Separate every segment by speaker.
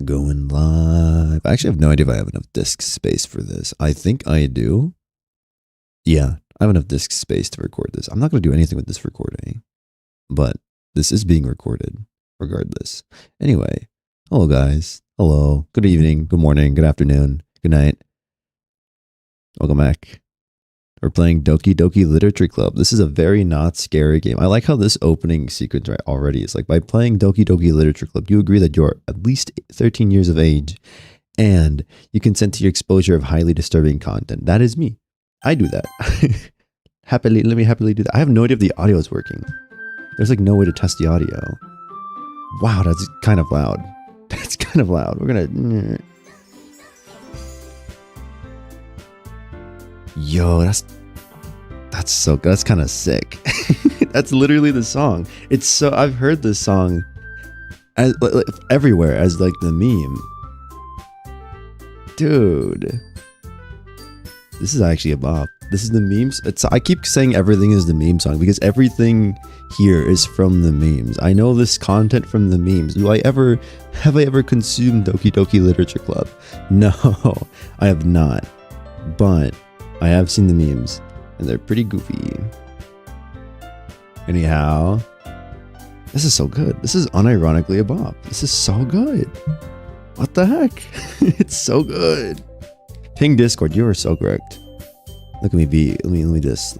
Speaker 1: Going live. I actually have no idea if I have enough disk space for this. I think I do. Yeah, I have enough disk space to record this. I'm not going to do anything with this recording, but this is being recorded regardless. Anyway, hello guys. Hello. Good evening. Good morning. Good afternoon. Good night. Welcome back. We're playing Doki Doki Literature Club. This is a very not scary game. I like how this opening sequence right already is like, by playing Doki Doki Literature Club, you agree that you're at least 13 years of age and you consent to your exposure of highly disturbing content. That is me. I do that. Let me happily do that. I have no idea if the audio is working. There's like no way to test the audio. Wow, that's kind of loud. That's kind of loud. We're gonna... Yo, that's so good. That's kind of sick. That's literally the song. It's so... I've heard this song as, everywhere as like the meme. Dude. This is actually a bop. This is the memes. I keep saying everything is the meme song because everything here is from the memes. I know this content from the memes. Have I ever consumed Doki Doki Literature Club? No, I have not. But I have seen the memes and they're pretty goofy. Anyhow, this is so good. This is unironically a bop. This is so good. What the heck? It's so good. Ping Discord, you are so correct. Look at me be. Let me do this.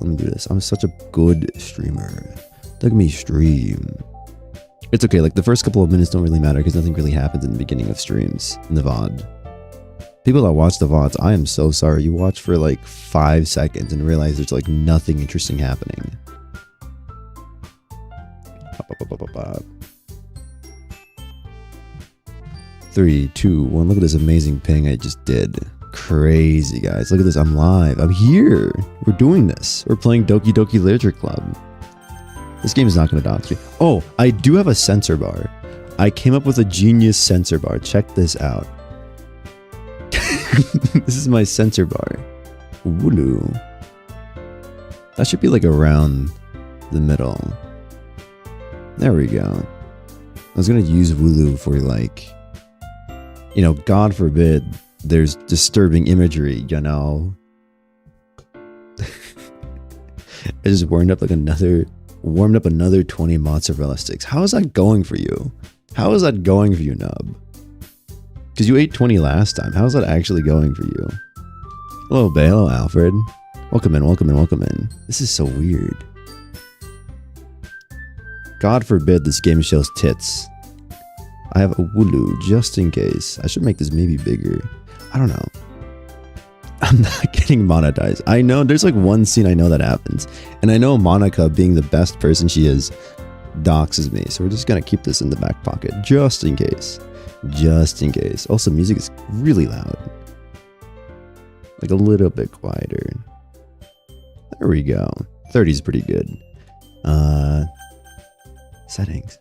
Speaker 1: I'm such a good streamer. Look at me stream. It's okay, like the first couple of minutes don't really matter because nothing really happens in the beginning of streams in the VOD. People that watch the VODs, I am so sorry. You watch for like 5 seconds and realize there's like nothing interesting happening. 3, 2, 1. Look at this amazing ping I just did. Crazy, guys. Look at this. I'm live. I'm here. We're doing this. We're playing Doki Doki Literature Club. This game is not going to dox you. Oh, I do have a censor bar. I came up with a genius censor bar. Check this out. This is my censor bar. Wooloo. That should be like around the middle. There we go. I was going to use Wooloo for like, you know, God forbid there's disturbing imagery, you know. I just warmed up another 20 mozzarella sticks. How is that going for you? How is that going for you, Nub? Because you ate 20 last time. How is that actually going for you? Hello, Bay. Hello, Alfred. Welcome in. This is so weird. God forbid this game shows tits. I have a Wooloo just in case. I should make this maybe bigger. I don't know. I'm not getting monetized. I know there's like one scene I know that happens. And I know Monica, being the best person she is, doxes me. So we're just going to keep this in the back pocket just in case. Just in case. Also, music is really loud. Like a little bit quieter. There we go. 30 is pretty good. Settings.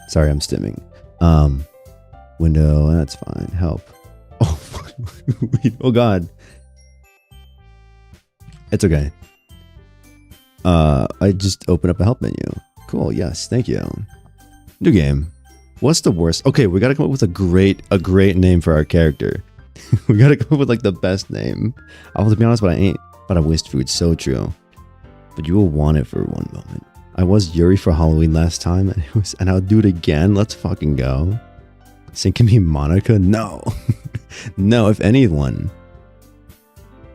Speaker 1: Sorry, I'm stimming. Window, that's fine. Help. Oh, oh God. It's okay. I just opened up a help menu. Cool, yes, thank you. New game. What's the worst? Okay, we gotta come up with a great name for our character. We gotta come up with like the best name. I'll to be honest, but I ain't. But I waste food, so true. But you will want it for one moment. I was Yuri for Halloween last time, and I'll do it again. Let's fucking go. Sink can be Monica? No. No, if anyone.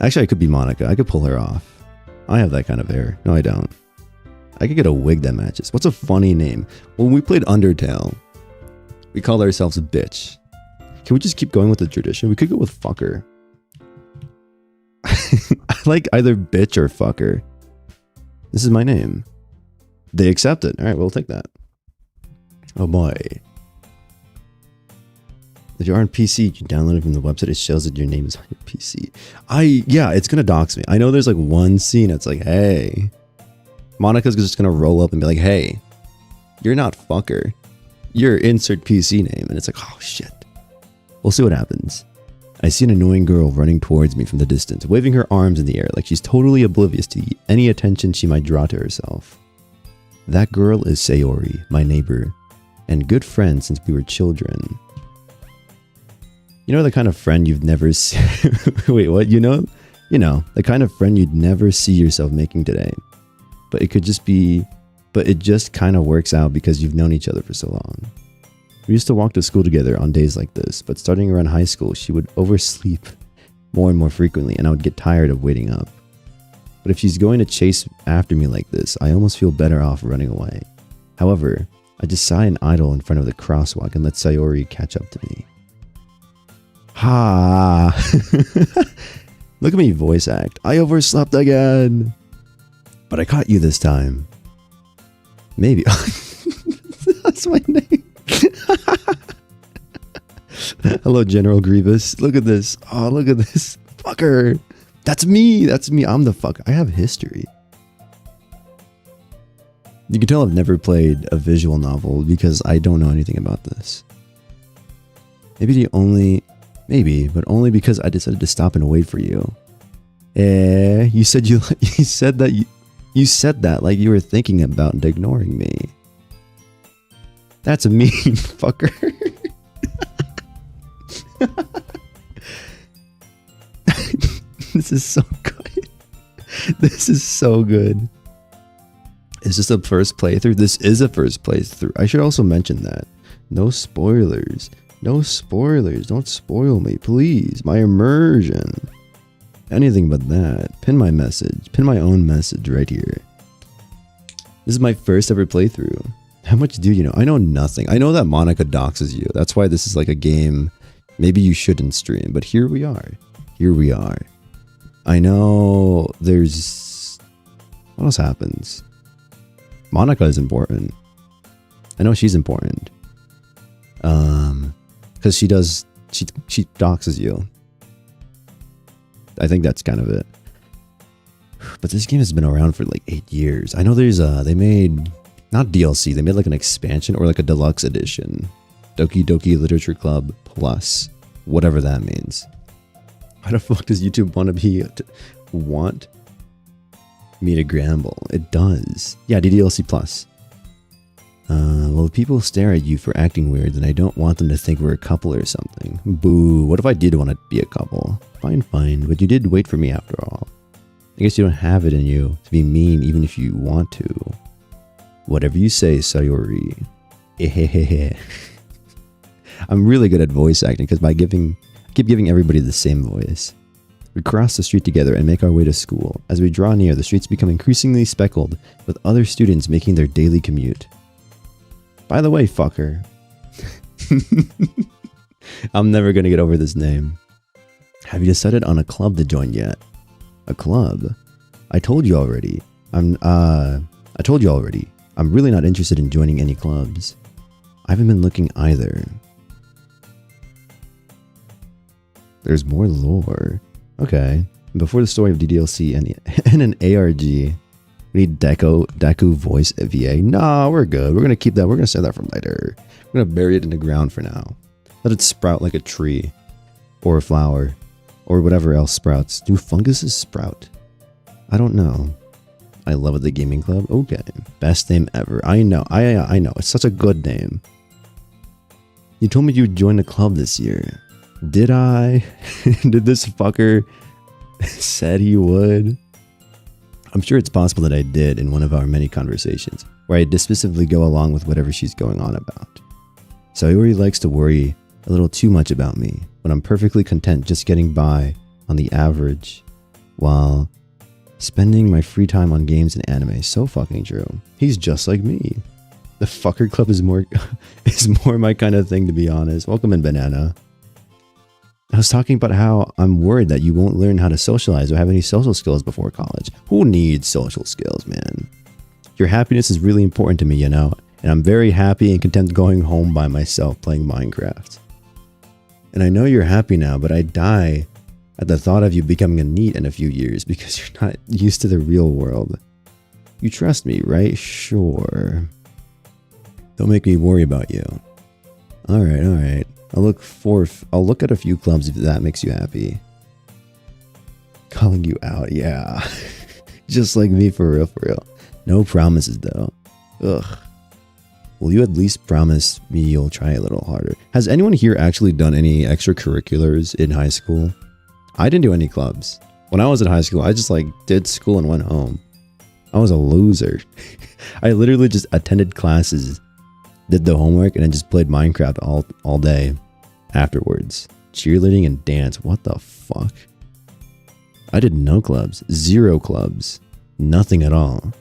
Speaker 1: Actually, I could be Monica. I could pull her off. I have that kind of hair. No, I don't. I could get a wig that matches. What's a funny name? When we played Undertale, we called ourselves Bitch. Can we just keep going with the tradition? We could go with Fucker. I like either Bitch or Fucker. This is my name. They accept it. All right, we'll take that. Oh boy. If you're on PC, you download it from the website. It shows that your name is on your PC. Yeah, it's going to dox me. I know there's like one scene that's like, hey. Monica's just going to roll up and be like, hey, you're not Fucker. You're insert PC name. And it's like, oh shit. We'll see what happens. I see an annoying girl running towards me from the distance, waving her arms in the air like she's totally oblivious to any attention she might draw to herself. That girl is Sayori, my neighbor, and good friend since we were children. You know the kind of friend you've never seen... Wait, what? You know, the kind of friend you'd never see yourself making today. But it just kind of works out because you've known each other for so long. We used to walk to school together on days like this, but starting around high school, she would oversleep more and more frequently, and I would get tired of waiting up. But if she's going to chase after me like this, I almost feel better off running away. However, I just sigh and idle in front of the crosswalk and let Sayori catch up to me. Ha! Look at me voice act. I overslept again! But I caught you this time. Maybe. That's my name. Hello, General Grievous. Look at this. Oh, look at this. Fucker. That's me. That's me. I'm the fucker. I have history. You can tell I've never played a visual novel because I don't know anything about this. But only because I decided to stop and wait for you. You said that like you were thinking about and ignoring me. That's a mean fucker. This is so good. This is so good. Is this a first playthrough? This is a first playthrough. I should also mention that. No spoilers. No spoilers. Don't spoil me, please. My immersion. Anything but that. Pin my message. Pin my own message right here. This is my first ever playthrough. How much do you know? I know nothing. I know that Monica doxes you. That's why this is like a game maybe you shouldn't stream. But here we are. Here we are. I know there's... What else happens? Monica is important. I know she's important. Because she doxes you. I think that's kind of it. But this game has been around for like 8 years. I know there's they made, not DLC, they made like an expansion or like a deluxe edition. Doki Doki Literature Club Plus. Whatever that means. Why the fuck does YouTube want me to gramble? It does. Yeah, DLC Plus. Well, if people stare at you for acting weird, then I don't want them to think we're a couple or something. Boo. What if I did want to be a couple? Fine, fine. But you did wait for me after all. I guess you don't have it in you to be mean even if you want to. Whatever you say, Sayori. I'm really good at voice acting because I keep giving everybody the same voice. We cross the street together and make our way to school. As we draw near, the streets become increasingly speckled with other students making their daily commute. By the way, fucker. I'm never gonna get over this name. Have you decided on a club to join yet? A club? I told you already. I'm really not interested in joining any clubs. I haven't been looking either. There's more lore. Okay. Before the story of DDLC and an ARG, we need Deku voice VA. Nah, we're good. We're gonna keep that. We're gonna save that for later. We're gonna bury it in the ground for now. Let it sprout like a tree, or a flower, or whatever else sprouts. Do funguses sprout? I don't know. I love it. The gaming club. Okay, best name ever. I know. I know. It's such a good name. You told me you'd join the club this year. Did I? Did this fucker said he would? I'm sure it's possible that I did in one of our many conversations, where I dismissively go along with whatever she's going on about. Sayori likes to worry a little too much about me, when I'm perfectly content just getting by on the average, while spending my free time on games and anime. So fucking true. He's just like me. The fucker club is more my kind of thing, to be honest. Welcome in, Banana. I was talking about how I'm worried that you won't learn how to socialize or have any social skills before college. Who needs social skills, man? Your happiness is really important to me, you know, and I'm very happy and content going home by myself playing Minecraft. And I know you're happy now, but I die at the thought of you becoming a NEET in a few years because you're not used to the real world. You trust me, right? Sure. Don't make me worry about you. Alright, alright. I'll look at a few clubs if that makes you happy. Calling you out, yeah. Just like me, for real, for real. No promises though. Ugh. Will you at least promise me you'll try a little harder? Has anyone here actually done any extracurriculars in high school? I didn't do any clubs. When I was in high school, I just like did school and went home. I was a loser. I literally just attended classes, did the homework, and then just played Minecraft all day afterwards. Cheerleading and dance. What the fuck? I did no clubs. 0 clubs. Nothing at all.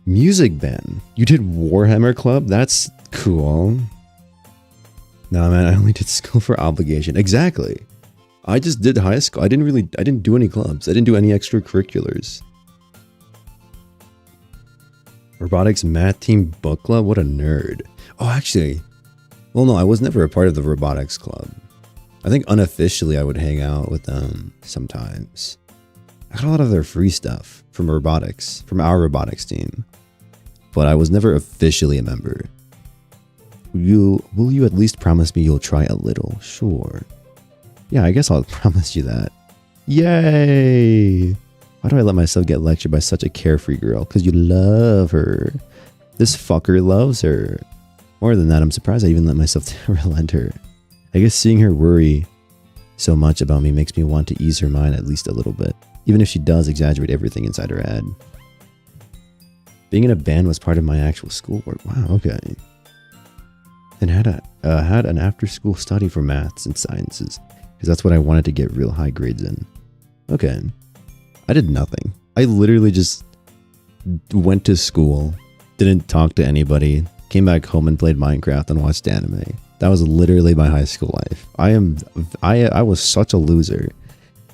Speaker 1: Music band. You did Warhammer Club? That's cool. Nah, man, I only did school for obligation. Exactly. I just did high school. I didn't do any clubs. I didn't do any extracurriculars. Robotics math team book club? What a nerd. Oh, actually. Well, no, I was never a part of the robotics club. I think unofficially I would hang out with them sometimes. I got a lot of their free stuff from robotics, from our robotics team. But I was never officially a member. Will you at least promise me you'll try a little? Sure. Yeah, I guess I'll promise you that. Yay! Why do I let myself get lectured by such a carefree girl? Because you love her. This fucker loves her. More than that, I'm surprised I even let myself relent her. I guess seeing her worry so much about me makes me want to ease her mind at least a little bit. Even if she does exaggerate everything inside her head. Being in a band was part of my actual schoolwork. Wow, okay. And had an after-school study for maths and sciences. Because that's what I wanted to get real high grades in. Okay. I did nothing. I literally just went to school, didn't talk to anybody, came back home and played Minecraft and watched anime. That was literally my high school life. I was such a loser.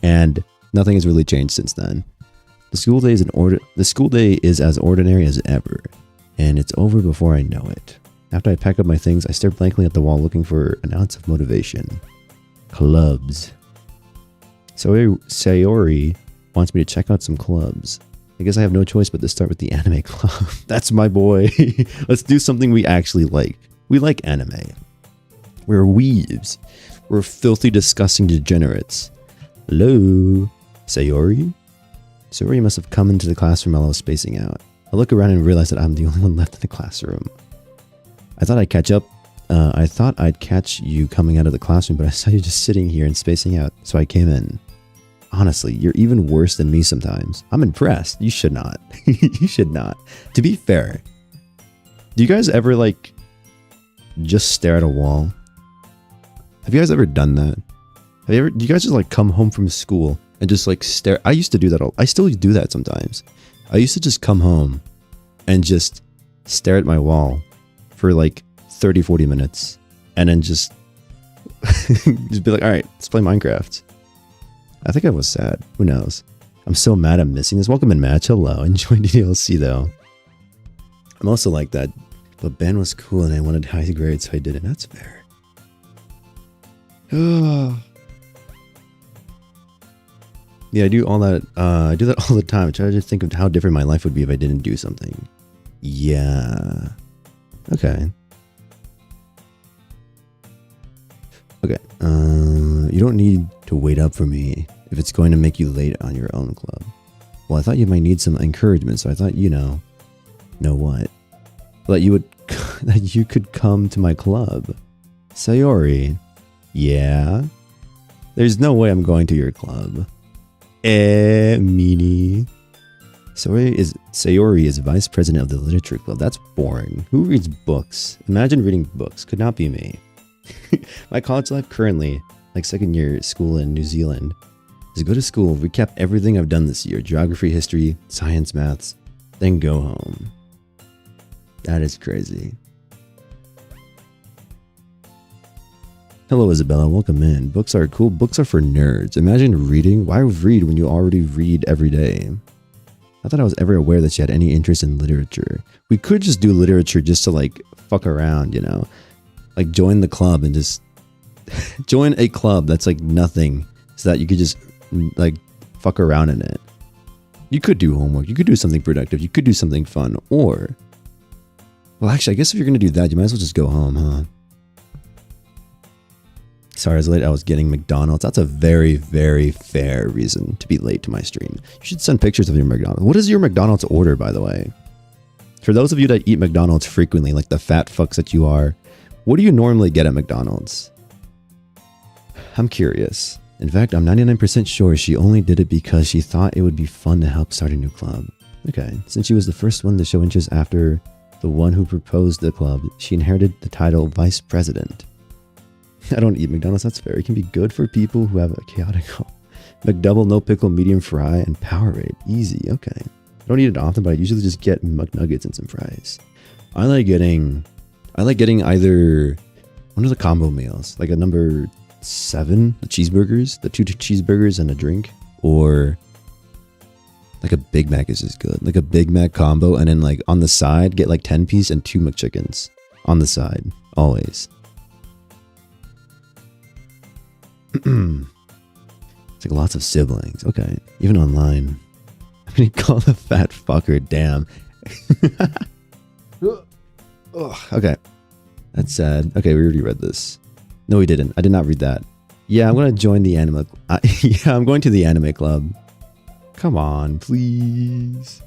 Speaker 1: And nothing has really changed since then. The school day is as ordinary as ever, and it's over before I know it. After I pack up my things, I stare blankly at the wall looking for an ounce of motivation. Clubs. Sayori wants me to check out some clubs. I guess I have no choice but to start with the anime club. That's my boy. Let's do something we actually like. We like anime. We're weebs. We're filthy, disgusting degenerates. Hello? Sayori? Sayori must have come into the classroom while I was spacing out. I look around and realize that I'm the only one left in the classroom. I thought I'd catch you coming out of the classroom, but I saw you just sitting here and spacing out, so I came in. Honestly, you're even worse than me sometimes. I'm impressed. You should not. You should not. To be fair, do you guys ever like just stare at a wall? Have you guys ever done that? Do you guys just like come home from school and just like stare? I used to do that. I still do that sometimes. I used to just come home and just stare at my wall for like 30-40 minutes and then just be like, all right, let's play Minecraft. I think I was sad. Who knows? I'm so mad I'm missing this. Welcome in, Match. Hello. Enjoy DLC though. I'm also like that, but Ben was cool and I wanted high grades, so I did it. That's fair. Yeah, I do all that. I do that all the time. I try to think of how different my life would be if I didn't do something. Yeah. Okay. Okay. You don't need to wait up for me if it's going to make you late on your own club. Well, I thought you might need some encouragement, so I thought, know what? That you could come to my club. Sayori. Yeah? There's no way I'm going to your club. Meanie. Sayori is vice president of the literature club. That's boring. Who reads books? Imagine reading books. Could not be me. My college life currently, like second year school in New Zealand, is go to school, recap everything I've done this year. Geography, history, science, maths, then go home. That is crazy. Hello, Isabella. Welcome in. Books are cool. Books are for nerds. Imagine reading. Why read when you already read every day? Not that I was ever aware that she had any interest in literature. We could just do literature just to like fuck around, Like join the club and just join a club that's like nothing so that you could just like fuck around in it. You could do homework. You could do something productive. You could do something fun. Or, well, actually, I guess if you're going to do that, you might as well just go home, huh? Sorry, I was late. I was getting McDonald's. That's a very, very fair reason to be late to my stream. You should send pictures of your McDonald's. What is your McDonald's order, by the way? For those of you that eat McDonald's frequently, like the fat fucks that you are, what do you normally get at McDonald's? I'm curious. In fact, I'm 99% sure she only did it because she thought it would be fun to help start a new club. Okay, since she was the first one to show interest after the one who proposed the club, she inherited the title Vice President. I don't eat McDonald's, that's fair. It can be good for people who have a chaotic home. McDouble, no pickle, medium fry, and Powerade. Easy, okay. I don't eat it often, but I usually just get McNuggets and some fries. I like getting either one of the combo meals, like a number 7, the cheeseburgers, the 2 cheeseburgers and a drink, or like a Big Mac is just good. Like a Big Mac combo, and then like on the side, get like 10-piece and 2 McChickens on the side, always. It's like lots of siblings. Okay, even online. I'm gonna call the fat fucker. Damn. Okay, that's sad. Okay, we already read this. No, we didn't. I did not read that. Yeah, I'm gonna join the anime. Yeah, I'm going to the anime club. Come on, please.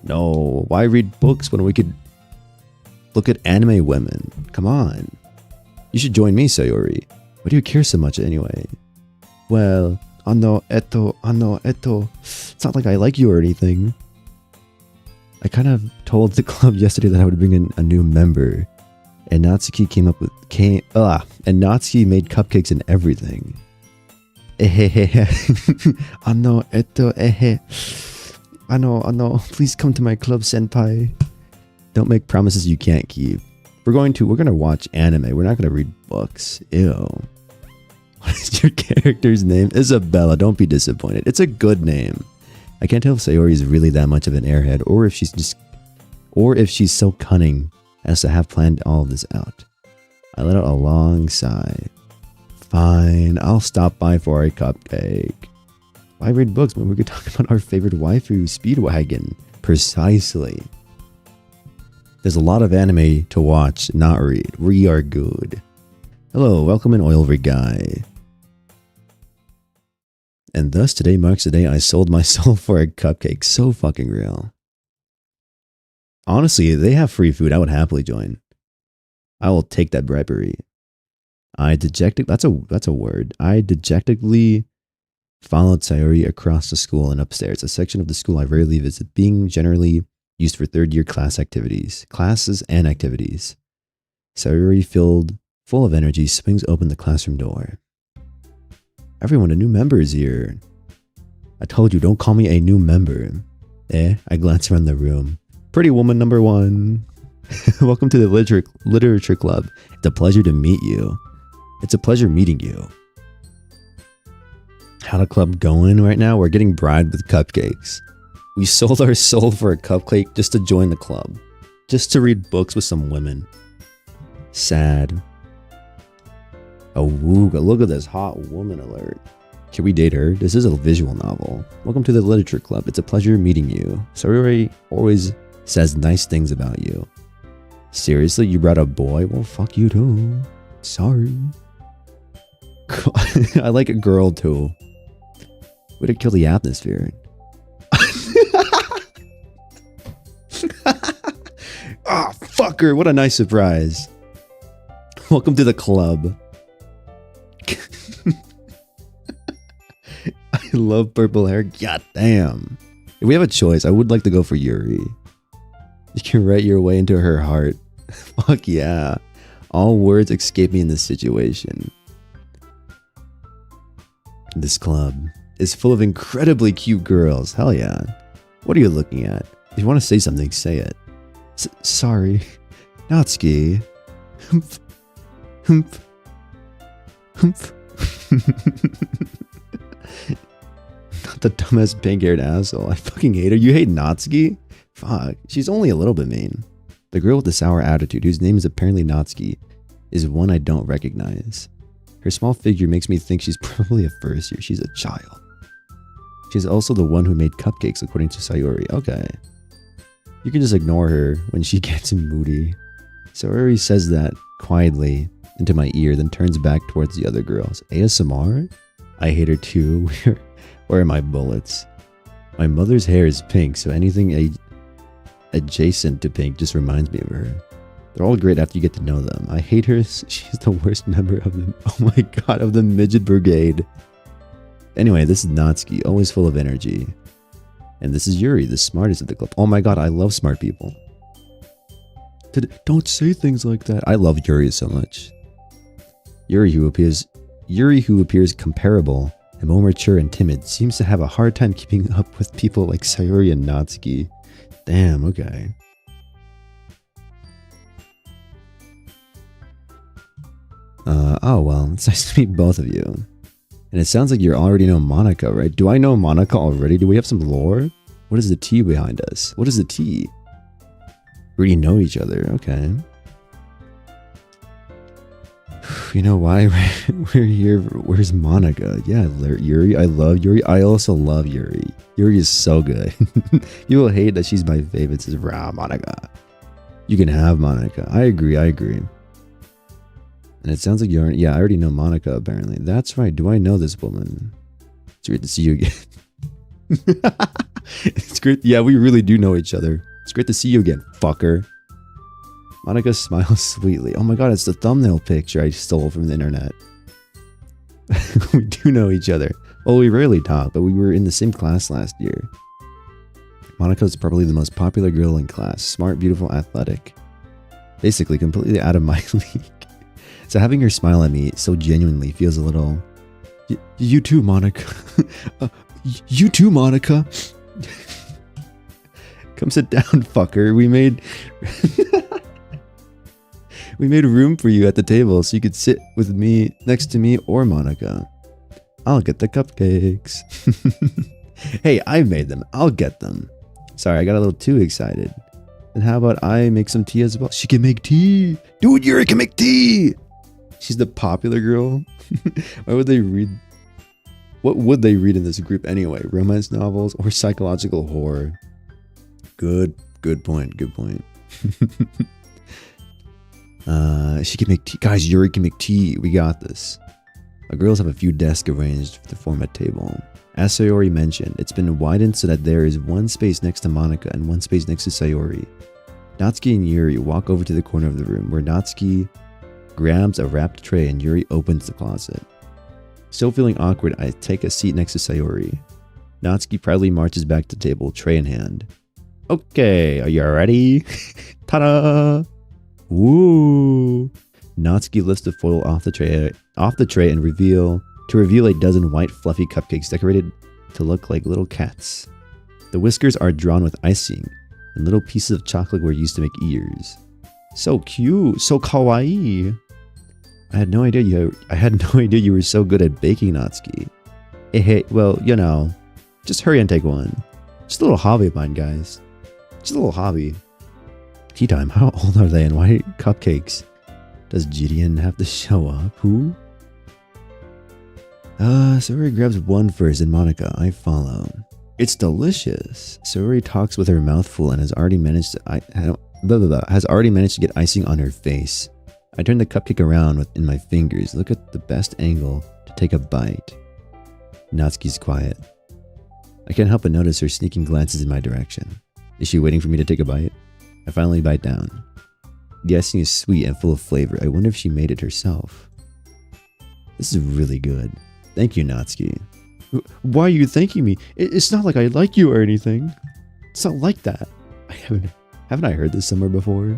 Speaker 1: No, why read books when we could look at anime women? Come on. You should join me, Sayori. Why do you care so much anyway? Well, it's not like I like you or anything. I kind of told the club yesterday that I would bring in a new member, and Natsuki and Natsuki made cupcakes and everything. Please come to my club, senpai. Don't make promises you can't keep. We're gonna watch anime. We're not gonna read books. Ew. What is your character's name? Isabella. Don't be disappointed. It's a good name. I can't tell if Sayori is really that much of an airhead, or if she's so cunning as to have planned all of this out. I let out a long sigh. Fine, I'll stop by for a cupcake. Why read books when we could talk about our favorite waifu, Speedwagon? Precisely. There's a lot of anime to watch, not read. We are good. Hello, welcome in, oil rig guy. And thus today marks the day I sold my soul for a cupcake. So fucking real. Honestly, they have free food. I would happily join. I will take that bribery. That's a word. I dejectedly followed Sayori across the school and upstairs, a section of the school I rarely visit, being generally used for third-year classes and activities. Sayori, full of energy, swings open the classroom door. Everyone, a new member is here. I told you, don't call me a new member. I glance around the room. Pretty woman number 1. Welcome to the literature club. It's a pleasure to meet you. It's a pleasure meeting you. How the club going right now? We're getting bribed with cupcakes. We sold our soul for a cupcake just to join the club. Just to read books with some women. Sad. Oh, look at this hot woman alert. Can we date her? This is a visual novel. Welcome to the literature club. It's a pleasure meeting you. Sayori always says nice things about you. Seriously, you brought a boy? Well, fuck you too. Sorry. I like a girl too. Way to kill the atmosphere. Ah, fucker. What a nice surprise. Welcome to the club. I love purple hair. God damn. If we have a choice, I would like to go for Yuri. You can write your way into her heart. Fuck yeah. All words escape me in this situation. This club is full of incredibly cute girls. Hell yeah. What are you looking at? If you want to say something, say it. Sorry. Natsuki. Humph. Humph. Humph. Not the dumbass pink-haired asshole. I fucking hate her. You hate Natsuki? Fuck. She's only a little bit mean. The girl with the sour attitude, whose name is apparently Natsuki, is one I don't recognize. Her small figure makes me think she's probably a first year. She's a child. She's also the one who made cupcakes, according to Sayori. Okay. You can just ignore her when she gets moody. Sayori says that quietly into my ear, then turns back towards the other girls. ASMR? I hate her too. Where are my bullets? My mother's hair is pink, so anything adjacent to Pink just reminds me of her. They're all great after you get to know them. I hate her. She's the worst member of the, oh my god, of the midget brigade. Anyway, this is Natsuki, always full of energy. And this is Yuri, the smartest of the club. Oh my god, I love smart people. Don't say things like that. I love Yuri so much. Yuri, who appears comparable and more mature and timid, seems to have a hard time keeping up with people like Sayori and Natsuki. Damn, okay. Oh well, it's nice to meet both of you. And it sounds like you already know Monica, right? Do I know Monica already? Do we have some lore? What is the T behind us? What is the T? We already know each other, okay. You know why we're here? Where's Monica? Yeah, Yuri, I love Yuri. I also love Yuri. Yuri is so good. You will hate that she's my favorite. Says, rah, Monica. You can have Monica. I agree. And it sounds like you're, yeah, I already know Monica apparently. That's right. Do I know this woman? It's great to see you again. It's great. Yeah, we really do know each other. It's great to see you again, fucker. Monica smiles sweetly. Oh my god, it's the thumbnail picture I stole from the internet. We do know each other. Well, we rarely talk, but we were in the same class last year. Monica's probably the most popular girl in class. Smart, beautiful, athletic. Basically, completely out of my league. So having her smile at me so genuinely feels a little... You too, Monica. You too, Monica. Come sit down, fucker. We made room for you at the table so you could sit with me, next to me or Monica. I'll get the cupcakes. Hey, I made them. I'll get them. Sorry, I got a little too excited. And how about I make some tea as well? She can make tea. Dude, Yuri can make tea. She's the popular girl. Why would they read? What would they read in this group anyway? Romance novels or psychological horror? Good point. She can make tea. Guys, Yuri can make tea. We got this. Our girls have a few desks arranged to form a table. As Sayori mentioned, it's been widened so that there is one space next to Monica and one space next to Sayori. Natsuki and Yuri walk over to the corner of the room where Natsuki grabs a wrapped tray and Yuri opens the closet. Still feeling awkward, I take a seat next to Sayori. Natsuki proudly marches back to the table, tray in hand. Okay, are you ready? Ta-da! Woo! Natsuki lifts the foil off the tray and reveal a dozen white fluffy cupcakes decorated to look like little cats. The whiskers are drawn with icing, and little pieces of chocolate were used to make ears. So cute, so kawaii. I had no idea you were so good at baking, Natsuki. Hey, well, you know, just hurry and take one. Just a little hobby of mine, guys. Just a little hobby. Tea time. How old are they and why cupcakes? Does Gideon have to show up? Who? Sayori grabs one first and Monica, I follow. It's delicious. Sayori talks with her mouth full and has already managed to get icing on her face. I turn the cupcake around in my fingers, look at the best angle to take a bite. Natsuki's quiet. I can't help but notice her sneaking glances in my direction. Is she waiting for me to take a bite? I finally bite down. The icing is sweet and full of flavor. I wonder if she made it herself. This is really good. Thank you, Natsuki. Why are you thanking me? It's not like I like you or anything. It's not like that. Haven't I heard this somewhere before?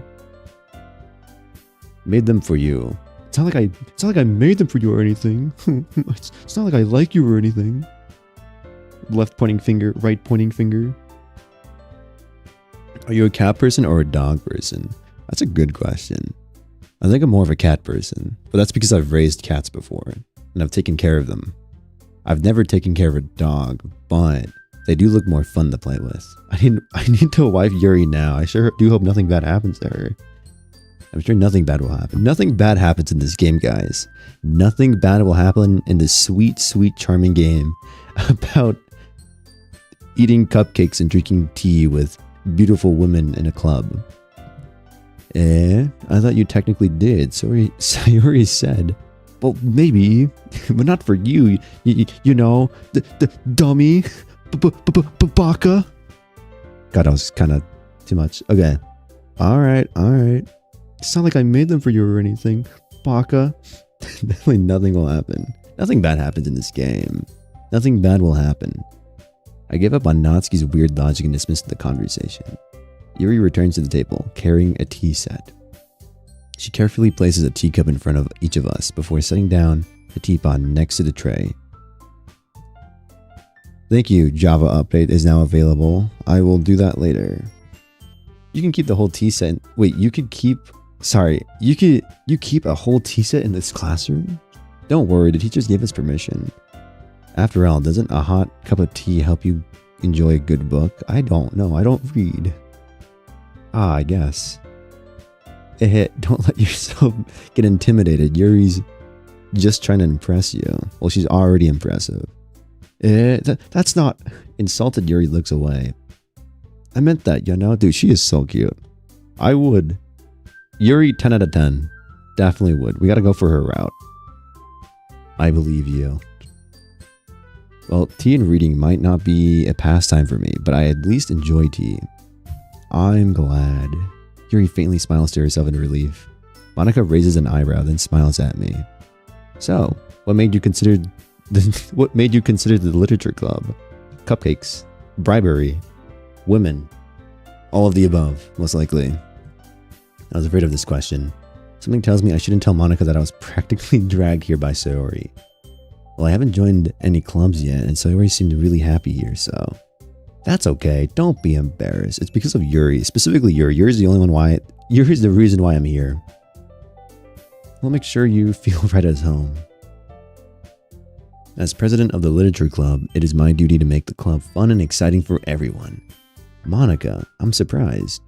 Speaker 1: Made them for you. It's not like I made them for you or anything. It's not like I like you or anything. Left pointing finger, right pointing finger. Are you a cat person or a dog person? That's a good question. I think I'm more of a cat person, but that's because I've raised cats before and I've taken care of them. I've never taken care of a dog, but they do look more fun to play with. I need to wife Yuri now. I sure do hope nothing bad happens to her. I'm sure nothing bad will happen. Nothing bad happens in this game, guys. Nothing bad will happen in this sweet, sweet, charming game about eating cupcakes and drinking tea with beautiful women in a club. I thought you technically did. Sayori said. Well, maybe, but not for you. You know, the dummy, baka. God, I was kind of Too much. Okay. All right. It's not like I made them for you or anything. Baka. Definitely nothing will happen. Nothing bad happens in this game. Nothing bad will happen. I gave up on Natsuki's weird logic and dismissed the conversation. Yuri returns to the table, carrying a tea set. She carefully places a teacup in front of each of us before setting down the teapot next to the tray. Thank you, Java update is now available. I will do that later. You can keep the whole tea set. Wait, you keep a whole tea set in this classroom? Don't worry, the teachers gave us permission. After all, doesn't a hot cup of tea help you enjoy a good book? I don't know, I don't read. I guess. Don't let yourself get intimidated. Yuri's just trying to impress you. Well, she's already impressive. That's not... Insulted Yuri looks away. I meant that, dude, she is so cute. I would. Yuri, 10 out of 10. Definitely would. We gotta go for her route. I believe you. Well, tea and reading might not be a pastime for me, but I at least enjoy tea. I'm glad. Yuri faintly smiles to herself in relief. Monika raises an eyebrow, then smiles at me. So, what made you consider the literature club? Cupcakes, bribery, women, all of the above, most likely. I was afraid of this question. Something tells me I shouldn't tell Monika that I was practically dragged here by Sayori. Well, I haven't joined any clubs yet, and Sayori seemed really happy here, so... That's okay, don't be embarrassed. It's because of Yuri, specifically Yuri. Yuri's the reason why I'm here. We'll make sure you feel right at home. As president of the literature club, it is my duty to make the club fun and exciting for everyone. Monika, I'm surprised.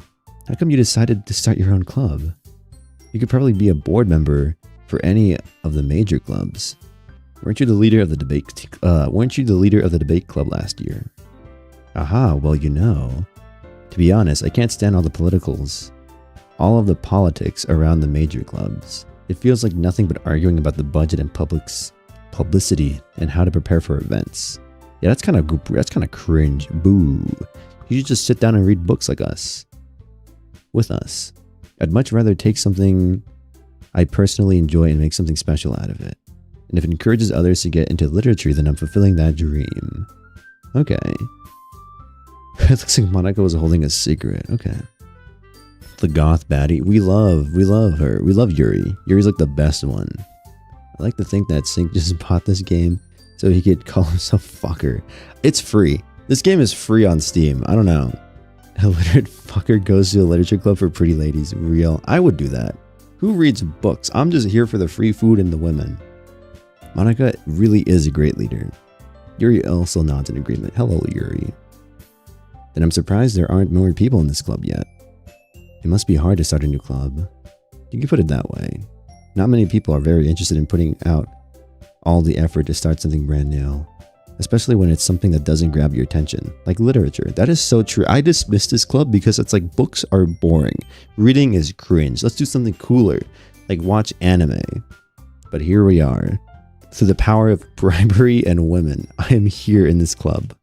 Speaker 1: How come you decided to start your own club? You could probably be a board member for any of the major clubs. Weren't you the leader of the debate club last year? Aha, well, to be honest, I can't stand all the politicals. All of the politics around the major clubs. It feels like nothing but arguing about the budget and publicity and how to prepare for events. Yeah, that's kind of cringe. Boo. You should just sit down and read books like us. With us. I'd much rather take something I personally enjoy and make something special out of it. And if it encourages others to get into literature, then I'm fulfilling that dream. Okay. It looks like Monika was holding a secret. Okay. The goth baddie. We love her. We love Yuri. Yuri's like the best one. I like to think that Sink just bought this game so he could call himself fucker. It's free. This game is free on Steam. I don't know. A literate fucker goes to a literature club for pretty ladies. Real. I would do that. Who reads books? I'm just here for the free food and the women. Monika really is a great leader. Yuri also nods in agreement. Hello, Yuri. Then I'm surprised there aren't more people in this club yet. It must be hard to start a new club. You can put it that way. Not many people are very interested in putting out all the effort to start something brand new. Especially when it's something that doesn't grab your attention. Like literature. That is so true. I dismissed this club because it's like books are boring. Reading is cringe. Let's do something cooler. Like watch anime. But here we are. Through the power of bribery and women, I am here in this club.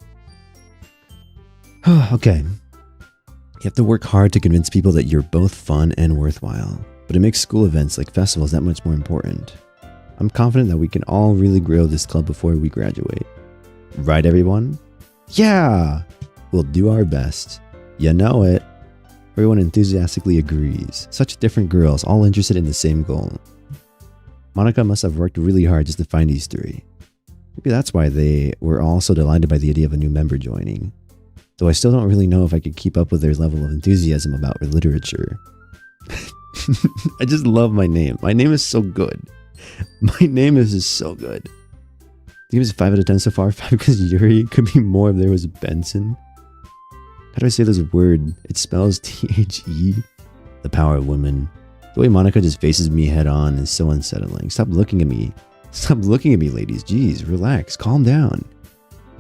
Speaker 1: Okay. You have to work hard to convince people that you're both fun and worthwhile. But it makes school events like festivals that much more important. I'm confident that we can all really grow this club before we graduate. Right, everyone? Yeah! We'll do our best. You know it. Everyone enthusiastically agrees. Such different girls, all interested in the same goal. Monika must have worked really hard just to find these three. Maybe that's why they were all so delighted by the idea of a new member joining. Though I still don't really know if I could keep up with their level of enthusiasm about literature. I just love my name. My name is so good. My name is just so good. I think it was 5 out of 10 so far. 5 because Yuri. Could be more if there was Benson. How do I say this word? It spells T-H-E. The power of women. The way Monika just faces me head on is so unsettling. Stop looking at me. Stop looking at me, ladies. Jeez, relax. Calm down.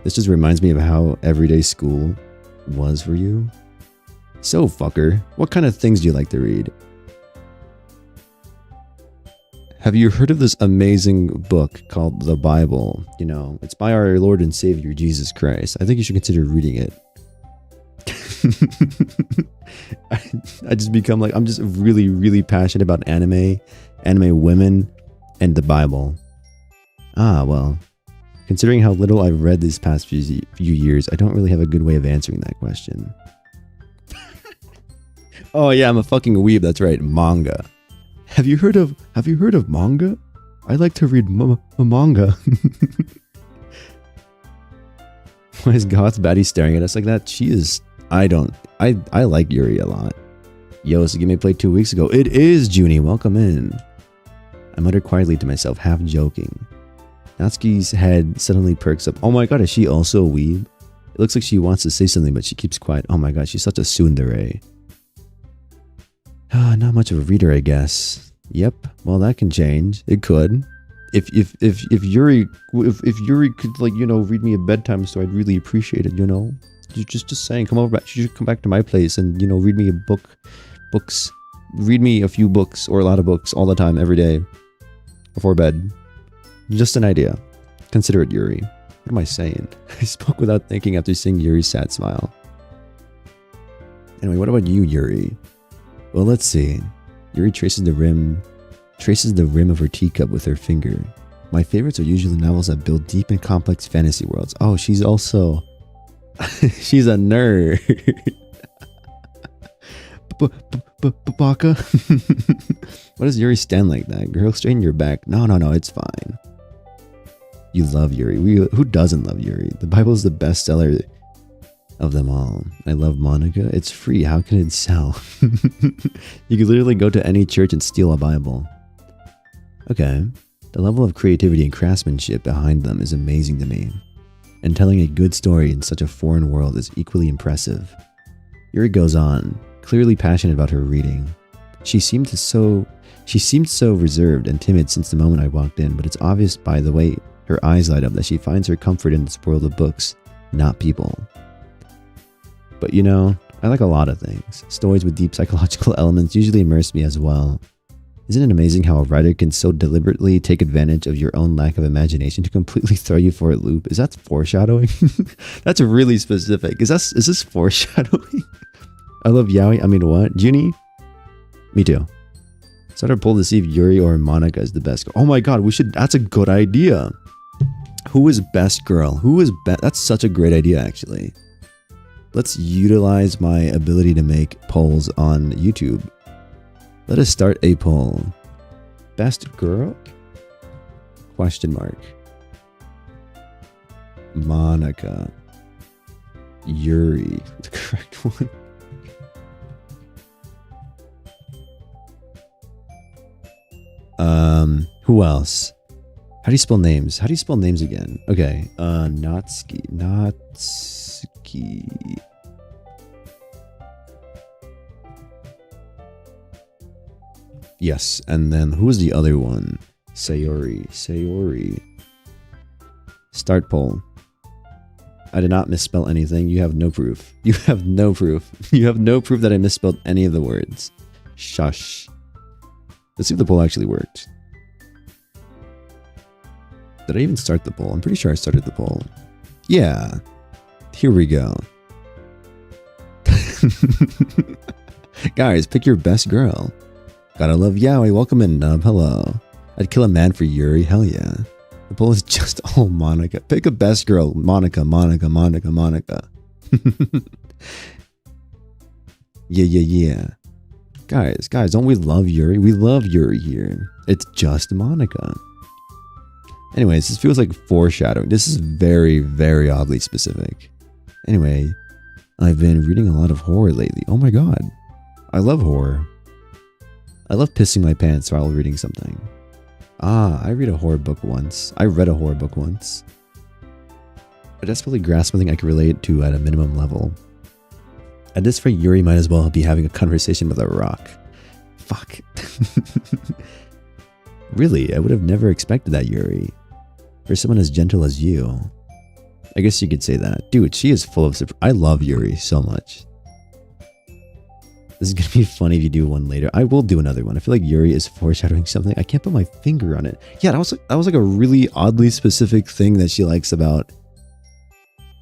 Speaker 1: This just reminds me of how everyday school was for you. So, fucker, what kind of things do you like to read? Have you heard of this amazing book called the Bible? You know, it's by our Lord and Savior, Jesus Christ. I think you should consider reading it. I just become like, I'm just really, really passionate about anime women, and the Bible. Ah, well, considering how little I've read these past few years, I don't really have a good way of answering that question. Oh yeah, I'm a fucking weeb. That's right, manga. Have you heard of manga? I like to read manga. Why is Goth's baddie staring at us like that? She is. I like Yuri a lot. Yo, so Gimme played 2 weeks ago. It is Junie. Welcome in. I muttered quietly to myself, half joking. Natsuki's head suddenly perks up. Oh my god, is she also a weeb? It looks like she wants to say something, but she keeps quiet. Oh my god, she's such a tsundere. Not much of a reader, I guess. Yep. Well, that can change. It could. If Yuri could, like, you know, read me a bedtime story, I'd really appreciate it. You know, just saying. Come over. You should come back to my place and, you know, read me books. Read me a few books or a lot of books all the time, every day, before bed. Just an idea. Consider it, Yuri. What am I saying? I spoke without thinking after seeing Yuri's sad smile. Anyway, what about you, Yuri? Well, let's see. Yuri traces the rim of her teacup with her finger. My favorites are usually novels that build deep and complex fantasy worlds. Oh, she's also... she's a nerd. Baka? What does Yuri stand like that? Girl, straighten your back. No, it's fine. You love Yuri. Who doesn't love Yuri? The Bible is the bestseller of them all. I love Monica. It's free. How can it sell? You could literally go to any church and steal a Bible. Okay. The level of creativity and craftsmanship behind them is amazing to me. And telling a good story in such a foreign world is equally impressive. Yuri goes on, clearly passionate about her reading. She seemed so reserved and timid since the moment I walked in, but it's obvious by the way her eyes light up that she finds her comfort in this world of books, not people. But you know, I like a lot of things. Stories with deep psychological elements usually immerse me as well. Isn't it amazing how a writer can so deliberately take advantage of your own lack of imagination to completely throw you for a loop? Is that foreshadowing? That's really specific. Is this foreshadowing? I love yaoi. I mean, what? Junie? Me too. Start a poll to see if Yuri or Monica is the best. Oh my god, that's a good idea. Who is best girl? That's such a great idea, actually. Let's utilize my ability to make polls on YouTube. Let us start a poll. Best girl? Question mark. Monica. Yuri. The correct one. Who else? How do you spell names? How do you spell names again? Okay. Natsuki. Yes, and then who was the other one? Sayori. Start poll. I did not misspell anything. You have no proof. You have no proof that I misspelled any of the words. Shush. Let's see if the poll actually worked. Did I even start the poll? I'm pretty sure I started the poll. Yeah. Here we go. Guys, pick your best girl. Gotta love yaoi. Welcome in, Nub. Hello. I'd kill a man for Yuri. Hell yeah. The poll is just all Monica. Pick a best girl. Monica. Yeah. Guys, don't we love Yuri? We love Yuri here. It's just Monica. Anyways, this feels like foreshadowing. This is very, very oddly specific. Anyway, I've been reading a lot of horror lately. Oh my god. I love horror. I love pissing my pants while reading something. I read a horror book once. I desperately grasped something I could relate to at a minimum level. At this rate, Yuri might as well be having a conversation with a rock. Fuck. Really, I would have never expected that, Yuri. For someone as gentle as you. I guess you could say that. Dude, she is full of... I love Yuri so much. This is going to be funny if you do one later. I will do another one. I feel like Yuri is foreshadowing something. I can't put my finger on it. Yeah, that was like a really oddly specific thing that she likes about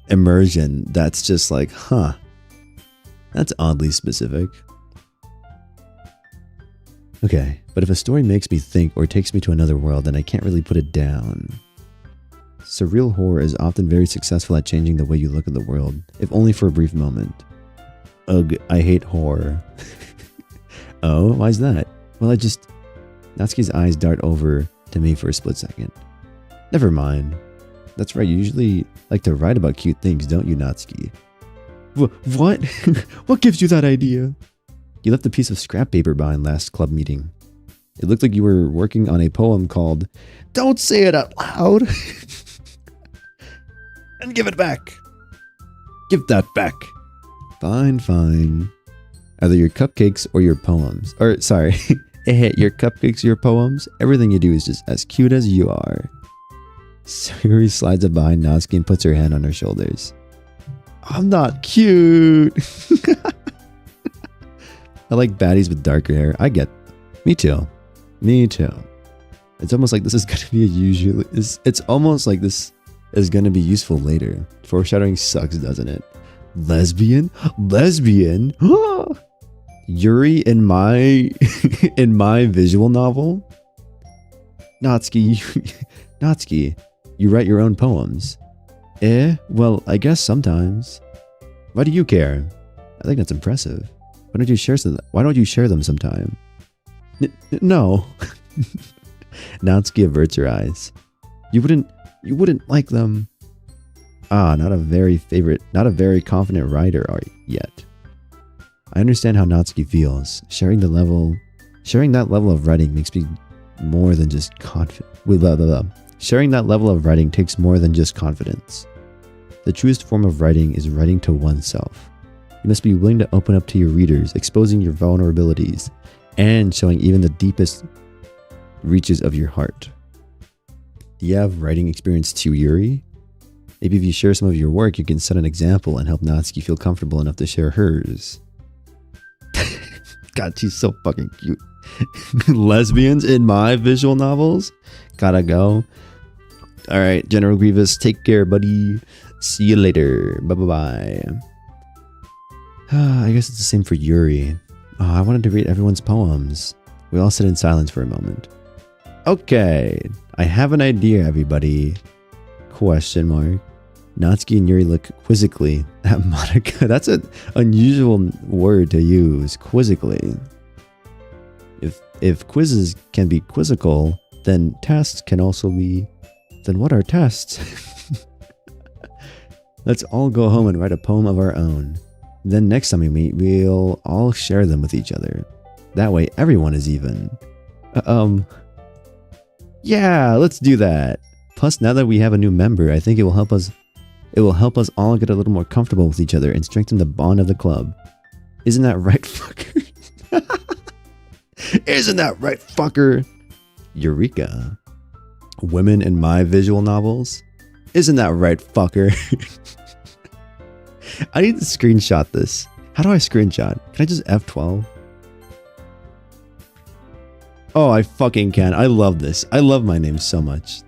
Speaker 1: immersion. That's just like, huh. That's oddly specific. Okay, but if a story makes me think or takes me to another world, then I can't really put it down. Surreal horror is often very successful at changing the way you look at the world, if only for a brief moment. Ugh, I hate horror. Oh, why's that? Well, Natsuki's eyes dart over to me for a split second. Never mind. That's right, you usually like to write about cute things, don't you, Natsuki? What? What gives you that idea? You left a piece of scrap paper behind last club meeting. It looked like you were working on a poem called Don't Say It Out Loud! And give it back! Give that back! Fine, fine. Either your cupcakes or your poems. Or, sorry, your cupcakes or your poems, everything you do is just as cute as you are. Sayori slides up behind Natsuki and puts her hand on her shoulders. I'm not cute! I like baddies with darker hair. I get. Me too. Me too. It's almost like this is going to be a usual. It's almost like this is going to be useful later. Foreshadowing sucks, doesn't it? Lesbian? Lesbian? Yuri in my in my visual novel? Natsuki, you write your own poems. Well, I guess sometimes. Why do you care? I think that's impressive. Why don't you share them sometime? No. Natsuki averts her eyes. You wouldn't like them. Not a very confident writer yet. I understand how Natsuki feels. Sharing that level of writing makes me more than just confident. Sharing that level of writing takes more than just confidence. The truest form of writing is writing to oneself. You must be willing to open up to your readers, exposing your vulnerabilities, and showing even the deepest reaches of your heart. Do you have writing experience too, Yuri? Maybe if you share some of your work, you can set an example and help Natsuki feel comfortable enough to share hers. God, she's so fucking cute. Lesbians in my visual novels? Gotta go. Alright, General Grievous, take care, buddy. See you later. Bye-bye-bye. I guess it's the same for Yuri. I wanted to read everyone's poems. We all sit in silence for a moment. Okay, I have an idea, everybody. Question mark. Natsuki and Yuri look quizzically at Monica. That's an unusual word to use, quizzically. If quizzes can be quizzical, then tests can also be... Then what are tests? Let's all go home and write a poem of our own. Then next time we meet, we'll all share them with each other. That way everyone is even. Yeah, let's do that. Plus, now that we have a new member, I think it will help us all get a little more comfortable with each other and strengthen the bond of the club. Isn't that right, fucker? Isn't that right, fucker? Eureka. Women in my visual novels? Isn't that right, fucker? I need to screenshot this. How do I screenshot? Can I just F12? Oh, I fucking can. I love this. I love my name so much.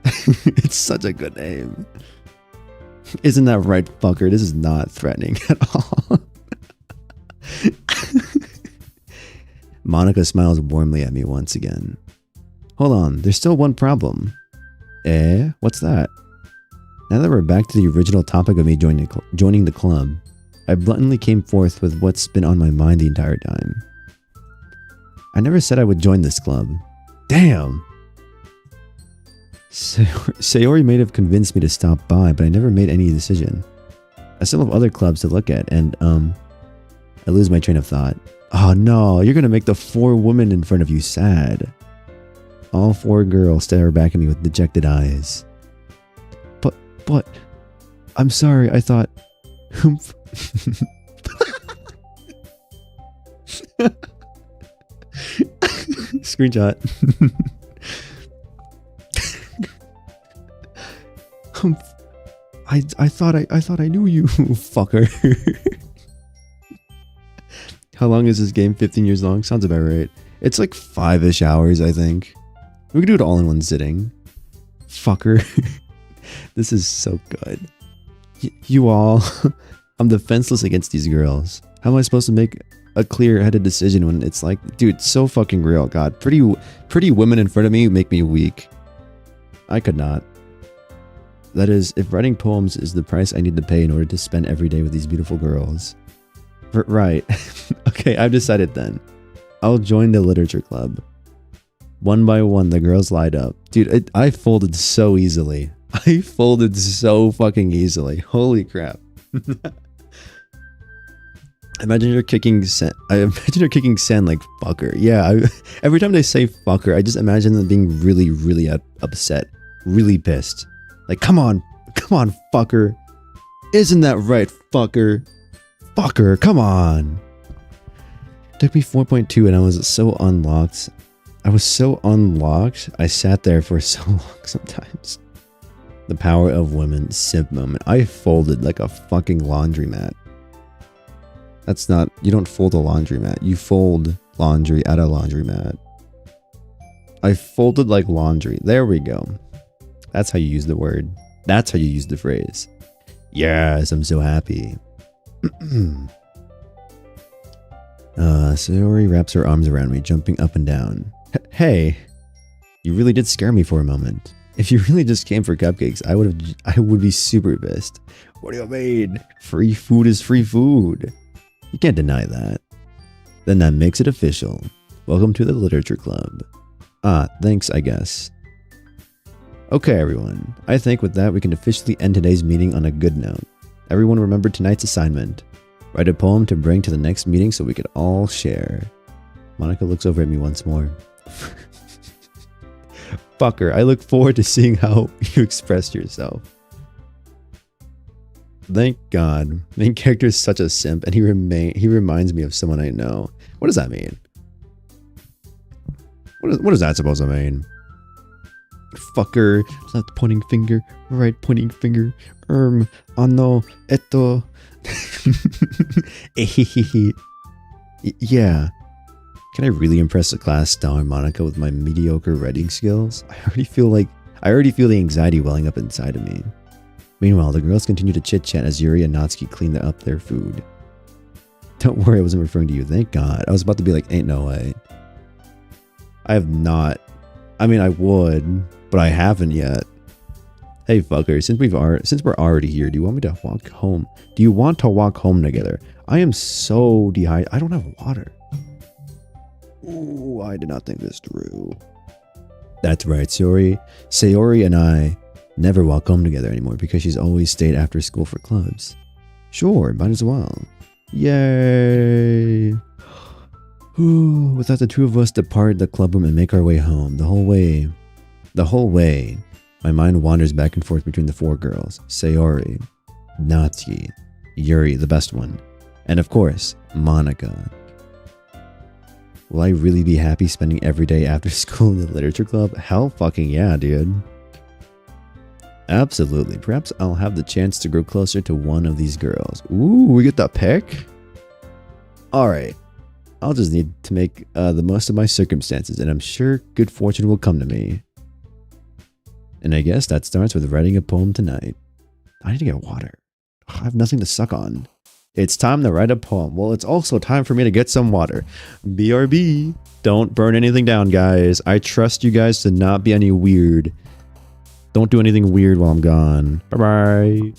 Speaker 1: It's such a good name. Isn't that right, fucker? This is not threatening at all. Monica smiles warmly at me once again. Hold on, there's still one problem. What's that? Now that we're back to the original topic of me joining the club, I bluntly came forth with what's been on my mind the entire time. I never said I would join this club. Damn! Sayori may have convinced me to stop by, but I never made any decision. I still have other clubs to look at, and, I lose my train of thought. Oh no, you're gonna make the 4 women in front of you sad. All 4 girls stare back at me with dejected eyes. But, I'm sorry, I thought... Screenshot. I thought I knew you, fucker. How long is this game? 15 years long? Sounds about right. It's like 5-ish hours, I think. We could do it all in one sitting. Fucker. This is so good. You all... I'm defenseless against these girls. How am I supposed to make a clear-headed decision when it's like, dude, so fucking real. God, pretty women in front of me make me weak. I could not. That is, if writing poems is the price I need to pay in order to spend every day with these beautiful girls. Right. Okay, I've decided then. I'll join the literature club. One by one, the girls light up. Dude, I folded so easily. I folded so fucking easily. Holy crap. Imagine you're kicking sand. I imagine you're kicking sand like fucker. Yeah, every time they say fucker, I just imagine them being really, really upset. Really pissed. Like, come on, fucker. Isn't that right, fucker? Fucker, come on. Took me 4.2 and I was so unlocked. I sat there for so long sometimes. The power of women, simp moment. I folded like a fucking laundromat. That's not, you don't fold a laundromat. You fold laundry at a laundromat. I folded like laundry. There we go. That's how you use the word. That's how you use the phrase. Yes, I'm so happy. Sayori wraps her arms around me, jumping up and down. Hey, you really did scare me for a moment. If you really just came for cupcakes, I would be super pissed. What do you mean? Free food is free food. You can't deny that. Then that makes it official. Welcome to the literature club. Ah, thanks, I guess. Okay, everyone. I think with that, we can officially end today's meeting on a good note. Everyone remember tonight's assignment. Write a poem to bring to the next meeting so we could all share. Monica looks over at me once more. Fucker, I look forward to seeing how you expressed yourself. Thank God. Main character is such a simp and he reminds me of someone I know. What does that mean? What is that supposed to mean? Fucker. Left pointing finger. Right pointing finger. Ano. Eto. Yeah. Can I really impress the class star Monica with my mediocre writing skills? I already feel the anxiety welling up inside of me. Meanwhile, the girls continue to chit-chat as Yuri and Natsuki clean up their food. Don't worry, I wasn't referring to you. Thank God. I was about to be like, ain't no way. I have not. I mean, I would, but I haven't yet. Hey, fucker, since we're already here, do you want me to walk home? Do you want to walk home together? I am so dehydrated. I don't have water. Ooh, I did not think this through. That's right, Sayori and I never walk home together anymore because she's always stayed after school for clubs. Sure, might as well. Yay! Without the two of us depart the club room and make our way home, the whole way, my mind wanders back and forth between the four girls, Sayori, Natsuki, Yuri, the best one, and of course, Monica. Will I really be happy spending every day after school in the literature club? Hell fucking yeah, dude. Absolutely. Perhaps I'll have the chance to grow closer to one of these girls. Ooh, we get the pick? Alright. I'll just need to make the most of my circumstances, and I'm sure good fortune will come to me. And I guess that starts with writing a poem tonight. I need to get water. I have nothing to suck on. It's time to write a poem. Well, it's also time for me to get some water. BRB. Don't burn anything down, guys. I trust you guys to not be any weird. Don't do anything weird while I'm gone. Bye-bye.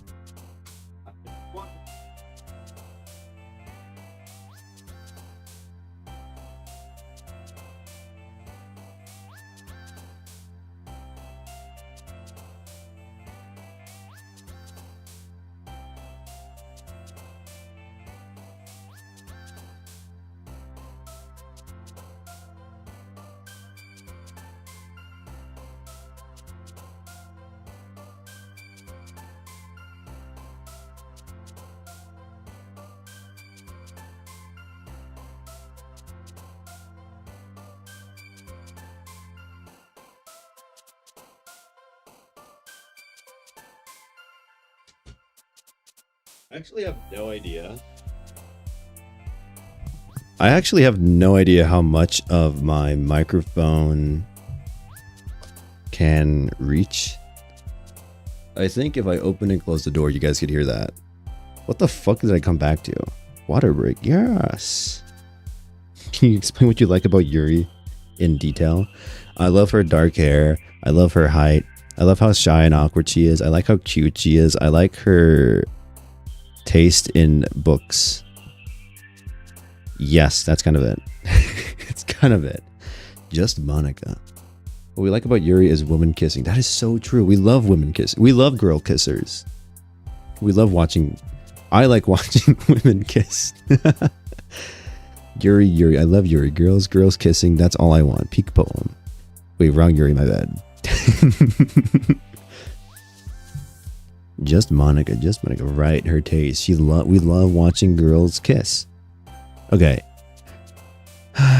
Speaker 1: I actually have no idea how much of my microphone can reach. I think if I open and close the door, you guys could hear that. What the fuck did I come back to? Water break. Yes. Can you explain what you like about Yuri in detail? I love her dark hair. I love her height. I love how shy and awkward she is. I like how cute she is. I like her taste in books. Yes, that's kind of it. It's kind of it. Just Monica. What we like about Yuri is woman kissing. That is so true. We love women kissing. We love girl kissers. We love watching. I like watching women kiss. Yuri. I love Yuri. Girls kissing. That's all I want. Peak poem. Wait, wrong Yuri, my bad. Just Monica. Right, her taste. We love watching girls kiss. Okay.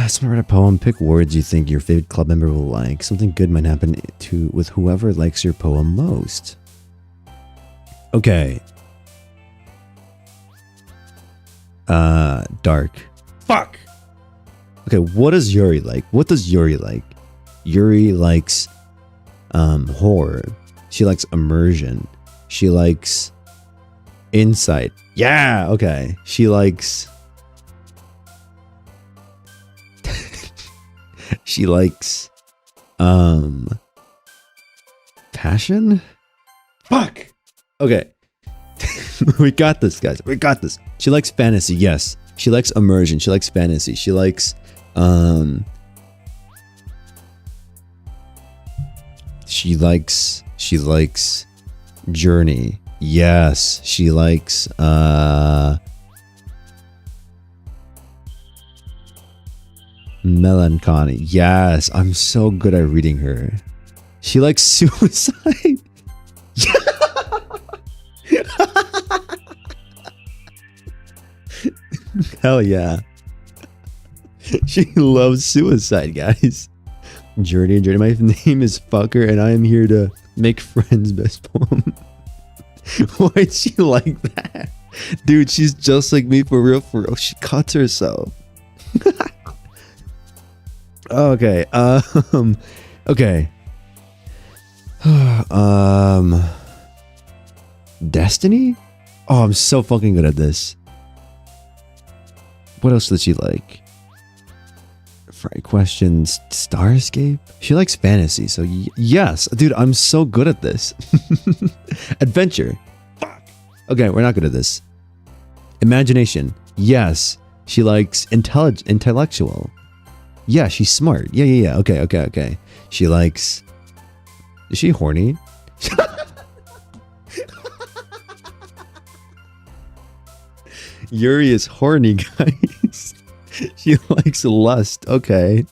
Speaker 1: Someone write a poem. Pick words you think your favorite club member will like. Something good might happen with whoever likes your poem most. Okay. Dark. Fuck. Okay, what does Yuri like? Yuri likes horror. She likes immersion. She likes insight. Yeah, okay. She likes passion? Fuck. Okay. We got this, guys. We got this. She likes fantasy, yes. She likes immersion. She likes fantasy. She likes she likes journey. Yes. She likes melancholy. Yes. I'm so good at reading her. She likes suicide. Hell yeah. She loves suicide, guys. Journey. My name is Fucker and I am here to make friends. Best poem. Why'd she like that? Dude, she's just like me for real. She cuts herself. Okay. Okay. Destiny? Oh, I'm so fucking good at this. What else does she like? Questions. Starscape? She likes fantasy, so yes. Dude, I'm so good at this. Adventure. Fuck. Okay, we're not good at this. Imagination. Yes. She likes intellectual. Yeah, she's smart. Yeah. Okay. She likes... Is she horny? Yuri is horny, guys. She likes lust. Okay.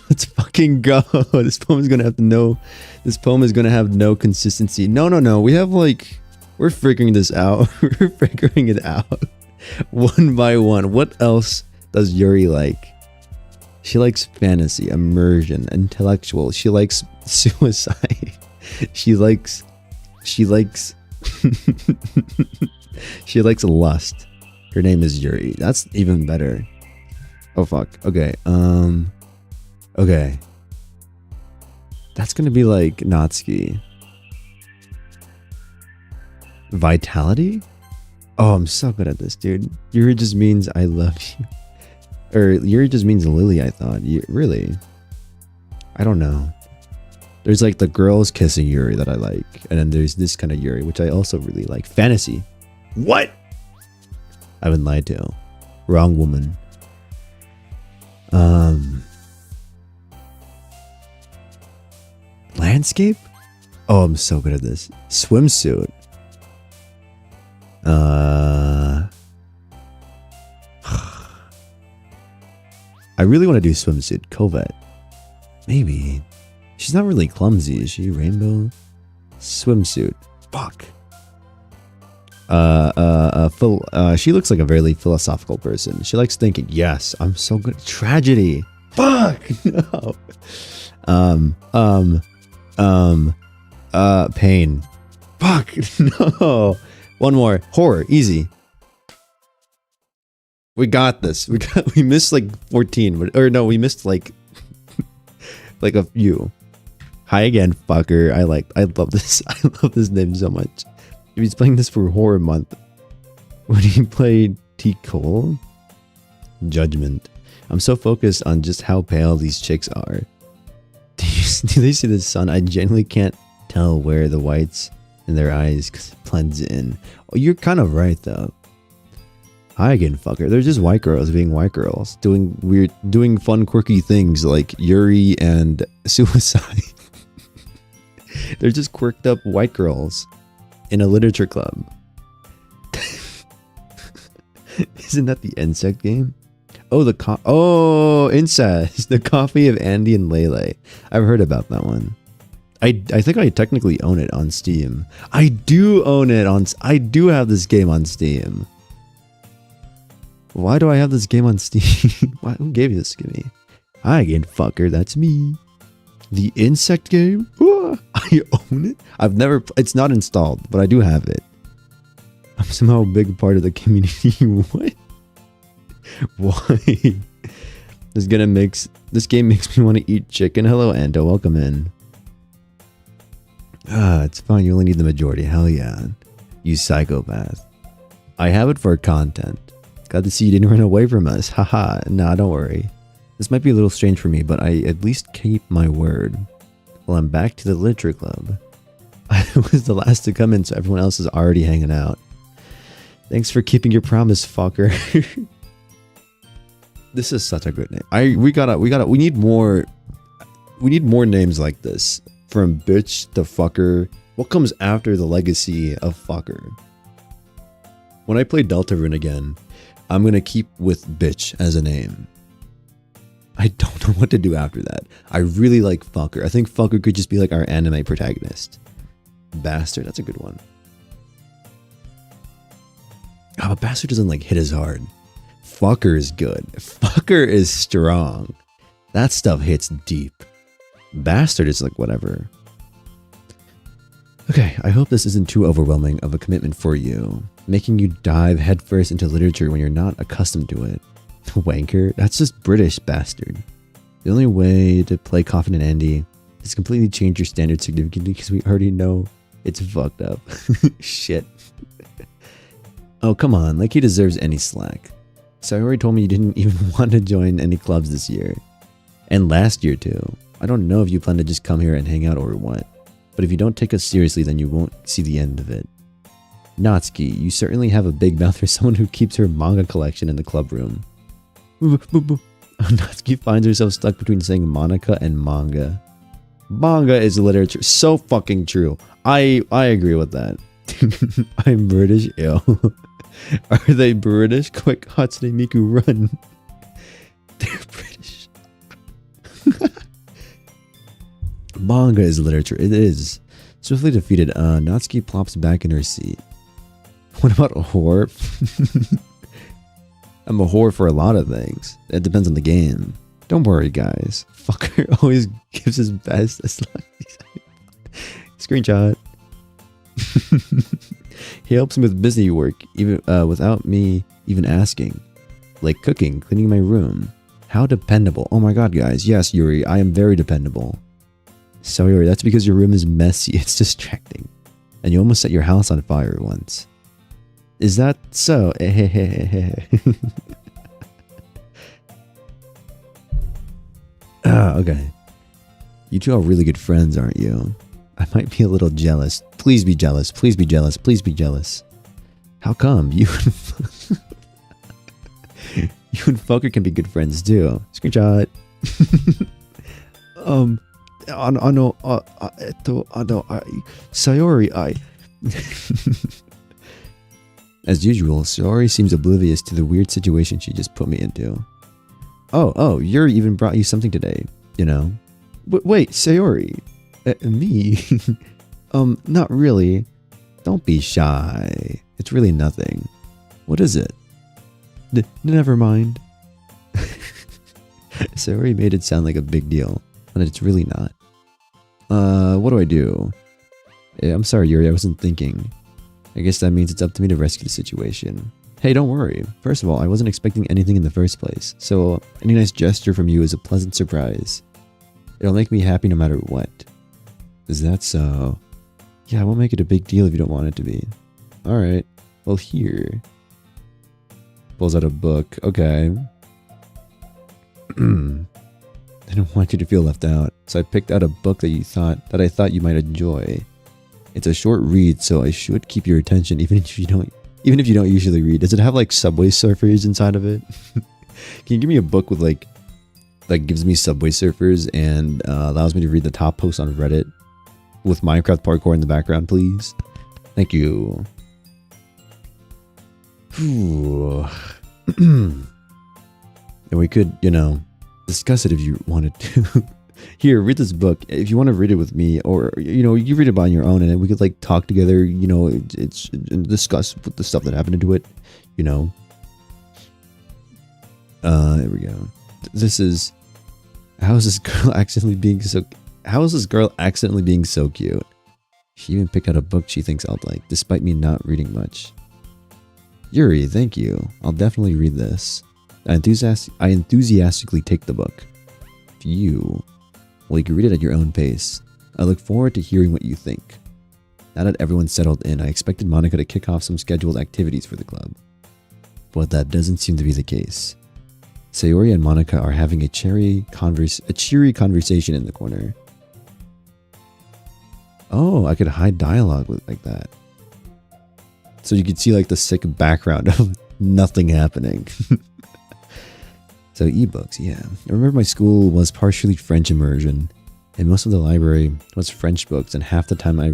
Speaker 1: Let's fucking go. This poem is gonna have no consistency. No. We have like... We're figuring this out. We're figuring it out. One by one. What else does Yuri like? She likes fantasy, immersion, intellectual. She likes suicide. She likes she likes lust. Her name is Yuri. That's even better. Oh fuck. Okay. Okay. That's gonna be like Natsuki. Vitality? Oh, I'm so good at this, dude. Yuri just means I love you. Or Yuri just means Lily, I thought. Really? I don't know. There's like the girls kissing Yuri that I like. And then there's this kind of Yuri, which I also really like. Fantasy. What? I've been lied to. Wrong woman. Landscape? Oh, I'm so good at this. Swimsuit. I really want to do swimsuit. Covet. Maybe. She's not really clumsy, is she? Rainbow? Swimsuit. Fuck. She looks like a very philosophical person. She likes thinking. Yes, I'm so good at tragedy. Fuck. No. Pain. Fuck. No. One more. Horror. Easy. We got this. We missed like 14, or no, we missed like like a few. Hi again, fucker. I love this. I love this name so much. If he's playing this for horror month, would he play T. Cole? Judgment. I'm so focused on just how pale these chicks are. Do they see the sun? I genuinely can't tell where the whites in their eyes because it blends in. Oh, you're kind of right though. Hi again, fucker. They're just white girls being white girls, doing fun, quirky things like Yuri and suicide. They're just quirked up white girls in a literature club. Isn't that the insect game? Oh, incest. The coffee of Andy and Lele. I've heard about that one. I think I technically own it on Steam. I do own it on. I do have this game on Steam. Why do I have this game on Steam? Who gave you this to me? Hi again, fucker. That's me. The insect game? I own it? I've never... It's not installed, but I do have it. I'm somehow a big part of the community. What? Why? This game makes me want to eat chicken. Hello, Ando. Welcome in. It's fine. You only need the majority. Hell yeah. You psychopath. I have it for content. Glad to see you didn't run away from us. Haha. Nah, don't worry. This might be a little strange for me, but I at least keep my word. Well, I'm back to the literature club. I was the last to come in, so everyone else is already hanging out. Thanks for keeping your promise, fucker. This is such a good name. We need more names like this. From bitch to fucker. What comes after the legacy of fucker? When I play Deltarune again, I'm going to keep with bitch as a name. I don't know what to do after that. I really like fucker. I think fucker could just be like our anime protagonist. Bastard, that's a good one. Oh, but bastard doesn't like hit as hard. Fucker is good. Fucker is strong. That stuff hits deep. Bastard is like whatever. Okay, I hope this isn't too overwhelming of a commitment for you. Making you dive headfirst into literature when you're not accustomed to it. Wanker? That's just British, bastard. The only way to play Coffin and Andy is completely change your standard significantly because we already know it's fucked up. Shit. Oh, come on. Like he deserves any slack. Sayori told me you didn't even want to join any clubs this year. And last year too. I don't know if you plan to just come here and hang out or what. But if you don't take us seriously, then you won't see the end of it. Natsuki, you certainly have a big mouth for someone who keeps her manga collection in the club room. Natsuki finds herself stuck between saying Monica and manga. Manga is literature. So fucking true. I agree with that. I'm British. Ew. Are they British? Quick, Hatsune Miku, run. They're British. Manga is literature. It is. Swiftly defeated, Natsuki plops back in her seat. What about a whore? I'm a whore for a lot of things. It depends on the game. Don't worry, guys. Fucker always gives his best. Screenshot. He helps me with busy work, even without me even asking. Like cooking, cleaning my room. How dependable. Oh my god, guys. Yes, Yuri, I am very dependable. So Yuri, that's because your room is messy. It's distracting. And you almost set your house on fire once. Is that so? Okay. You two are really good friends, aren't you? I might be a little jealous. Please be jealous. Please be jealous. Please be jealous. How come? You and fucker can be good friends too. Screenshot. Sayori, As usual, Sayori seems oblivious to the weird situation she just put me into. Oh, Yuri even brought you something today, you know? Wait, Sayori. Me? Not really. Don't be shy. It's really nothing. What is it? Never mind. Sayori made it sound like a big deal, but it's really not. What do I do? I'm sorry, Yuri, I wasn't thinking. I guess that means it's up to me to rescue the situation. Hey, don't worry. First of all, I wasn't expecting anything in the first place, so any nice gesture from you is a pleasant surprise. It'll make me happy no matter what. Is that so? Yeah, I won't make it a big deal if you don't want it to be. Alright. Well, here. Pulls out a book. Okay. I don't want you to feel left out, so I picked out a book that I thought you might enjoy. It's a short read, so I should keep your attention even if you don't usually read. Does it have like Subway Surfers inside of it? Can you give me a book with like that gives me Subway Surfers and allows me to read the top posts on Reddit with Minecraft parkour in the background, please? Thank you. And we could, discuss it if you wanted to. Here, read this book. If you want to read it with me, or you read it on your own, and then we could like talk together. It's discuss the stuff that happened into it. There we go. This is how is this girl accidentally being so cute? She even picked out a book she thinks I'll like, despite me not reading much. Yuri, thank you. I'll definitely read this. I enthusiastically take the book. You can read it at your own pace. I look forward to hearing what you think. Now that everyone's settled in, I expected Monica to kick off some scheduled activities for the club. But that doesn't seem to be the case. Sayori and Monica are having a cheery conversation in the corner. Oh, I could hide dialogue like that. So you could see like the sick background of nothing happening. So ebooks, yeah. I remember my school was partially French immersion, and most of the library was French books, and half the time I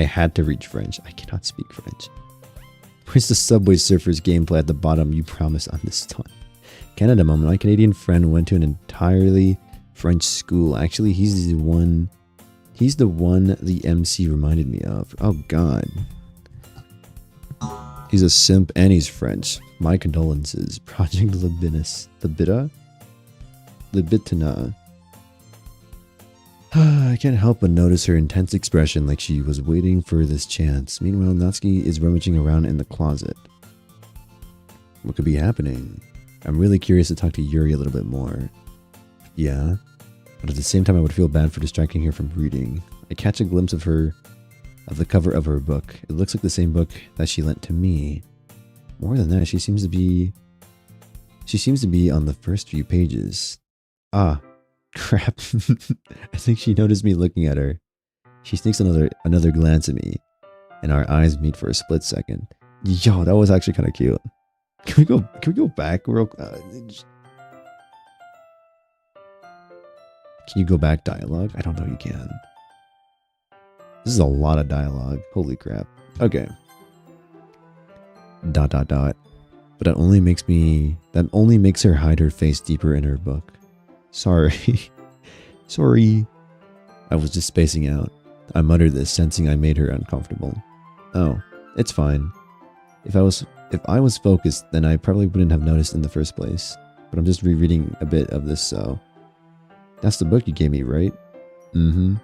Speaker 1: had to read French. I cannot speak French. Where's the Subway Surfers gameplay at the bottom you promised on this one? Canada moment. My Canadian friend went to an entirely French school. Actually, he's the one the MC reminded me of. Oh god. He's a simp and he's French. My condolences. Project Libitina. I can't help but notice her intense expression, like she was waiting for this chance. Meanwhile, Natsuki is rummaging around in the closet. What could be happening? I'm really curious to talk to Yuri a little bit more. Yeah, but at the same time I would feel bad for distracting her from reading. I catch a glimpse of the cover of her book. It looks like the same book that she lent to me. More than that, she seems to be on the first few pages. Ah, crap. I think she noticed me looking at her. She sneaks another glance at me, and our eyes meet for a split second. Yo, that was actually kind of cute. Can we go back real? Can you go back dialogue? I don't know. You can. This is a lot of dialogue. Holy crap. Okay. ... But that only makes her hide her face deeper in her book. Sorry. Sorry. I was just spacing out. I muttered this, sensing I made her uncomfortable. Oh, it's fine. If I was focused, then I probably wouldn't have noticed in the first place. But I'm just rereading a bit of this, so... That's the book you gave me, right? Mm-hmm.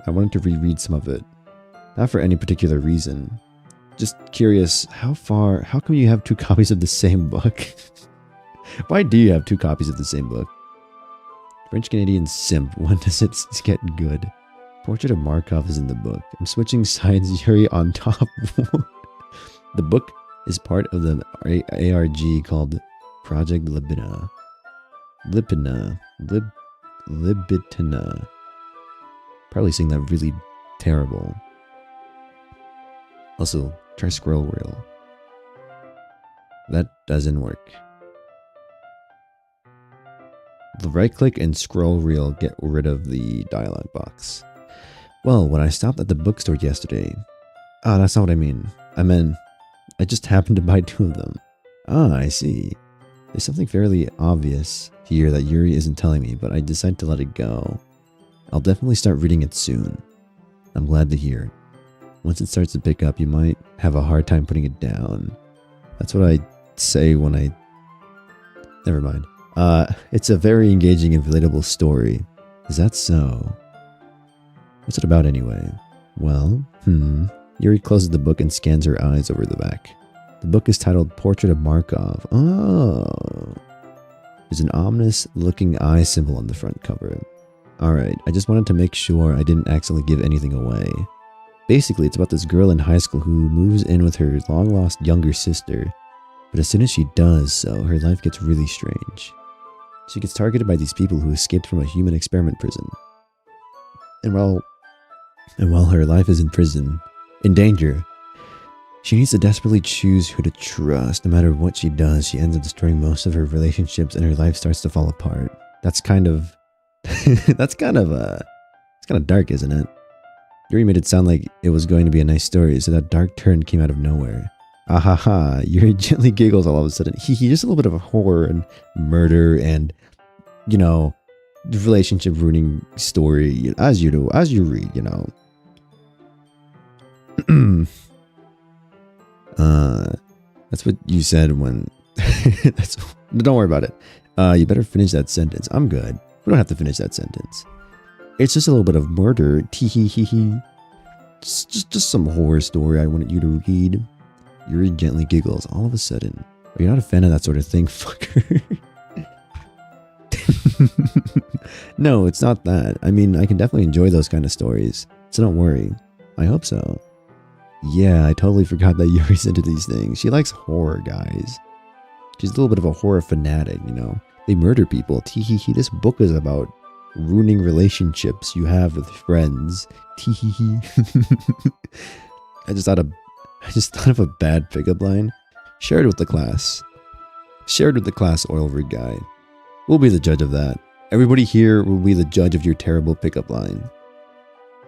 Speaker 1: I wanted to reread some of it. Not for any particular reason. Just curious, how come you have 2 copies of the same book? Why do you have 2 copies of the same book? French Canadian simp, when does it get good? Portrait of Markov is in the book. I'm switching sides, Yuri on top. The book is part of the ARG called Project Libitina. Libitina. Probably saying that really terrible. Also, try scroll wheel. That doesn't work. Right click and scroll wheel get rid of the dialog box. Well, when I stopped at the bookstore yesterday... Ah, that's not what I mean. I meant, I just happened to buy 2 of them. Ah, I see. There's something fairly obvious here that Yuri isn't telling me, but I decided to let it go. I'll definitely start reading it soon. I'm glad to hear. Once it starts to pick up, you might have a hard time putting it down. That's what I say when I... Never mind. It's a very engaging and relatable story. Is that so? What's it about anyway? Well, Yuri closes the book and scans her eyes over the back. The book is titled Portrait of Markov. Oh. There's an ominous looking eye symbol on the front cover. Alright, I just wanted to make sure I didn't accidentally give anything away. Basically, it's about this girl in high school who moves in with her long-lost younger sister, but as soon as she does so, her life gets really strange. She gets targeted by these people who escaped from a human experiment prison. And while her life is in prison, in danger, she needs to desperately choose who to trust. No matter what she does, she ends up destroying most of her relationships and her life starts to fall apart. That's kind of it's kind of dark, isn't it? Yuri made it sound like it was going to be a nice story, so that dark turn came out of nowhere. Ahaha, Yuri gently giggles all of a sudden. He just a little bit of a horror and murder and, you know, relationship ruining story, as you do, as you read, you know. That's what you said when don't worry about it. You better finish that sentence. I'm good. We don't have to finish that sentence. It's just a little bit of murder. Tee-hee-hee-hee. Just some horror story I wanted you to read. Yuri gently giggles all of a sudden. Are you not a fan of that sort of thing, fucker? No, it's not that. I mean, I can definitely enjoy those kind of stories. So don't worry. I hope so. Yeah, I totally forgot that Yuri's into these things. She likes horror, guys. She's a little bit of a horror fanatic, you know. They murder people. Tee-hee-hee. This book is about ruining relationships you have with friends. Tee-hee-hee. I just thought of a bad pickup line. Shared with the class. Shared with the class, oil rig guy. We'll be the judge of that. Everybody here will be the judge of your terrible pickup line.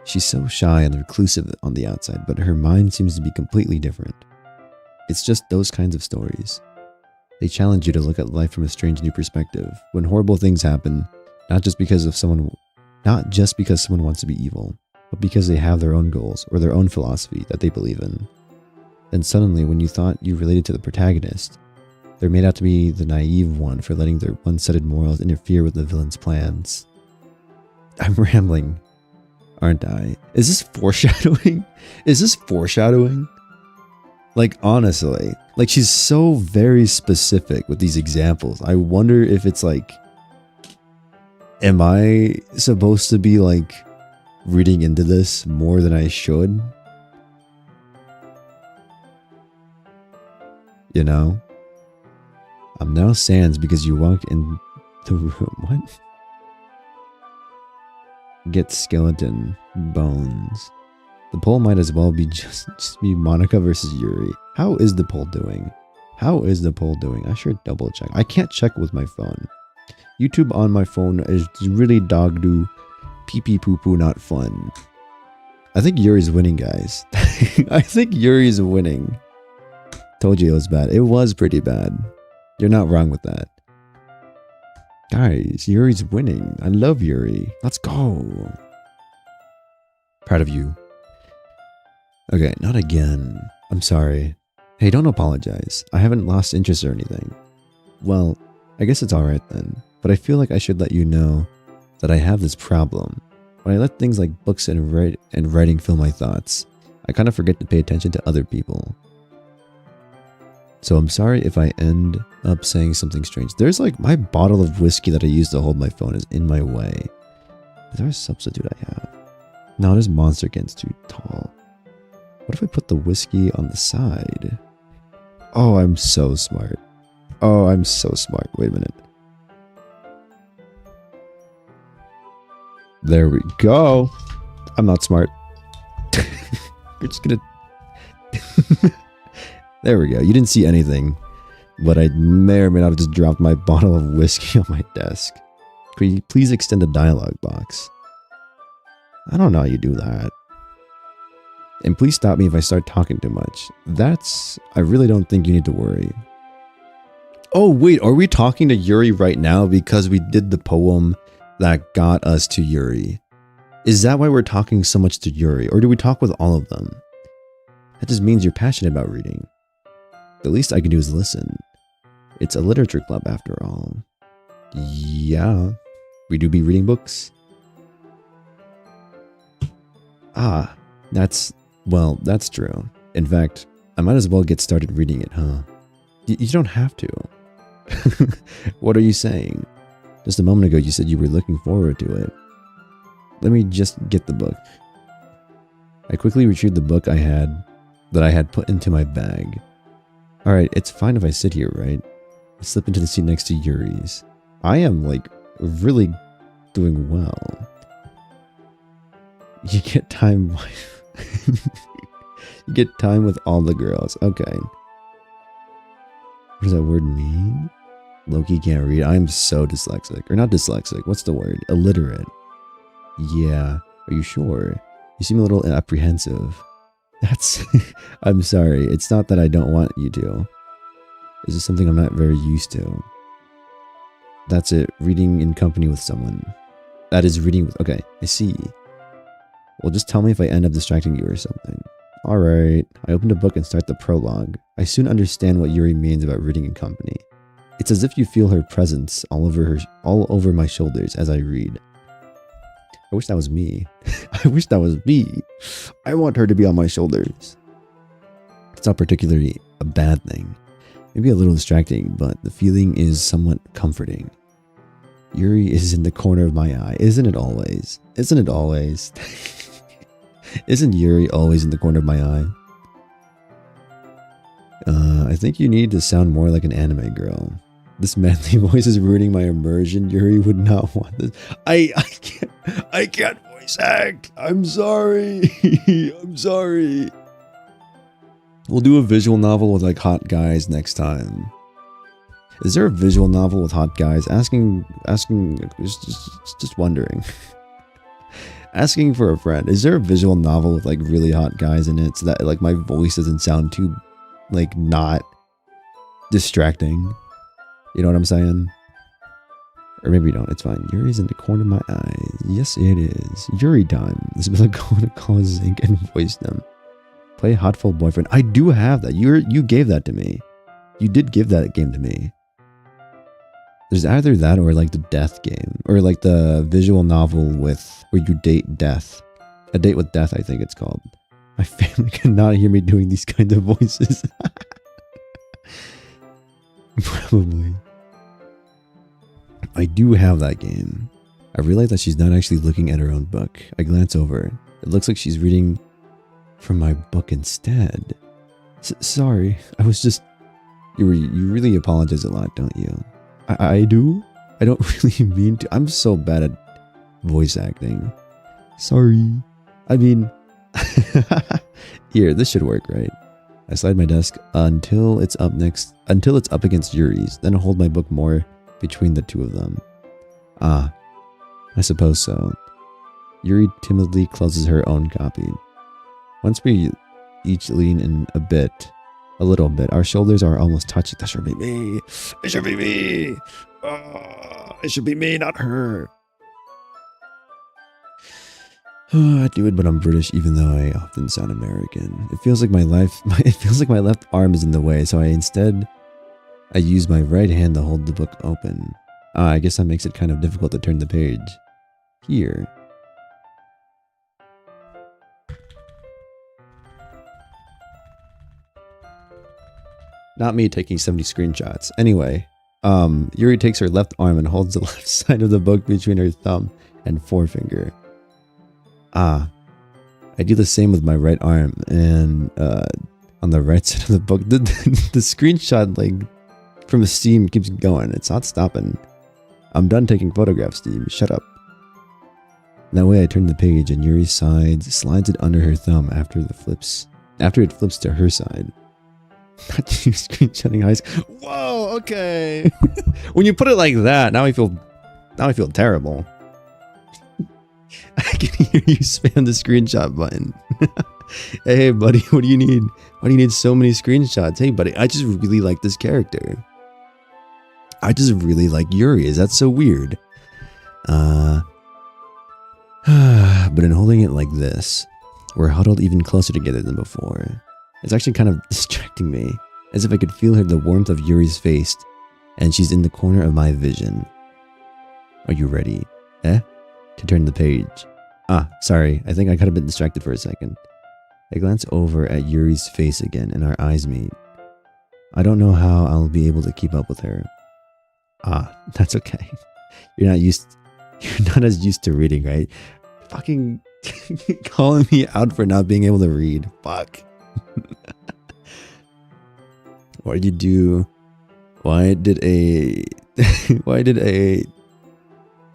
Speaker 1: She's so shy and reclusive on the outside, but her mind seems to be completely different. It's just those kinds of stories. They challenge you to look at life from a strange new perspective. When horrible things happen, not just because someone wants to be evil, but because they have their own goals or their own philosophy that they believe in. Then suddenly, when you thought you related to the protagonist, they're made out to be the naive one for letting their one-sided morals interfere with the villain's plans. I'm rambling, aren't I? Is this foreshadowing? Is this foreshadowing? Like, honestly, like, she's so very specific with these examples. I wonder if it's like, am I supposed to be like reading into this more than I should? You know? I'm now sans because you walk in the room. What? Get skeleton bones. The poll might as well be just be Monica versus Yuri. How is the poll doing? How is the poll doing? I should double check. I can't check with my phone. YouTube on my phone is really dog do pee pee poo poo not fun. I think Yuri's winning, guys. I think Yuri's winning. Told you it was bad. It was pretty bad. You're not wrong with that. Guys, Yuri's winning. I love Yuri. Let's go. Proud of you. Okay, not again. I'm sorry. Hey, don't apologize. I haven't lost interest or anything. Well, I guess it's alright then. But I feel like I should let you know that I have this problem. When I let things like books and writing fill my thoughts, I kind of forget to pay attention to other people. So I'm sorry if I end up saying something strange. There's like my bottle of whiskey that I use to hold my phone is in my way. Is there a substitute I have? No, this monster gets too tall. What if I put the whiskey on the side? Oh, I'm so smart. Oh, I'm so smart. Wait a minute. There we go. I'm not smart. We're just gonna... There we go. You didn't see anything, but I may or may not have just dropped my bottle of whiskey on my desk. Could you please extend the dialogue box? I don't know how you do that. And please stop me if I start talking too much. I really don't think you need to worry. Oh wait, are we talking to Yuri right now because we did the poem that got us to Yuri? Is that why we're talking so much to Yuri, or do we talk with all of them? That just means you're passionate about reading. The least I can do is listen. It's a literature club after all. Yeah, we do be reading books. Ah, that's true. In fact, I might as well get started reading it, huh? You don't have to. What are you saying? Just a moment ago you said you were looking forward to it. Let me just get the book. I quickly retrieved the book that I had put into my bag. Alright, it's fine if I sit here, right? I slip into the seat next to Yuri's. I am, like, really doing well. You get time... You get time with all the girls. Okay. What does that word mean? Loki can't read. I'm so dyslexic. Or not dyslexic. What's the word? Illiterate. Yeah. Are you sure? You seem a little apprehensive. That's... I'm sorry. It's not that I don't want you to. It's just something I'm not very used to. That's it. Reading in company with someone. That is reading with... Okay. I see. Well, just tell me if I end up distracting you or something. Alright. I open the book and start the prologue. I soon understand what Yuri means about reading in company. It's as if you feel her presence all over my shoulders as I read. I wish that was me. I wish that was me. I want her to be on my shoulders. It's not particularly a bad thing. Maybe a little distracting, but the feeling is somewhat comforting. Yuri is in the corner of my eye. Isn't it always? Isn't it always? Isn't Yuri always in the corner of my eye? I think you need to sound more like an anime girl. This manly voice is ruining my immersion. Yuri would not want this. I can't voice act. I'm sorry. I'm sorry. We'll do a visual novel with like hot guys next time. Is there a visual novel with hot guys? Asking, just wondering. Asking for a friend. Is there a visual novel with like really hot guys in it so that like my voice doesn't sound too like not distracting? You know what I'm saying? Or maybe you don't. It's fine. Yuri's in the corner of my eye. Yes, it is. Yuri time. This is going to call Zinc and voice them. Play Hotful Boyfriend. I do have that. You gave that to me. You did give that game to me. There's either that or like the death game. Or like the visual novel with where you date death. A Date with Death, I think it's called. My family cannot hear me doing these kinds of voices. Probably. I do have that game. I realize that she's not actually looking at her own book. I glance over. It looks like she's reading from my book instead. Sorry, I was just... You really apologize a lot, don't you? I do? I don't really mean to. I'm so bad at voice acting. Sorry. I mean... Here, this should work, right? I slide my desk until it's up against Yuri's, then hold my book more between the two of them. Ah, I suppose so. Yuri timidly closes her own copy. Once we each lean in a little bit, our shoulders are almost touching. That should be me. It should be me. Oh, it should be me, not her. I do it, but I'm British, even though I often sound American. It feels like my left arm is in the way, so I use my right hand to hold the book open. I guess that makes it kind of difficult to turn the page. Here. Not me taking 70 screenshots. Anyway, Yuri takes her left arm and holds the left side of the book between her thumb and forefinger. I do the same with my right arm, and on the right side of the book, the screenshot like from Steam keeps going. It's not stopping. I'm done taking photographs, Steam. Shut up. That way I turn the page and Yuri's side slides it under her thumb after it flips to her side. Not you screenshotting eyes. Whoa, okay. When you put it like that, now I feel terrible. I can hear you spam the screenshot button. Hey, buddy, what do you need? Why do you need so many screenshots? Hey, buddy, I just really like this character. I just really like Yuri. Is that so weird? But in holding it like this, we're huddled even closer together than before. It's actually kind of distracting me, as if I could feel the warmth of Yuri's face, and she's in the corner of my vision. Are you ready? To turn the page. Sorry, I think I got a bit distracted for a second. I glance over at Yuri's face again, and our eyes meet. I don't know how I'll be able to keep up with her. That's okay. You're not as used to reading, right? fucking calling me out for not being able to read. Fuck. Why did you do? Why did a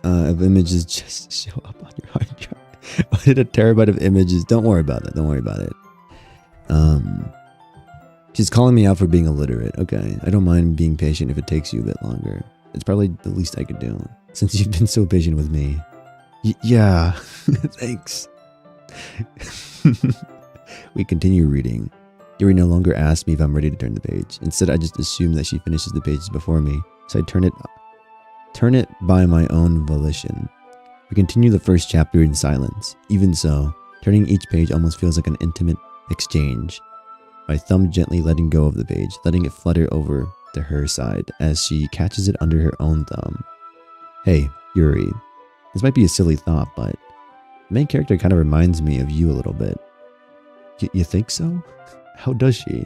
Speaker 1: of images just show up on your hard drive? Why did a terabyte of images? Don't worry about that. Don't worry about it. She's calling me out for being illiterate. Okay, I don't mind being patient if it takes you a bit longer. It's probably the least I could do since you've been so patient with me. Yeah, thanks. We continue reading. Yuri no longer asks me if I'm ready to turn the page. Instead, I just assume that she finishes the pages before me, so I turn it by my own volition. We continue the first chapter in silence. Even so, turning each page almost feels like an intimate exchange. My thumb gently letting go of the page, letting it flutter over to her side as she catches it under her own thumb. Hey, Yuri. This might be a silly thought, but the main character kind of reminds me of you a little bit. You think so? How does she?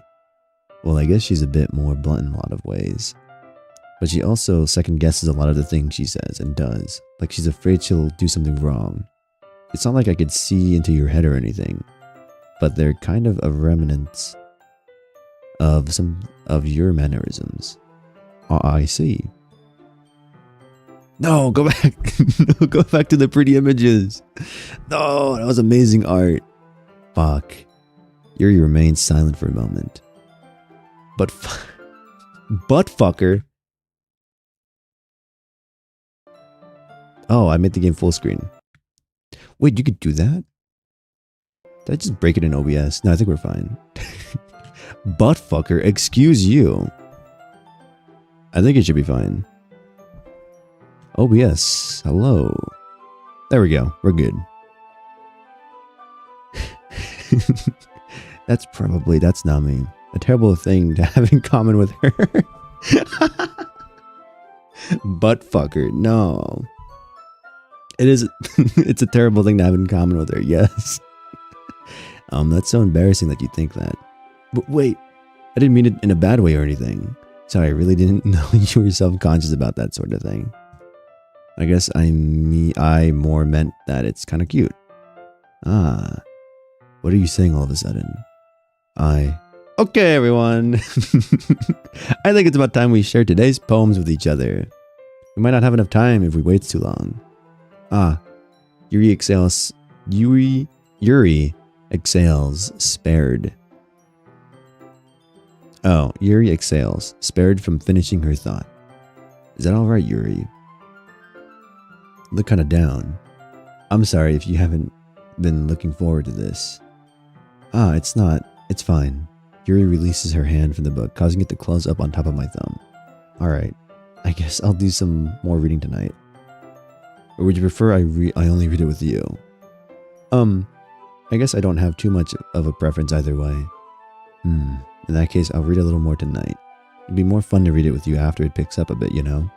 Speaker 1: Well, I guess she's a bit more blunt in a lot of ways. But she also second guesses a lot of the things she says and does. Like she's afraid she'll do something wrong. It's not like I could see into your head or anything. But they're kind of a remnants of some of your mannerisms. I see. No, go back. No, go back to the pretty images. No, that was amazing art. Fuck. Yuri remains silent for a moment. But fucker. Oh, I made the game full screen. Wait, you could do that? Did I just break it in OBS? No, I think we're fine. Butt fucker, excuse you. I think it should be fine. OBS, hello. There we go, we're good. That's not me. A terrible thing to have in common with her. Butt fucker, no. It is, it's a terrible thing to have in common with her, yes. That's so embarrassing that you think that. But wait, I didn't mean it in a bad way or anything. Sorry, I really didn't know you were self-conscious about that sort of thing. I guess I more meant that it's kind of cute. Ah, what are you saying all of a sudden? Okay, everyone. I think it's about time we share today's poems with each other. We might not have enough time if we wait too long. Yuri exhales, spared. Oh, Yuri exhales, spared from finishing her thought. Is that alright, Yuri? Look kind of down. I'm sorry if you haven't been looking forward to this. It's not. It's fine. Yuri releases her hand from the book, causing it to close up on top of my thumb. Alright, I guess I'll do some more reading tonight. Or would you prefer I only read it with you? I guess I don't have too much of a preference either way. In that case, I'll read a little more tonight. It'd be more fun to read it with you after it picks up a bit, you know?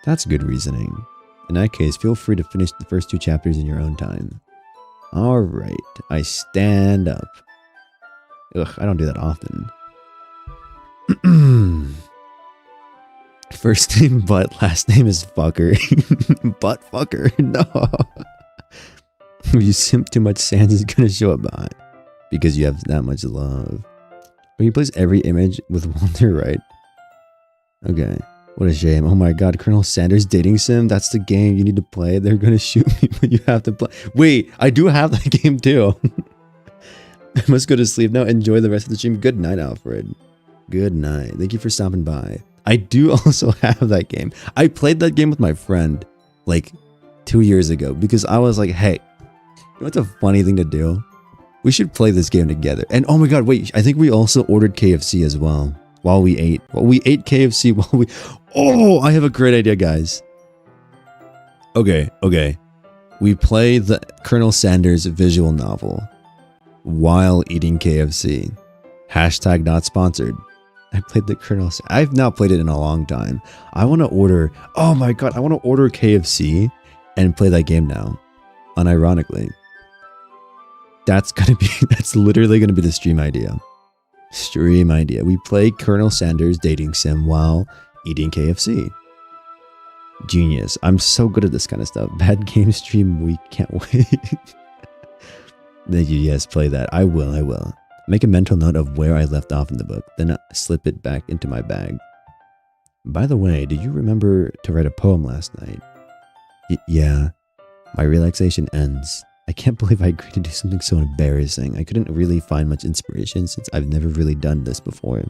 Speaker 1: That's good reasoning. In that case, feel free to finish the first 2 chapters in your own time. Alright, I stand up. Ugh, I don't do that often. First name Butt, last name is Fucker. Butt Fucker, no. If you simp too much, Sans is gonna show up behind. Because you have that much love. Will you place every image with Walter, right? Okay. What a shame. Oh my god, Colonel Sanders Dating Sim? That's the game you need to play. They're gonna shoot me, but you have to play. Wait, I do have that game too. I must go to sleep now. Enjoy the rest of the stream. Good night, Alfred. Good night. Thank you for stopping by. I do also have that game. I played that game with my friend like 2 years ago because I was like, hey, you know what's a funny thing to do? We should play this game together. And oh my god, wait, I think we also ordered KFC as well. While we ate. Well, we ate KFC while we... Oh, I have a great idea, guys. Okay. We play the Colonel Sanders visual novel while eating KFC. Hashtag not sponsored. I played the Colonel... I've not played it in a long time. I want to order... Oh my god, I want to order KFC and play that game now. Unironically. That's literally gonna be the stream idea. Stream idea. We play Colonel Sanders Dating Sim while eating KFC. Genius. I'm so good at this kind of stuff. Bad game stream week. Can't wait. Thank you. Yes, play that. I will. Make a mental note of where I left off in the book, then slip it back into my bag. By the way, did you remember to write a poem last night? Yeah. My relaxation ends. I can't believe I agreed to do something so embarrassing. I couldn't really find much inspiration since I've never really done this before.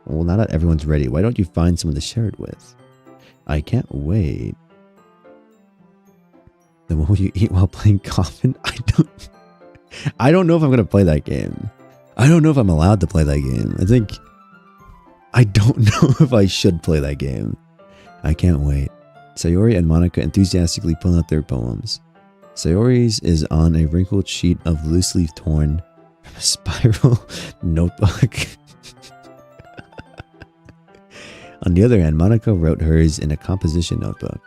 Speaker 1: Well, now that everyone's ready, why don't you find someone to share it with? I can't wait. Then what will you eat while playing Coffin? I don't know if I'm gonna play that game. I don't know if I'm allowed to play that game. I don't know if I should play that game. I can't wait. Sayori and Monica enthusiastically pull out their poems. Sayori's is on a wrinkled sheet of loosely torn from a spiral notebook. On the other hand, Monica wrote hers in a composition notebook.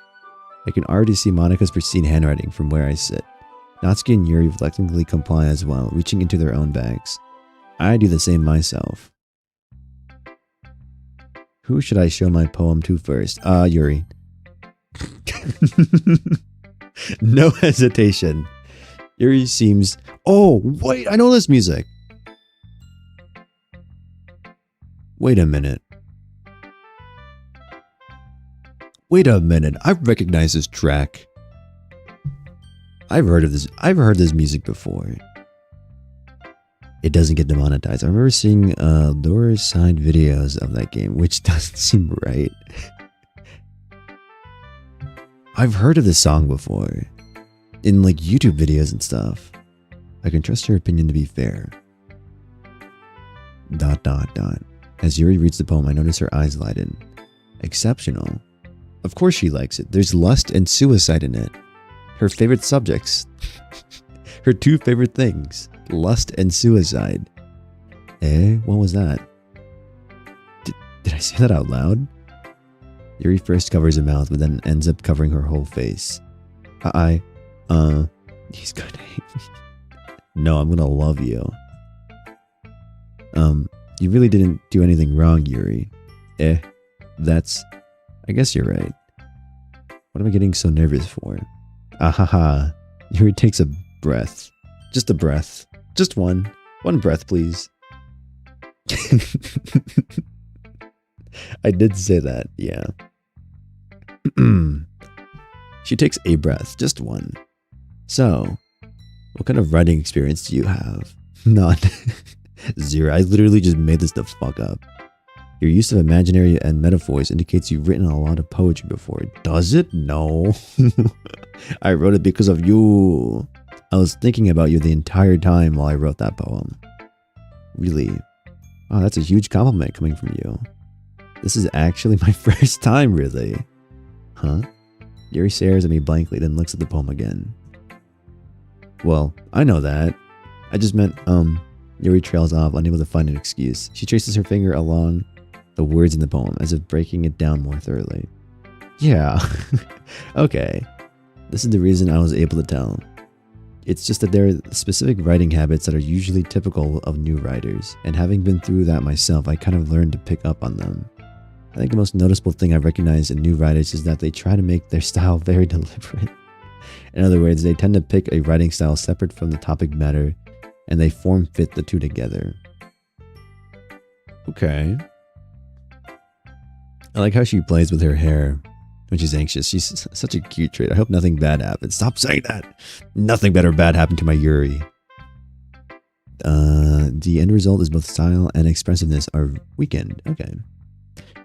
Speaker 1: I can already see Monica's pristine handwriting from where I sit. Natsuki and Yuri reluctantly comply as well, reaching into their own bags. I do the same myself. Who should I show my poem to first? Yuri. No hesitation. Yuri seems... Oh, wait, I know this music. Wait a minute. I recognize this track. I've heard this music before. It doesn't get demonetized. I remember seeing lower side videos of that game, which doesn't seem right. I've heard of this song before. In like YouTube videos and stuff. I can trust your opinion to be fair. ... As Yuri reads the poem, I notice her eyes lighten. Exceptional. Of course she likes it. There's lust and suicide in it. Her favorite subjects. Her two favorite things. Lust and suicide. What was that? Did I say that out loud? Yuri first covers her mouth, but then ends up covering her whole face. He's gonna hate me. No, I'm gonna love you. You really didn't do anything wrong, Yuri. I guess you're right. What am I getting so nervous for? Ahaha. Yuri takes a breath. Just a breath. Just one. One breath, please. I did say that, yeah. She takes a breath. Just one. So, what kind of writing experience do you have? None. Zero. I literally just made this the fuck up. Your use of imaginary and metaphors indicates you've written a lot of poetry before. Does it? No. I wrote it because of you. I was thinking about you the entire time while I wrote that poem. Really? Oh, that's a huge compliment coming from you. This is actually my first time, really. Huh? Yuri stares at me blankly, then looks at the poem again. Well, I know that. I just meant, Yuri trails off, unable to find an excuse. She traces her finger along the words in the poem, as if breaking it down more thoroughly. Yeah. Okay. This is the reason I was able to tell. It's just that there are specific writing habits that are usually typical of new writers, and having been through that myself, I kind of learned to pick up on them. I think the most noticeable thing I've recognized in new writers is that they try to make their style very deliberate. In other words, they tend to pick a writing style separate from the topic matter, and they form fit the two together. Okay. I like how she plays with her hair when she's anxious. She's such a cute trait. I hope nothing bad happens. Stop saying that. Nothing bad or bad happened to my Yuri. The end result is both style and expressiveness are weakened. Okay.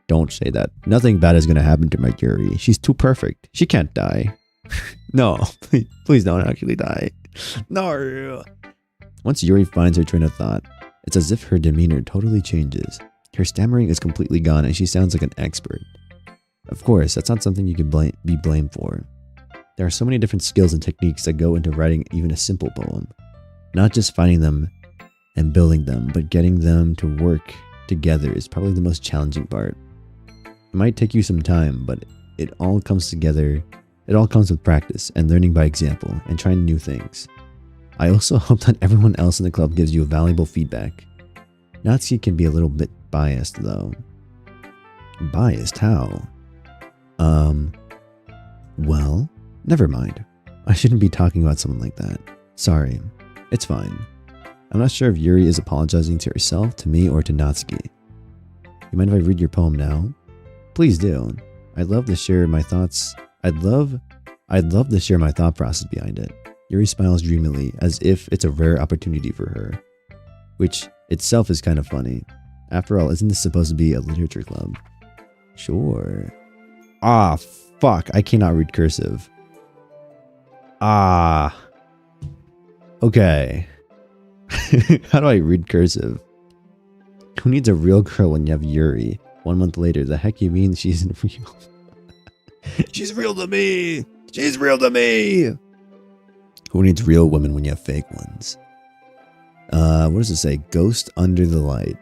Speaker 1: Don't say that. Nothing bad is going to happen to my Yuri. She's too perfect. She can't die. No, please don't actually die. No. Once Yuri finds her train of thought, it's as if her demeanor totally changes. Her stammering is completely gone and she sounds like an expert. Of course, that's not something you can be blamed for. There are so many different skills and techniques that go into writing even a simple poem. Not just finding them and building them, but getting them to work together is probably the most challenging part. It might take you some time, but it all comes together. It all comes with practice and learning by example and trying new things. I also hope that everyone else in the club gives you valuable feedback. Natsuki can be a little bit biased though. Biased? How? Well, never mind. I shouldn't be talking about someone like that. Sorry. It's fine. I'm not sure if Yuri is apologizing to herself, to me, or to Natsuki. You mind if I read your poem now? Please do. I'd love to share my thoughts. I'd love to share my thought process behind it. Yuri smiles dreamily, as if it's a rare opportunity for her. Which itself is kind of funny. After all, isn't this supposed to be a literature club? Sure. Ah, fuck. I cannot read cursive. Ah. Okay. How do I read cursive? Who needs a real girl when you have Yuri? 1 month later, the heck you mean she's real? She's real to me! She's real to me! Who needs real women when you have fake ones? What does it say? Ghost under the light.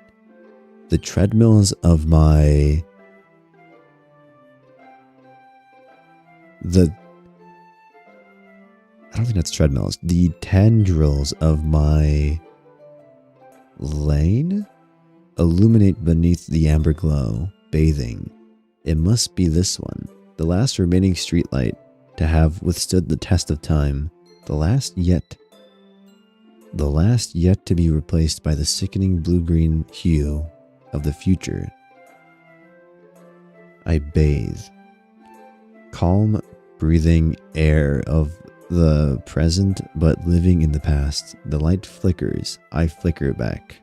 Speaker 1: The treadmills of my... I don't think that's treadmills. The tendrils of my lane illuminate beneath the amber glow, bathing. It must be this one, the last remaining streetlight to have withstood the test of time, the last yet to be replaced by the sickening blue-green hue of the future. I bathe. Calm, breathing air of the present, but living in the past. The light flickers. I flicker back.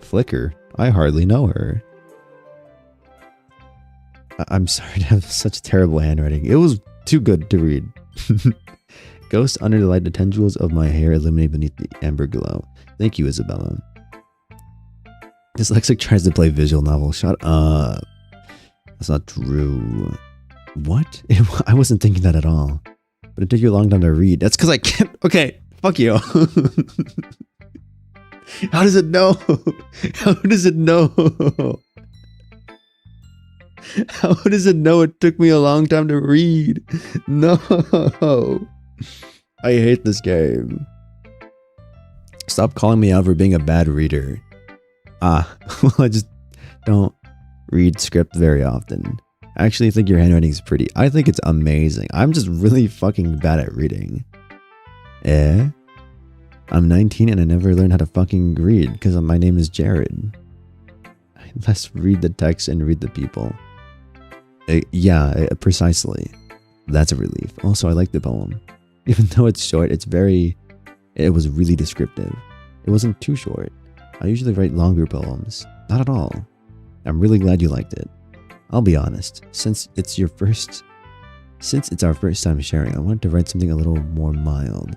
Speaker 1: Flicker? I hardly know her. I'm sorry to have such terrible handwriting. It was too good to read. Ghost under the light, the tendrils of my hair illuminate beneath the amber glow. Thank you, Isabella. Dyslexic tries to play visual novel. Shut up. That's not true. What? I wasn't thinking that at all. But it took you a long time to read. That's because I can't. Okay, fuck you. How does it know? How does it know? How does it know it took me a long time to read? No. I hate this game. Stop calling me out for being a bad reader. Well, I just don't read script very often. I actually think your handwriting is pretty. I think it's amazing. I'm just really fucking bad at reading. I'm 19 and I never learned how to fucking read because my name is Jared. Let's read the text and read the people. Precisely. That's a relief. Also, I like the poem. Even though it's short, it was really descriptive. It wasn't too short. I usually write longer poems. Not at all. I'm really glad you liked it. I'll be honest, since it's our first time sharing, I wanted to write something a little more mild.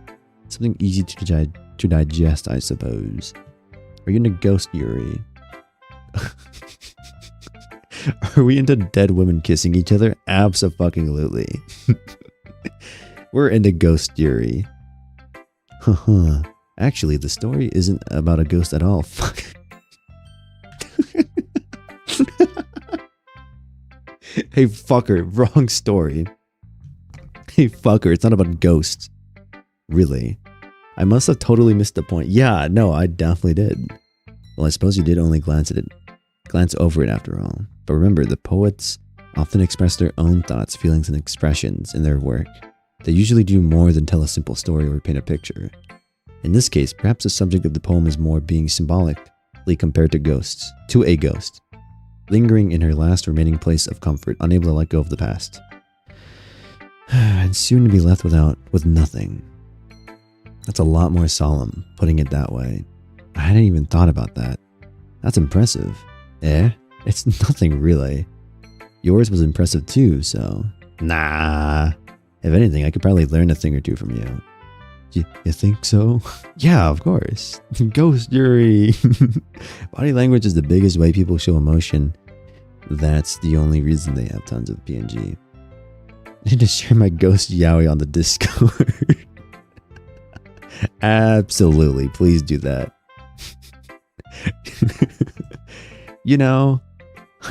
Speaker 1: Something easy to digest, I suppose. Are you into Ghost Yuri? Are we into dead women kissing each other? Abso-fucking-lutely. We're into Ghost Yuri. Actually, the story isn't about a ghost at all. Fuck. Hey fucker, wrong story. Hey fucker, it's not about ghosts. Really? I must have totally missed the point. Yeah, no, I definitely did. Well, I suppose you did only glance over it after all. But remember, the poets often express their own thoughts, feelings, and expressions in their work. They usually do more than tell a simple story or paint a picture. In this case, perhaps the subject of the poem is more being symbolically compared to a ghost, lingering in her last remaining place of comfort, unable to let go of the past. And soon to be left with nothing. That's a lot more solemn, putting it that way. I hadn't even thought about that. That's impressive. It's nothing really. Yours was impressive too, so... Nah. If anything, I could probably learn a thing or two from you. You think so? Yeah, of course. Ghost Yuri. Body language is the biggest way people show emotion. That's the only reason they have tons of PNG. I need to share my ghost yaoi on the Discord. Absolutely, please do that. You know,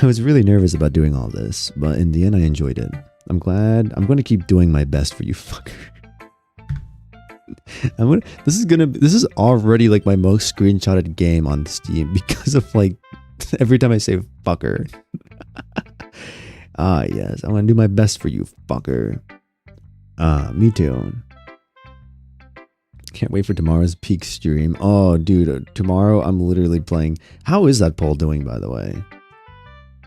Speaker 1: I was really nervous about doing all this, but in the end I enjoyed it. I'm glad. I'm going to keep doing my best for you, fucker. This is already like my most screenshotted game on Steam because of like every time I say fucker. Ah, yes. I'm gonna do my best for you, fucker. Me too. Can't wait for tomorrow's peak stream. Oh, dude, tomorrow I'm literally playing. How is that poll doing, by the way?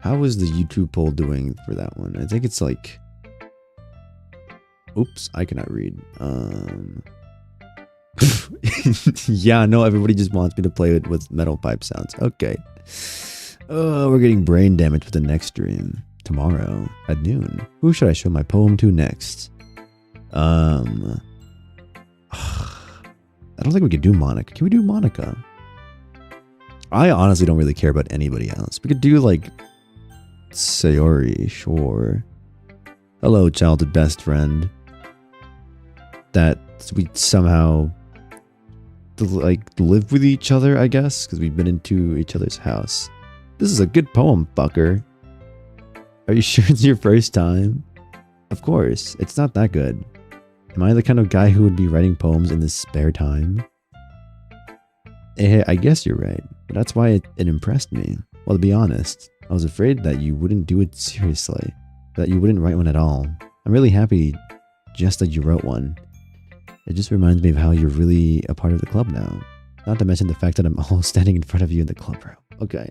Speaker 1: How is the YouTube poll doing for that one? I think it's like... Oops, I cannot read. Yeah, no, everybody just wants me to play it with metal pipe sounds. Okay. We're getting brain damage with the next stream. Tomorrow at noon. Who should I show my poem to next? I don't think we could do Monica. Can we do Monica? I honestly don't really care about anybody else. We could do like Sayori, sure. Hello, childhood best friend. That we somehow like live with each other, I guess, because we've been into each other's house. This is a good poem, fucker. Are you sure it's your first time? Of course, it's not that good. Am I the kind of guy who would be writing poems in his spare time? I guess you're right, but that's why it impressed me. Well, to be honest, I was afraid that you wouldn't do it seriously, that you wouldn't write one at all. I'm really happy just that you wrote one. It just reminds me of how you're really a part of the club now. Not to mention the fact that I'm all standing in front of you in the club room. Okay.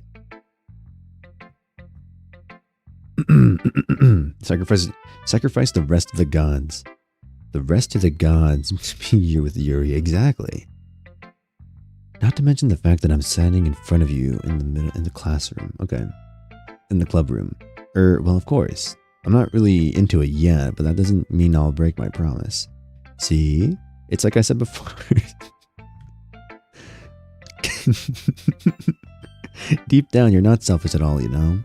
Speaker 1: Sacrifice the rest of the gods. The rest of the gods to be here with Yuri. Exactly. Not to mention the fact that I'm standing in front of you in the middle in the classroom. Okay. In the club room. Well, of course. I'm not really into it yet, but that doesn't mean I'll break my promise. See? It's like I said before. Deep down, you're not selfish at all, you know?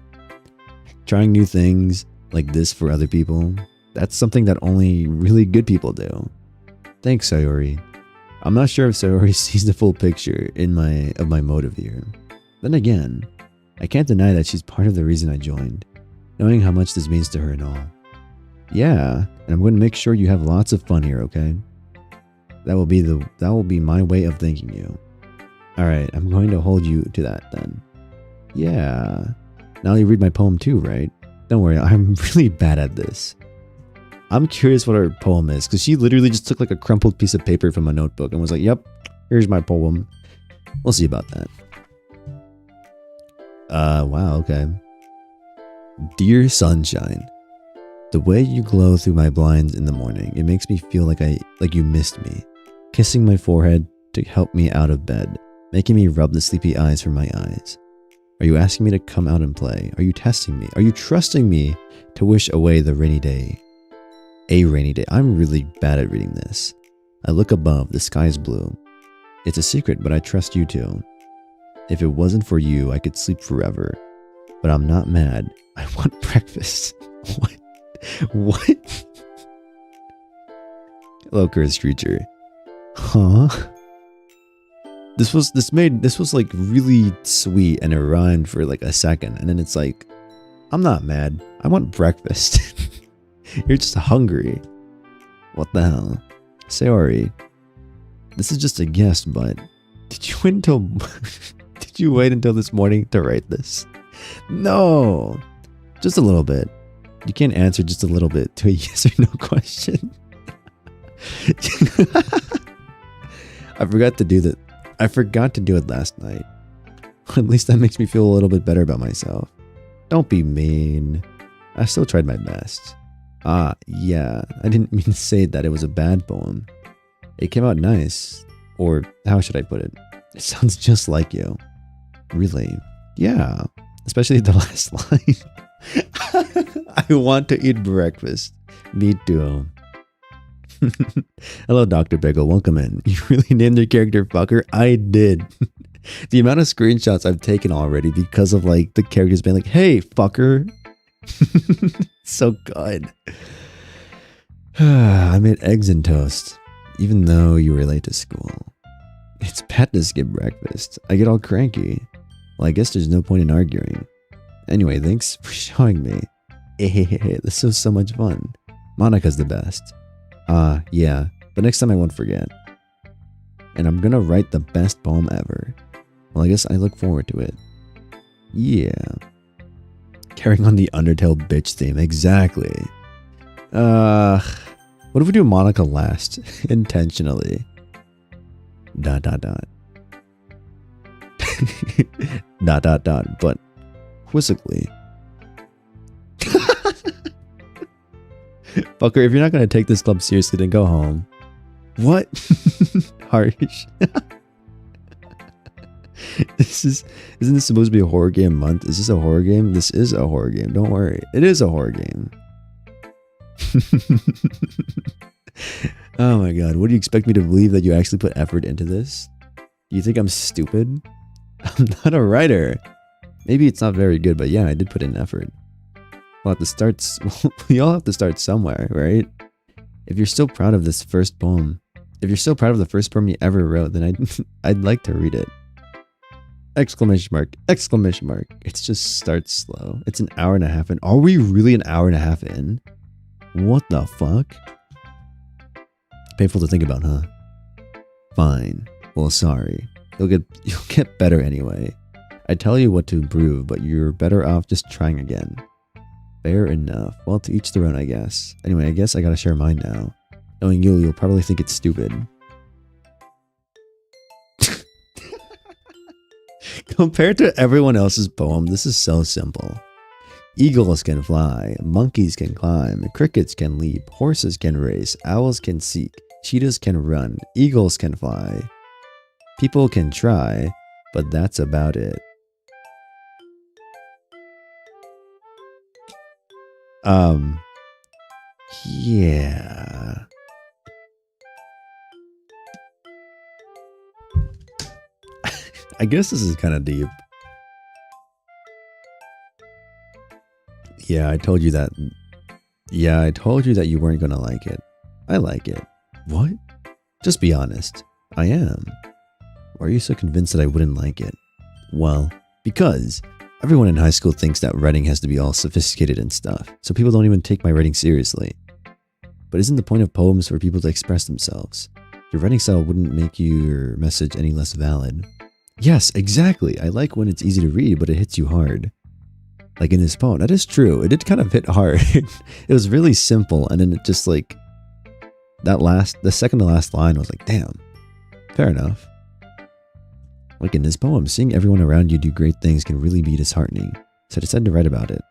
Speaker 1: Trying new things like this for other people, that's something that only really good people do. Thanks, Sayori. I'm not sure if Sayori sees the full picture of my motive here. Then again, I can't deny that she's part of the reason I joined, knowing how much this means to her and all. Yeah, and I'm going to make sure you have lots of fun here, okay? That will be my way of thanking you. Alright, I'm going to hold you to that then. Yeah. Now you read my poem too, right? Don't worry, I'm really bad at this. I'm curious what her poem is, because she literally just took like a crumpled piece of paper from a notebook and was like, yep, here's my poem. We'll see about that. Wow, okay. Dear sunshine, the way you glow through my blinds in the morning, it makes me feel like you missed me. Kissing my forehead to help me out of bed, making me rub the sleepy eyes from my eyes. Are you asking me to come out and play? Are you testing me? Are you trusting me to wish away the rainy day? A rainy day. I'm really bad at reading this. I look above, the sky is blue. It's a secret, but I trust you too. If it wasn't for you, I could sleep forever. But I'm not mad. I want breakfast. What? What? Hello, cursed creature. Huh? This was like really sweet and it rhymed for like a second, and then it's like, I'm not mad. I want breakfast. You're just hungry. What the hell? Sorry. This is just a guess, but did you wait until this morning to write this? No. Just a little bit. You can't answer just a little bit to a yes or no question. I forgot to do that. I forgot to do it last night. At least that makes me feel a little bit better about myself. Don't be mean. I still tried my best. Ah, yeah. I didn't mean to say that it was a bad poem. It came out nice. Or how should I put it? It sounds just like you. Really? Yeah. Especially the last line. I want to eat breakfast. Me too. Hello, Dr. Bagel. Welcome in. You really named your character fucker? I did. The amount of screenshots I've taken already because of like the characters being like, hey, fucker. So good. I made eggs and toast, even though you were late to school. It's bad to skip breakfast. I get all cranky. Well, I guess there's no point in arguing. Anyway, thanks for showing me. This was so much fun. Monica's the best. Yeah, but next time I won't forget. And I'm gonna write the best poem ever. Well, I guess I look forward to it. Yeah. Carrying on the Undertale bitch theme. Exactly. What if we do Monica last? Intentionally. ... But quizzically. Fucker, if you're not going to take this club seriously, then go home. What? Harsh. Isn't this supposed to be a horror game month? Is this a horror game? This is a horror game. Don't worry. It is a horror game. Oh my god. What do you expect me to believe, that you actually put effort into this? You think I'm stupid? I'm not a writer. Maybe it's not very good, but yeah, I did put in effort. We'll have to start. We all have to start somewhere, right? If you're still proud of this first poem, if you're still proud of the first poem you ever wrote, then I'd like to read it. Exclamation mark! Exclamation mark! It just starts slow. It's an hour and a half in. Are we really an hour and a half in? What the fuck? Painful to think about, huh? Fine. Well, sorry. You'll get better anyway. I tell you what to improve, but you're better off just trying again. Fair enough. Well, to each their own, I guess. Anyway, I guess I gotta share mine now. Knowing you'll probably think it's stupid. Compared to everyone else's poem, this is so simple. Eagles can fly, monkeys can climb, crickets can leap, horses can race, owls can seek, cheetahs can run, eagles can fly. People can try, but that's about it. Yeah. I guess this is kind of deep. Yeah, I told you that. Yeah, I told you that you weren't gonna like it. I like it. What? Just be honest. I am. Why are you so convinced that I wouldn't like it? Well, because everyone in high school thinks that writing has to be all sophisticated and stuff, so people don't even take my writing seriously. But isn't the point of poems for people to express themselves? Your writing style wouldn't make your message any less valid. Yes, exactly. I like when it's easy to read, but it hits you hard. Like in this poem. That is true. It did kind of hit hard. It was really simple, and then it just like the second to last line was like, damn. Fair enough. Like in this poem, seeing everyone around you do great things can really be disheartening, so I decided to write about it.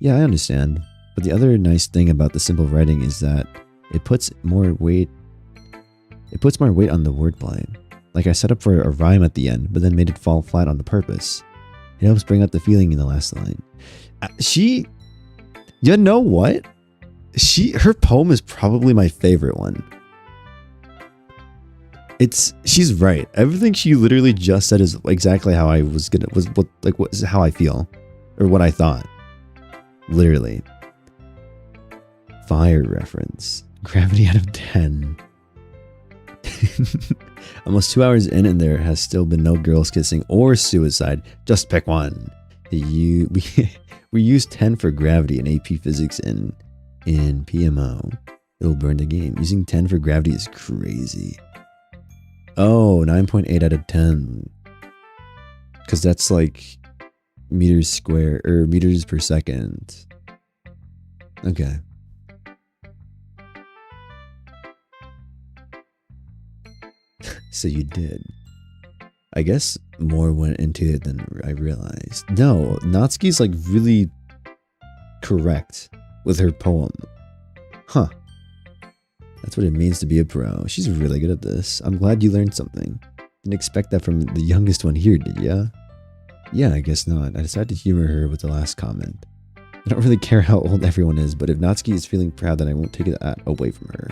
Speaker 1: Yeah, I understand. But the other nice thing about the simple writing is that it puts more weight on the wordplay. Like I set up for a rhyme at the end, but then made it fall flat on the purpose. It helps bring out the feeling in the last line. You know what? Her poem is probably my favorite one. She's right. Everything she literally just said is exactly how I was how I feel, or what I thought. Literally. Fire reference. Gravity out of 10. Almost 2 hours in, and there has still been no girls kissing or suicide. Just pick one. We used 10 for gravity in AP Physics in PMO. It'll burn the game. Using 10 for gravity is crazy. Oh, 9.8 out of 10. Because that's like meters square, or meters per second. Okay. So you did. I guess more went into it than I realized. No, Natsuki's like really correct with her poem. Huh. That's what it means to be a pro. She's really good at this. I'm glad you learned something. Didn't expect that from the youngest one here, did ya? Yeah, I guess not. I decided to humor her with the last comment. I don't really care how old everyone is, but if Natsuki is feeling proud, then I won't take that away from her.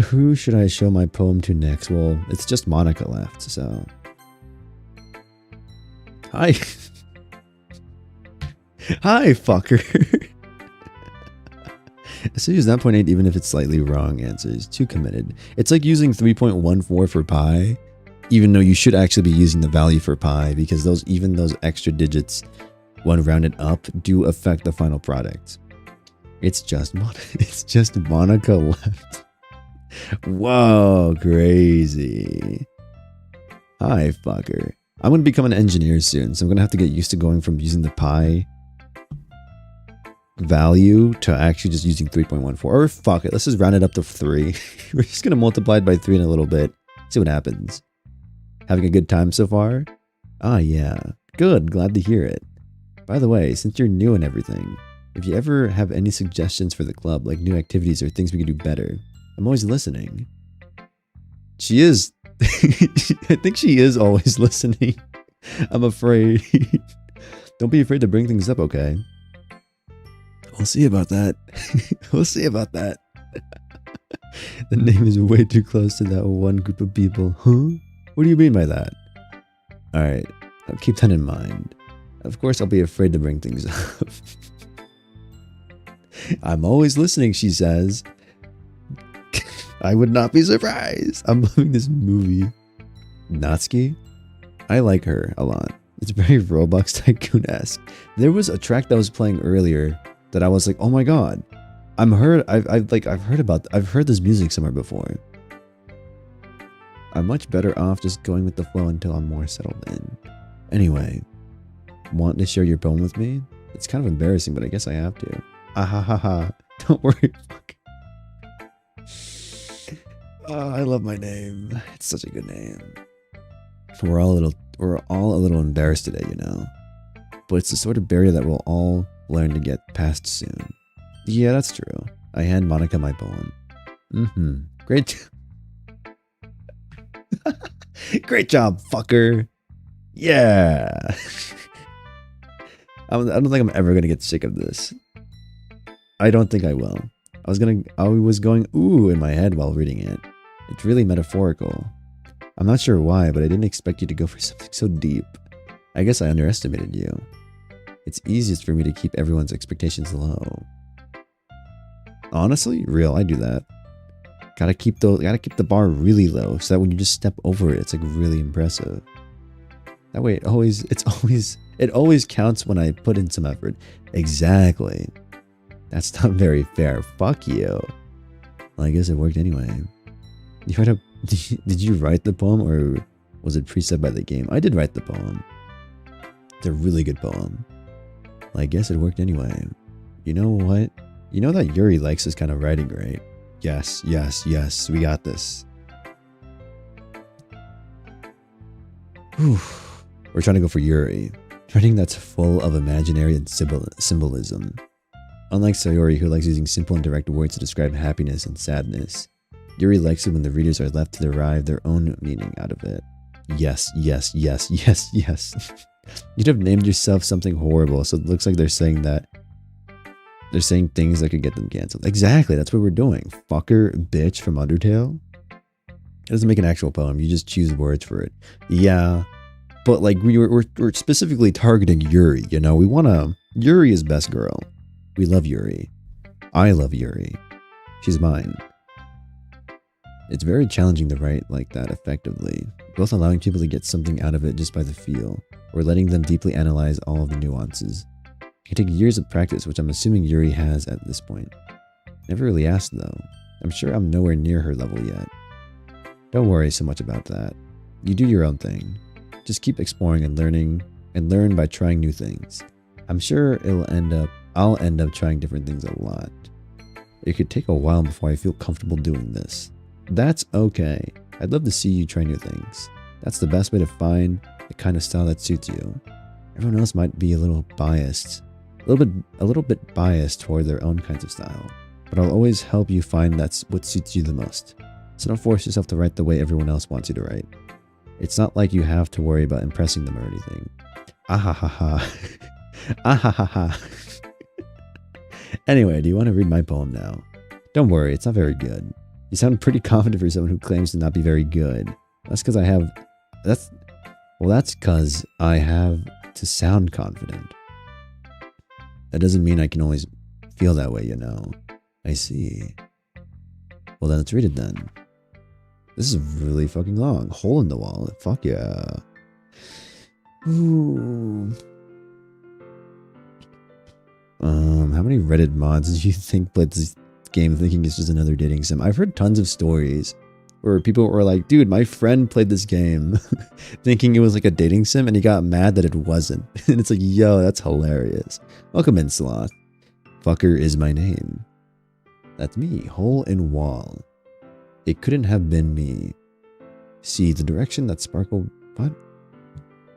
Speaker 1: Who should I show my poem to next? Well, it's just Monica left, so... Hi! Hi, fucker! I still use 9.8 even if it's slightly wrong answers. Too committed. It's like using 3.14 for pi, even though you should actually be using the value for pi, because those extra digits, when rounded up, do affect the final product. It's just Monica left. Whoa, crazy. Hi, fucker. I'm going to become an engineer soon, so I'm going to have to get used to going from using the pi value to actually just using 3.14. Or fuck it, let's just round it up to 3. We're just going to multiply it by 3 in a little bit. See what happens. Having a good time so far? Ah, yeah. Good, glad to hear it. By the way, since you're new and everything, if you ever have any suggestions for the club, like new activities or things we can do better, I'm always listening. She is. I think she is always listening. I'm afraid. Don't be afraid to bring things up, okay? We'll see about that. We'll see about that. The name is way too close to that one group of people. Huh? What do you mean by that? Alright, I'll keep that in mind. Of course, I'll be afraid to bring things up. I'm always listening, she says. I would not be surprised. I'm loving this movie. Natsuki? I like her a lot. It's very Roblox Tycoon-esque. There was a track that was playing earlier that I was like, oh my god. I've heard this music somewhere before. I'm much better off just going with the flow until I'm more settled in. Anyway, want to share your poem with me? It's kind of embarrassing, but I guess I have to. Ah ha ha ha. Don't worry. Fuck. Oh, I love my name. It's such a good name. We're all a little embarrassed today, you know. But it's the sort of barrier that we'll all learn to get past soon. Yeah, that's true. I hand Monica my poem. Great. Great job, fucker. Yeah. I don't think I'm ever gonna get sick of this. I don't think I will. I was going ooh in my head while reading it. It's really metaphorical. I'm not sure why, but I didn't expect you to go for something so deep. I guess I underestimated you. It's easiest for me to keep everyone's expectations low. Honestly, real, I do that. Gotta keep the bar really low so that when you just step over it, it's like really impressive. That way it always counts when I put in some effort. Exactly. That's not very fair. Fuck you. Well, I guess it worked anyway. Did you write the poem or was it preset by the game? I did write the poem. It's a really good poem. Well, I guess it worked anyway. You know what? You know that Yuri likes this kind of writing, right? Yes, yes, yes. We got this. Whew. We're trying to go for Yuri. Writing that's full of imaginary and symbolism. Unlike Sayori, who likes using simple and direct words to describe happiness and sadness, Yuri likes it when the readers are left to derive their own meaning out of it. Yes, yes, yes, yes, yes. You'd have named yourself something horrible, so it looks like they're saying that. They're saying things that could get them canceled. Exactly, that's what we're doing. Fucker, bitch from Undertale. It doesn't make an actual poem, you just choose words for it. Yeah, but like we're specifically targeting Yuri, you know? We wanna... Yuri is best girl. We love Yuri. I love Yuri. She's mine. It's very challenging to write like that effectively, both allowing people to get something out of it just by the feel, or letting them deeply analyze all of the nuances. It can take years of practice, which I'm assuming Yuri has at this point. Never really asked though. I'm sure I'm nowhere near her level yet. Don't worry so much about that. You do your own thing. Just keep exploring and learning, and learn by trying new things. I'm sure I'll end up trying different things a lot. It could take a while before I feel comfortable doing this. That's okay. I'd love to see you try new things. That's the best way to find the kind of style that suits you. Everyone else might be a little biased. A little bit biased toward their own kinds of style. But I'll always help you find that's what suits you the most. So don't force yourself to write the way everyone else wants you to write. It's not like you have to worry about impressing them or anything. Ah ha ha ha. Ah ha ha ha. Anyway, do you want to read my poem now? Don't worry, it's not very good. You sound pretty confident for someone who claims to not be very good. That's because that's because I have to sound confident. That doesn't mean I can always feel that way, you know. I see. Well then, let's read it then. This is really fucking long. Hole in the wall. Fuck yeah. Ooh. How many Reddit mods do you think played this game thinking it's just another dating sim? I've heard tons of stories Where people were like, dude, my friend played this game thinking it was like a dating sim and he got mad that it wasn't. And it's like, yo, that's hilarious. Welcome in, Sloth. Fucker is my name. That's me, hole in wall. It couldn't have been me. See the direction that sparkle... What?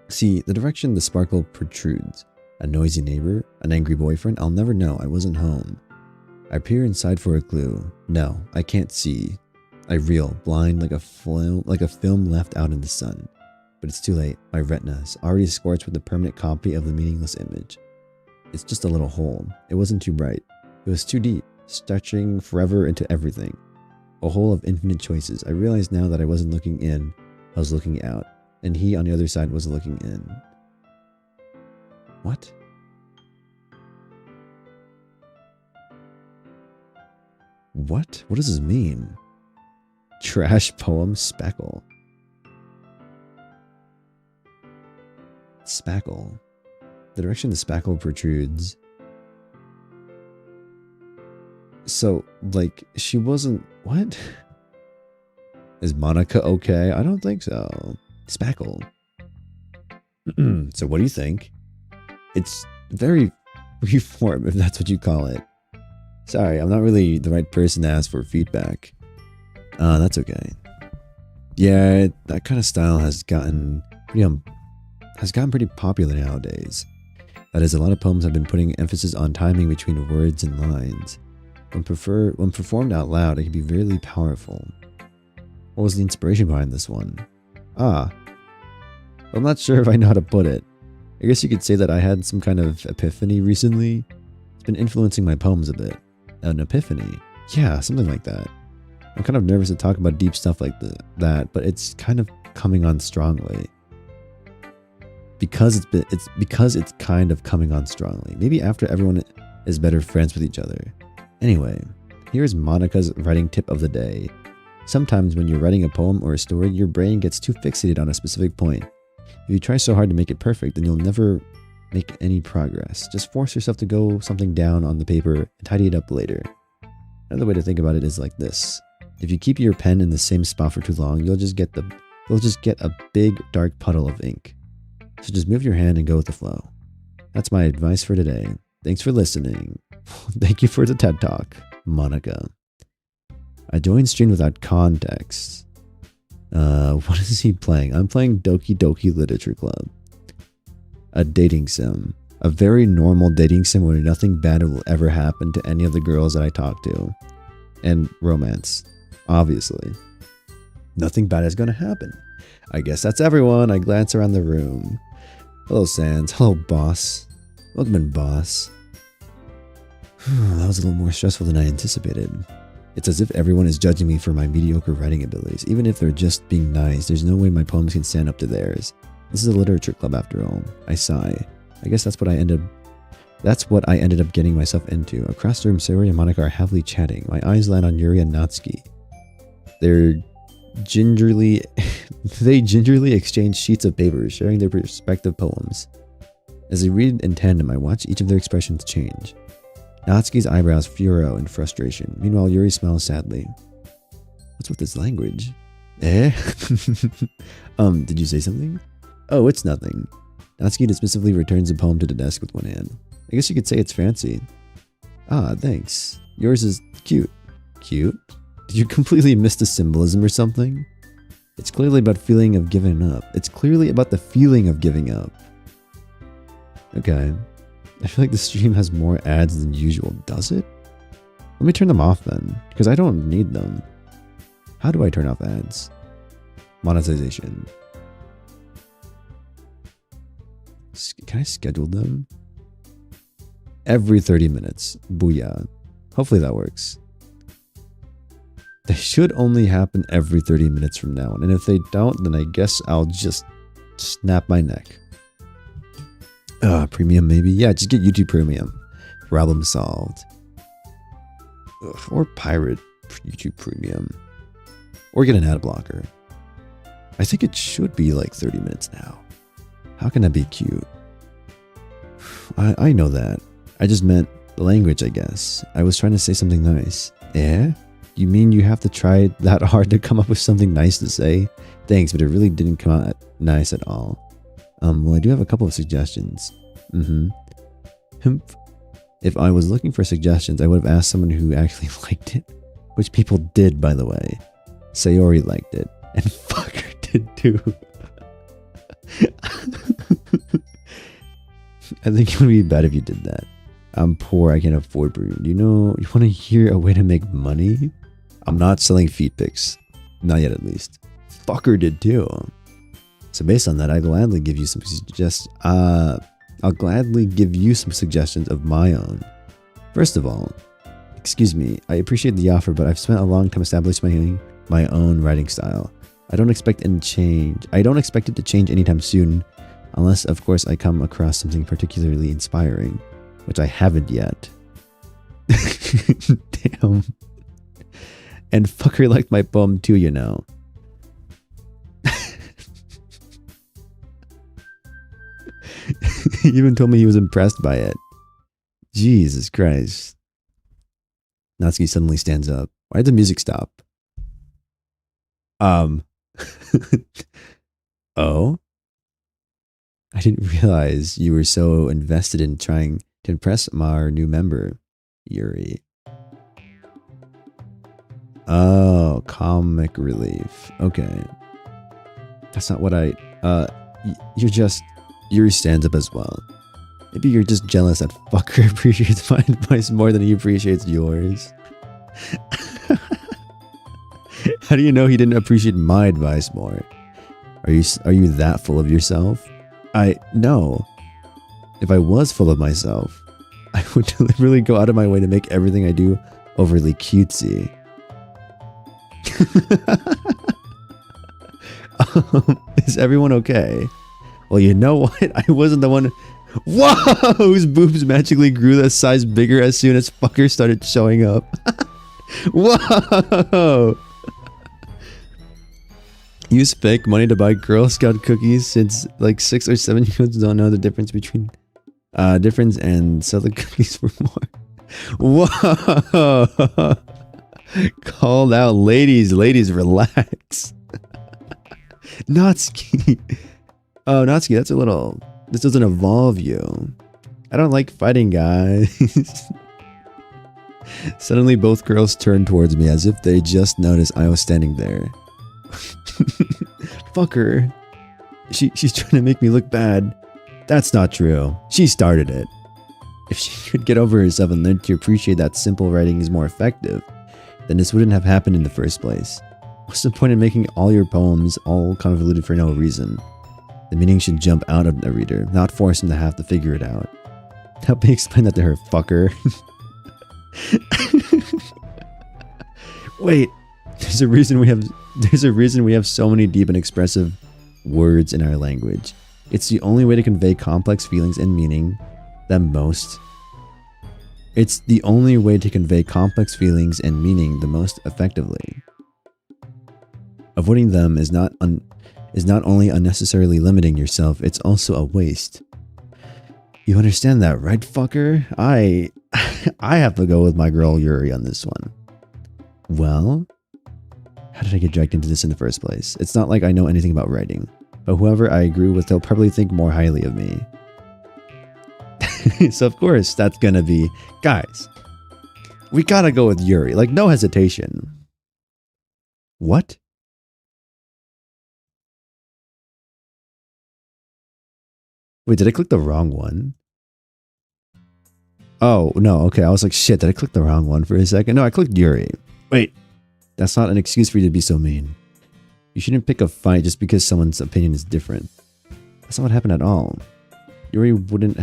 Speaker 1: See the direction the sparkle protrudes. A noisy neighbor? An angry boyfriend? I'll never know. I wasn't home. I peer inside for a clue. No, I can't see. I reel, blind like a film left out in the sun. But it's too late. My retina is already scorched with a permanent copy of the meaningless image. It's just a little hole. It wasn't too bright. It was too deep, stretching forever into everything. A hole of infinite choices. I realized now that I wasn't looking in, I was looking out. And he on the other side was looking in. What? What? What does this mean? Trash poem Spackle. Spackle. The direction the spackle protrudes. So, like, she wasn't... What? Is Monica okay? I don't think so. Spackle. So what do you think? It's very freeform, if that's what you call it. Sorry, I'm not really the right person to ask for feedback. That's okay. Yeah, that kind of style has gotten pretty popular nowadays. That is, a lot of poems have been putting emphasis on timing between words and lines. When performed out loud, it can be really powerful. What was the inspiration behind this one? I'm not sure if I know how to put it. I guess you could say that I had some kind of epiphany recently. It's been influencing my poems a bit. An epiphany? Yeah, something like that. I'm kind of nervous to talk about deep stuff like that, but it's kind of coming on strongly. Because it's kind of coming on strongly. Maybe after everyone is better friends with each other. Anyway, here's Monica's writing tip of the day. Sometimes when you're writing a poem or a story, your brain gets too fixated on a specific point. If you try so hard to make it perfect, then you'll never make any progress. Just force yourself to go something down on the paper and tidy it up later. Another way to think about it is like this. If you keep your pen in the same spot for too long, you'll just get a big dark puddle of ink. So just move your hand and go with the flow. That's my advice for today. Thanks for listening. Thank you for the TED Talk, Monica. I joined stream without context. What is he playing? I'm playing Doki Doki Literature Club. A dating sim. A very normal dating sim where nothing bad will ever happen to any of the girls that I talk to. And romance. Obviously. Nothing bad is going to happen. I guess that's everyone. I glance around the room. Hello, Sans. Hello, boss. Welcome in, boss. That was a little more stressful than I anticipated. It's as if everyone is judging me for my mediocre writing abilities. Even if they're just being nice, there's no way my poems can stand up to theirs. This is a literature club after all. I sigh. I guess that's what I ended up getting myself into. Across the room, Sayori and Monica are happily chatting. My eyes land on Yuri and Natsuki. They gingerly exchange sheets of paper, sharing their respective poems. As they read in tandem, I watch each of their expressions change. Natsuki's eyebrows furrow in frustration. Meanwhile, Yuri smiles sadly. What's with this language? Eh? Did you say something? Oh, it's nothing. Natsuki dismissively returns the poem to the desk with one hand. I guess you could say it's fancy. Ah, thanks. Yours is cute. Cute? Did you completely miss the symbolism or something? It's clearly about feeling of giving up. It's clearly about the feeling of giving up. Okay. I feel like the stream has more ads than usual. Does it? Let me turn them off then, because I don't need them. How do I turn off ads? Monetization. Can I schedule them? Every 30 minutes. Booyah. Hopefully that works. They should only happen every 30 minutes from now on. And if they don't, then I guess I'll just snap my neck. Premium maybe? Yeah, just get YouTube Premium. Problem solved. Ugh, or pirate YouTube Premium. Or get an ad blocker. I think it should be like 30 minutes now. How can that be cute? I know that. I just meant the language, I guess. I was trying to say something nice. Eh? You mean you have to try that hard to come up with something nice to say? Thanks, but it really didn't come out nice at all. Well, I do have a couple of suggestions. If I was looking for suggestions, I would have asked someone who actually liked it. Which people did, by the way. Sayori liked it. And fucker did too. I think it would be bad if you did that. I'm poor, I can't afford Broom. You want to hear a way to make money? I'm not selling feet pics. Not yet, at least. Fucker did too. So based on that, I'll gladly give you some suggestions of my own. First of all, excuse me, I appreciate the offer, but I've spent a long time establishing my own writing style. I don't expect it to change anytime soon, unless, of course, I come across something particularly inspiring, which I haven't yet. Damn. And fucker liked my poem too, you know. He even told me he was impressed by it. Jesus Christ. Natsuki suddenly stands up. Why did the music stop? Oh? I didn't realize you were so invested in trying to impress our new member, Yuri. Oh, comic relief. Okay. That's not what Yuri stands up as well. Maybe you're just jealous that fucker appreciates my advice more than he appreciates yours. How do you know he didn't appreciate my advice more? Are you that full of yourself? No. If I was full of myself, I would deliberately go out of my way to make everything I do overly cutesy. Is everyone okay? Well, you know what? I wasn't the one. Whoa! Whose boobs magically grew that size bigger as soon as fucker started showing up. Whoa! Use fake money to buy Girl Scout cookies since like 6 or 7 year olds don't know the difference between and sell the cookies for more. Whoa! Called out, ladies, relax. Natsuki. Oh, Natsuki, this doesn't involve you. I don't like fighting, guys. Suddenly, both girls turned towards me as if they just noticed I was standing there. Fuck her. She's trying to make me look bad. That's not true. She started it. If she could get over herself and learn to appreciate that simple writing is more effective, then this wouldn't have happened in the first place. What's the point in making all your poems all convoluted for no reason? The meaning should jump out of the reader, not force him to have to figure it out. Help me explain that to her, fucker. Wait, there's a reason we have so many deep and expressive words in our language. It's the only way to convey complex feelings and meaning the most effectively. Avoiding them is not only unnecessarily limiting yourself, it's also a waste. You understand that, right, fucker? I have to go with my girl Yuri on this one. Well, how did I get dragged into this in the first place? It's not like I know anything about writing, but whoever I agree with, they'll probably think more highly of me. So of course, that's gonna be... Guys, we gotta go with Yuri. Like, no hesitation. What? Wait, did I click the wrong one? Oh, no, okay. I was like, shit, did I click the wrong one for a second? No, I clicked Yuri. Wait, that's not an excuse for you to be so mean. You shouldn't pick a fight just because someone's opinion is different. That's not what happened at all. Yuri wouldn't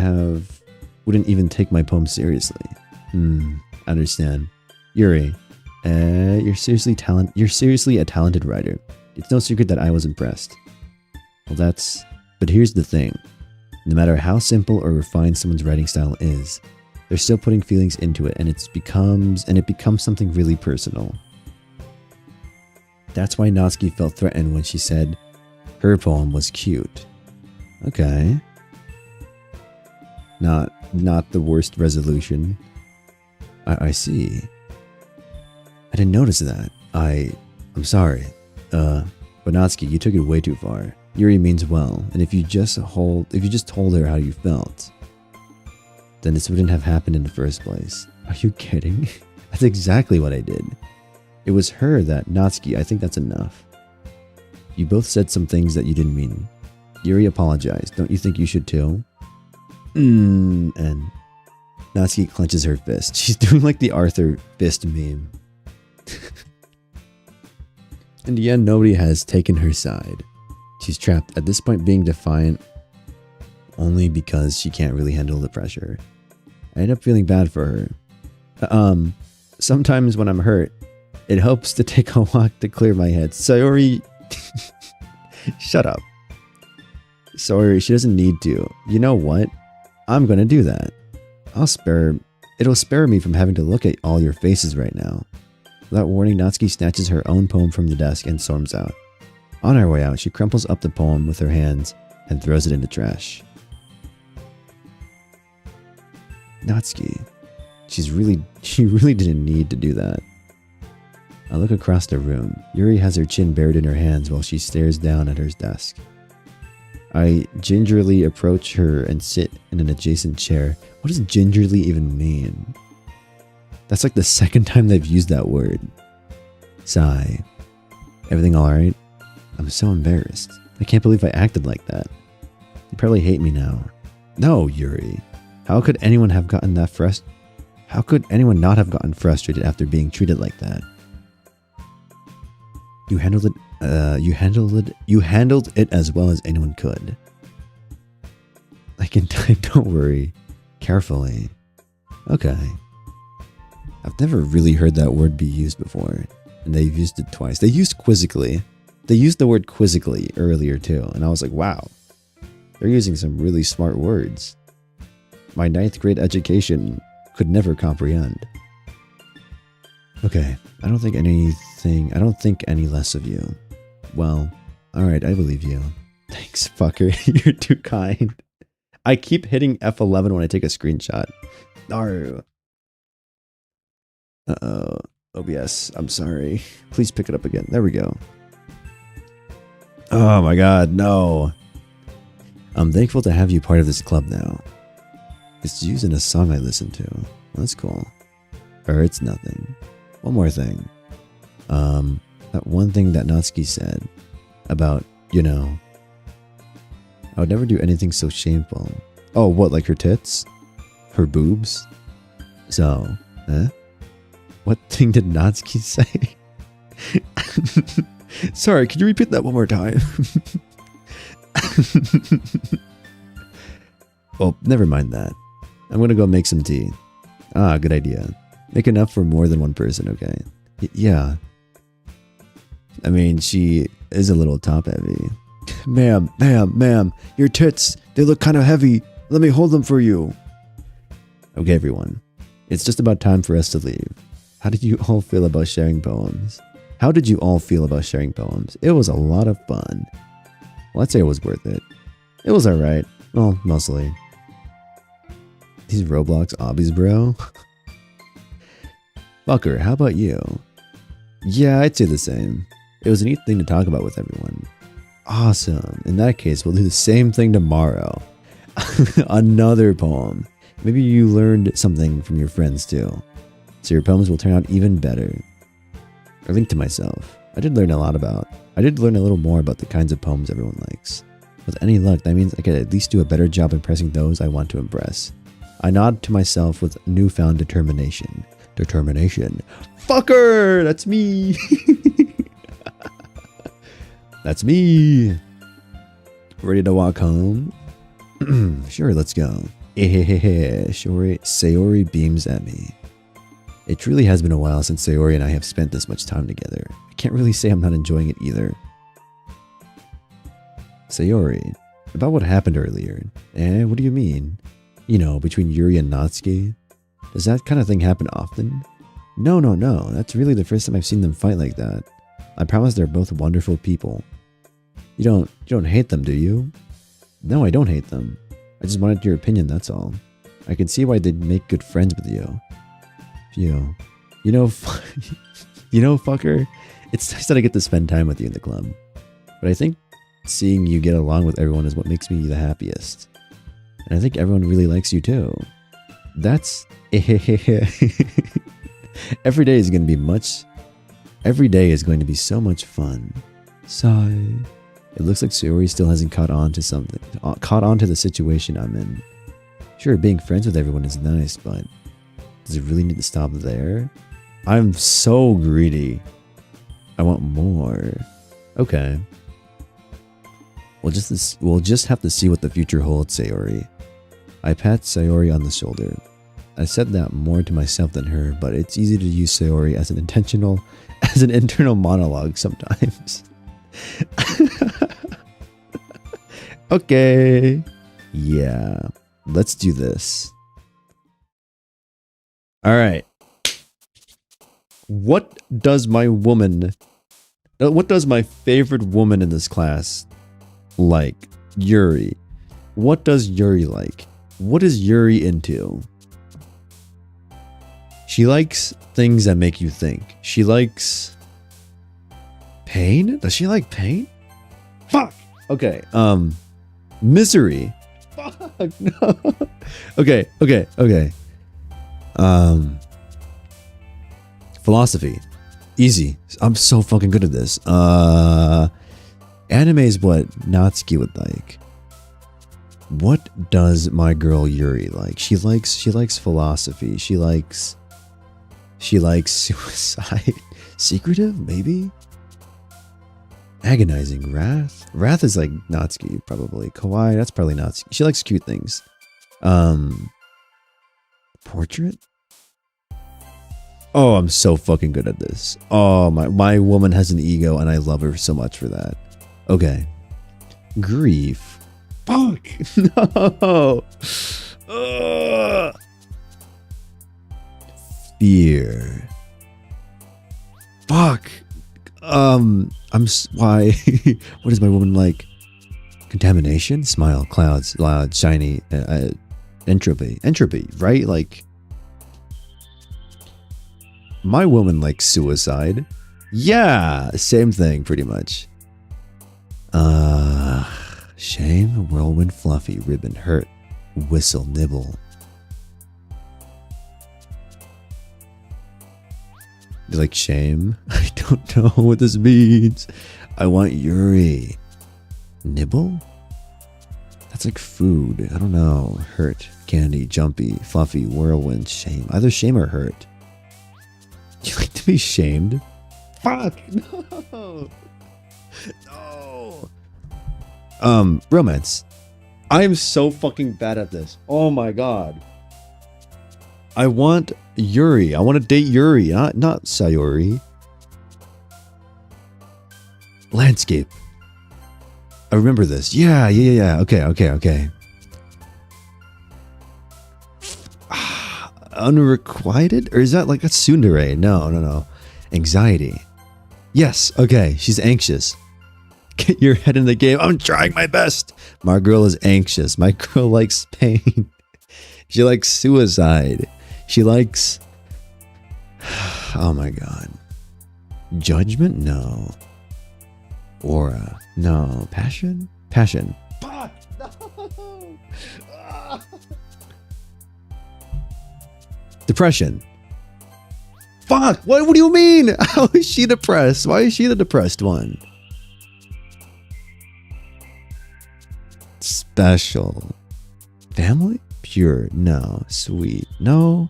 Speaker 1: even take my poem seriously. I understand. Yuri, you're seriously a talented writer. It's no secret that I was impressed. Well, but here's the thing. No matter how simple or refined someone's writing style is, they're still putting feelings into it, and it becomes something really personal. That's why Natsuki felt threatened when she said her poem was cute. Okay. Not the worst resolution. I see. I didn't notice that. I'm sorry. But Natsuki, you took it way too far. Yuri means well, and if you just told her how you felt, then this wouldn't have happened in the first place. Are you kidding? That's exactly what I did. It was her that, Natsuki, I think that's enough. You both said some things that you didn't mean. Yuri apologized. Don't you think you should too? And Natsuki clenches her fist. She's doing like the Arthur fist meme. In the end, nobody has taken her side. She's trapped, at this point being defiant only because she can't really handle the pressure. I end up feeling bad for her. Sometimes when I'm hurt, it helps to take a walk to clear my head. Sayori... Shut up. Sorry, she doesn't need to. You know what? I'm gonna do that. It'll spare me from having to look at all your faces right now. Without warning, Natsuki snatches her own poem from the desk and storms out. On her way out, she crumples up the poem with her hands and throws it in the trash. Natsuki. She really didn't need to do that. I look across the room. Yuri has her chin buried in her hands while she stares down at her desk. I gingerly approach her and sit in an adjacent chair. What does gingerly even mean? That's like the second time they've used that word. Sigh. Everything alright? I'm so embarrassed. I can't believe I acted like that. You probably hate me now. No, Yuri. How could anyone have gotten that How could anyone not have gotten frustrated after being treated like that? You handled it as well as anyone could. I can type, don't worry. Carefully. Okay. I've never really heard that word be used before, and they've used it twice. They used quizzically. They used the word quizzically earlier too, and I was like, wow. They're using some really smart words. My 9th grade education could never comprehend. Okay, I don't think any less of you. Well, alright, I believe you. Thanks, fucker. You're too kind. I keep hitting F11 when I take a screenshot. No. Uh-oh. OBS, I'm sorry. Please pick it up again. There we go. Oh my god, no. I'm thankful to have you part of this club now. It's used in a song I listen to. That's cool. Or it's nothing. One more thing. That one thing that Natsuki said about, you know, I would never do anything so shameful. Oh, what, like her tits? Her boobs? So, what thing did Natsuki say? Sorry, could you repeat that one more time? Well, never mind that. I'm gonna go make some tea. Ah, good idea. Make enough for more than one person, okay? Yeah. I mean, she is a little top heavy. Ma'am, your tits, they look kind of heavy. Let me hold them for you. Okay, everyone. It's just about time for us to leave. How did you all feel about sharing poems? It was a lot of fun. Well, I'd say it was worth it. It was alright. Well, mostly. These Roblox obbies, bro. Fucker, how about you? Yeah, I'd say the same. It was a neat thing to talk about with everyone. Awesome. In that case, we'll do the same thing tomorrow. Another poem. Maybe you learned something from your friends too. So your poems will turn out even better. I linked to myself. I did learn a little more about the kinds of poems everyone likes. With any luck, that means I could at least do a better job impressing those I want to impress. I nod to myself with newfound determination. Fucker! That's me! That's me! Ready to walk home? Sure, let's go. Sayori beams at me. It truly has been a while since Sayori and I have spent this much time together. I can't really say I'm not enjoying it either. Sayori, about what happened earlier. What do you mean? You know, between Yuri and Natsuki? Does that kind of thing happen often? No. That's really the first time I've seen them fight like that. I promise they're both wonderful people. You don't hate them, do you? No, I don't hate them. I just wanted your opinion, that's all. I can see why they'd make good friends with you. You know, You know, fucker, it's nice that I get to spend time with you in the club. But I think seeing you get along with everyone is what makes me the happiest. And I think everyone really likes you too. That's... Every day is going to be so much fun. Sigh. It looks like Sayori still hasn't caught on to the situation I'm in. Sure, being friends with everyone is nice, but does it really need to stop there? I'm so greedy. I want more. Okay. We'll just have to see what the future holds, Sayori. I pat Sayori on the shoulder. I said that more to myself than her, but it's easy to use Sayori as an internal monologue sometimes. Okay. Yeah. Let's do this. All right. What does my favorite woman in this class like? Yuri. What does Yuri like? What is Yuri into? She likes things that make you think. She likes pain? Does she like pain? Fuck. Okay. Misery. Fuck. No. Okay. Philosophy. Easy. I'm so fucking good at this. Anime is what Natsuki would like. What does my girl Yuri like? She likes philosophy. She likes suicide. Secretive, maybe? Agonizing. Wrath? Wrath is like Natsuki, probably. Kawaii, that's probably Natsuki. She likes cute things. Portrait? Oh, I'm so fucking good at this. Oh, my woman has an ego and I love her so much for that. Okay. Grief. Fuck! No! Ugh. Fear. Fuck! Why? What is my woman like? Contamination? Smile, clouds, loud, shiny, entropy. Entropy, right? Like, my woman likes suicide. Yeah, same thing, pretty much. Shame, whirlwind, fluffy, ribbon, hurt, whistle, nibble. You like shame? I don't know what this means. I want Yuri. Nibble? That's like food. I don't know. Hurt, candy, jumpy, fluffy, whirlwind, shame. Either shame or hurt. Do you like to be shamed? Fuck! No! No! Romance. I am so fucking bad at this. Oh my god. I want Yuri. I want to date Yuri, not Sayori. Landscape. I remember this. Yeah. Okay. Unrequited? Or is that like a tsundere? No. Anxiety. Yes, okay. She's anxious. Get your head in the game. I'm trying my best. My girl is anxious. My girl likes pain. She likes suicide. She likes... Oh my god. Judgment? No. Aura? No. Passion? Passion. Fuck! No! Depression. Fuck! What do you mean? How is she depressed? Why is she the depressed one? Special. Family? Pure? No. Sweet? No.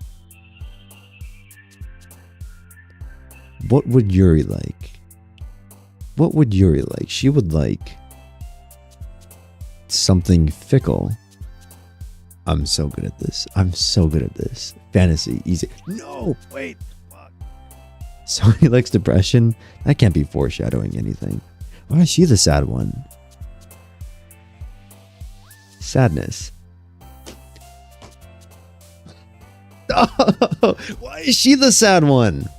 Speaker 1: What would Yuri like? What would Yuri like? She would like something fickle. I'm so good at this. Fantasy. Easy. No! Wait! Fuck. So he likes depression? That can't be foreshadowing anything. Why is she the sad one? Sadness. Oh, why is she the sad one?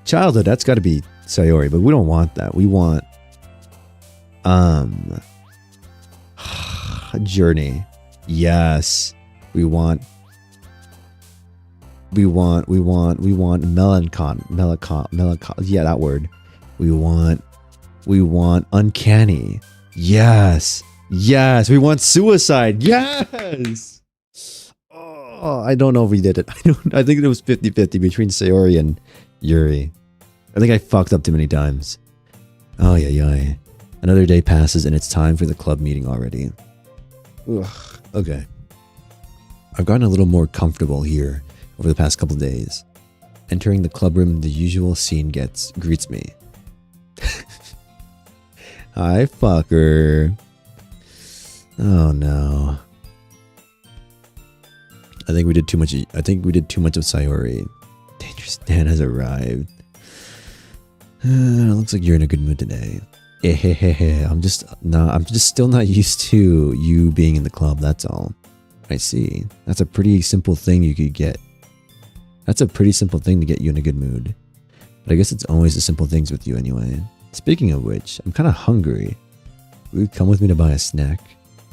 Speaker 1: Childhood, that's got to be Sayori, but we don't want that. We want journey. Yes. We want We want melanchon. Yeah, that word. We want uncanny. Yes. Yes. We want suicide. Yes. Oh, I don't know if we did it. I think it was 50-50 between Sayori and Yuri. I think I fucked up too many times. Oh, yeah. Another day passes and it's time for the club meeting already. Ugh. Okay. I've gotten a little more comfortable here over the past couple days. Entering the club room, the usual scene greets me. Hi, fucker. Oh no. I think we did too much of Sayori. Dangerous Dan has arrived. Looks like you're in a good mood today. I'm just still not used to you being in the club, that's all. I see. That's a pretty simple thing you could get. That's a pretty simple thing to get you in a good mood. But I guess it's always the simple things with you anyway. Speaking of which, I'm kind of hungry. Will you come with me to buy a snack?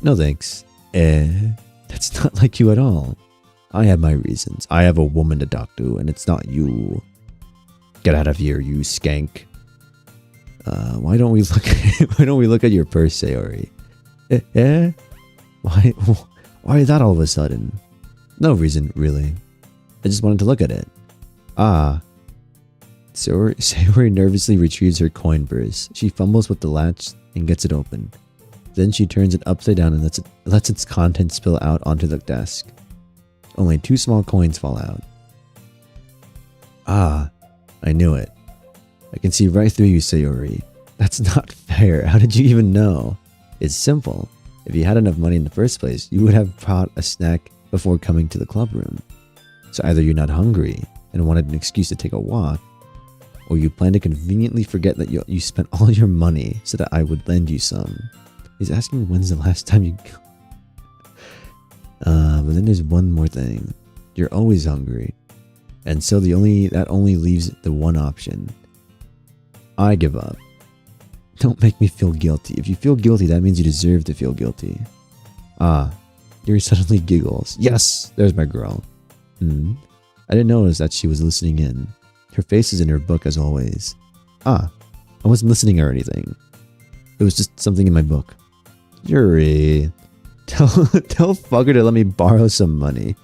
Speaker 1: No thanks. That's not like you at all. I have my reasons. I have a woman to talk to, and it's not you. Get out of here, you skank. Why don't we look at your purse, Sayori? Why is that all of a sudden? No reason, really. I just wanted to look at it. Sayori nervously retrieves her coin purse. She fumbles with the latch and gets it open. Then she turns it upside down and lets its contents spill out onto the desk. Only 2 small coins fall out. I knew it. I can see right through you, Sayori. That's not fair. How did you even know? It's simple. If you had enough money in the first place, you would have bought a snack before coming to the club room. So either you're not hungry and wanted an excuse to take a walk, or you plan to conveniently forget that you spent all your money so that I would lend you some. He's asking when's the last time you... but then there's one more thing. You're always hungry. And so that only leaves the one option. I give up. Don't make me feel guilty. If you feel guilty, that means you deserve to feel guilty. Yuri suddenly giggles. Yes, there's my girl. I didn't notice that she was listening in. Her face is in her book as always. I wasn't listening or anything. It was just something in my book. Yuri, tell fucker to let me borrow some money.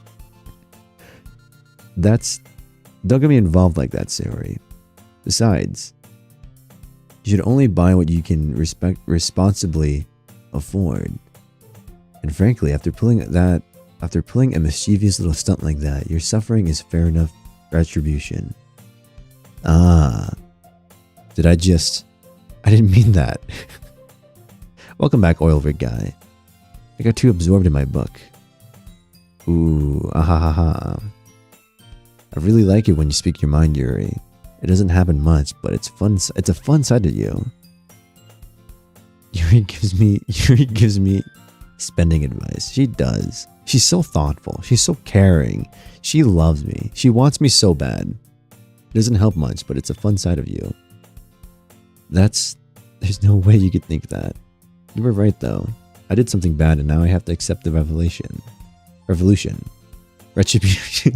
Speaker 1: Don't get me involved like that, Sayori. Besides, you should only buy what you can responsibly afford. And frankly, after pulling a mischievous little stunt like that, your suffering is fair enough retribution. I didn't mean that. Welcome back, oil rig guy. I got too absorbed in my book. Ooh, ahahaha. I really like it when you speak your mind, Yuri. It doesn't happen much, but it's fun. It's a fun side of you. Yuri gives me spending advice. She does. She's so thoughtful. She's so caring. She loves me. She wants me so bad. It doesn't help much, but it's a fun side of you. There's no way you could think that. You were right though. I did something bad and now I have to accept the revolution. Retribution.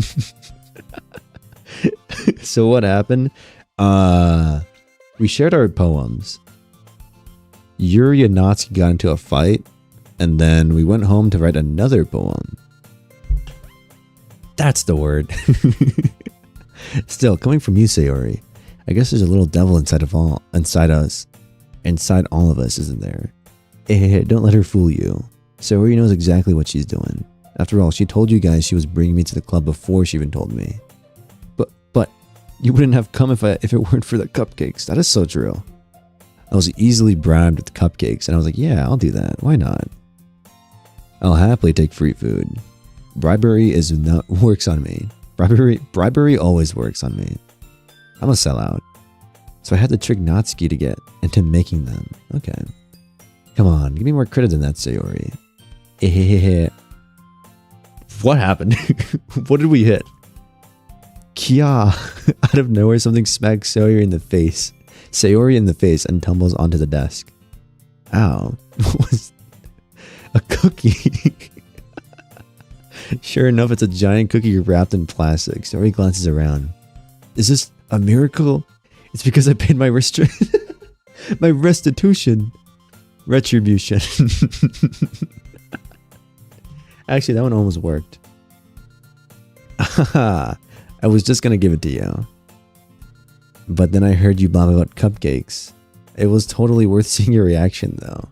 Speaker 1: So what happened? We shared our poems. Yuri and Natsuki got into a fight, and then we went home to write another poem. That's the word. Still, coming from you, Sayori, I guess there's a little devil inside all of us, isn't there? Hey, don't let her fool you. Sayori knows exactly what she's doing. After all, she told you guys she was bringing me to the club before she even told me. But you wouldn't have come if it weren't for the cupcakes. That is so true. I was easily bribed with cupcakes, and I was like, yeah, I'll do that. Why not? I'll happily take free food. Bribery works on me. Bribery always works on me. I'm a sellout. So I had to trick Natsuki to get into making them. Okay. Come on, give me more credit than that, Sayori. What happened? What did we hit? Kia! Out of nowhere, something smacks Sayori in the face and tumbles onto the desk. Ow. What was a cookie? Sure enough, it's a giant cookie wrapped in plastic. Story glances around. Is this a miracle? It's because I paid my my restitution. Retribution. Actually, that one almost worked. I was just gonna give it to you. But then I heard you blab about cupcakes. It was totally worth seeing your reaction though.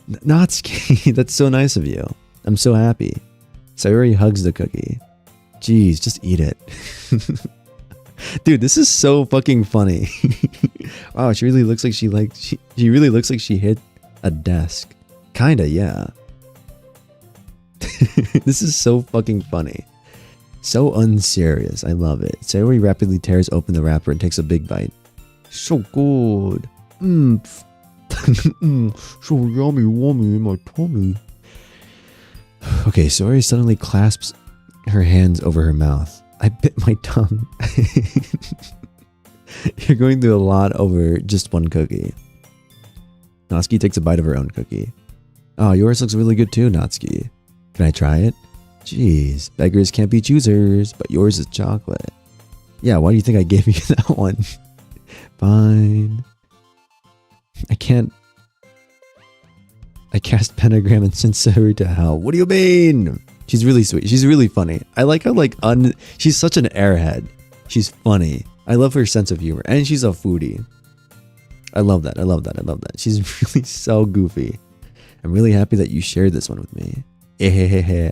Speaker 1: Natsuki, that's so nice of you. I'm so happy. Sayori hugs the cookie. Jeez, just eat it. Dude, this is so fucking funny. Wow, she really looks like she really looks like she hit a desk. Kinda, yeah. This is so fucking funny. So unserious. I love it. Sayori rapidly tears open the wrapper and takes a big bite. So good. So yummy, wummy in my tummy. Okay, Sayori suddenly clasps her hands over her mouth. I bit my tongue. You're going through a lot over just one cookie. Natsuki takes a bite of her own cookie. Oh, yours looks really good too, Natsuki. Can I try it? Jeez, beggars can't be choosers, but yours is chocolate. Yeah, why do you think I gave you that one? Fine. I cast pentagram and sent Sayori to hell. What do you mean? She's really sweet. She's really funny. I like how she's such an airhead. She's funny. I love her sense of humor. And she's a foodie. I love that. I love that. I love that. She's really so goofy. I'm really happy that you shared this one with me. Ehehehe.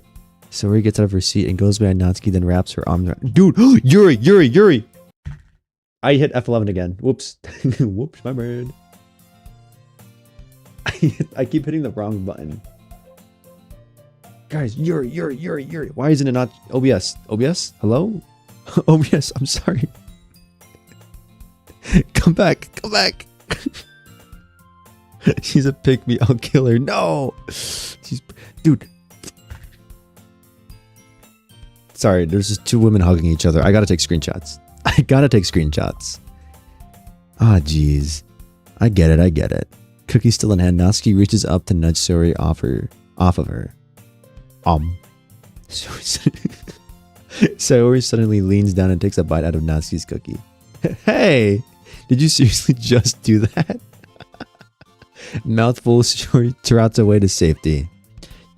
Speaker 1: Sayori gets out of her seat and goes behind Natsuki, then wraps her arms around. Dude! Yuri! I hit F11 again. Whoops. Whoops, my bad. I keep hitting the wrong button. Guys, Yuri. Why isn't it not OBS? OBS? Hello? OBS, I'm sorry. Come back. She's a pick-me. I'll kill her. No! Dude. Sorry, there's just two women hugging each other. I gotta take screenshots. Ah, jeez. I get it. Cookie still in hand, Natsuki reaches up to nudge Sayori off of her. Sayori suddenly leans down and takes a bite out of Natsuki's cookie. Hey! Did you seriously just do that? Mouthful, Sayori trots away to safety.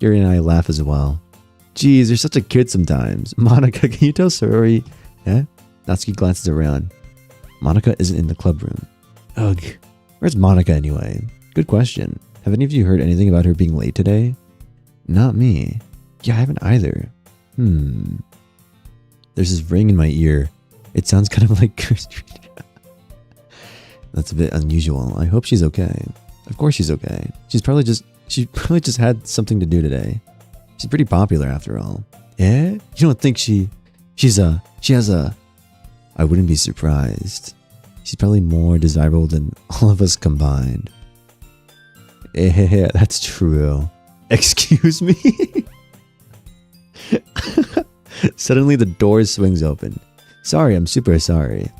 Speaker 1: Yuri and I laugh as well. Jeez, you're such a kid sometimes. Monica, can you tell Sayori? Yeah? Natsuki glances around. Monica isn't in the club room. Ugh. Where's Monica anyway? Good question. Have any of you heard anything about her being late today? Not me. Yeah, I haven't either. There's this ring in my ear. It sounds kind of like cursed. That's a bit unusual. I hope she's okay. Of course she's okay. She probably just had something to do today. She's pretty popular after all. Eh? You don't think she has a... I wouldn't be surprised. She's probably more desirable than all of us combined. Eh, that's true. Excuse me? Suddenly the door swings open. Sorry, I'm super sorry.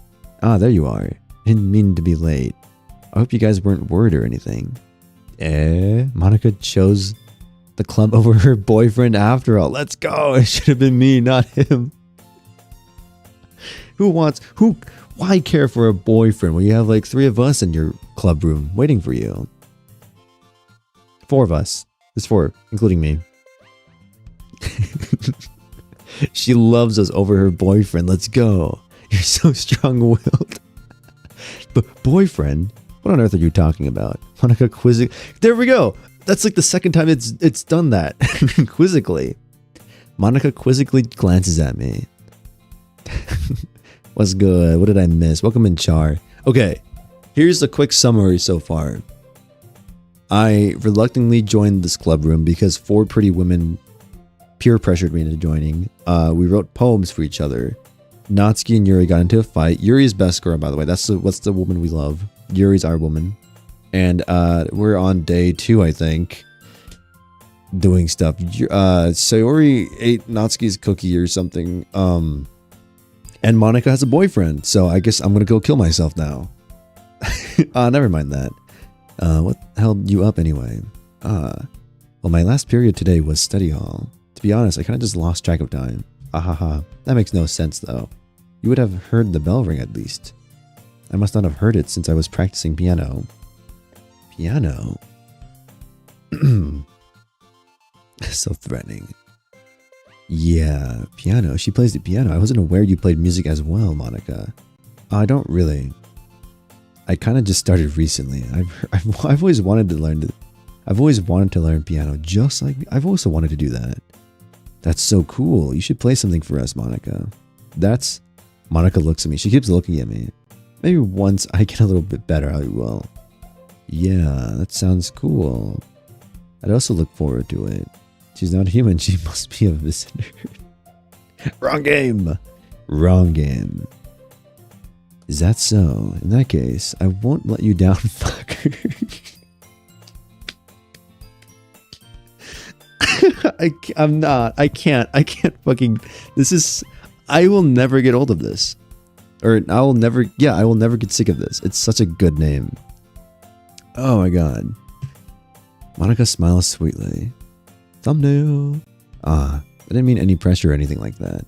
Speaker 1: Ah, there you are. Didn't mean to be late. I hope you guys weren't worried or anything. Monica chose the club over her boyfriend after all. Let's go. It should have been me, not him. Why care for a boyfriend when you have like 3 of us in your club room waiting for you? 4 of us. There's 4, including me. She loves us over her boyfriend. Let's go. You're so strong-willed. But boyfriend? What on earth are you talking about? Monica quizzing. There we go. That's like the second time it's done that. Quizzically. Monica quizzically glances at me. What's good? What did I miss? Welcome in, Char. Okay, here's a quick summary so far. I reluctantly joined this club room because 4 pretty women peer pressured me into joining. We wrote poems for each other. Natsuki and Yuri got into a fight. Yuri's best girl, by the way. What's the woman we love. Yuri's our woman. And we're on day 2, I think, doing stuff. Sayori ate Natsuki's cookie or something. And Monica has a boyfriend, so I guess I'm gonna go kill myself now. Never mind that. What held you up anyway? Well, my last period today was study hall. To be honest, I kind of just lost track of time. Ahaha. That makes no sense though. You would have heard the bell ring at least. I must not have heard it since I was practicing piano. Piano? So threatening. Yeah, piano. She plays the piano. I wasn't aware you played music as well, Monica. I don't really. I kind of just started recently. I've always wanted to learn. I've always wanted to learn piano. Just like I've also wanted to do that. That's so cool. You should play something for us, Monica. That's. Monica looks at me. She keeps looking at me. Maybe once I get a little bit better, I will. Yeah, that sounds cool. I'd also look forward to it. She's not human. She must be a visitor. Wrong game. Wrong game. Is that so? In that case, I won't let you down, fucker. I'm not. I can't fucking. This is. I will never get old of this. Or I will never get sick of this. It's such a good name. Oh my god. Monica smiles sweetly. Thumbnail. I didn't mean any pressure or anything like that.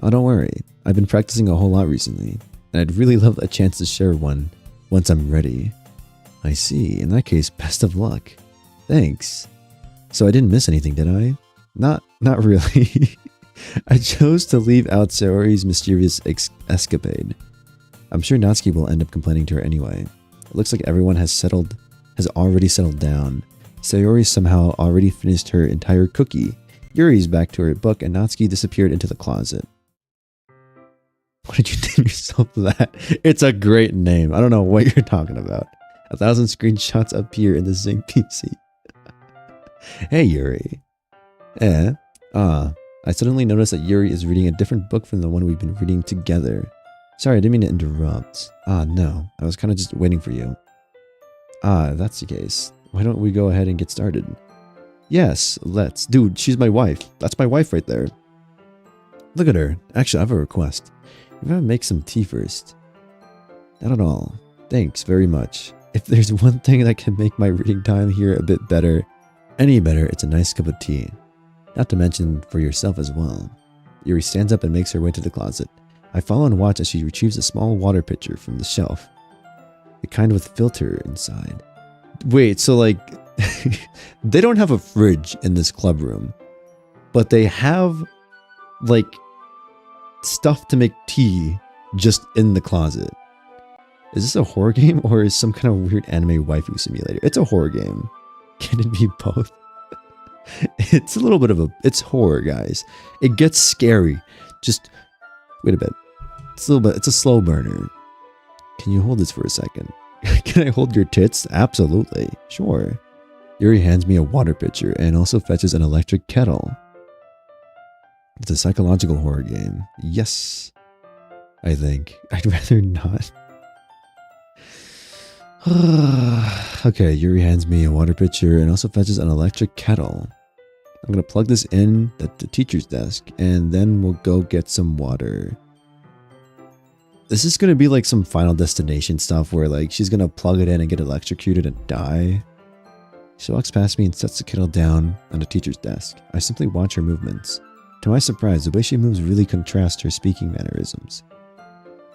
Speaker 1: Oh, don't worry. I've been practicing a whole lot recently, and I'd really love a chance to share one once I'm ready. I see. In that case, best of luck. Thanks. So I didn't miss anything, did I? Not really. I chose to leave out Sayori's mysterious escapade. I'm sure Natsuki will end up complaining to her anyway. It looks like everyone has already settled down. Sayori somehow already finished her entire cookie. Yuri's back to her book, and Natsuki disappeared into the closet. What did you name yourself that? It's a great name. I don't know what you're talking about. 1,000 screenshots appear in the SinkZinc PC. Hey, Yuri. I suddenly noticed that Yuri is reading a different book from the one we've been reading together. Sorry, I didn't mean to interrupt. No. I was kind of just waiting for you. If that's the case, why don't we go ahead and get started? Yes, let's. Dude, she's my wife. That's my wife right there. Look at her. Actually, I have a request. You gotta make some tea first. Not at all. Thanks very much. If there's one thing that can make my reading time here a bit better, any better, it's a nice cup of tea. Not to mention for yourself as well. Yuri stands up and makes her way to the closet. I follow and watch as she retrieves a small water pitcher from the shelf. The kind with filter inside. Wait, so like, they don't have a fridge in this club room, but they have like stuff to make tea just in the closet. Is this a horror game or is some kind of weird anime waifu simulator? It's a horror game. Can it be both? It's a little bit of it's horror, guys. It gets scary. Just wait a bit. It's a slow burner. Can you hold this for a second? Can I hold your tits? Absolutely. Sure. Yuri hands me a water pitcher and also fetches an electric kettle. It's a psychological horror game. Yes. I think. I'd rather not. Okay, Yuri hands me a water pitcher and also fetches an electric kettle. I'm going to plug this in at the teacher's desk and then we'll go get some water. This is going to be like some Final Destination stuff where like she's going to plug it in and get electrocuted and die. She walks past me and sets the kettle down on the teacher's desk. I simply watch her movements. To my surprise, the way she moves really contrasts her speaking mannerisms.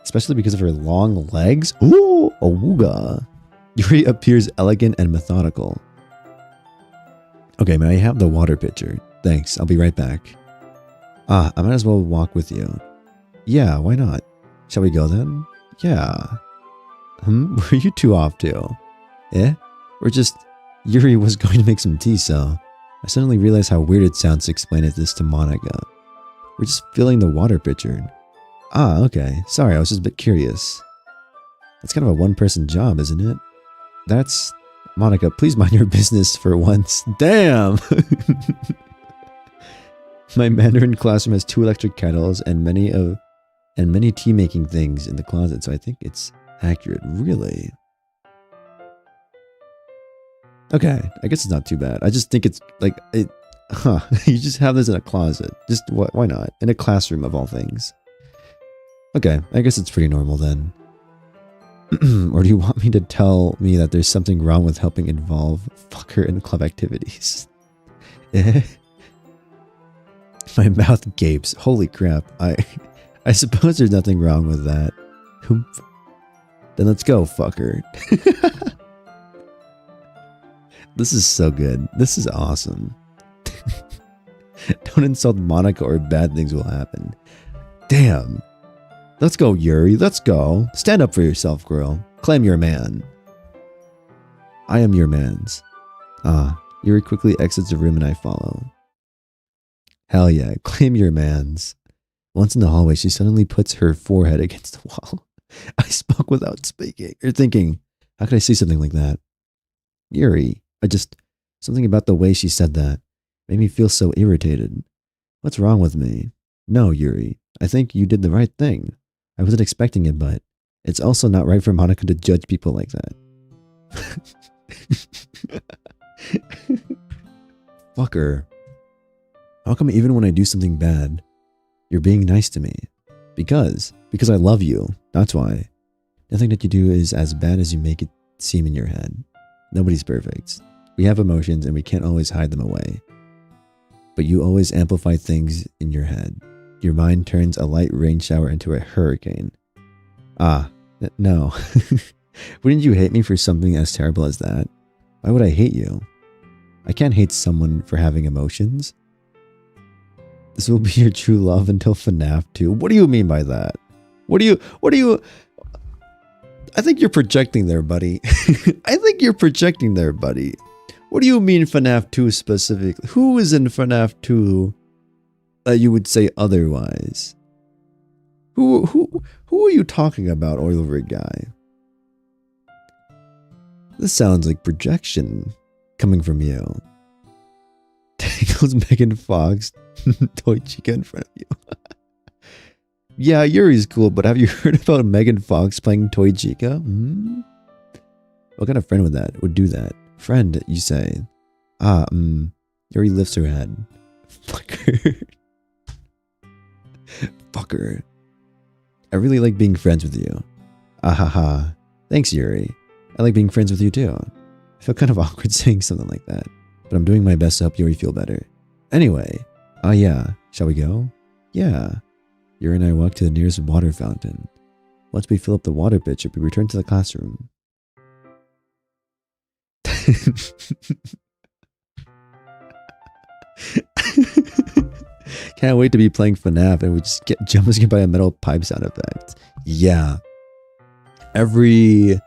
Speaker 1: Especially because of her long legs. Ooh, awooga. Yuri appears elegant and methodical. Okay, may I have the water pitcher? Thanks, I'll be right back. I might as well walk with you. Yeah, why not? Shall we go then? Yeah. Where are you two off to? We're just... Yuri was going to make some tea, so... I suddenly realized how weird it sounds to explain this to Monica. We're just filling the water pitcher. Okay. Sorry, I was just a bit curious. That's kind of a one-person job, isn't it? That's... Monica, please mind your business for once. Damn! My Mandarin classroom has 2 electric kettles and many tea-making things in the closet, so I think it's accurate. Really? Okay, I guess it's not too bad. I just think it's like... you just have this in a closet. Just, why not? In a classroom of all things. Okay, I guess it's pretty normal then. Or do you want me to tell me that there's something wrong with helping involve fucker in club activities? My mouth gapes. Holy crap. I suppose there's nothing wrong with that. Humph. Then let's go, fucker. This is so good. This is awesome. Don't insult Monica or bad things will happen. Damn. Let's go, Yuri. Let's go. Stand up for yourself, girl. Claim your man. I am your man's. Yuri quickly exits the room and I follow. Hell yeah. Claim your man's. Once in the hallway, she suddenly puts her forehead against the wall. I spoke without speaking or thinking, how could I say something like that? Yuri, something about the way she said that made me feel so irritated. What's wrong with me? No, Yuri, I think you did the right thing. I wasn't expecting it, but it's also not right for Monica to judge people like that. Fucker. How come even when I do something bad, you're being nice to me? Because I love you. That's why. Nothing that you do is as bad as you make it seem in your head. Nobody's perfect. We have emotions and we can't always hide them away. But you always amplify things in your head. Your mind turns a light rain shower into a hurricane. No. Wouldn't you hate me for something as terrible as that? Why would I hate you? I can't hate someone for having emotions. This will be your true love until FNAF 2. What do you mean by that? What do you... I think you're projecting there, buddy. I think you're projecting there, buddy. What do you mean FNAF 2 specifically? Who is in FNAF 2 that you would say otherwise? Who are you talking about, Oil Rig Guy? This sounds like projection coming from you. Tangles Megan Fox toy chica in front of you. Yeah, Yuri's cool, but have you heard about Megan Fox playing toy chica? What kind of friend would do that? Friend, you say. Yuri lifts her head. Fucker. Fucker. I really like being friends with you. Ahaha. Thanks, Yuri. I like being friends with you too. I feel kind of awkward saying something like that, but I'm doing my best to help Yuri feel better. Anyway, yeah, shall we go? Yeah. Yuri and I walk to the nearest water fountain. Once we fill up the water pitcher, we return to the classroom. Can't wait to be playing FNAF and we just get jump scared by a metal pipe sound effect. Yeah. Every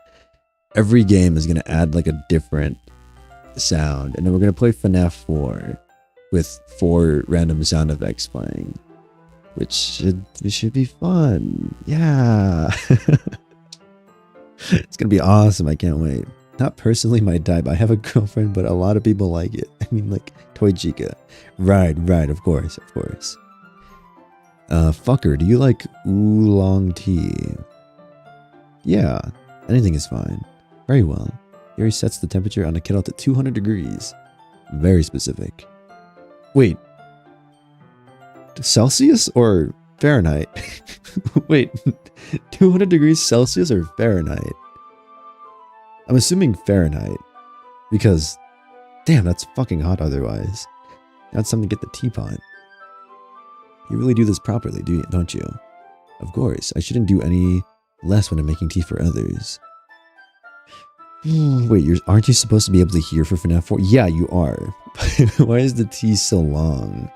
Speaker 1: game is going to add like a different sound. And then we're going to play FNAF 4 with 4 random sound effects playing. Which should be fun. Yeah. It's going to be awesome. I can't wait. Not personally my type. I have a girlfriend, but a lot of people like it. I mean, like, toy chica. Right, of course. Fucker, do you like oolong tea? Yeah, anything is fine. Very well. Yuri sets the temperature on a kettle to 200 degrees. Very specific. Wait. Celsius or Fahrenheit? Wait, 200 degrees Celsius or Fahrenheit? I'm assuming Fahrenheit, because damn, that's fucking hot otherwise. Now it's time to get the teapot. You really do this properly, don't you? Of course, I shouldn't do any less when I'm making tea for others. Wait, aren't you supposed to be able to hear for FNAF 4? Yeah, you are. Why is the tea so long?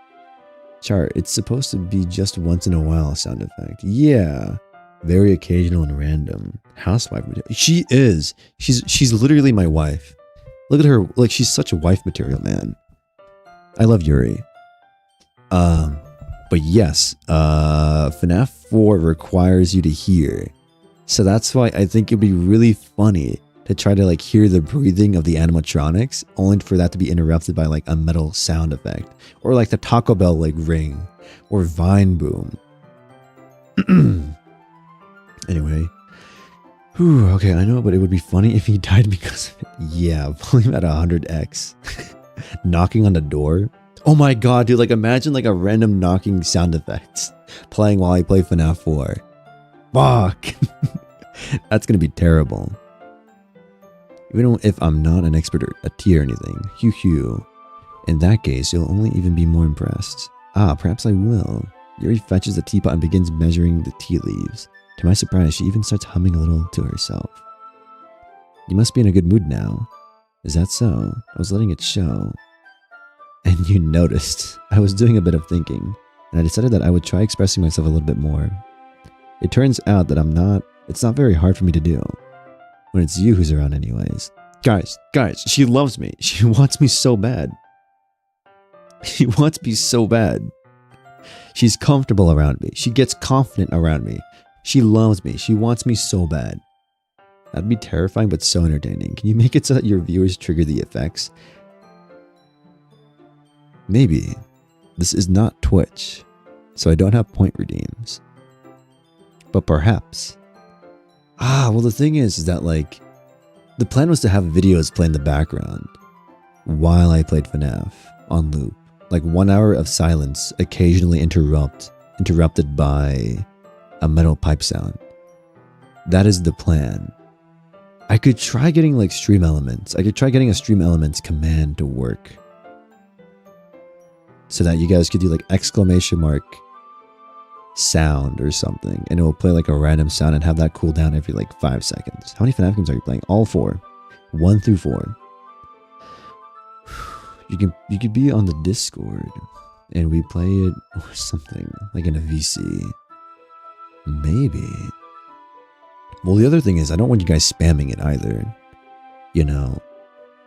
Speaker 1: Chart, it's supposed to be just once in a while sound effect. Yeah. Very occasional and random. Housewife material. She is. She's literally my wife. Look at her. Like, she's such a wife material, man. I love Yuri. But yes, FNAF 4 requires you to hear. So that's why I think it'd be really funny to try to like hear the breathing of the animatronics, only for that to be interrupted by like a metal sound effect. Or like the Taco Bell like ring. Or Vine Boom. Anyway. Whew, okay, I know, but it would be funny if he died because of it. Yeah, volume at 100x. Knocking on the door. Oh my god, dude, like imagine like a random knocking sound effects playing while I play FNAF 4. Fuck. That's gonna be terrible. Even if I'm not an expert at tea or anything. Hugh. In that case, you'll only even be more impressed. Ah, perhaps I will. Yuri fetches the teapot and begins measuring the tea leaves. To my surprise, she even starts humming a little to herself. You must be in a good mood now. Is that so? I was letting it show. And you noticed. I was doing a bit of thinking, and I decided that I would try expressing myself a little bit more. It turns out that it's not very hard for me to do. When it's you who's around anyways. Guys, she loves me. She wants me so bad. She wants me so bad. She's comfortable around me. She gets confident around me. She loves me. She wants me so bad. That'd be terrifying, but so entertaining. Can you make it so that your viewers trigger the effects? Maybe. This is not Twitch, so I don't have point redeems. But perhaps. Well, the thing is that, like, the plan was to have videos play in the background while I played FNAF on loop. Like 1 hour of silence, occasionally interrupted by a metal pipe sound. That is the plan. I could try getting like stream elements. I could try getting a stream elements command to work. So that you guys could do like exclamation mark sound or something. And it will play like a random sound and have that cool down every like 5 seconds. How many FNAF games are you playing? All 4. 1 through 4. You could be on the Discord and we play it or something. Like in a VC. Maybe. Well, the other thing is I don't want you guys spamming it either. You know.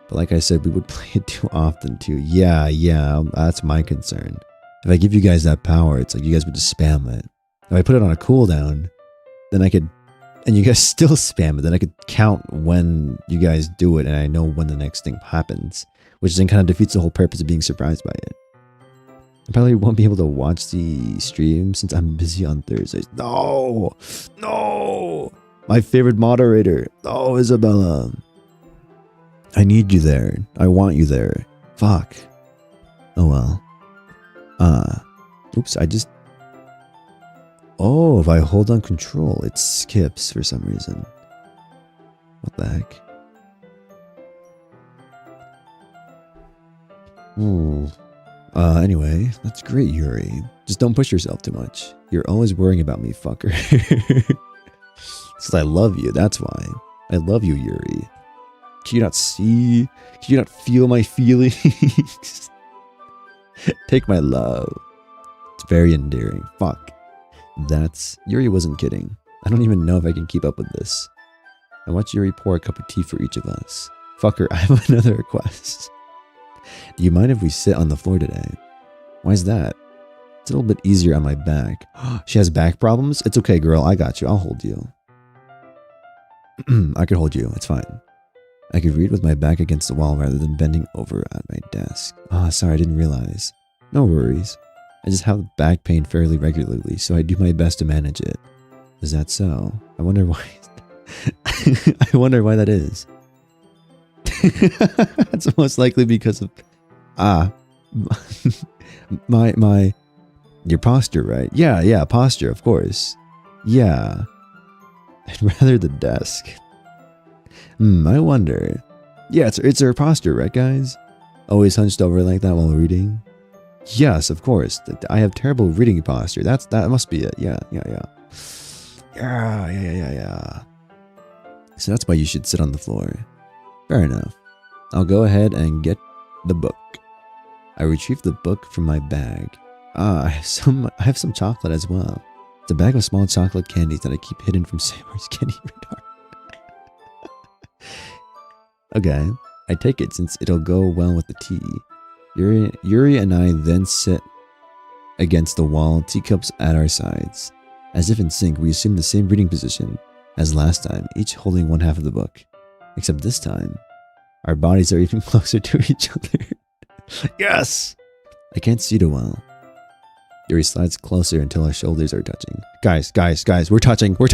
Speaker 1: But like I said, we would play it too often too. Yeah, that's my concern. If I give you guys that power, it's like you guys would just spam it. If I put it on a cooldown, then I could, and you guys still spam it, then I could count when you guys do it and I know when the next thing happens. Which then kind of defeats the whole purpose of being surprised by it. I probably won't be able to watch the stream since I'm busy on Thursdays. No! My favorite moderator. Oh, Isabella. I need you there. I want you there. Fuck. Oh well. Oops, Oh, if I hold on control, it skips for some reason. What the heck? Anyway, that's great, Yuri. Just don't push yourself too much. You're always worrying about me, fucker. Because I love you, that's why. I love you, Yuri. Can you not see? Can you not feel my feelings? Take my love. It's very endearing. Fuck. Yuri wasn't kidding. I don't even know if I can keep up with this. I watch Yuri pour a cup of tea for each of us. Fucker, I have another request. Do you mind if we sit on the floor today? Why is that? It's a little bit easier on my back. She has back problems? It's okay, girl. I got you. I'll hold you. I could hold you. It's fine. I could read with my back against the wall rather than bending over at my desk. Sorry, I didn't realize. No worries. I just have back pain fairly regularly, so I do my best to manage it. Is that so? I wonder why. I wonder why that is. It's most likely because of your posture, right? Yeah, posture, of course. Yeah. I'd rather the desk. I wonder. Yeah, it's her posture, right, guys? Always hunched over like that while reading. Yes, of course. I have terrible reading posture. That must be it. Yeah. So that's why you should sit on the floor. Fair enough. I'll go ahead and get the book. I retrieve the book from my bag. I have some chocolate as well. It's a bag of small chocolate candies that I keep hidden from Sabor's candy radar. Okay, I take it since it'll go well with the tea. Yuri and I then sit against the wall, teacups at our sides. As if in sync, we assume the same reading position as last time, each holding one half of the book. Except this time, our bodies are even closer to each other. Yes! I can't see too well. Yuri slides closer until our shoulders are touching. Guys, we're touching! We're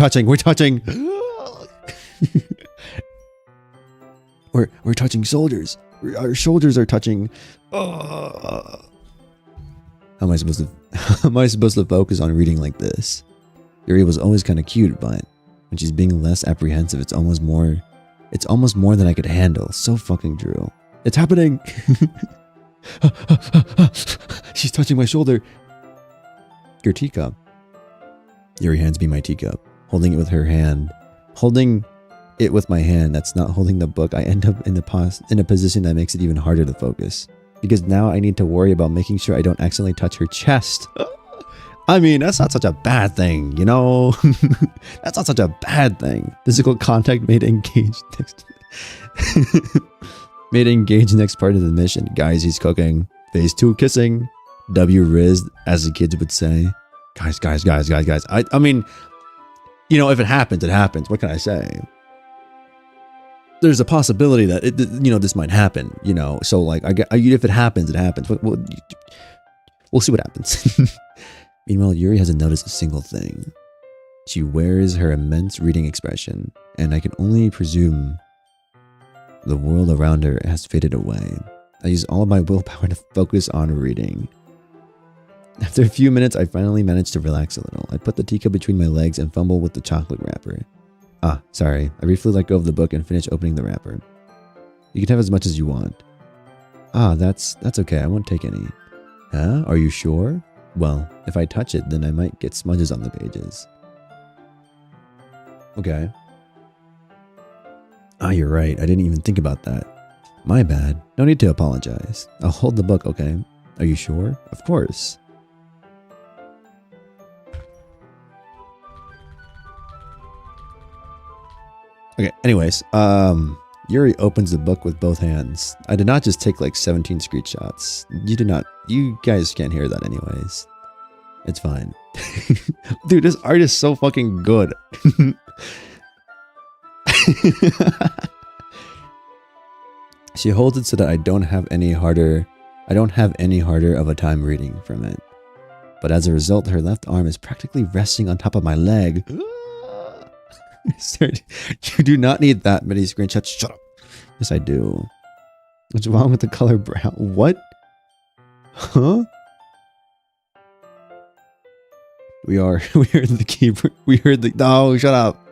Speaker 1: touching shoulders. Our shoulders are touching. How am I supposed to focus on reading like this? Yuri was always kind of cute, but when she's being less apprehensive, it's almost more than I could handle. So fucking true. It's happening. She's touching my shoulder. Your teacup. Yuri hands me my teacup, holding it with her hand. Holding it with my hand that's not holding the book, I end up in a position that makes it even harder to focus. Because now I need to worry about making sure I don't accidentally touch her chest. I mean, that's not such a bad thing, you know? That's not such a bad thing. Physical contact made engage next. Made engage next part of the mission. Guys, he's cooking. Phase 2 kissing. W Riz, as the kids would say. Guys. I mean, you know, if it happens, it happens. What can I say? There's a possibility that this might happen, you know. So like, if it happens, it happens. We'll see what happens. Meanwhile, Yuri hasn't noticed a single thing. She wears her immense reading expression, and I can only presume the world around her has faded away. I use all of my willpower to focus on reading. After a few minutes, I finally managed to relax a little. I put the teacup between my legs and fumble with the chocolate wrapper. Ah, sorry. I briefly let go of the book and finished opening the wrapper. You can have as much as you want. Ah, that's okay. I won't take any. Huh? Are you sure? Well, if I touch it, then I might get smudges on the pages. Okay. Ah, you're right. I didn't even think about that. My bad. No need to apologize. I'll hold the book, okay? Are you sure? Of course. Okay, anyways, Yuri opens the book with both hands. I did not just take like 17 screenshots. You guys can't hear that anyways. It's fine. Dude, this art is so fucking good. She holds it so that I don't have any harder of a time reading from it. But as a result, her left arm is practically resting on top of my leg. Sir, you do not need that many screenshots. Shut up. Yes, I do. What's wrong with the color brown? What? Huh? We heard the keeper. No, shut up.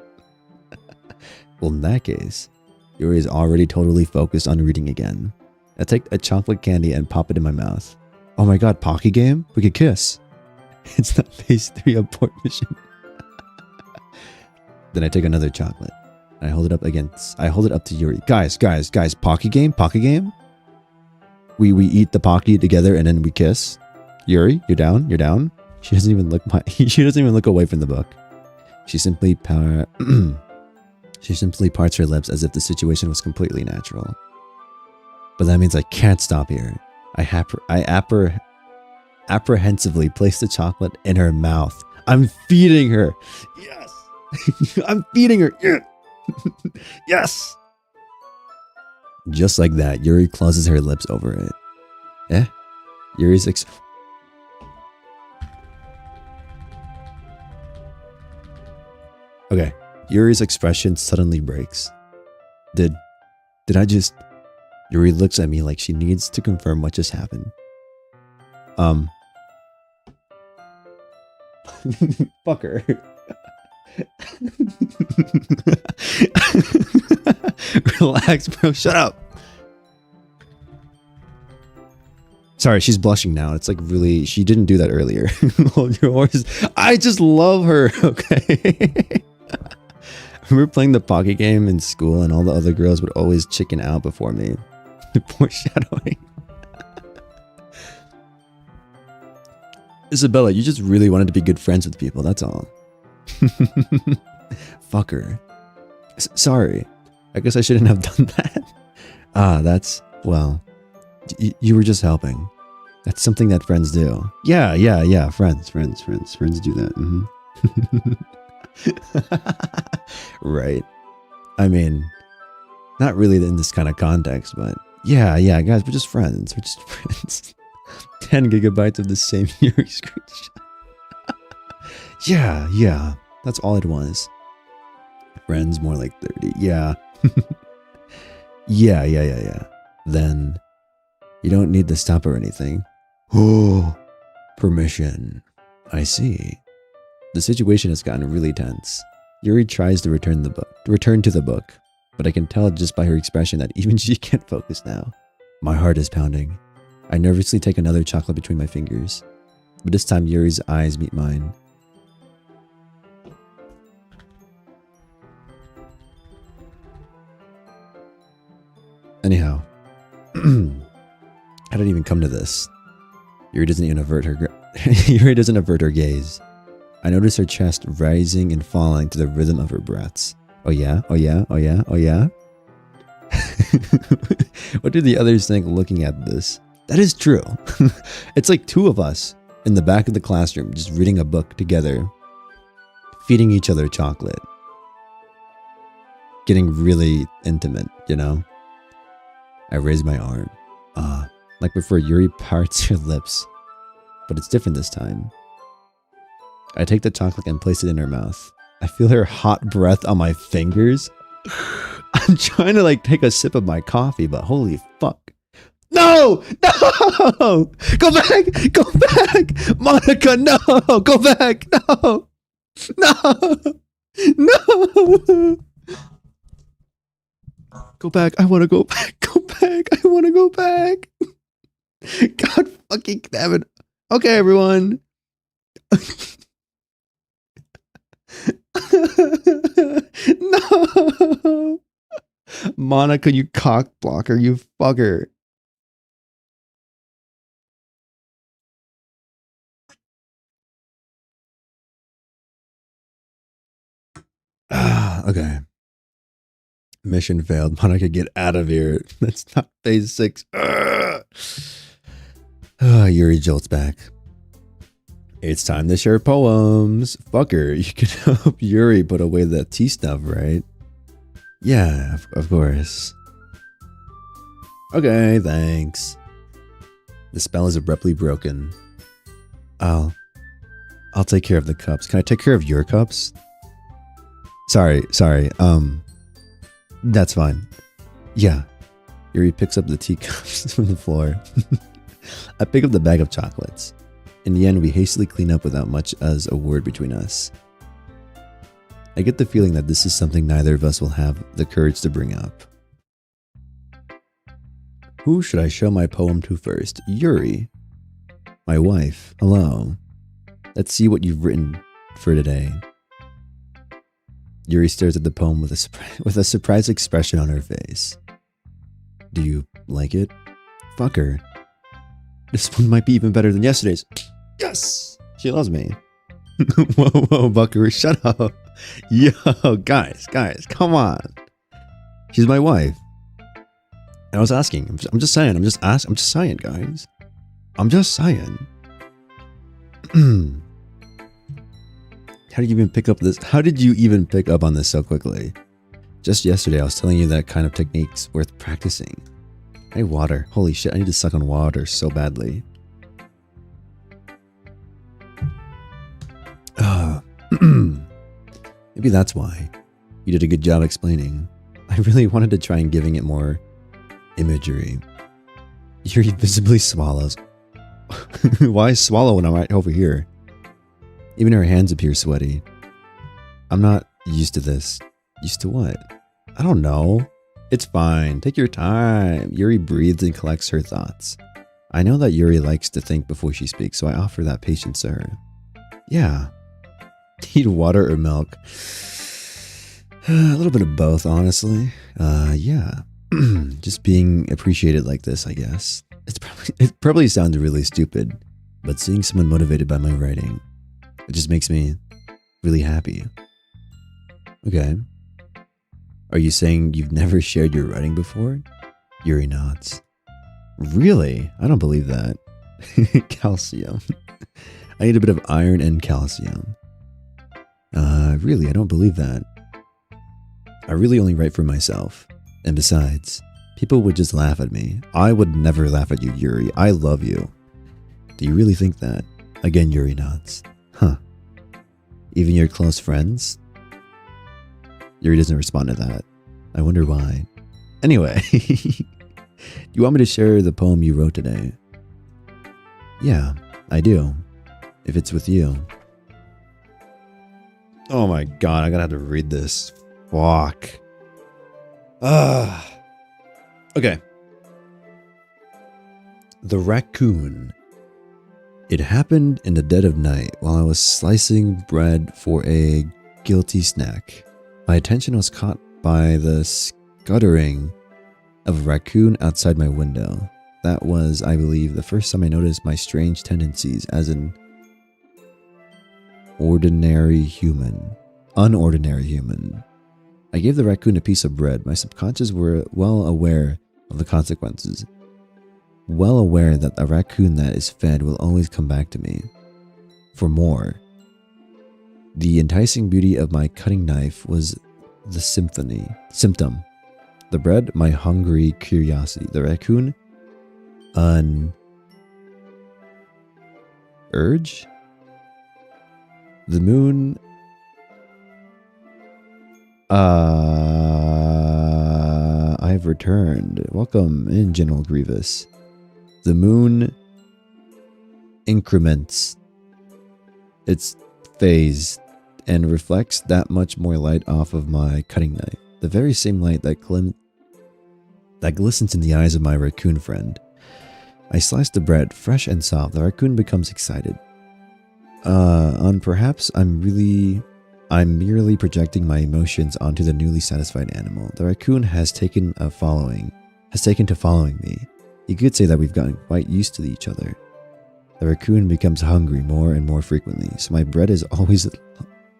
Speaker 1: Well, in that case, Yuri is already totally focused on reading again. I take a chocolate candy and pop it in my mouth. Oh my god, Pocky game? We could kiss. It's not phase 3 abort mission. Then I take another chocolate. And I hold it up to Yuri. Guys, Pocky game? We eat the Pocky together and then we kiss. Yuri, you're down? She doesn't even look away from the book. She simply parts her lips as if the situation was completely natural. But that means I can't stop here. I apprehensively place the chocolate in her mouth. I'm feeding her. Yes. I'm feeding her. Yeah. Yes. Just like that, Yuri closes her lips over it. Okay. Yuri's expression suddenly breaks. Did I just... Yuri looks at me like she needs to confirm what just happened. Fuck her. Relax, bro. Shut up. Sorry, she's blushing now. It's like really... She didn't do that earlier. Hold your horses. I just love her, okay? I remember playing the Pocky game in school and all the other girls would always chicken out before me. Foreshadowing. Isabella, you just really wanted to be good friends with people, that's all. Fuck her. Sorry. I guess I shouldn't have done that. That's... Well... You were just helping. That's something that friends do. Yeah. Friends do that. Mm-hmm. Right. I mean, not really in this kind of context, but yeah, guys, we're just friends. 10 gigabytes of the same Yuri screenshot. Yeah. That's all it was. Friends, more like 30. Yeah. Yeah. Then... You don't need to stop or anything. Oh, permission. I see. The situation has gotten really tense. Yuri tries to return to the book, but I can tell just by her expression that even she can't focus now. My heart is pounding. I nervously take another chocolate between my fingers. But this time Yuri's eyes meet mine. Anyhow, how did it even come to this? Yuri doesn't even avert her. Yuri doesn't avert her gaze. I notice her chest rising and falling to the rhythm of her breaths. Oh yeah, oh yeah, oh yeah, oh yeah. What do the others think looking at this? That is true. It's like two of us in the back of the classroom just reading a book together, feeding each other chocolate, getting really intimate, you know? I raise my arm. Like before Yuri parts her lips, but it's different this time. I take the chocolate and place it in her mouth. I feel her hot breath on my fingers. I'm trying to like take a sip of my coffee, but holy fuck. No! No! Go back! Go back! Monica, no! Go back! No! No! No! Go back. I want to go back. Go back. I want to go back. God fucking damn it. Okay, everyone. No. Monica, you cock blocker, you fucker. Okay. Mission failed. Monica, get out of here. That's not phase 6. Yuri jolts back. It's time to share poems. Fucker, you can help Yuri put away that tea stuff, right? Yeah, of course. Okay, thanks. The spell is abruptly broken. I'll take care of the cups. Can I take care of your cups? Sorry. That's fine. Yeah. Yuri picks up the teacups from the floor. I pick up the bag of chocolates. In the end, we hastily clean up without much as a word between us. I get the feeling that this is something neither of us will have the courage to bring up. Who should I show my poem to first? Yuri. My wife. Hello. Let's see what you've written for today. Yuri stares at the poem with a surprised expression on her face. Do you like it? Fucker. This one might be even better than yesterday's. Yes! She loves me. Whoa, Buckaroo, shut up. Yo, guys, come on. She's my wife. And I was asking. I'm just saying, guys. I'm just saying. How did you even pick up this? How did you even pick up on this so quickly? Just yesterday, I was telling you that kind of technique's worth practicing. I need water. Holy shit, I need to suck on water so badly. Maybe that's why. You did a good job explaining. I really wanted to try and giving it more imagery. Yuri visibly swallows. Why swallow when I'm right over here? Even her hands appear sweaty. I'm not used to this. Used to what? I don't know. It's fine. Take your time. Yuri breathes and collects her thoughts. I know that Yuri likes to think before she speaks, so I offer that patience to her. Yeah. Need water or milk? A little bit of both, honestly. Yeah. Just being appreciated like this, I guess. It probably sounds really stupid, but seeing someone motivated by my writing, it just makes me really happy. Okay. Are you saying you've never shared your writing before? Yuri nods. Really? I don't believe that. Calcium. I need a bit of iron and calcium. Really, I don't believe that. I really only write for myself. And besides, people would just laugh at me. I would never laugh at you, Yuri. I love you. Do you really think that? Again, Yuri nods. Huh. Even your close friends? Yuri doesn't respond to that. I wonder why. Anyway, you want me to share the poem you wrote today? Yeah, I do. If it's with you. Oh my god, I'm gonna have to read this. Fuck. Okay. The raccoon. It happened in the dead of night while I was slicing bread for a guilty snack. My attention was caught by the scuttering of a raccoon outside my window. That was, I believe, the first time I noticed my strange tendencies as an unordinary human. I gave the raccoon a piece of bread. My subconscious were well aware of the consequences. Well aware that a raccoon that is fed will always come back to me for more. The enticing beauty of my cutting knife was the symptom. The bread, my hungry curiosity. The raccoon, an urge. The moon, I've returned. Welcome in, General Grievous. The moon increments its phase and reflects that much more light off of my cutting knife. The very same light that glistens in the eyes of my raccoon friend. I slice the bread, fresh and soft. The raccoon becomes excited. Perhaps I'm merely projecting my emotions onto the newly satisfied animal. The raccoon has taken to following me. You could say that we've gotten quite used to each other. The raccoon becomes hungry more and more frequently, so my bread is always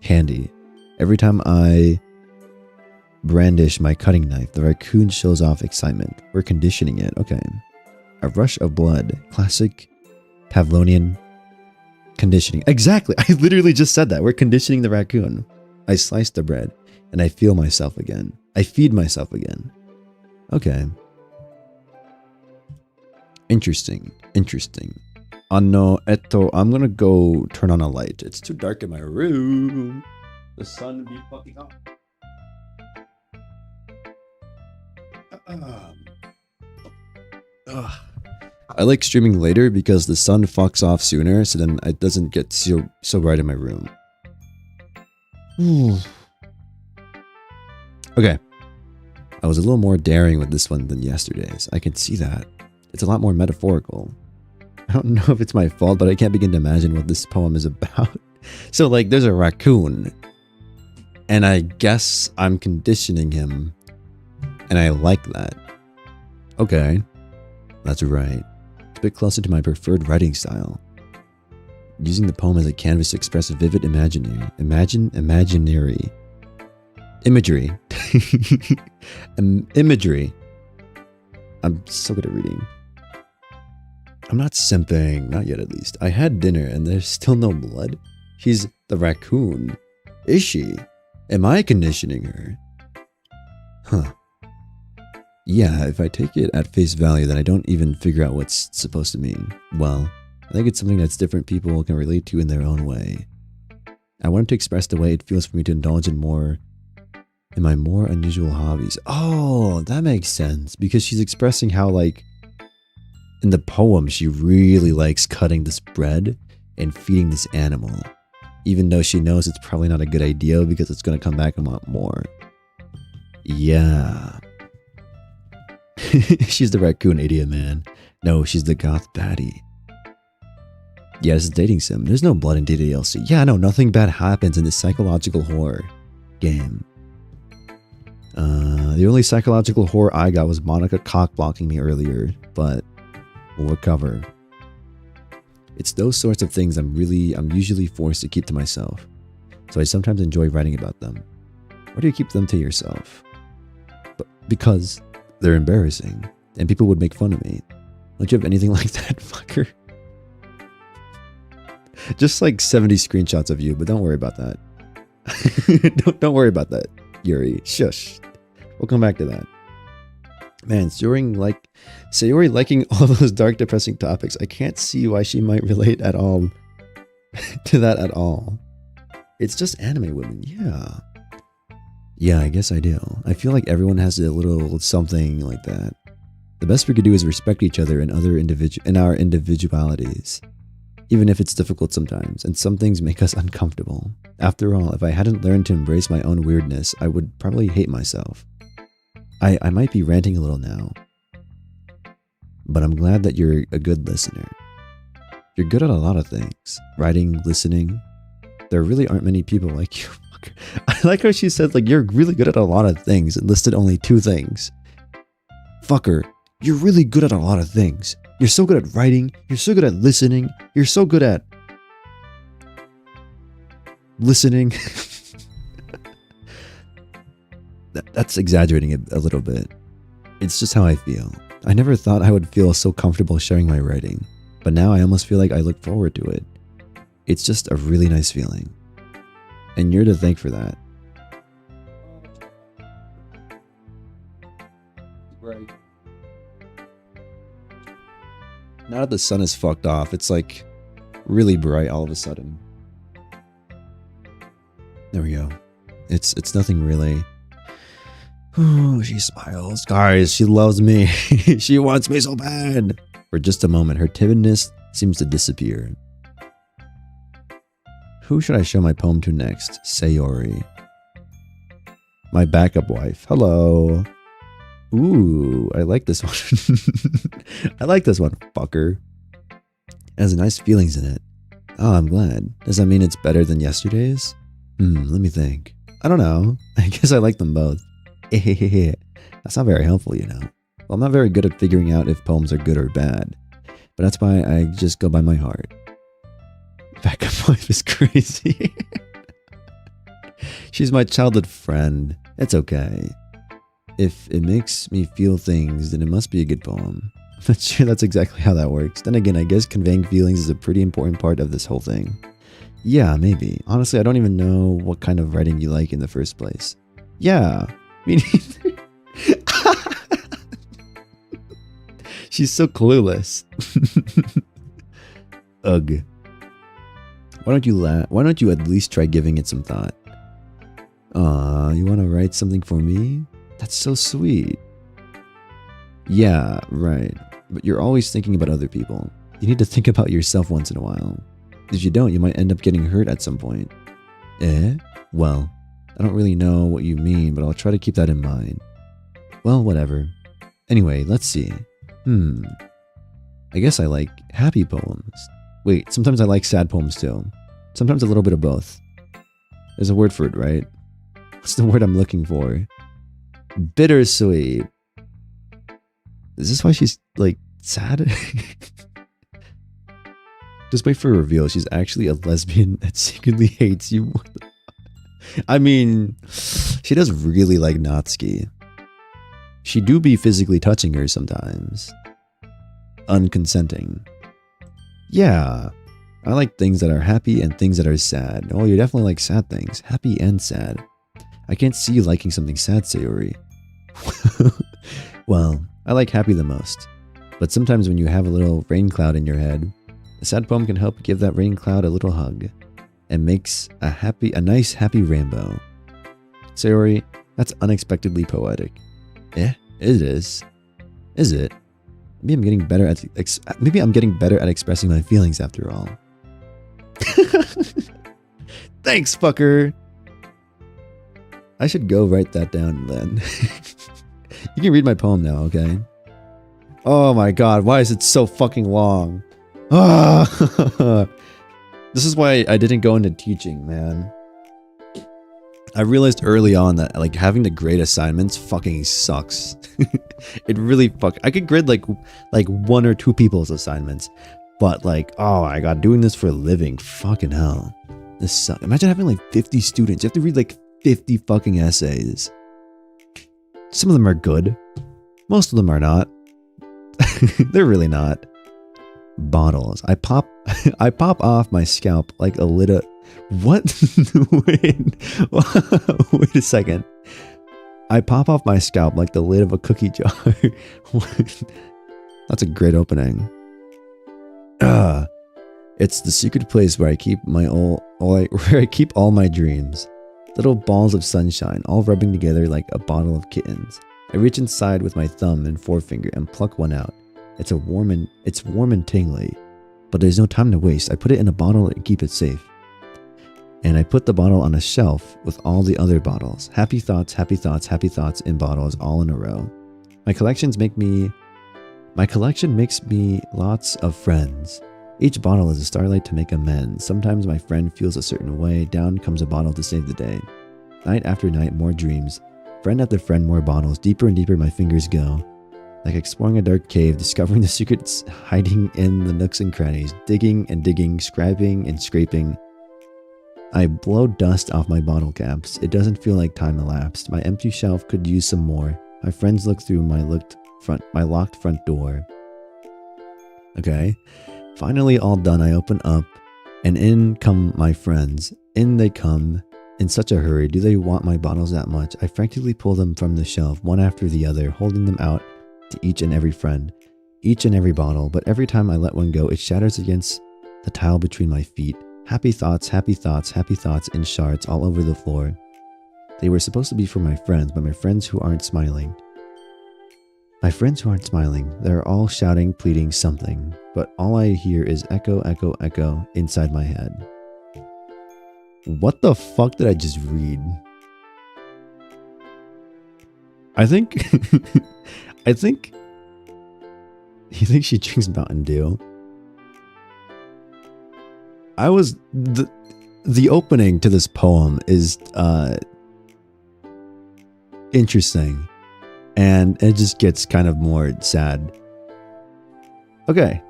Speaker 1: handy. Every time I brandish my cutting knife, the raccoon shows off excitement. We're conditioning it. Okay. A rush of blood. Classic Pavlovian conditioning. Exactly. I literally just said that. We're conditioning the raccoon. I slice the bread and I feel myself again. I feed myself again. Okay. Interesting. I'm gonna go turn on a light. It's too dark in my room. The sun be fucking up. I like streaming later because the sun fucks off sooner, so then it doesn't get so bright in my room. Okay. I was a little more daring with this one than yesterday's. I can see that. It's a lot more metaphorical. I don't know if it's my fault, but I can't begin to imagine what this poem is about. So, like, there's a raccoon, and I guess I'm conditioning him, and I like that. Okay. That's right. It's a bit closer to my preferred writing style. Using the poem as a canvas to express vivid imaginary imagery. Imagery. I'm so good at reading. I'm not simping, not yet at least. I had dinner and there's still no blood. She's the raccoon. Is she? Am I conditioning her? Huh. Yeah, if I take it at face value, then I don't even figure out what's supposed to mean. Well, I think it's something that's different people can relate to in their own way. I wanted to express the way it feels for me to indulge in my more unusual hobbies. Oh, that makes sense. Because she's expressing how, like, in the poem, she really likes cutting this bread and feeding this animal. Even though she knows it's probably not a good idea because it's going to come back and want more. Yeah. She's the raccoon idiot, man. No, she's the goth baddie. Yeah, this is dating sim. There's no blood in DDLC. Yeah, no, nothing bad happens in this psychological horror game. The only psychological horror I got was Monica cock blocking me earlier, but we'll recover. It's those sorts of things I'm usually forced to keep to myself. So I sometimes enjoy writing about them. Why do you keep them to yourself? But because they're embarrassing, and people would make fun of me. Don't you have anything like that, fucker? Just like 70 screenshots of you, but don't worry about that. don't worry about that, Yuri. Shush. We'll come back to that. Man, Sayori liking all those dark, depressing topics. I can't see why she might relate at all to that at all. It's just anime women, yeah. Yeah, I guess I do. I feel like everyone has a little something like that. The best we could do is respect each other and in our individualities, even if it's difficult sometimes, and some things make us uncomfortable. After all, if I hadn't learned to embrace my own weirdness, I would probably hate myself. I might be ranting a little now, but I'm glad that you're a good listener. You're good at a lot of things. Writing, listening. There really aren't many people like you. I like how she said, like, you're really good at a lot of things and listed only 2 things. Fucker, you're really good at a lot of things. You're so good at writing. You're so good at listening. You're so good at listening. That's exaggerating it a little bit. It's just how I feel. I never thought I would feel so comfortable sharing my writing, but now I almost feel like I look forward to it. It's just a really nice feeling. And you're to thank for that. Right. Now that the sun is fucked off, it's like really bright all of a sudden. There we go. It's nothing really. Ooh, she smiles. Guys, she loves me. She wants me so bad. For just a moment, her timidness seems to disappear. Who should I show my poem to next? Sayori. My backup wife. Hello. Ooh, I like this one. I like this one, fucker. It has nice feelings in it. Oh, I'm glad. Does that mean it's better than yesterday's? Let me think. I don't know. I guess I like them both. That's not very helpful, you know. Well, I'm not very good at figuring out if poems are good or bad. But that's why I just go by my heart. Backup wife is crazy. She's my childhood friend. It's okay. If it makes me feel things, then it must be a good poem. I'm not sure that's exactly how that works. Then again, I guess conveying feelings is a pretty important part of this whole thing. Yeah, maybe. Honestly, I don't even know what kind of writing you like in the first place. Yeah, me neither. She's so clueless. Ugh. Why don't you at least try giving it some thought? You want to write something for me? That's so sweet. Yeah, right. But you're always thinking about other people. You need to think about yourself once in a while. If you don't, you might end up getting hurt at some point. Well, I don't really know what you mean, but I'll try to keep that in mind. Well, whatever. Anyway, let's see. I guess I like happy poems. Wait, sometimes I like sad poems too. Sometimes a little bit of both. There's a word for it, right? What's the word I'm looking for? Bittersweet. Is this why she's, like, sad? Just wait for a reveal. She's actually a lesbian that secretly hates you. I mean, she does really like Natsuki. She do be physically touching her sometimes. Unconsenting. Yeah, I like things that are happy and things that are sad. Oh, you definitely like sad things. Happy and sad. I can't see you liking something sad, Sayori. Well, I like happy the most. But sometimes when you have a little rain cloud in your head, a sad poem can help give that rain cloud a little hug. And makes a nice happy rainbow. Sayori, that's unexpectedly poetic. It is. Is it? Maybe I'm getting better at expressing my feelings after all. Thanks, fucker. I should go write that down then. You can read my poem now, okay? Oh my god, why is it so fucking long? This is why I didn't go into teaching, man. I realized early on that like having to grade assignments fucking sucks. It really I could grade like 1 or 2 people's assignments, but like, oh my god, doing this for a living, fucking hell. This sucks. Imagine having like 50 students. You have to read like 50 fucking essays. Some of them are good. Most of them are not. They're really not. Bottles. I pop off my scalp like a lid of... What? Wait a second. I pop off my scalp like the lid of a cookie jar. That's a great opening. It's the secret place where I keep all my dreams. Little balls of sunshine, all rubbing together like a bottle of kittens. I reach inside with my thumb and forefinger and pluck one out. It's warm and tingly, but there's no time to waste. I put it in a bottle and keep it safe. And I put the bottle on a shelf with all the other bottles. Happy thoughts, happy thoughts, happy thoughts in bottles all in a row. My collection makes me lots of friends. Each bottle is a starlight to make amends. Sometimes my friend feels a certain way. Down comes a bottle to save the day. Night after night, more dreams. Friend after friend, more bottles. Deeper and deeper my fingers go. Like exploring a dark cave, discovering the secrets hiding in the nooks and crannies. Digging and digging, scrapping and scraping. I blow dust off my bottle caps. It doesn't feel like time elapsed. My empty shelf could use some more. My friends look through my locked front door. Okay. Finally all done, I open up, and in come my friends. In they come, in such a hurry. Do they want my bottles that much? I frantically pull them from the shelf, one after the other, holding them out to each and every friend, each and every bottle. But every time I let one go, it shatters against the tile between my feet. Happy thoughts, happy thoughts, happy thoughts in shards all over the floor. They were supposed to be for my friends, but my friends who aren't smiling. My friends who aren't smiling, they're all shouting, pleading something, but all I hear is echo, echo, echo inside my head. What the fuck did I just read? I think you think she drinks Mountain Dew. The opening to this poem is interesting. And it just gets kind of more sad. Okay.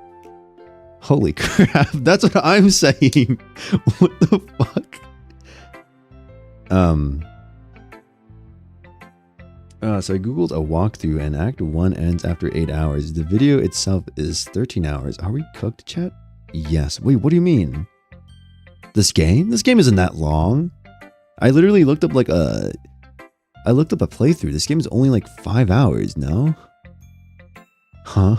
Speaker 1: Holy crap. That's what I'm saying. What the fuck? So I googled a walkthrough and Act 1 ends after 8 hours. The video itself is 13 hours. Are we cooked, chat? Yes. Wait, what do you mean? This game? This game isn't that long. I literally looked up a playthrough. This game is only like 5 hours, no? Huh?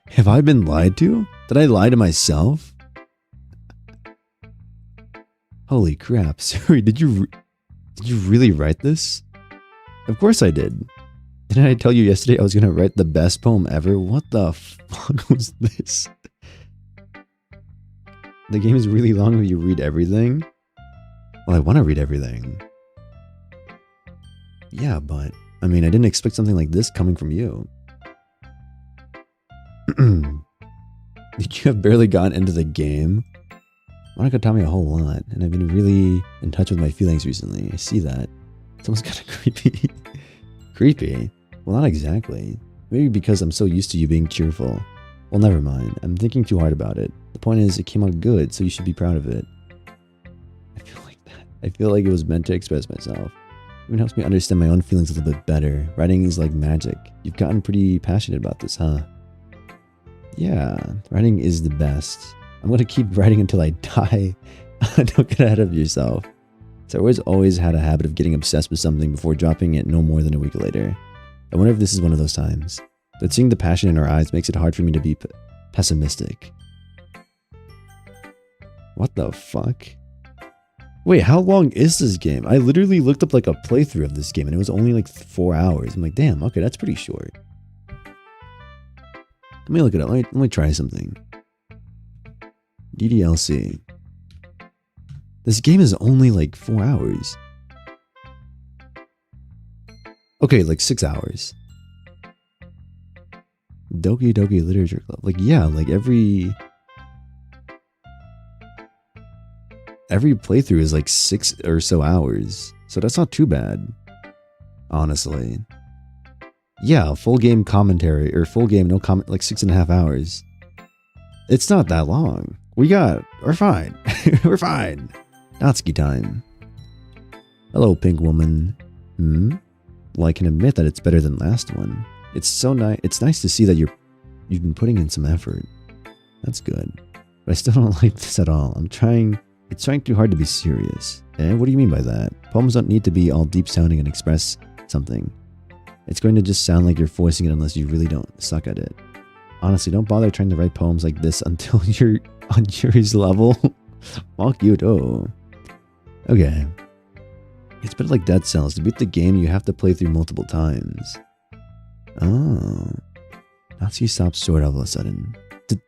Speaker 1: Have I been lied to? Did I lie to myself? Holy crap. Sorry, did you really write this? Of course I did. Didn't I tell you yesterday I was going to write the best poem ever? What the fuck was this? The game is really long if you read everything. Well, I want to read everything. Yeah, but, I mean, I didn't expect something like this coming from you. Did you have barely gotten into the game? Monica taught me a whole lot, and I've been really in touch with my feelings recently. I see that. It's almost kind of creepy. Creepy? Well, not exactly. Maybe because I'm so used to you being cheerful. Well, never mind. I'm thinking too hard about it. The point is, it came out good, so you should be proud of it. I feel like that. I feel like it was meant to express myself. It even helps me understand my own feelings a little bit better. Writing is like magic. You've gotten pretty passionate about this, huh? Yeah, writing is the best. I'm going to keep writing until I die. Don't get ahead of yourself. So I've always had a habit of getting obsessed with something before dropping it no more than a week later. I wonder if this is one of those times. But seeing the passion in her eyes makes it hard for me to be pessimistic. What the fuck? Wait, how long is this game? I literally looked up like a playthrough of this game and it was only like 4 hours. I'm like, damn, okay, that's pretty short. Let me look it up. Let me try something. DDLC. This game is only like 4 hours. Okay, like 6 hours. Doki Doki Literature Club. Like, yeah, like every playthrough is like 6 or so hours. So that's not too bad. Honestly. Yeah, full game commentary, or full game, no comment, like 6.5 hours. It's not that long. We're fine. We're fine. Natsuki time. Hello, pink woman. Well, I can admit that it's better than last one. It's nice to see that you've been putting in some effort. That's good. But I still don't like this at all. It's trying too hard to be serious. What do you mean by that? Poems don't need to be all deep sounding and express something. It's going to just sound like you're voicing it unless you really don't suck at it. Honestly, don't bother trying to write poems like this until you're on Yuri's level. Fuck you, too. Okay. It's a bit like Dead Cells. To beat the game, you have to play through multiple times. Oh. Natsuki stops short all of a sudden.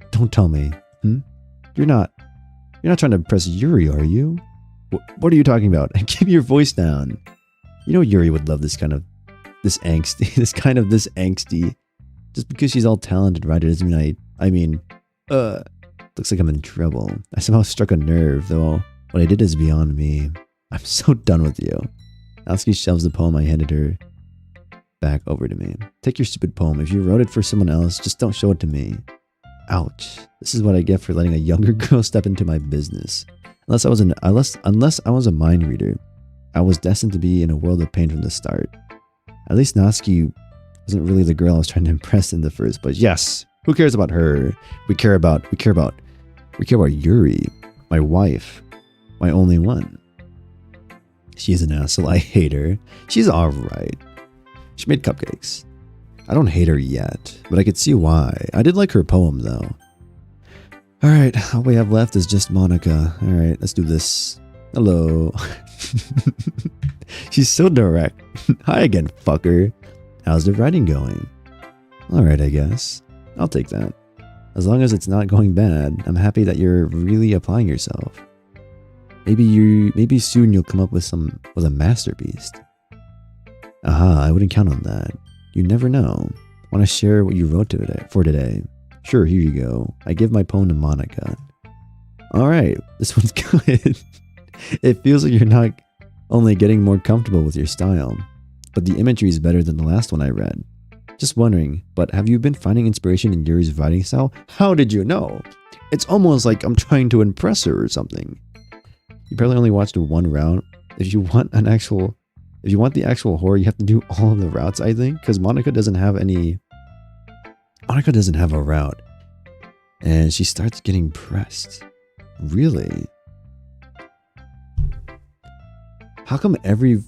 Speaker 1: Don't tell me. You're not trying to impress Yuri, are you? What are you talking about? Keep your voice down. You know Yuri would love this angsty. This angsty. Just because she's all talented writer doesn't mean Looks like I'm in trouble. I somehow struck a nerve, though what I did is beyond me. I'm so done with you. Natsuki shoves the poem I handed her back over to me. Take your stupid poem. If you wrote it for someone else, just don't show it to me. Ouch. This is what I get for letting a younger girl step into my business. Unless I was a mind reader, I was destined to be in a world of pain from the start. At least Natsuki wasn't really the girl I was trying to impress in the first place. Yes, who cares about her? We care about Yuri, my wife, my only one. She's an asshole. I hate her. She's alright. She made cupcakes. I don't hate her yet, but I could see why. I did like her poem though. Alright, all we have left is just Monica. Alright, let's do this. Hello. She's so direct. Hi again, fucker. How's the writing going? Alright, I guess. I'll take that. As long as it's not going bad, I'm happy that you're really applying yourself. Maybe soon you'll come up with a masterpiece. Aha, I wouldn't count on that. You never know. Want to share what you wrote for today? Sure, here you go. I give my poem to Monica. Alright, this one's good. It feels like you're not only getting more comfortable with your style, but the imagery is better than the last one I read. Just wondering, but have you been finding inspiration in Yuri's writing style? How did you know? It's almost like I'm trying to impress her or something. You probably only watched one route. If you want the actual horror, you have to do all of the routes, I think, because Monica doesn't have a route. And she starts getting pressed. Really? How come every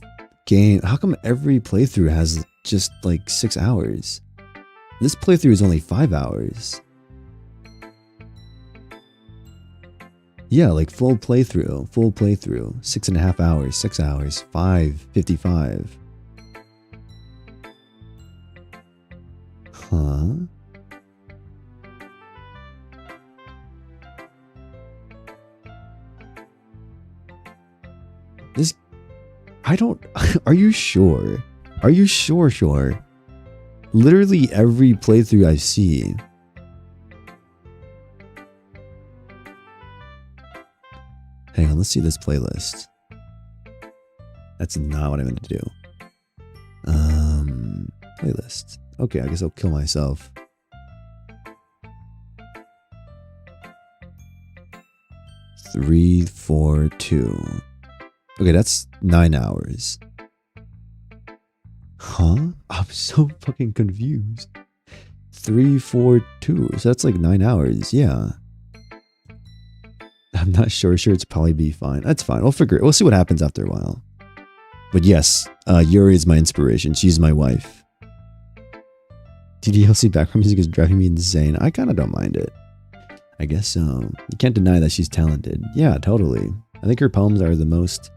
Speaker 1: playthrough has just like 6 hours? This playthrough is only 5 hours. Yeah, like full playthrough, 6.5 hours, 6 hours, 5:55. Huh? Are you sure? Are you sure? Literally every playthrough I see. Hang on, let's see this playlist. That's not what I meant to do. Playlist. Okay, I guess I'll kill myself. Three, 4, 2. Okay, that's 9 hours. Huh? I'm so fucking confused. 3, 4, 2. So that's like 9 hours. Yeah. I'm not sure. It's probably be fine. That's fine. We'll figure it. We'll see what happens after a while. But yes, Yuri is my inspiration. She's my wife. TDLC background music is driving me insane. I kind of don't mind it. I guess so. You can't deny that she's talented. Yeah, totally. I think her poems are the most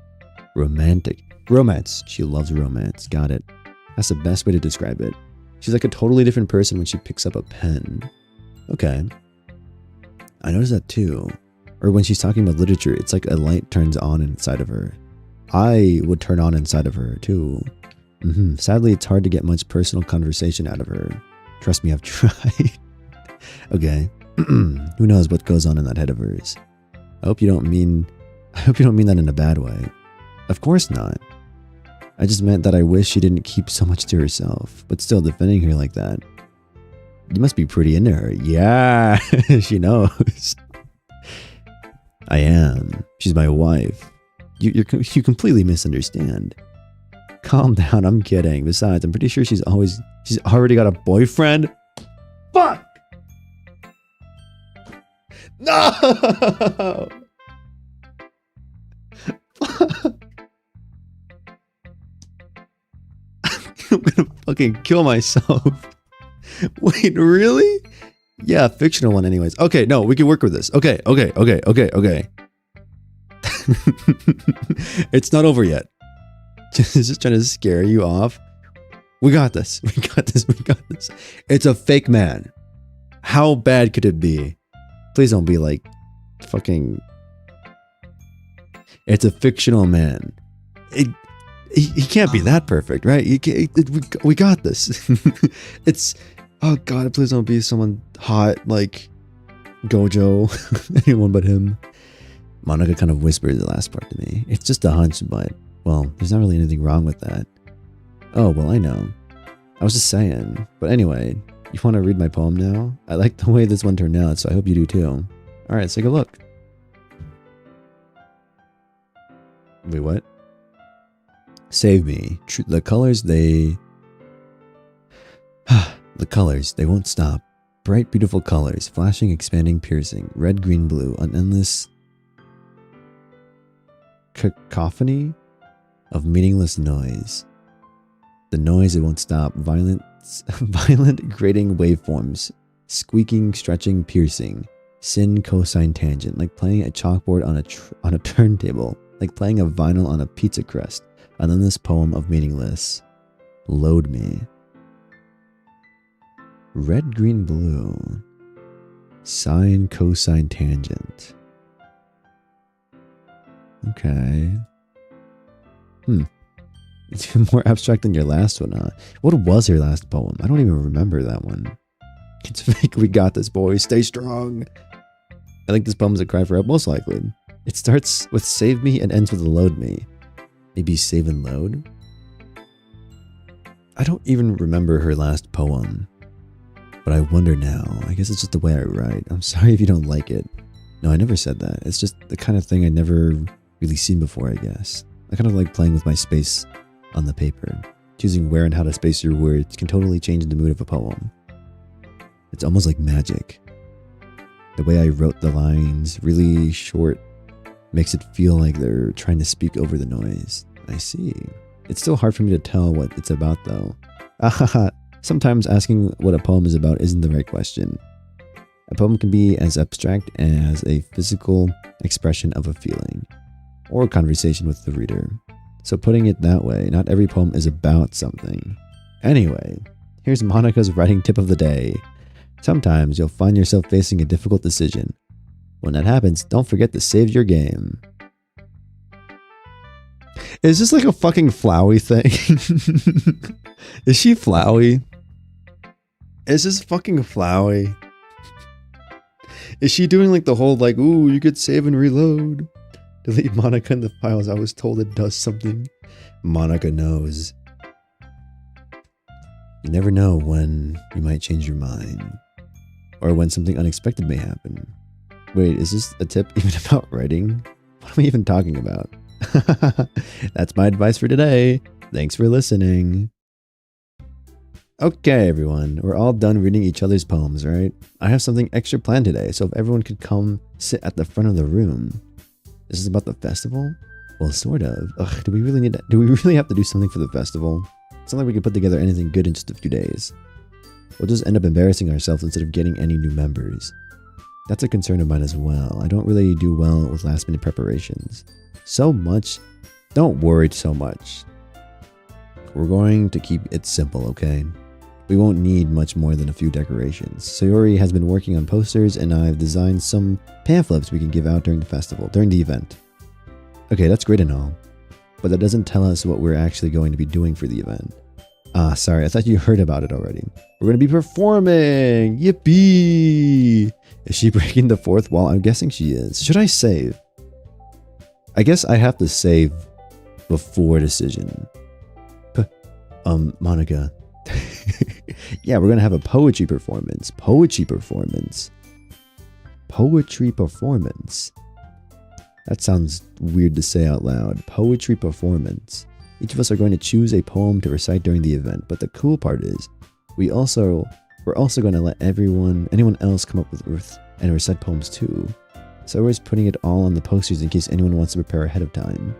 Speaker 1: romantic. Romance. She loves romance. Got it. That's the best way to describe it. She's like a totally different person when she picks up a pen. Okay. I noticed that too. Or when she's talking about literature, it's like a light turns on inside of her. I would turn on inside of her too. Sadly, it's hard to get much personal conversation out of her. Trust me, I've tried. Okay. Who knows what goes on in that head of hers? I hope you don't mean that in a bad way. Of course not. I just meant that I wish she didn't keep so much to herself, but still defending her like that. You must be pretty into her. Yeah, she knows. I am. She's my wife. You completely misunderstand. Calm down, I'm kidding. Besides, I'm pretty sure she's already got a boyfriend. Fuck! No! Fuck. I'm gonna fucking kill myself. Wait, really? Yeah, fictional one anyways. Okay, no, we can work with this. Okay. It's not over yet. Just trying to scare you off. We got this. It's a fake man. How bad could it be? Please don't be like fucking... It's a fictional man. He can't be that perfect, right? We got this. It's... Oh god, please don't be someone hot, like... Gojo, anyone but him. Monica kind of whispered the last part to me. It's just a hunch, but, well, there's not really anything wrong with that. Oh, well, I know. I was just saying. But anyway, you want to read my poem now? I like the way this one turned out, so I hope you do too. Alright, let's take a look. Wait, what? Save me. The colors, they won't stop. Bright, beautiful colors, flashing, expanding, piercing. Red, green, blue. An endless cacophony of meaningless noise. The noise, it won't stop. Violent, grating waveforms. Squeaking, stretching, piercing. Sin, cosine, tangent. Like playing a chalkboard on a turntable. Like playing a vinyl on a pizza crust. And then this poem of meaningless. Load me. Red, green, blue. Sine, cosine, tangent. Okay. It's even more abstract than your last one, huh? What was your last poem? I don't even remember that one. It's fake. We got this, boys. Stay strong. I think this poem's a cry for help, most likely. It starts with save me and ends with load me. Maybe save and load? I don't even remember her last poem. But I wonder now. I guess it's just the way I write. I'm sorry if you don't like it. No, I never said that. It's just the kind of thing I'd never really seen before, I guess. I kind of like playing with my space on the paper. Choosing where and how to space your words can totally change the mood of a poem. It's almost like magic. The way I wrote the lines, really short, makes it feel like they're trying to speak over the noise. I see. It's still hard for me to tell what it's about though. Sometimes asking what a poem is about isn't the right question. A poem can be as abstract as a physical expression of a feeling, or a conversation with the reader. So putting it that way, not every poem is about something. Anyway, here's Monica's writing tip of the day. Sometimes you'll find yourself facing a difficult decision. When that happens, don't forget to save your game. Is this like a fucking Flowey thing? Is she Flowey? Is this fucking Flowey? Is she doing like the whole like, ooh, you could save and reload? Delete Monica in the files. I was told it does something. Monica knows. You never know when you might change your mind. Or when something unexpected may happen. Wait, is this a tip even about writing? What am I even talking about? That's my advice for today. Thanks for listening. Okay, everyone. We're all done reading each other's poems, right? I have something extra planned today, so if everyone could come sit at the front of the room. This is about the festival? Well, sort of. Ugh, do we really have to do something for the festival? It's not like we could put together anything good in just a few days. We'll just end up embarrassing ourselves instead of getting any new members. That's a concern of mine as well. I don't really do well with last minute preparations. So much? Don't worry so much. We're going to keep it simple, okay? We won't need much more than a few decorations. Sayori has been working on posters and I've designed some pamphlets we can give out during the event. Okay, that's great and all, but that doesn't tell us what we're actually going to be doing for the event. Ah, sorry, I thought you heard about it already. We're going to be performing! Yippee! Is she breaking the fourth wall? I'm guessing she is. Should I save? I guess I have to save before decision. Monica. Yeah, we're going to have a poetry performance. Poetry performance. That sounds weird to say out loud. Poetry performance. Each of us are going to choose a poem to recite during the event, but the cool part is we're also going to let anyone else come up with and recite poems too. So we're just putting it all on the posters in case anyone wants to prepare ahead of time.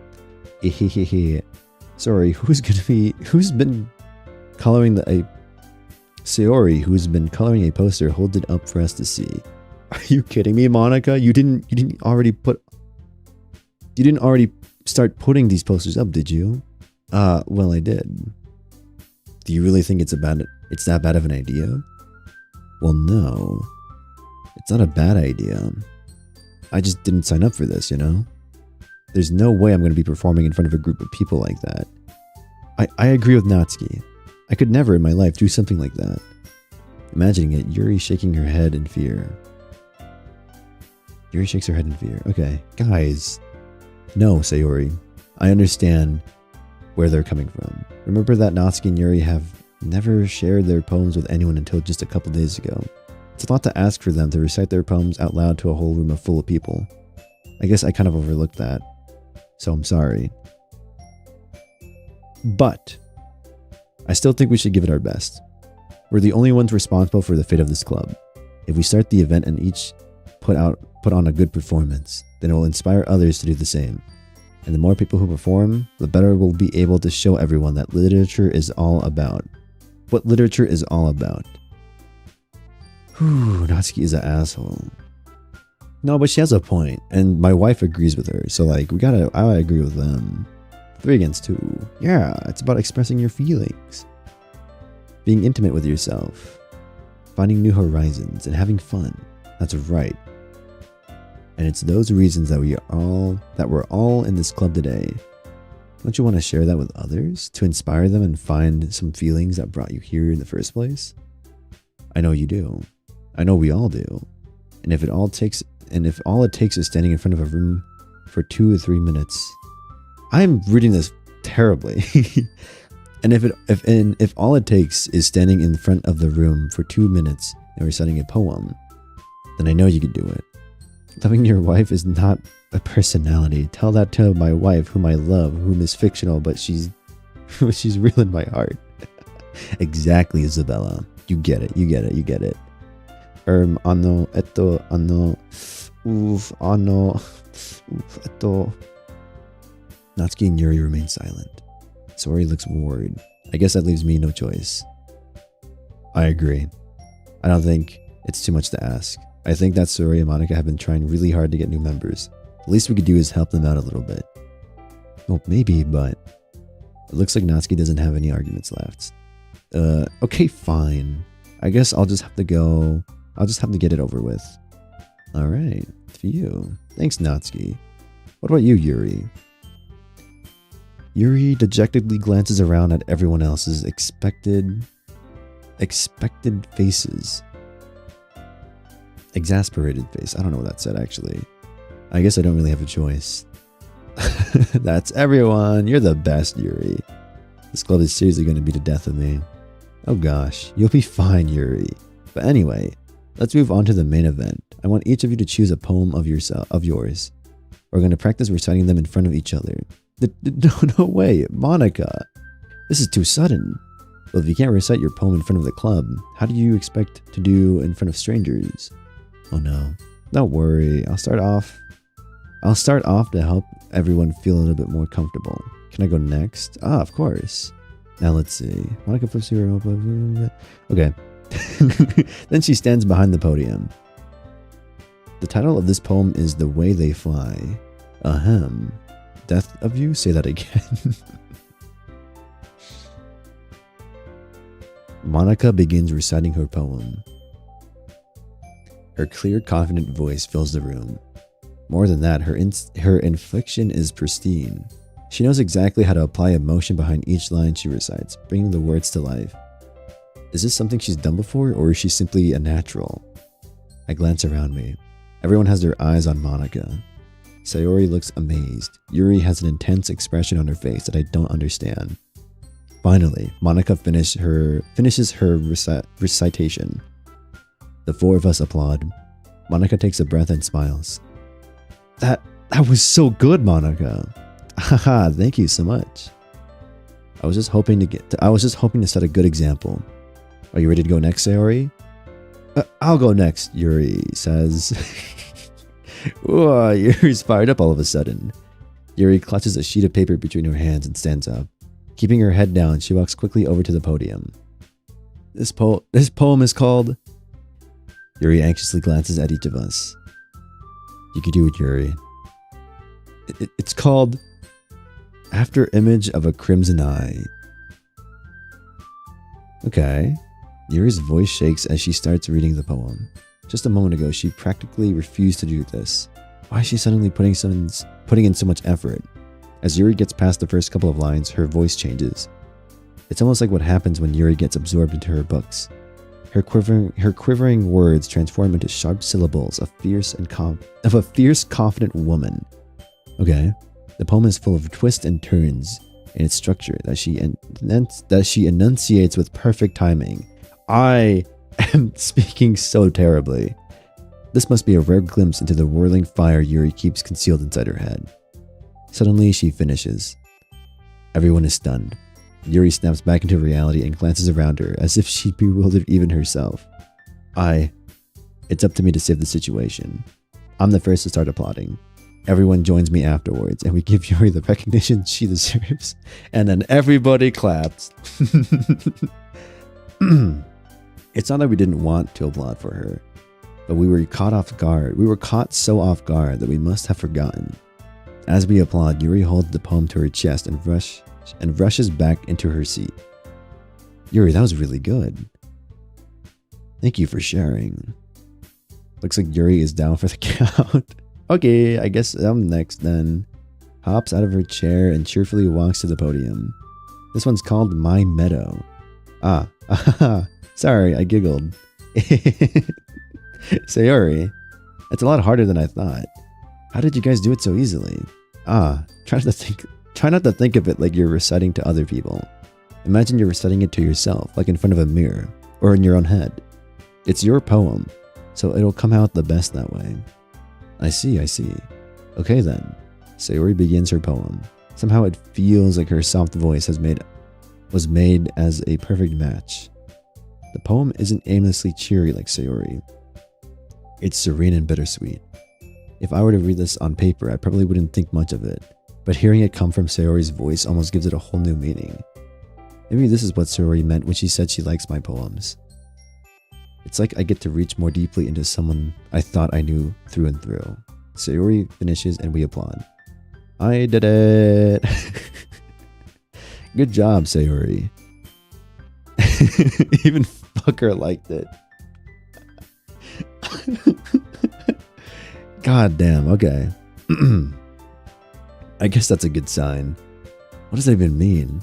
Speaker 1: Sorry, who's been coloring a poster holds it up for us to see. Are you kidding me, Monica? You didn't already start putting these posters up, did you? Well, I did. Do you really think it's that bad of an idea? Well, no. It's not a bad idea. I just didn't sign up for this, you know? There's no way I'm going to be performing in front of a group of people like that. I agree with Natsuki. I could never in my life do something like that. Imagining it, Yuri shaking her head in fear. Yuri shakes her head in fear. Okay, guys. No, Sayori. I understand where they're coming from. Remember that Natsuki and Yuri have never shared their poems with anyone until just a couple days ago. It's a lot to ask for them to recite their poems out loud to a whole room full of people. I guess I kind of overlooked that. So I'm sorry. But I still think we should give it our best. We're the only ones responsible for the fate of this club. If we start the event and each put on a good performance, then it will inspire others to do the same. And the more people who perform, the better we'll be able to show everyone that literature is all about. What literature is all about. Whew, Natsuki is an asshole. No, but she has a point, and my wife agrees with her, so like, I agree with them. 3 against 2. Yeah, it's about expressing your feelings. Being intimate with yourself. Finding new horizons, and having fun. That's right. And it's those reasons that we're all in this club today. Don't you want to share that with others? To inspire them and find some feelings that brought you here in the first place? I know you do. I know we all do. And if all it takes is standing in front of a room for 2 or 3 minutes. I'm reading this terribly. And if all it takes is standing in front of the room for 2 minutes and reciting a poem, then I know you can do it. Loving your wife is not a personality. Tell that to my wife, whom I love, whom is fictional, but she's real in my heart. Exactly, Isabella. You get it. Natsuki and Yuri remain silent. Sori looks worried. I guess that leaves me no choice. I agree. I don't think it's too much to ask. I think that Sori and Monica have been trying really hard to get new members. The least we could do is help them out a little bit. Well, maybe, but it looks like Natsuki doesn't have any arguments left. Okay, fine. I guess I'll just have to go. I'll just have to get it over with. Alright, for you. Thanks, Natsuki. What about you, Yuri? Yuri dejectedly glances around at everyone else's expected faces. Exasperated face. I don't know what that said, actually. I guess I don't really have a choice. That's everyone. You're the best, Yuri. This club is seriously going to be the death of me. Oh gosh, you'll be fine, Yuri. But anyway, let's move on to the main event. I want each of you to choose a poem of yours. We're going to practice reciting them in front of each other. No way, Monica. This is too sudden. Well, if you can't recite your poem in front of the club, how do you expect to do in front of strangers? Oh no. Don't worry. I'll start off to help everyone feel a little bit more comfortable. Can I go next? Ah, of course. Now let's see. Monica flips her open. Okay. Then she stands behind the podium. The title of this poem is The Way They Fly. Ahem. Death of you? Say that again. Monica begins reciting her poem. Her clear, confident voice fills the room. More than that, her inflection is pristine. She knows exactly how to apply emotion behind each line she recites, bringing the words to life. Is this something she's done before, or is she simply a natural? I glance around me. Everyone has their eyes on Monica. Sayori looks amazed. Yuri has an intense expression on her face that I don't understand. Finally, Monica finishes her recitation. The 4 of us applaud. Monica takes a breath and smiles. That was so good, Monica. Haha, thank you so much. I was just hoping to set a good example. Are you ready to go next, Sayori? I'll go next, Yuri says. Whoa, Yuri's fired up all of a sudden. Yuri clutches a sheet of paper between her hands and stands up. Keeping her head down, she walks quickly over to the podium. This poem is called... Yuri anxiously glances at each of us. You can do it, Yuri. It's called After Image of a Crimson Eye. Okay. Yuri's voice shakes as she starts reading the poem. Just a moment ago, she practically refused to do this. Why is she suddenly putting in so much effort? As Yuri gets past the first couple of lines, her voice changes. It's almost like what happens when Yuri gets absorbed into her books. Her quivering words transform into sharp syllables of a fierce, confident woman. Okay. The poem is full of twists and turns in its structure that she enunciates with perfect timing. I am speaking so terribly. This must be a rare glimpse into the whirling fire Yuri keeps concealed inside her head. Suddenly, she finishes. Everyone is stunned. Yuri snaps back into reality and glances around her as if she'd bewildered even herself. It's up to me to save the situation. I'm the first to start applauding. Everyone joins me afterwards, and we give Yuri the recognition she deserves. And then everybody claps. It's not that we didn't want to applaud for her, but we were caught off guard. We were caught so off guard that we must have forgotten. As we applaud, Yuri holds the poem to her chest and rushes back into her seat. Yuri, that was really good. Thank you for sharing. Looks like Yuri is down for the count. Okay, I guess I'm next then. Hops out of her chair and cheerfully walks to the podium. This one's called My Meadow. Sorry, I giggled. Sayori, it's a lot harder than I thought. How did you guys do it so easily? Try not to think of it like you're reciting to other people. Imagine you're reciting it to yourself, like in front of a mirror, or in your own head. It's your poem, so it'll come out the best that way. I see. Okay then. Sayori begins her poem. Somehow it feels like her soft voice was made as a perfect match. The poem isn't aimlessly cheery like Sayori. It's serene and bittersweet. If I were to read this on paper, I probably wouldn't think much of it, but hearing it come from Sayori's voice almost gives it a whole new meaning. Maybe this is what Sayori meant when she said she likes my poems. It's like I get to reach more deeply into someone I thought I knew through and through. Sayori finishes and we applaud. I did it! Good job, Sayori. Even fucker liked it. God damn, okay. I guess that's a good sign. What does that even mean?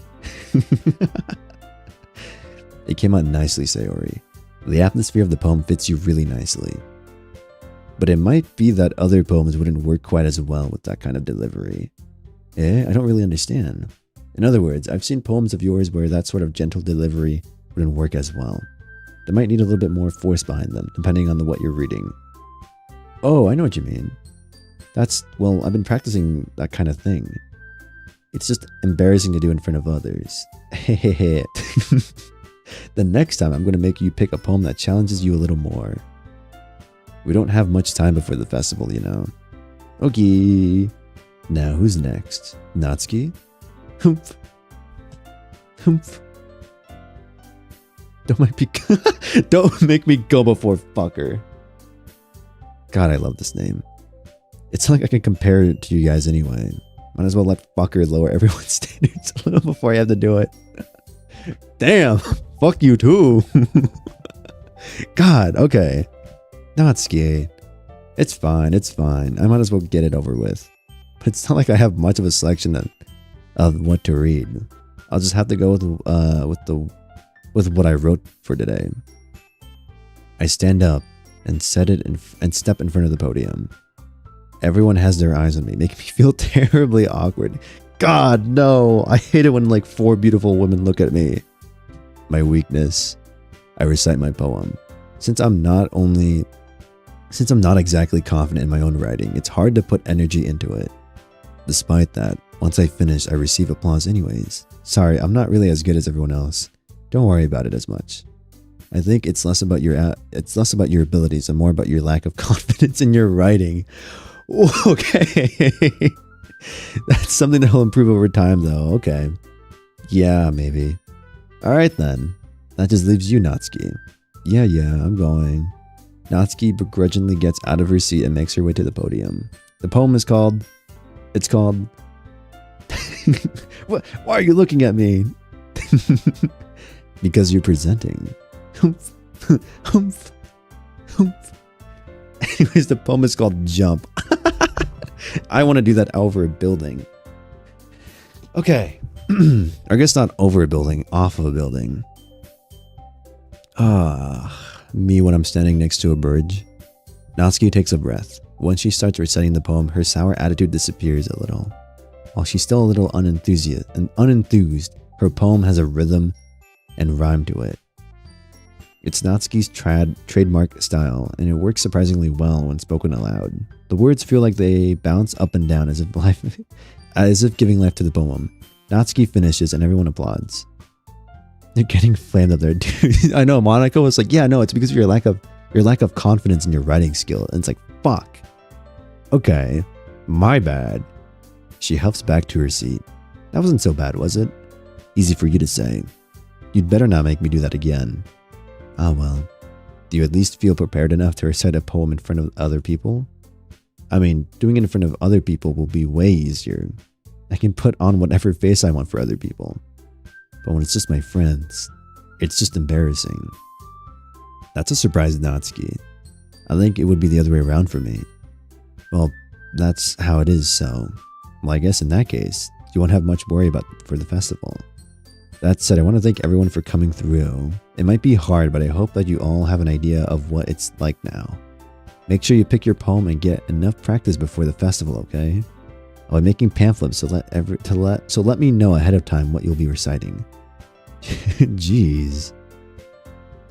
Speaker 1: It came out nicely, Sayori. The atmosphere of the poem fits you really nicely. But it might be that other poems wouldn't work quite as well with that kind of delivery. I don't really understand. In other words, I've seen poems of yours where that sort of gentle delivery wouldn't work as well. They might need a little bit more force behind them, depending on what you're reading. Oh, I know what you mean. Well, I've been practicing that kind of thing. It's just embarrassing to do in front of others. Hehehe. The next time I'm going to make you pick a poem that challenges you a little more. We don't have much time before the festival, you know. Okay. Now who's next? Natsuki? Humph. Humph. Don't make me go before fucker. God, I love this name. It's not like I can compare it to you guys anyway. Might as well let fucker lower everyone's standards a little before I have to do it. Damn. Fuck you too. God, okay. Natsuki. It's fine. I might as well get it over with. But it's not like I have much of a selection of what to read. I'll just have to go with what I wrote for today. I stand up and step in front of the podium. Everyone has their eyes on me, making me feel terribly awkward. God, no. I hate it when like 4 beautiful women look at me. My weakness. I recite my poem. Since I'm not exactly confident in my own writing, it's hard to put energy into it. Despite that, once I finish, I receive applause anyways. Sorry, I'm not really as good as everyone else. Don't worry about it as much. I think it's less about your abilities and more about your lack of confidence in your writing. Okay. That's something that will improve over time though. Okay. Yeah, maybe. Alright then. That just leaves you, Natsuki. Yeah, I'm going. Natsuki begrudgingly gets out of her seat and makes her way to the podium. The poem is called... It's called... Why are you looking at me? Because you're presenting. Humph. Humph. Humph. Anyways, the poem is called Jump. I want to do that over a building. Okay. I guess not over a building, off of a building. Me when I'm standing next to a bridge. Natsuki takes a breath. Once she starts reciting the poem, her sour attitude disappears a little. While she's still a little unenthused, her poem has a rhythm and rhyme to it. It's Natsuki's trademark style, and it works surprisingly well when spoken aloud. The words feel like they bounce up and down as if giving life to the poem. Natsuki finishes and everyone applauds. You're getting flamed up there, dude. I know, Monica was like, yeah, no, it's because of your lack of confidence in your writing skill. And it's like, fuck. Okay, my bad. She huffs back to her seat. That wasn't so bad, was it? Easy for you to say. You'd better not make me do that again. Ah, well. Do you at least feel prepared enough to recite a poem in front of other people? I mean, doing it in front of other people will be way easier. I can put on whatever face I want for other people. But when it's just my friends, it's just embarrassing. That's a surprise, Natsuki. I think it would be the other way around for me. Well, that's how it is, so... Well, I guess in that case, you won't have much worry about for the festival. That said, I want to thank everyone for coming through. It might be hard, but I hope that you all have an idea of what it's like now. Make sure you pick your poem and get enough practice before the festival, okay? I'll be making pamphlets, so let me know ahead of time what you'll be reciting. Jeez.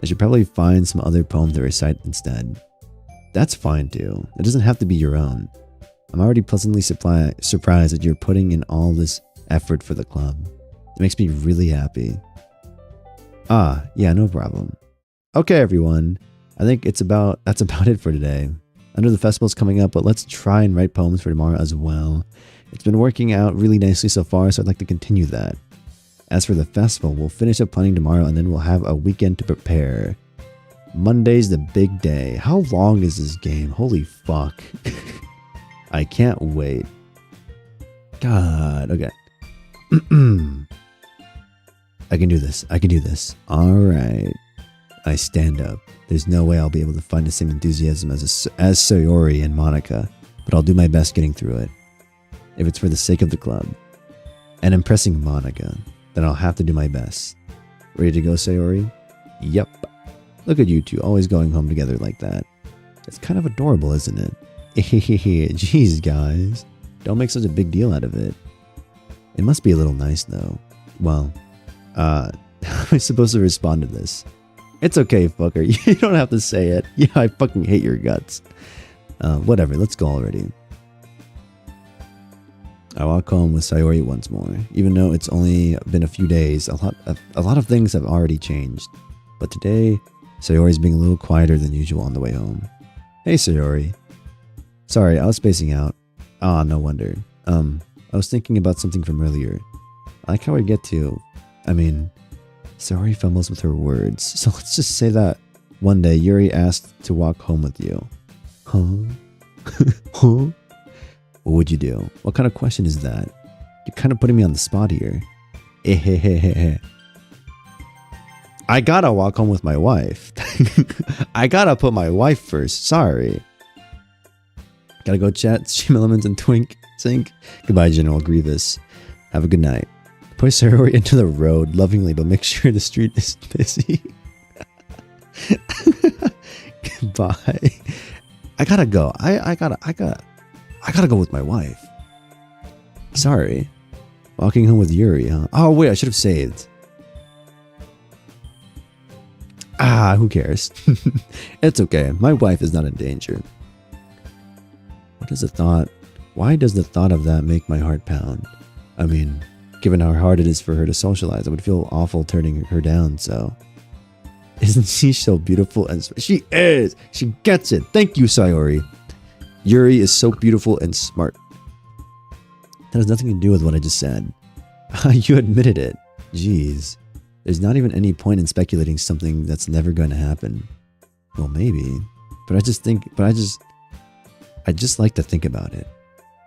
Speaker 1: I should probably find some other poem to recite instead. That's fine too. It doesn't have to be your own. I'm already pleasantly surprised that you're putting in all this effort for the club. It makes me really happy. Ah, yeah, no problem. Okay, everyone. I think that's about it for today. I know the festival's coming up, but let's try and write poems for tomorrow as well. It's been working out really nicely so far, so I'd like to continue that. As for the festival, we'll finish up planning tomorrow and then we'll have a weekend to prepare. Monday's the big day. How long is this game? Holy fuck. I can't wait. God, okay. I can do this. Alright. I stand up. There's no way I'll be able to find the same enthusiasm as Sayori and Monica, but I'll do my best getting through it. If it's for the sake of the club. And impressing Monica, then I'll have to do my best. Ready to go, Sayori? Yep. Look at you two, always going home together like that. It's kind of adorable, isn't it? Jeez, guys. Don't make such a big deal out of it. It must be a little nice, though. Well, how am I supposed to respond to this? It's okay, fucker. You don't have to say it. Yeah, I fucking hate your guts. Whatever, let's go already. I walk home with Sayori once more. Even though it's only been a few days, a lot of things have already changed. But today, Sayori's being a little quieter than usual on the way home. Hey, Sayori. Sorry, I was spacing out. Ah, no wonder. I was thinking about something from earlier. I like how I get to... Sayori fumbles with her words. So let's just say that one day Yuri asked to walk home with you. Huh? Huh? What would you do? What kind of question is that? You're kind of putting me on the spot here. I gotta walk home with my wife. I gotta put my wife first. Sorry. Gotta go chat, Stream Elements, and SinkZinc. Goodbye, General Grievous. Have a good night. Push Sayori into the road lovingly, but make sure the street is busy. Goodbye. I gotta go. I gotta go with my wife. Sorry. Walking home with Yuri, huh? Oh, wait, I should have saved. Ah, who cares? It's okay. My wife is not in danger. Why does the thought of that make my heart pound? I mean, given how hard it is for her to socialize, I would feel awful turning her down, so... Isn't she so beautiful and... She is! She gets it! Thank you, Sayori! Yuri is so beautiful and smart. That has nothing to do with what I just said. You admitted it. Jeez. There's not even any point in speculating something that's never going to happen. Well, maybe. But I just like to think about it.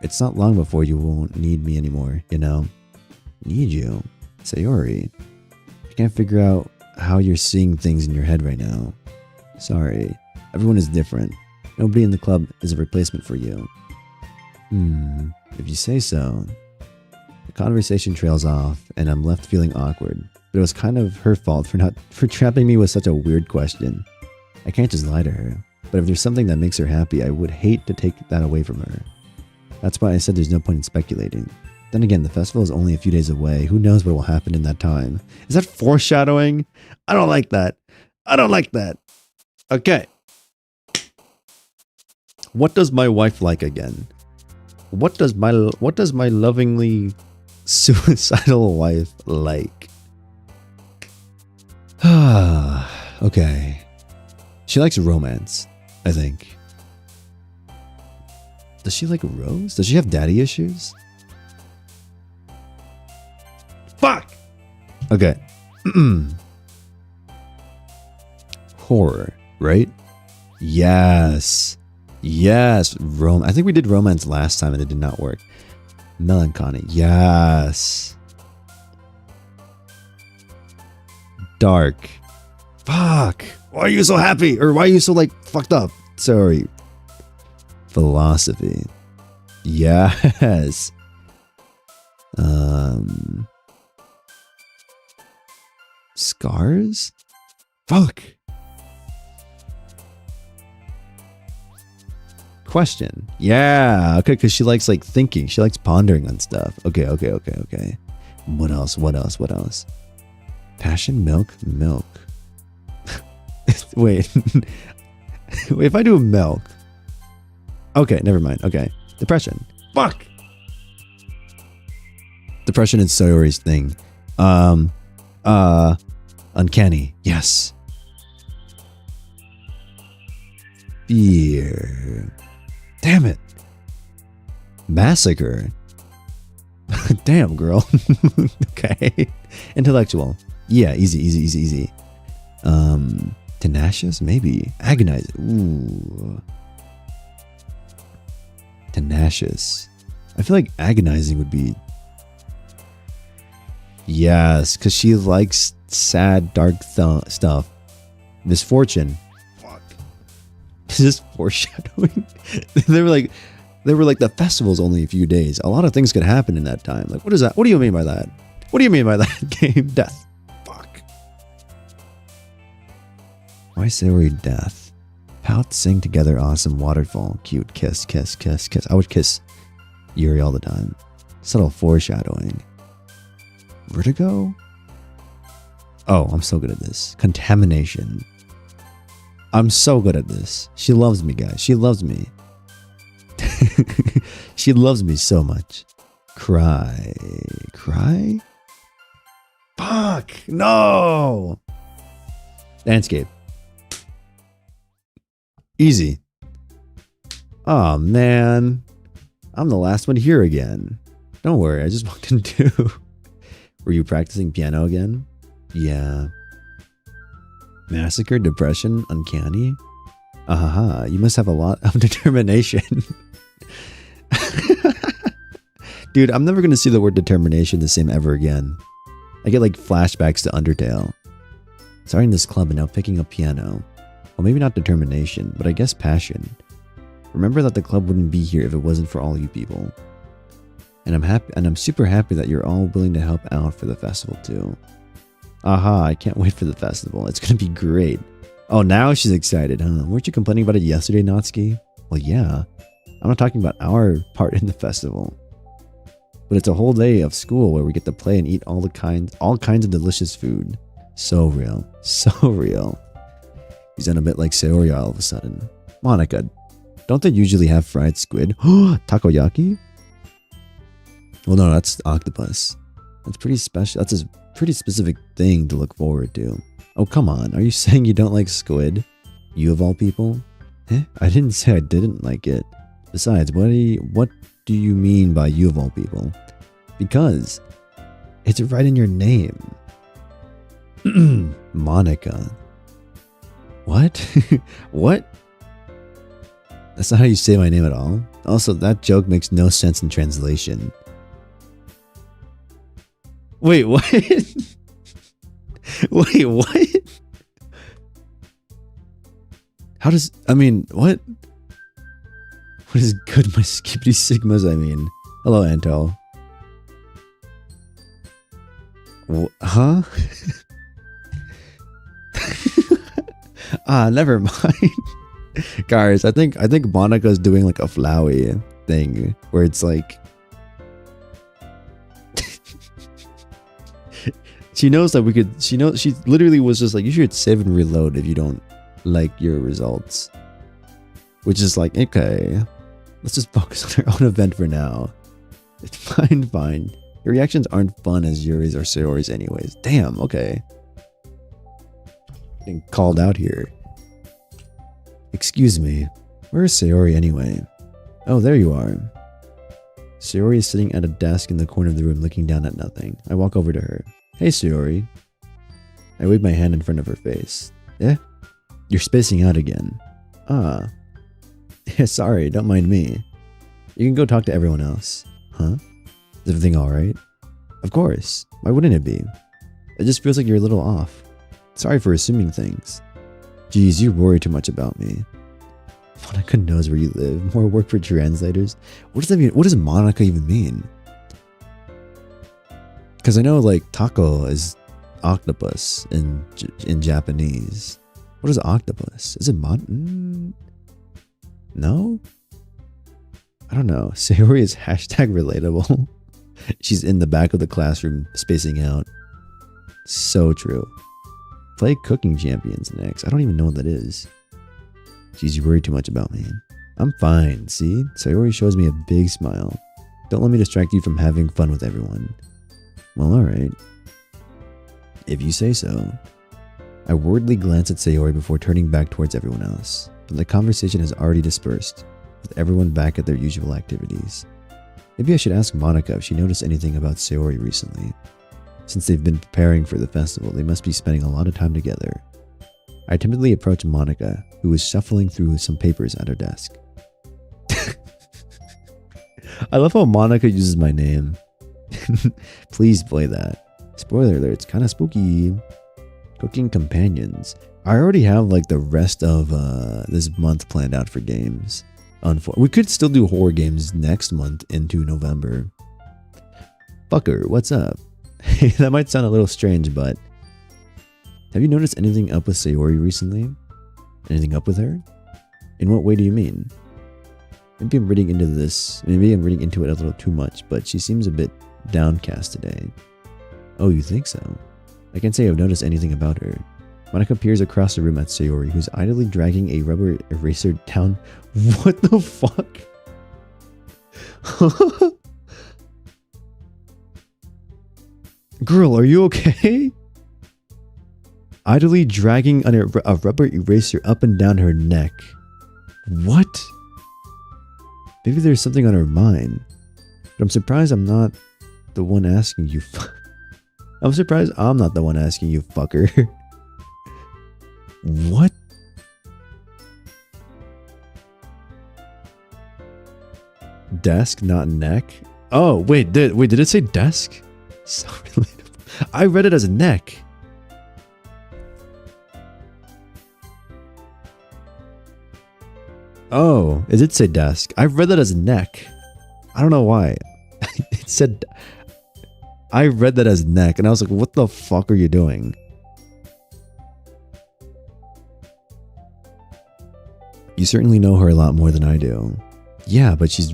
Speaker 1: It's not long before you won't need me anymore, you know? Need you? Sayori. I can't figure out how you're seeing things in your head right now. Sorry. Everyone is different. Nobody in the club is a replacement for you. If you say so. The conversation trails off, and I'm left feeling awkward. But it was kind of her fault for trapping me with such a weird question. I can't just lie to her. But if there's something that makes her happy, I would hate to take that away from her. That's why I said there's no point in speculating. Then again, the festival is only a few days away. Who knows what will happen in that time? Is that foreshadowing? I don't like that. I don't like that. Okay. What does my wife like again? What does my lovingly suicidal wife like? Okay. She likes romance, I think. Does she like Rose? Does she have daddy issues? Fuck! Okay. Horror, right? Yes. Yes. I think we did romance last time and it did not work. Melancholy. Yes. Dark. Fuck. Why are you so happy? Or why are you so like fucked up? Sorry. Philosophy. Yes. Scars? Fuck. Question. Yeah. Okay, because she likes like thinking. She likes pondering on stuff. Okay. What else? Passion, milk. Wait. If I do milk. Okay, never mind. Okay. Depression. Fuck. Depression is Sayori's thing. Uncanny. Yes. Fear. Damn it. Massacre. Damn, girl. Okay. Intellectual. Yeah, easy. Tenacious? Maybe. Agonizing. Ooh. Tenacious. I feel like agonizing would be... Yes, because she likes sad, dark stuff. Misfortune. Fuck. Is this foreshadowing? They were like, the festival's only a few days. A lot of things could happen in that time. Like, what is that? What do you mean by that? What do you mean by that game? Death. Fuck. Why Sayori death? Pout, sing together, awesome, waterfall, cute, kiss. I would kiss Yuri all the time. Subtle foreshadowing. Vertigo? Oh, I'm so good at this. Contamination. I'm so good at this. She loves me, guys. She loves me. She loves me so much. Cry. Fuck! No! Landscape. Easy. Oh man. I'm the last one here again. Don't worry, I just walked in too. Were you practicing piano again? Yeah. Massacre, depression, uncanny? Ahaha, you must have a lot of determination. Dude, I'm never gonna see the word determination the same ever again. I get like flashbacks to Undertale. Starting this club and now picking up piano. Well, maybe not determination, but I guess passion. Remember that the club wouldn't be here if it wasn't for all you people. And I'm super happy that you're all willing to help out for the festival too. Aha, I can't wait for the festival. It's gonna be great. Oh, now she's excited, huh? Weren't you complaining about it yesterday, Natsuki? Well, yeah. I'm not talking about our part in the festival. But it's a whole day of school where we get to play and eat all kinds of delicious food. So real. So real. He's done a bit like Sayori all of a sudden. Monica, don't they usually have fried squid? Takoyaki? Well, no, that's octopus. That's pretty special. That's a pretty specific thing to look forward to. Oh, come on. Are you saying you don't like squid? You of all people? I didn't say I didn't like it. Besides, what do you mean by you of all people? Because it's right in your name. Monica. What? What? That's not how you say my name at all. Also, that joke makes no sense in translation. Wait, what? Wait, what? How does... I mean, what? What is good, my skippity sigmas, I mean? Hello, Anto. Huh? Never mind. Guys, I think Monica's doing like a flowy thing where it's like she knows that she literally was just like, you should save and reload if you don't like your results. Which is like, okay, let's just focus on our own event for now. It's fine. Your reactions aren't fun as Yuri's or Sayori's anyways. Damn, okay. Getting called out here. Excuse me, where is Sayori anyway? Oh, there you are. Sayori is sitting at a desk in the corner of the room looking down at nothing. I walk over to her. Hey, Sayori. I wave my hand in front of her face. Eh? You're spacing out again. Ah. Yeah, sorry, don't mind me. You can go talk to everyone else. Huh? Is everything alright? Of course. Why wouldn't it be? It just feels like you're a little off. Sorry for assuming things. Geez, you worry too much about me. Monica knows where you live. More work for translators. What does that mean? What does Monica even mean? Because I know like taco is octopus in Japanese. What is octopus? Is it No? I don't know. Sayori is hashtag relatable. She's in the back of the classroom spacing out. So true. Play Cooking Champions next. I don't even know what that is. Geez, you worry too much about me. I'm fine, see? Sayori shows me a big smile. Don't let me distract you from having fun with everyone. Well, alright. If you say so. I worriedly glance at Sayori before turning back towards everyone else. But the conversation has already dispersed, with everyone back at their usual activities. Maybe I should ask Monica if she noticed anything about Sayori recently. Since they've been preparing for the festival, they must be spending a lot of time together. I timidly approach Monica, who was shuffling through some papers at her desk. I love how Monica uses my name. Please play that. Spoiler alert, it's kind of spooky. Cooking Companions. I already have like the rest of this month planned out for games. We could still do horror games next month into November. Fucker, what's up? That might sound a little strange, but have you noticed anything up with Sayori recently? Anything up with her? In what way do you mean? Maybe I'm reading into this. Maybe I'm reading into it a little too much, but she seems a bit downcast today. Oh, you think so? I can't say I've noticed anything about her. Monica peers across the room at Sayori, who's idly dragging a rubber eraser down. What the fuck? Girl, are you okay? Idly dragging a rubber eraser up and down her neck. What? Maybe there's something on her mind. But I'm surprised I'm not the one asking you. I'm surprised I'm not the one asking you, fucker. What? Desk, not neck? Oh, wait, did it say desk? So relatable. I read it as a neck. Oh, it did say desk. I read that as neck. I don't know why. It said... I read that as neck, and I was like, what the fuck are you doing? You certainly know her a lot more than I do. Yeah, but she's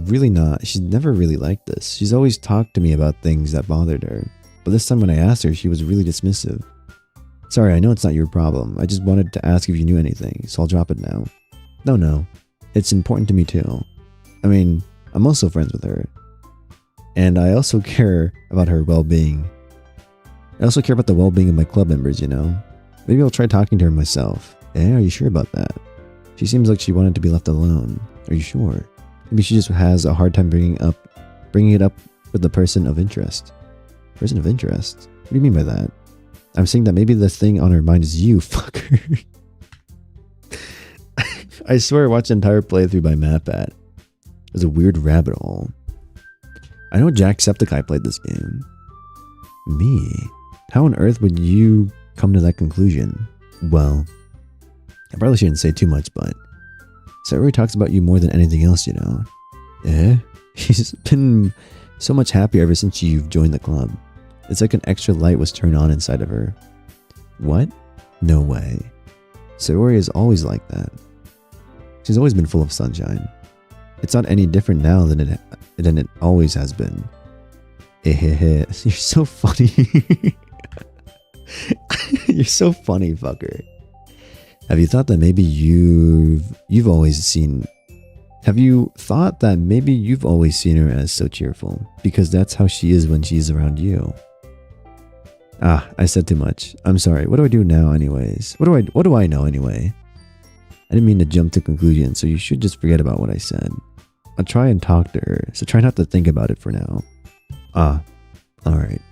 Speaker 1: never really like this. She's always talked to me about things that bothered her. But this time when I asked her, she was really dismissive. Sorry, I know it's not your problem. I just wanted to ask if you knew anything, so I'll drop it now. No. It's important to me too. I mean, I'm also friends with her. And I also care about her well-being. I also care about the well-being of my club members, you know? Maybe I'll try talking to her myself. Eh, are you sure about that? She seems like she wanted to be left alone. Are you sure? Maybe she just has a hard time bringing it up with the person of interest. Person of interest? What do you mean by that? I'm saying that maybe the thing on her mind is you, fucker. I swear I watched the entire playthrough by MatPat. It was a weird rabbit hole. I know Jacksepticeye played this game. Me? How on earth would you come to that conclusion? Well, I probably shouldn't say too much, but Sayori talks about you more than anything else, you know. Eh? She's been so much happier ever since you've joined the club. It's like an extra light was turned on inside of her. What? No way. Sayori is always like that. She's always been full of sunshine. It's not any different now than it always has been. You're so funny. You're so funny, fucker. Have you thought that maybe you've always seen her as so cheerful? Because that's how she is when she's around you. I said too much. I'm sorry. What do I do now anyways? What do I know anyway? I didn't mean to jump to conclusions, so you should just forget about what I said. I'll try and talk to her, so try not to think about it for now. Alright.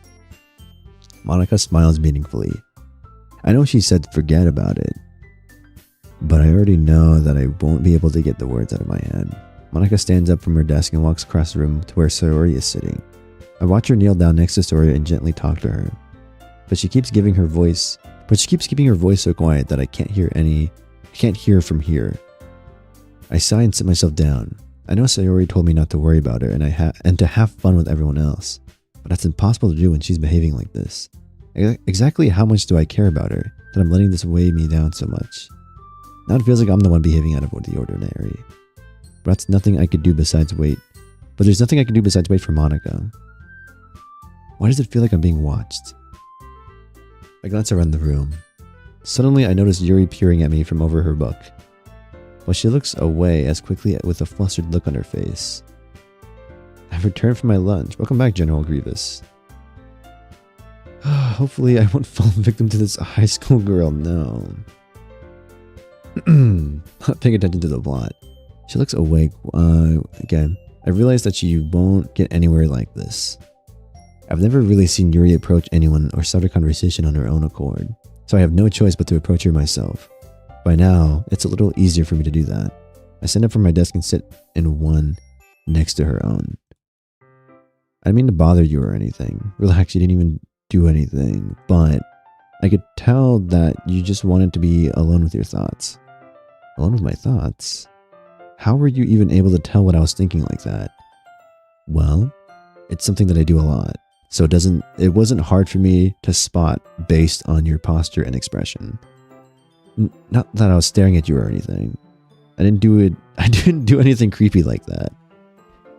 Speaker 1: Monica smiles meaningfully. I know she said forget about it, but I already know that I won't be able to get the words out of my head. Monica stands up from her desk and walks across the room to where Sayori is sitting. I watch her kneel down next to Sayori and gently talk to her. But she keeps keeping her voice so quiet that I can't hear from here. I sigh and sit myself down. I know Sayori told me not to worry about her and to have fun with everyone else, but that's impossible to do when she's behaving like this. Exactly how much do I care about her that I'm letting this weigh me down so much? Now it feels like I'm the one behaving out of the ordinary. But there's nothing I could do besides wait for Monica. Why does it feel like I'm being watched? I glance around the room. Suddenly I notice Yuri peering at me from over her book. But she looks away as quickly with a flustered look on her face. I've returned from my lunch. Welcome back, General Grievous. Hopefully I won't fall victim to this high school girl, no. Not paying attention to the plot. She looks awake. Again, I realize that she won't get anywhere like this. I've never really seen Yuri approach anyone or start a conversation on her own accord, so I have no choice but to approach her myself. By now, it's a little easier for me to do that. I stand up from my desk and sit in one next to her own. I didn't mean to bother you or anything. Relax, you didn't even do anything, but I could tell that you just wanted to be alone with your thoughts. Alone with my thoughts? How were you even able to tell what I was thinking like that? Well, it's something that I do a lot, so it wasn't hard for me to spot based on your posture and expression. Not that I was staring at you or anything. I didn't do anything creepy like that.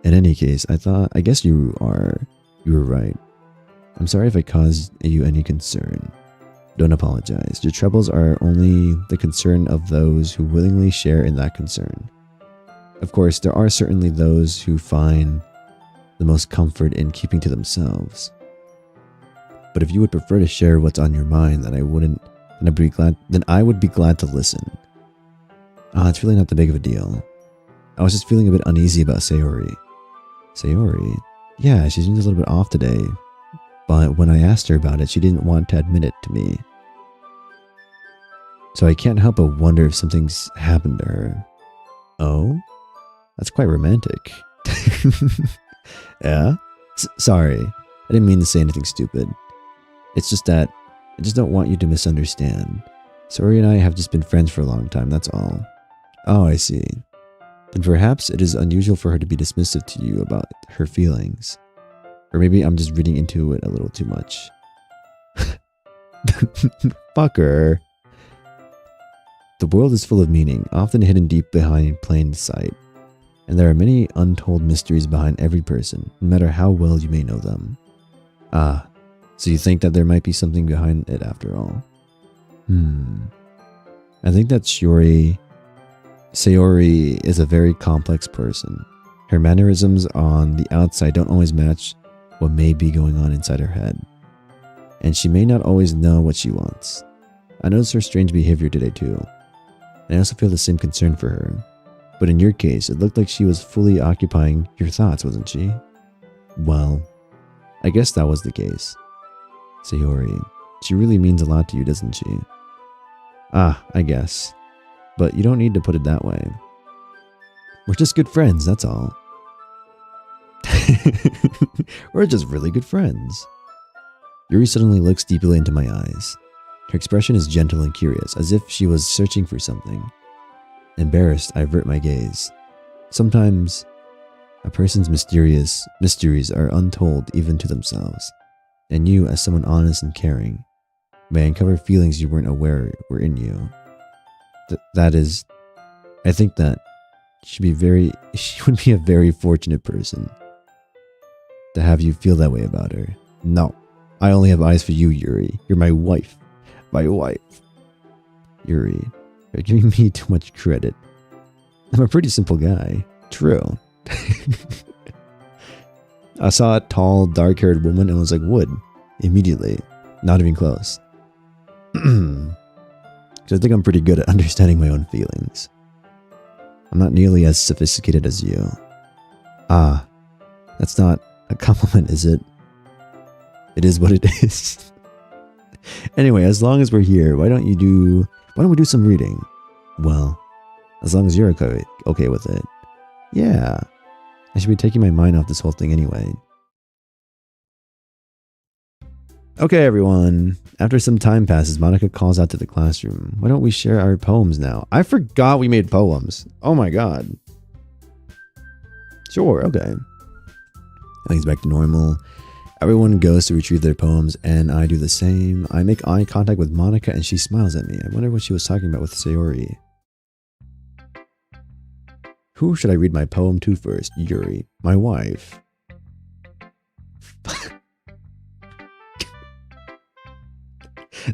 Speaker 1: In any case, I guess you were right. I'm sorry if I caused you any concern. Don't apologize. Your troubles are only the concern of those who willingly share in that concern. Of course, there are certainly those who find the most comfort in keeping to themselves. But if you would prefer to share what's on your mind, then I would be glad to listen. It's really not that big of a deal. I was just feeling a bit uneasy about Sayori. Sayori? Yeah, she seems a little bit off today. But when I asked her about it, she didn't want to admit it to me. So I can't help but wonder if something's happened to her. Oh? That's quite romantic. Yeah? Sorry. I didn't mean to say anything stupid. It's just that I just don't want you to misunderstand. Sayori and I have just been friends for a long time, that's all. Oh, I see. Then perhaps it is unusual for her to be dismissive to you about her feelings. Or maybe I'm just reading into it a little too much. Fucker. The world is full of meaning, often hidden deep behind plain sight. And there are many untold mysteries behind every person, no matter how well you may know them. So you think that there might be something behind it after all? I think that Sayori is a very complex person. Her mannerisms on the outside don't always match what may be going on inside her head. And she may not always know what she wants. I noticed her strange behavior today too. And I also feel the same concern for her. But in your case, it looked like she was fully occupying your thoughts, wasn't she? Well, I guess that was the case. Sayori, she really means a lot to you, doesn't she? I guess. But you don't need to put it that way. We're just good friends, that's all. We're just really good friends. Yuri suddenly looks deeply into my eyes. Her expression is gentle and curious, as if she was searching for something. Embarrassed, I avert my gaze. Sometimes, a person's mysteries are untold even to themselves. And you, as someone honest and caring, may uncover feelings you weren't aware were in you. That is, I think that she would be a very fortunate person to have you feel that way about her. No, I only have eyes for you, Yuri. You're my wife. My wife. Yuri, you're giving me too much credit. I'm a pretty simple guy. True. I saw a tall, dark-haired woman and was like, wood. Immediately. Not even close. Because I think I'm pretty good at understanding my own feelings. I'm not nearly as sophisticated as you. Ah, that's not a compliment, is it? It is what it is. Anyway, as long as we're here, why don't we do some reading? Well, as long as you're okay with it. Yeah. I should be taking my mind off this whole thing anyway. Okay, everyone. After some time passes, Monica calls out to the classroom. Why don't we share our poems now? I forgot we made poems. Oh my god. Sure, okay. Everything's back to normal. Everyone goes to retrieve their poems, and I do the same. I make eye contact with Monica, and she smiles at me. I wonder what she was talking about with Sayori. Who should I read my poem to first? Yuri. My wife.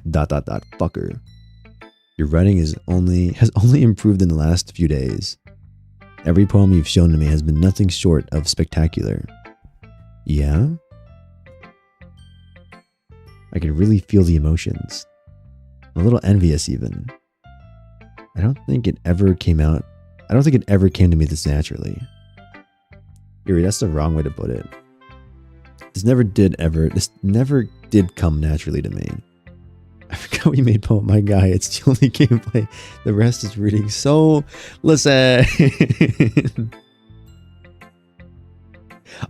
Speaker 1: Fucker. Your writing has only improved in the last few days. Every poem you've shown to me has been nothing short of spectacular. Yeah? I can really feel the emotions. I'm a little envious even. I don't think it ever came to me this naturally. Yuri, that's the wrong way to put it. This never did come naturally to me. I forgot we made poem. My guy, it's the only gameplay. The rest is reading. So, listen.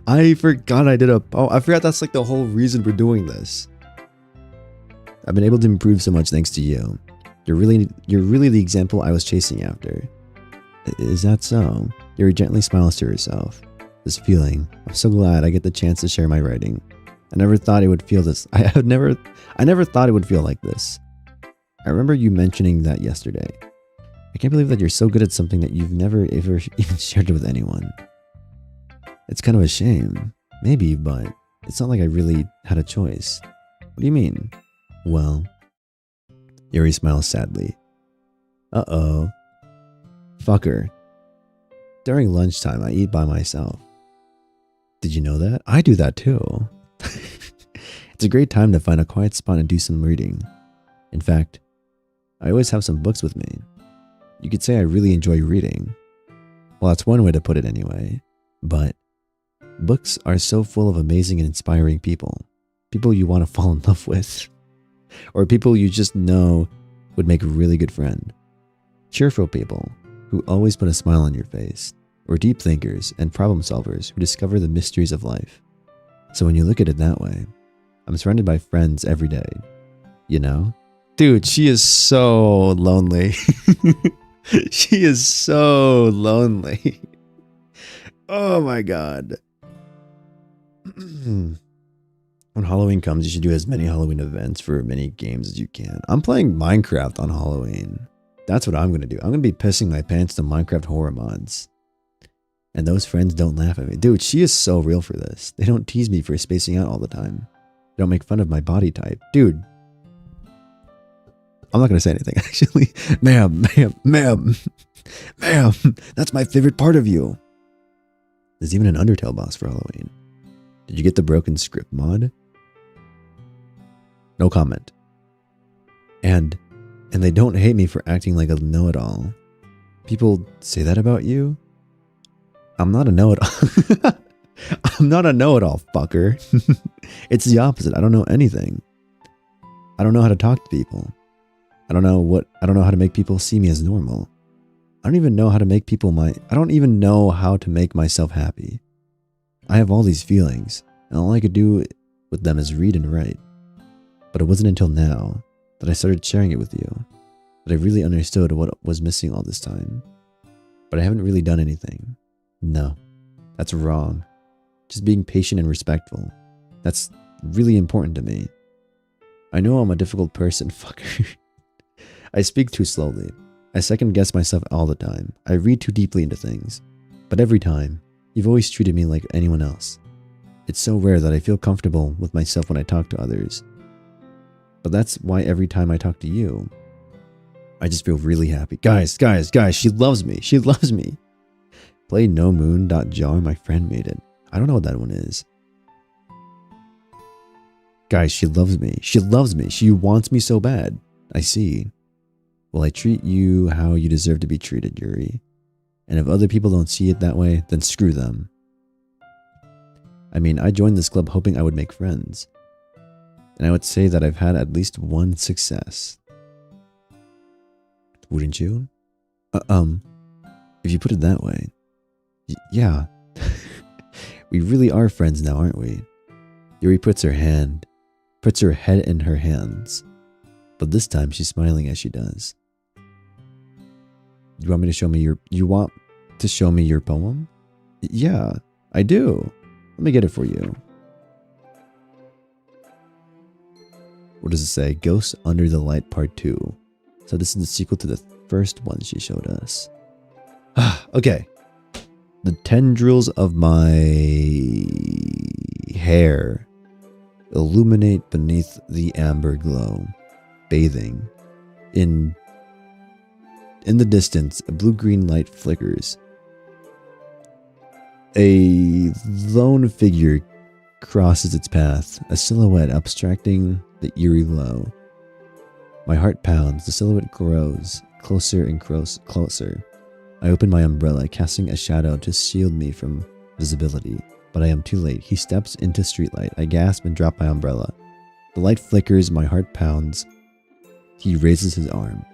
Speaker 1: I forgot I did a poem. I forgot that's like the whole reason we're doing this. I've been able to improve so much thanks to you. You're really the example I was chasing after. Is that so? Yuri gently smiles to herself. This feeling. I'm so glad I get the chance to share my writing. I never thought it would feel this. I never thought it would feel like this. I remember you mentioning that yesterday. I can't believe that you're so good at something that you've never ever even shared with anyone. It's kind of a shame. Maybe, but it's not like I really had a choice. What do you mean? Well, Yuri smiles sadly. Uh-oh. Fucker. During lunchtime, I eat by myself. Did you know that? I do that too. It's a great time to find a quiet spot and do some reading. In fact, I always have some books with me. You could say I really enjoy reading. Well, that's one way to put it anyway. But books are so full of amazing and inspiring people. People you want to fall in love with. Or people you just know would make a really good friend. Cheerful people who always put a smile on your face. Or deep thinkers and problem solvers who discover the mysteries of life. So when you look at it that way, I'm surrounded by friends every day. You know? Dude, she is so lonely. She is so lonely. Oh my god. When Halloween comes, you should do as many Halloween events for many games as you can. I'm playing Minecraft on Halloween. That's what I'm going to do. I'm going to be pissing my pants to Minecraft horror mods. And those friends don't laugh at me. Dude, she is so real for this. They don't tease me for spacing out all the time. They don't make fun of my body type. Dude. I'm not going to say anything, actually. Ma'am. Ma'am, that's my favorite part of you. There's even an Undertale boss for Halloween. Did you get the broken script mod? No comment. And they don't hate me for acting like a know-it-all. People say that about you? I'm not a know-it-all. I'm not a know-it-all, fucker. It's the opposite. I don't know anything. I don't know how to talk to people. I don't know how to make people see me as normal. I don't even know how to make myself happy. I have all these feelings, and all I could do with them is read and write. But it wasn't until now that I started sharing it with you that I really understood what was missing all this time. But I haven't really done anything. No, that's wrong. Just being patient and respectful. That's really important to me. I know I'm a difficult person, fucker. I speak too slowly. I second guess myself all the time. I read too deeply into things. But every time, you've always treated me like anyone else. It's so rare that I feel comfortable with myself when I talk to others. But that's why every time I talk to you, I just feel really happy. Guys, she loves me. She loves me. Play No Moon.jar, my friend made it. I don't know what that one is. Guys, she loves me. She loves me. She wants me so bad. I see. Well, I treat you how you deserve to be treated, Yuri. And if other people don't see it that way, then screw them. I mean, I joined this club hoping I would make friends. And I would say that I've had at least one success. Wouldn't you? If you put it that way. Yeah. We really are friends now, aren't we? Yuri puts her head in her hands. But this time she's smiling as she does. You want to show me your poem? Yeah, I do. Let me get it for you. What does it say? Ghosts Under the Light Part 2. So this is the sequel to the first one she showed us. Okay. The tendrils of my hair illuminate beneath the amber glow, bathing. In the distance, a blue-green light flickers. A lone figure crosses its path, a silhouette abstracting the eerie glow. My heart pounds, the silhouette grows closer and closer. I open my umbrella, casting a shadow to shield me from visibility, but I am too late. He steps into streetlight. I gasp and drop my umbrella. The light flickers, my heart pounds. He raises his arm.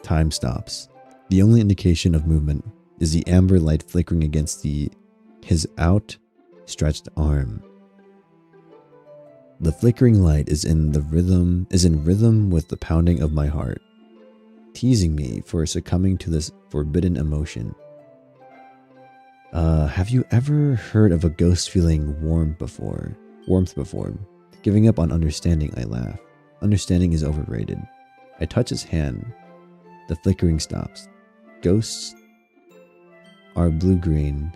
Speaker 1: Time stops. The only indication of movement is the amber light flickering against his outstretched arm. The flickering light is in rhythm with the pounding of my heart, teasing me for succumbing to this forbidden emotion. Have you ever heard of a ghost feeling warmth before? Giving up on understanding, I laugh. Understanding is overrated. I touch his hand. The flickering stops. Ghosts are blue-green.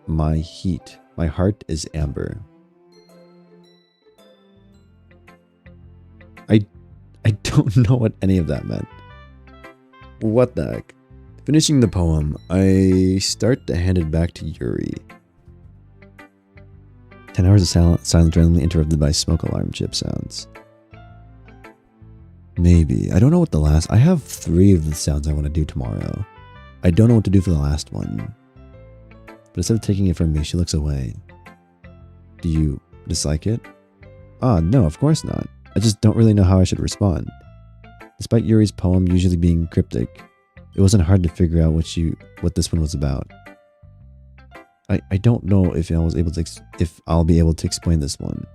Speaker 1: My heart is amber. I don't know what any of that meant. What the heck? Finishing the poem, I start to hand it back to Yuri. 10 hours of silence randomly interrupted by smoke alarm chip sounds. Maybe. I don't know what the last... I have 3 of the sounds I want to do tomorrow. I don't know what to do for the last one. But instead of taking it from me, she looks away. Do you dislike it? No, of course not. I just don't really know how I should respond. Despite Yuri's poem usually being cryptic, it wasn't hard to figure out what this one was about. I don't know if I'll be able to explain this one.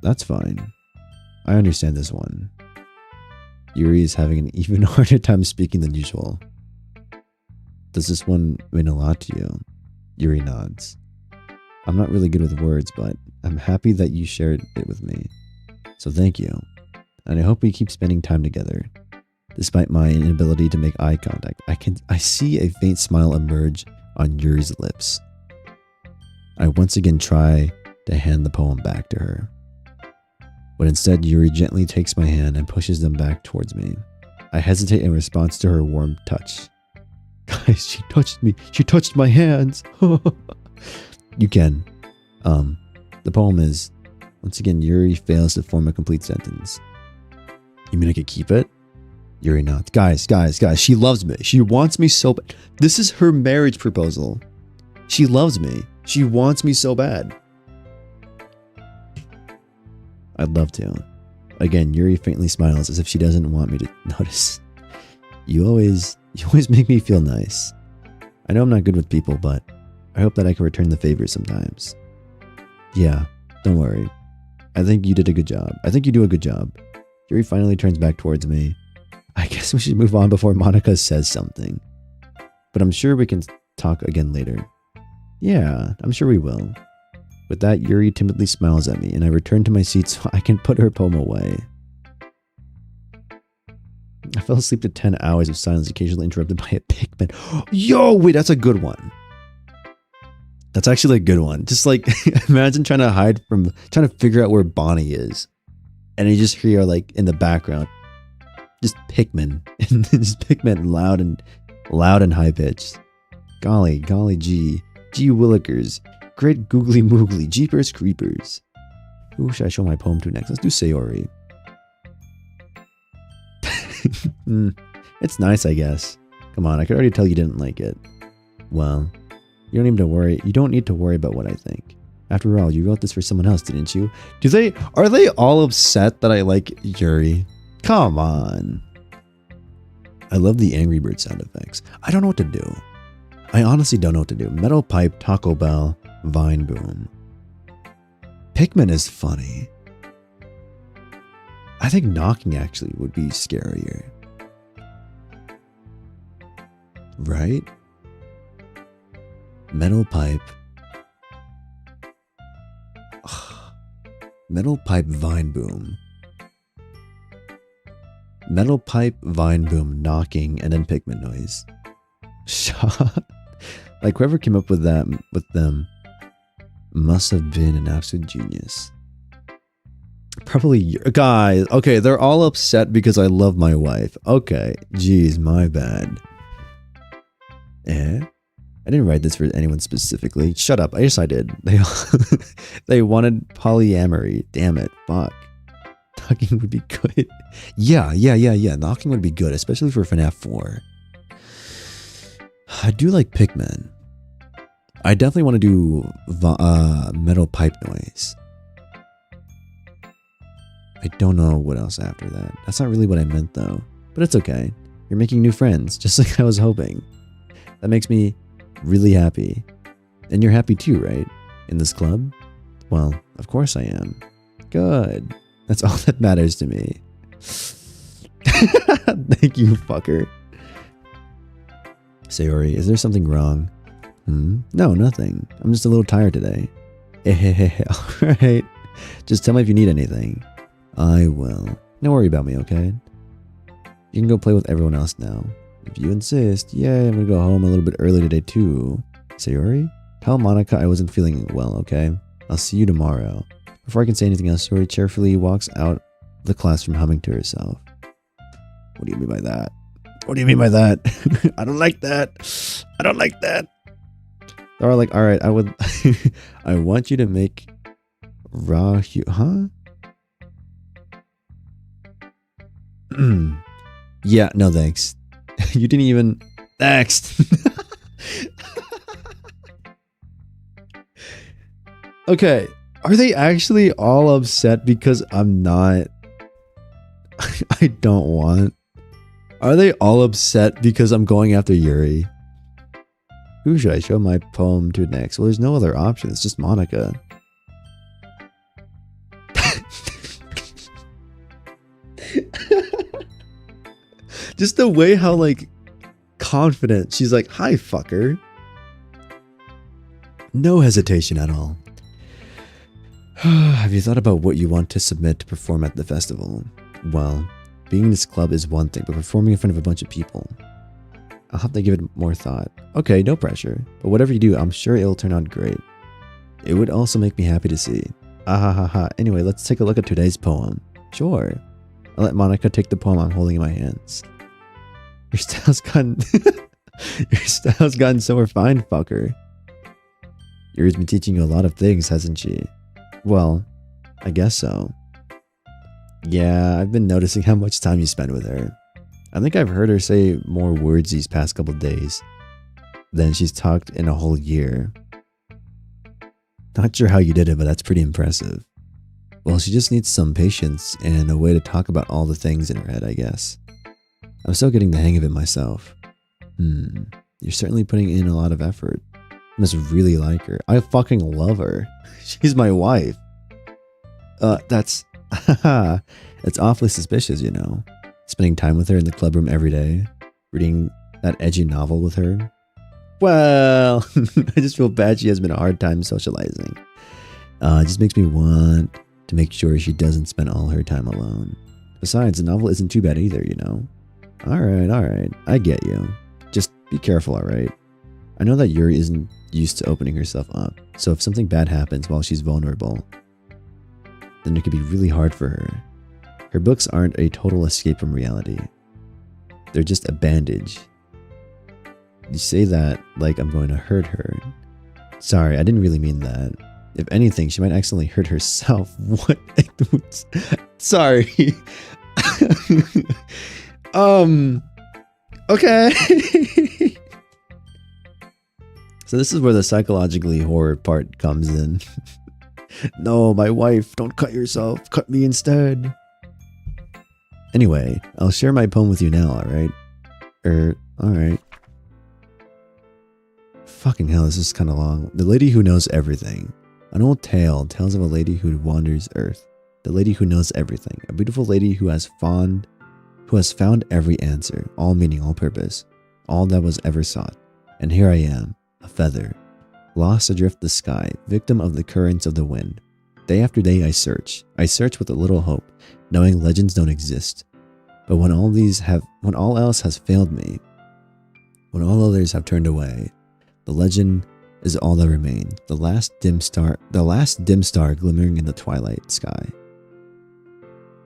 Speaker 1: That's fine. I understand this one. Yuri is having an even harder time speaking than usual. Does this one mean a lot to you? Yuri nods. I'm not really good with words, but I'm happy that you shared it with me. So thank you. And I hope we keep spending time together. Despite my inability to make eye contact, I see a faint smile emerge on Yuri's lips. I once again try to hand the poem back to her. But instead, Yuri gently takes my hand and pushes them back towards me. I hesitate in response to her warm touch. Guys, she touched me. She touched my hands. You can. The poem is, once again, Yuri fails to form a complete sentence. You mean I could keep it? Yuri nods. Guys, she loves me. She wants me so bad. This is her marriage proposal. She loves me. She wants me so bad. I'd love to. Again, Yuri faintly smiles as if she doesn't want me to notice. You always make me feel nice. I know I'm not good with people, but I hope that I can return the favor sometimes. Yeah, don't worry. I think you did a good job. I think you do a good job. Yuri finally turns back towards me. I guess we should move on before Monica says something. But I'm sure we can talk again later. Yeah, I'm sure we will. With that, Yuri timidly smiles at me, and I return to my seat so I can put her poem away. I fell asleep to 10 hours of silence, occasionally interrupted by a pigman. Yo, wait, that's a good one. That's actually a good one. Just like, imagine trying to figure out where Bonnie is. And you just hear like in the background, just Pikmin. And just Pikmin loud and high pitched. Golly gee. Gee willikers. Great googly moogly. Jeepers creepers. Who should I show my poem to next? Let's do Sayori. It's nice, I guess. Come on, I could already tell you didn't like it. Well, you don't need to worry about what I think. After all, you wrote this for someone else, didn't you? Are they all upset that I like Yuri? Come on. I love the Angry Bird sound effects. I don't know what to do. I honestly don't know what to do. Metal Pipe, Taco Bell, Vine Boom. Pikmin is funny. I think knocking actually would be scarier. Right? Metal Pipe. Metal Pipe, Vine Boom. Metal Pipe, Vine Boom, knocking, and then Pikmin noise. Shot. Like whoever came up with them must have been an absolute genius. Probably guys. Okay, they're all upset because I love my wife. Okay, geez, my bad. I didn't write this for anyone specifically. Shut up. Yes, I did. They wanted polyamory. Damn it. Fuck. Knocking would be good. Yeah. Knocking would be good, especially for FNAF 4. I do like Pikmin. I definitely want to do metal pipe noise. I don't know what else after that. That's not really what I meant though. But it's okay. You're making new friends, just like I was hoping. That makes me really happy. And you're happy too, right? In this club? Well, of course I am. Good. That's all that matters to me. Thank you, fucker. Sayori, is there something wrong? No, nothing. I'm just a little tired today. Alright. Just tell me if you need anything. I will. Don't worry about me, okay? You can go play with everyone else now. If you insist. Yay, I'm gonna go home a little bit early today too. Sayori? Tell Monica I wasn't feeling well, okay? I'll see you tomorrow. Before I can say anything else, Sayori cheerfully walks out of the classroom humming to herself. What do you mean by that? What do you mean by that? I don't like that. I don't like that. They're like, alright, I would I want you to make raw huh? Yeah, no thanks. You didn't even next. Okay, are they actually all upset because I'm not I don't want? Are they all upset because I'm going after Yuri? Who should I show my poem to next? Well, there's no other option. It's just Monica. Just the way how, like, confident. She's like, hi, fucker. No hesitation at all. Have you thought about what you want to submit to perform at the festival? Well, being in this club is one thing, but performing in front of a bunch of people, I'll have to give it more thought. Okay, no pressure. But whatever you do, I'm sure it'll turn out great. It would also make me happy to see. Ah. Anyway, let's take a look at today's poem. Sure. I'll let Monica take the poem I'm holding in my hands. Your style's gotten... Your style's gotten so refined, fucker. Yuri's been teaching you a lot of things, hasn't she? Well, I guess so. Yeah, I've been noticing how much time you spend with her. I think I've heard her say more words these past couple days than she's talked in a whole year. Not sure how you did it, but that's pretty impressive. Well, she just needs some patience and a way to talk about all the things in her head, I guess. I'm still getting the hang of it myself. You're certainly putting in a lot of effort. You must really like her. I fucking love her. She's my wife. That's... It's awfully suspicious, you know. Spending time with her in the club room every day. Reading that edgy novel with her. Well, I just feel bad she has been a hard time socializing. It just makes me want to make sure she doesn't spend all her time alone. Besides, the novel isn't too bad either, you know. Alright. I get you. Just be careful, alright? I know that Yuri isn't used to opening herself up, so if something bad happens while she's vulnerable, then it could be really hard for her. Her books aren't a total escape from reality. They're just a bandage. You say that like I'm going to hurt her. Sorry, I didn't really mean that. If anything, she might accidentally hurt herself. What? Sorry. Okay. So this is where the psychologically horror part comes in. No, my wife, don't cut yourself. Cut me instead. Anyway, I'll share my poem with you now, alright? Alright. Fucking hell, this is kind of long. The Lady Who Knows Everything. An old tale tells of a lady who wanders earth. The lady who knows everything. A beautiful lady who has found every answer, all meaning, all purpose, all that was ever sought. And here I am, a feather, lost adrift the sky, victim of the currents of the wind. Day after day I search with a little hope, knowing legends don't exist. But when all else has failed me, when all others have turned away, the legend is all that remains, the last dim star glimmering in the twilight sky.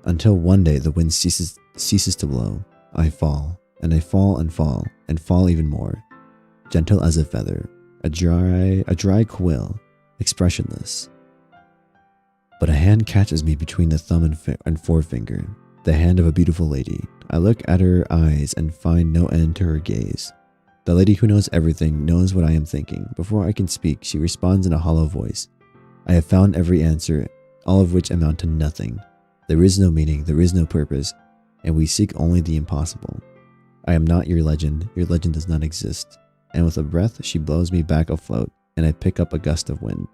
Speaker 1: Until one day the wind ceases to blow, I fall, and I fall and fall, and fall even more, gentle as a feather, a dry quill, expressionless. But a hand catches me between the thumb and forefinger, the hand of a beautiful lady. I look at her eyes and find no end to her gaze. The lady who knows everything knows what I am thinking. Before I can speak, she responds in a hollow voice. I have found every answer, all of which amount to nothing. There is no meaning, there is no purpose, and we seek only the impossible. I am not your legend does not exist. And with a breath, she blows me back afloat, and I pick up a gust of wind.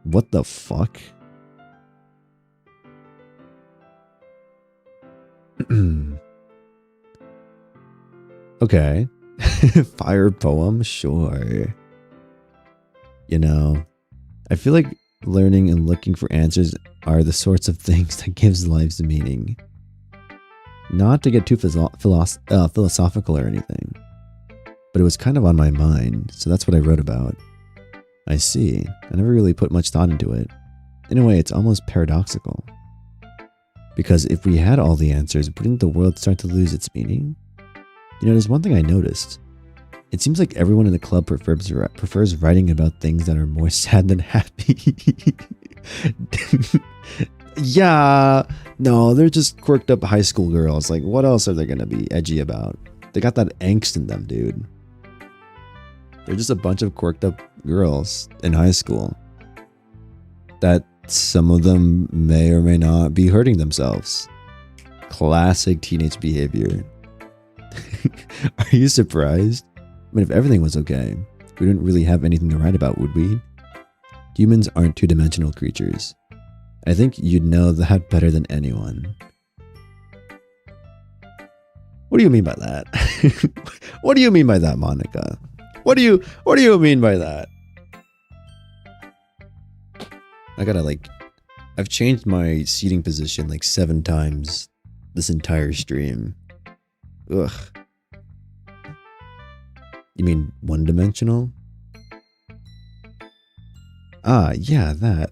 Speaker 1: What the fuck? Okay. Fire poem? Sure. You know, I feel like learning and looking for answers are the sorts of things that gives lives meaning. Not to get too philosophical or anything, but it was kind of on my mind, so that's what I wrote about. I see. I never really put much thought into it. In a way, it's almost paradoxical. Because if we had all the answers, wouldn't the world start to lose its meaning? You know, there's one thing I noticed. It seems like everyone in the club prefers writing about things that are more sad than happy. Yeah, no, they're just quirked up high school girls. Like, what else are they gonna be edgy about? They got that angst in them, dude. They're just a bunch of quirked up girls in high school that some of them may or may not be hurting themselves. Classic teenage behavior. Are you surprised? I mean, if everything was okay, we wouldn't really have anything to write about, would we? Humans aren't two-dimensional creatures. I think you'd know that better than anyone. What do you mean by that? What do you mean by that, Monica? What do you mean by that? I gotta I've changed my seating position like 7 times this entire stream. Ugh. You mean one-dimensional? Ah, yeah, that.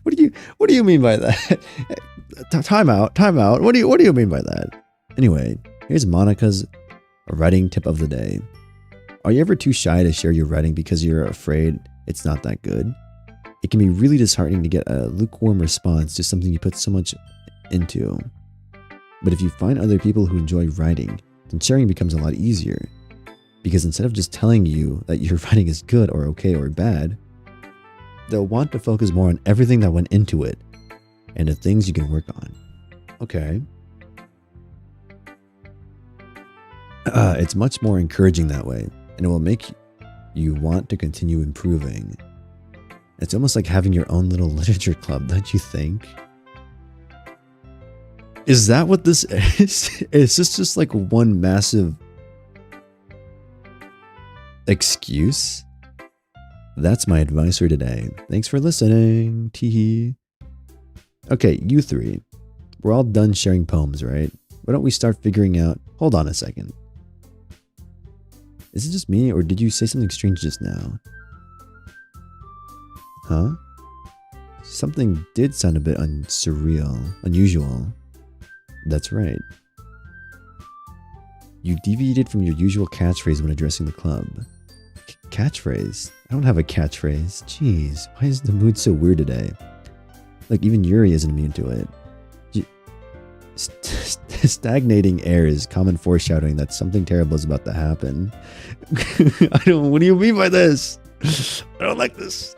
Speaker 1: What do you mean by that? Time out. What do you mean by that? Anyway, here's Monica's writing tip of the day. Are you ever too shy to share your writing because you're afraid it's not that good? It can be really disheartening to get a lukewarm response to something you put so much into. But if you find other people who enjoy writing, then sharing becomes a lot easier. Because instead of just telling you that your writing is good or okay or bad, they'll want to focus more on everything that went into it and the things you can work on. Okay. It's much more encouraging that way, and it will make you want to continue improving. It's almost like having your own little literature club, don't you think? Is that what this is? Is this just like one massive excuse? That's my advice for today. Thanks for listening. Teehee. Okay, you three. We're all done sharing poems, right? Why don't we start figuring out... Hold on a second. Is it just me, or did you say something strange just now? Huh? Something did sound a bit unusual. That's right. You deviated from your usual catchphrase when addressing the club. Catchphrase? I don't have a catchphrase. Jeez, why is the mood so weird today? Like, even Yuri isn't immune to it. Stagnating air is common foreshadowing that something terrible is about to happen. What do you mean by this? I don't like this.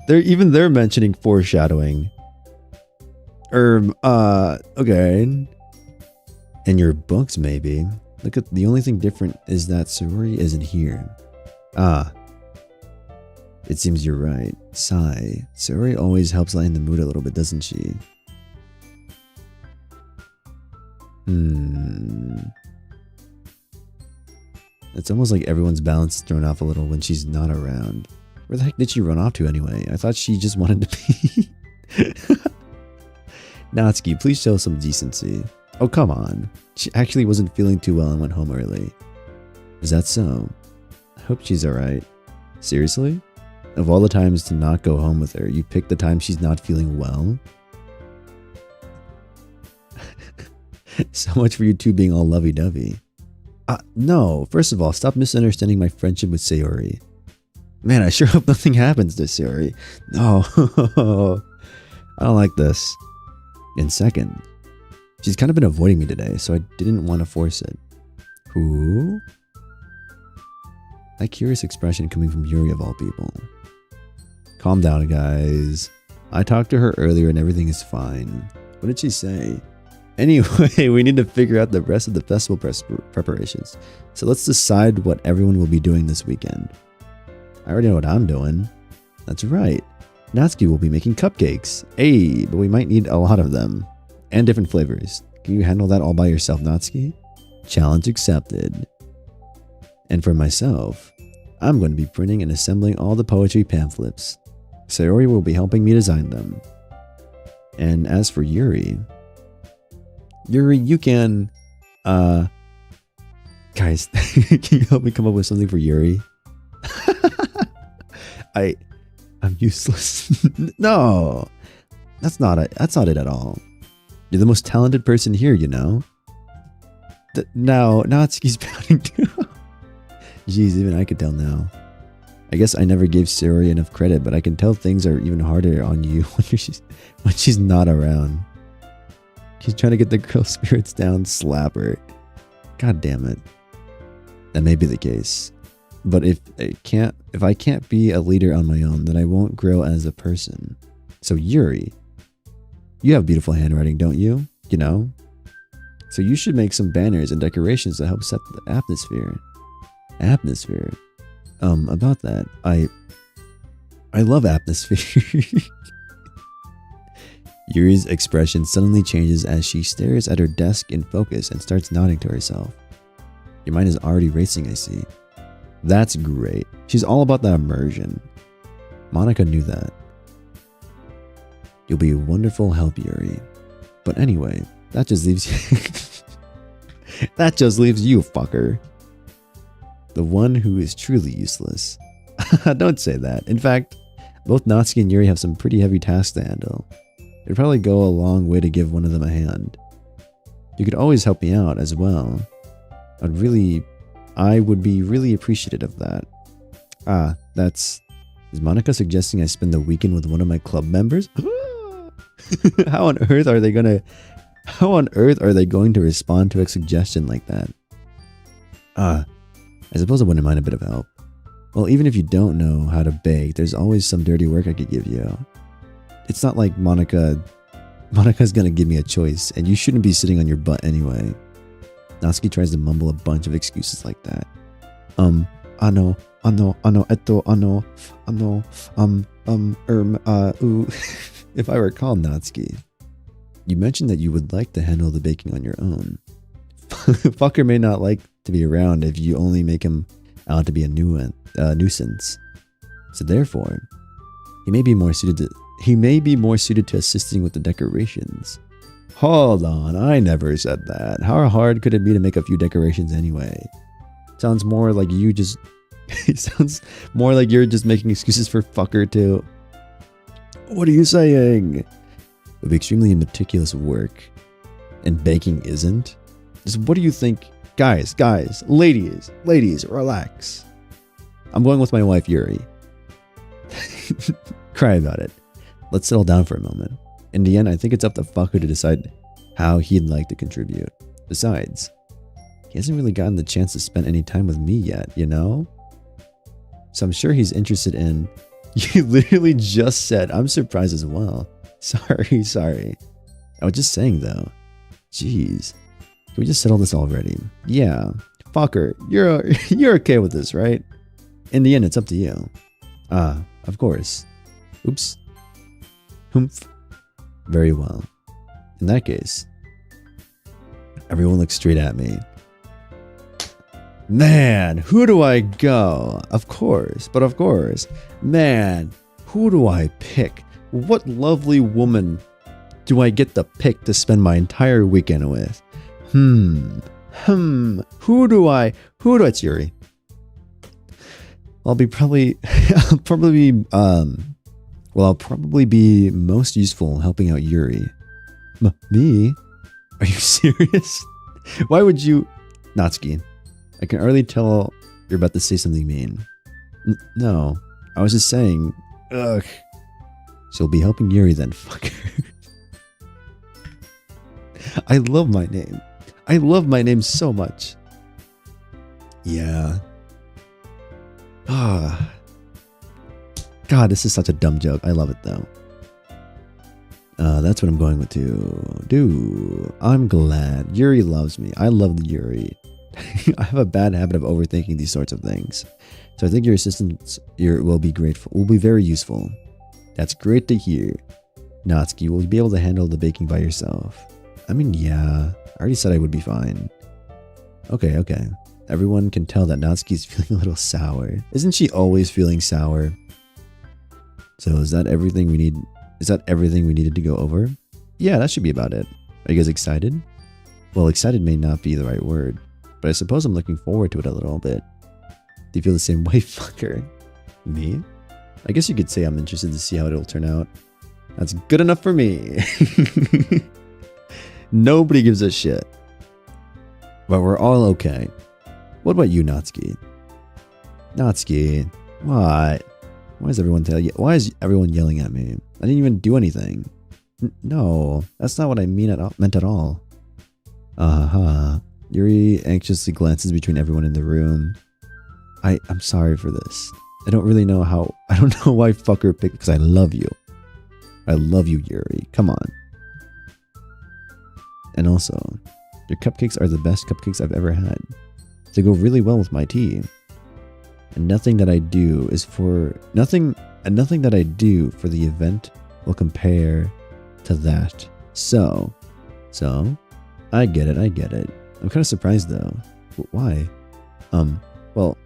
Speaker 1: They're mentioning foreshadowing. Okay. In your books, maybe. Look at the only thing different is that Sayori isn't here. It seems you're right. Sigh. Sayori always helps lighten the mood a little bit, doesn't she? It's almost like everyone's balance is thrown off a little when she's not around. Where the heck did she run off to anyway? I thought she just wanted to be... Natsuki, please show some decency. Oh, come on. She actually wasn't feeling too well and went home early. Is that so? I hope she's alright. Seriously? Of all the times to not go home with her, you picked the time she's not feeling well? So much for you two being all lovey-dovey. No, first of all, stop misunderstanding my friendship with Sayori. Man, I sure hope nothing happens to Sayori. No, I don't like this. And second, she's kind of been avoiding me today, so I didn't want to force it. Who? That curious expression coming from Yuri of all people. Calm down, guys. I talked to her earlier and everything is fine. What did she say? Anyway, we need to figure out the rest of the festival preparations. So let's decide what everyone will be doing this weekend. I already know what I'm doing. That's right. Natsuki will be making cupcakes. Hey, but we might need a lot of them. And different flavors. Can you handle that all by yourself, Natsuki? Challenge accepted. And for myself, I'm going to be printing and assembling all the poetry pamphlets. Sayori will be helping me design them. And as for Yuri, you can, guys, can you help me come up with something for Yuri? I'm useless. No, that's not it at all. You're the most talented person here, you know. Now Natsuki's pouting too. Jeez, even I could tell now. I guess I never gave Sayori enough credit, but I can tell things are even harder on you when she's not around. She's trying to get the girl spirits down, slap her. God damn it. That may be the case. But if I can't be a leader on my own, then I won't grow as a person. So Yuri, you have beautiful handwriting, don't you? You know? So you should make some banners and decorations to help set the atmosphere. About that, I love atmosphere. Yuri's expression suddenly changes as she stares at her desk in focus and starts nodding to herself. Your mind is already racing, I see. That's great. She's all about that immersion. Monica knew that. You'll be a wonderful help, Yuri. But anyway, that just leaves you... that just leaves you, fucker. The one who is truly useless. Don't say that. In fact, both Natsuki and Yuri have some pretty heavy tasks to handle. It'd probably go a long way to give one of them a hand. You could always help me out as well. I would be really appreciative of that. Is Monica suggesting I spend the weekend with one of my club members? How on earth are they going to respond to a suggestion like that? I suppose I wouldn't mind a bit of help. Well, even if you don't know how to bake, there's always some dirty work I could give you. It's not like Monica's gonna give me a choice, and you shouldn't be sitting on your butt anyway. Natsuki tries to mumble a bunch of excuses like that. If I recall, Natsuki, you mentioned that you would like to handle the baking on your own. Fucker may not like to be around if you only make him out to be a nuisance. So therefore, he may be more suited He may be more suited to assisting with the decorations. Hold on, I never said that. How hard could it be to make a few decorations anyway? Sounds more like you just... It sounds more like you're just making excuses for fucker to... What are you saying? It would be extremely meticulous work. And baking isn't? Just what do you think? Guys, ladies, relax. I'm going with my wife, Yuri. Cry about it. Let's settle down for a moment. In the end, I think it's up to fucker to decide how he'd like to contribute. Besides, he hasn't really gotten the chance to spend any time with me yet, you know? So I'm sure he's interested in... You literally just said, I'm surprised as well. Sorry. I was just saying though. Jeez. Can we just settle this already? Yeah. Fucker, you're okay with this, right? In the end, it's up to you. Of course. Oops. Humph. Very well. In that case, everyone looks straight at me. Man, who do I go? Of course. Man, who do I pick? What lovely woman do I get to pick to spend my entire weekend with? It's Yuri. I'll probably be most useful helping out Yuri. Me? Are you serious? Why would you... Natsuki, I can already tell you're about to say something mean. No, I was just saying... Ugh. She'll be helping Yuri then, fucker. I love my name. I love my name so much. Yeah. God, this is such a dumb joke. I love it though. That's what I'm going with to do. I'm glad. Yuri loves me. I love Yuri. I have a bad habit of overthinking these sorts of things. So I think your assistance will be grateful. Will be very useful. That's great to hear. Natsuki, will you be able to handle the baking by yourself? I mean, yeah. I already said I would be fine. Okay. Everyone can tell that Natsuki's feeling a little sour. Isn't she always feeling sour? So is that everything we need? Is that everything we needed to go over? Yeah, that should be about it. Are you guys excited? Well, excited may not be the right word, but I suppose I'm looking forward to it a little bit. Do you feel the same way, fucker? Me? I guess you could say I'm interested to see how it'll turn out. That's good enough for me. Nobody gives a shit. But we're all okay. What about you, Natsuki? Natsuki, what? Why is everyone yelling at me? I didn't even do anything. No, that's not what I meant at all. Yuri anxiously glances between everyone in the room. I'm sorry for this. I don't know why fucker picked, because I love you. I love you, Yuri. Come on. And also, your cupcakes are the best cupcakes I've ever had. They go really well with my tea. And nothing that I do for the event will compare to that. So, I get it. I'm kind of surprised though. Why? Well,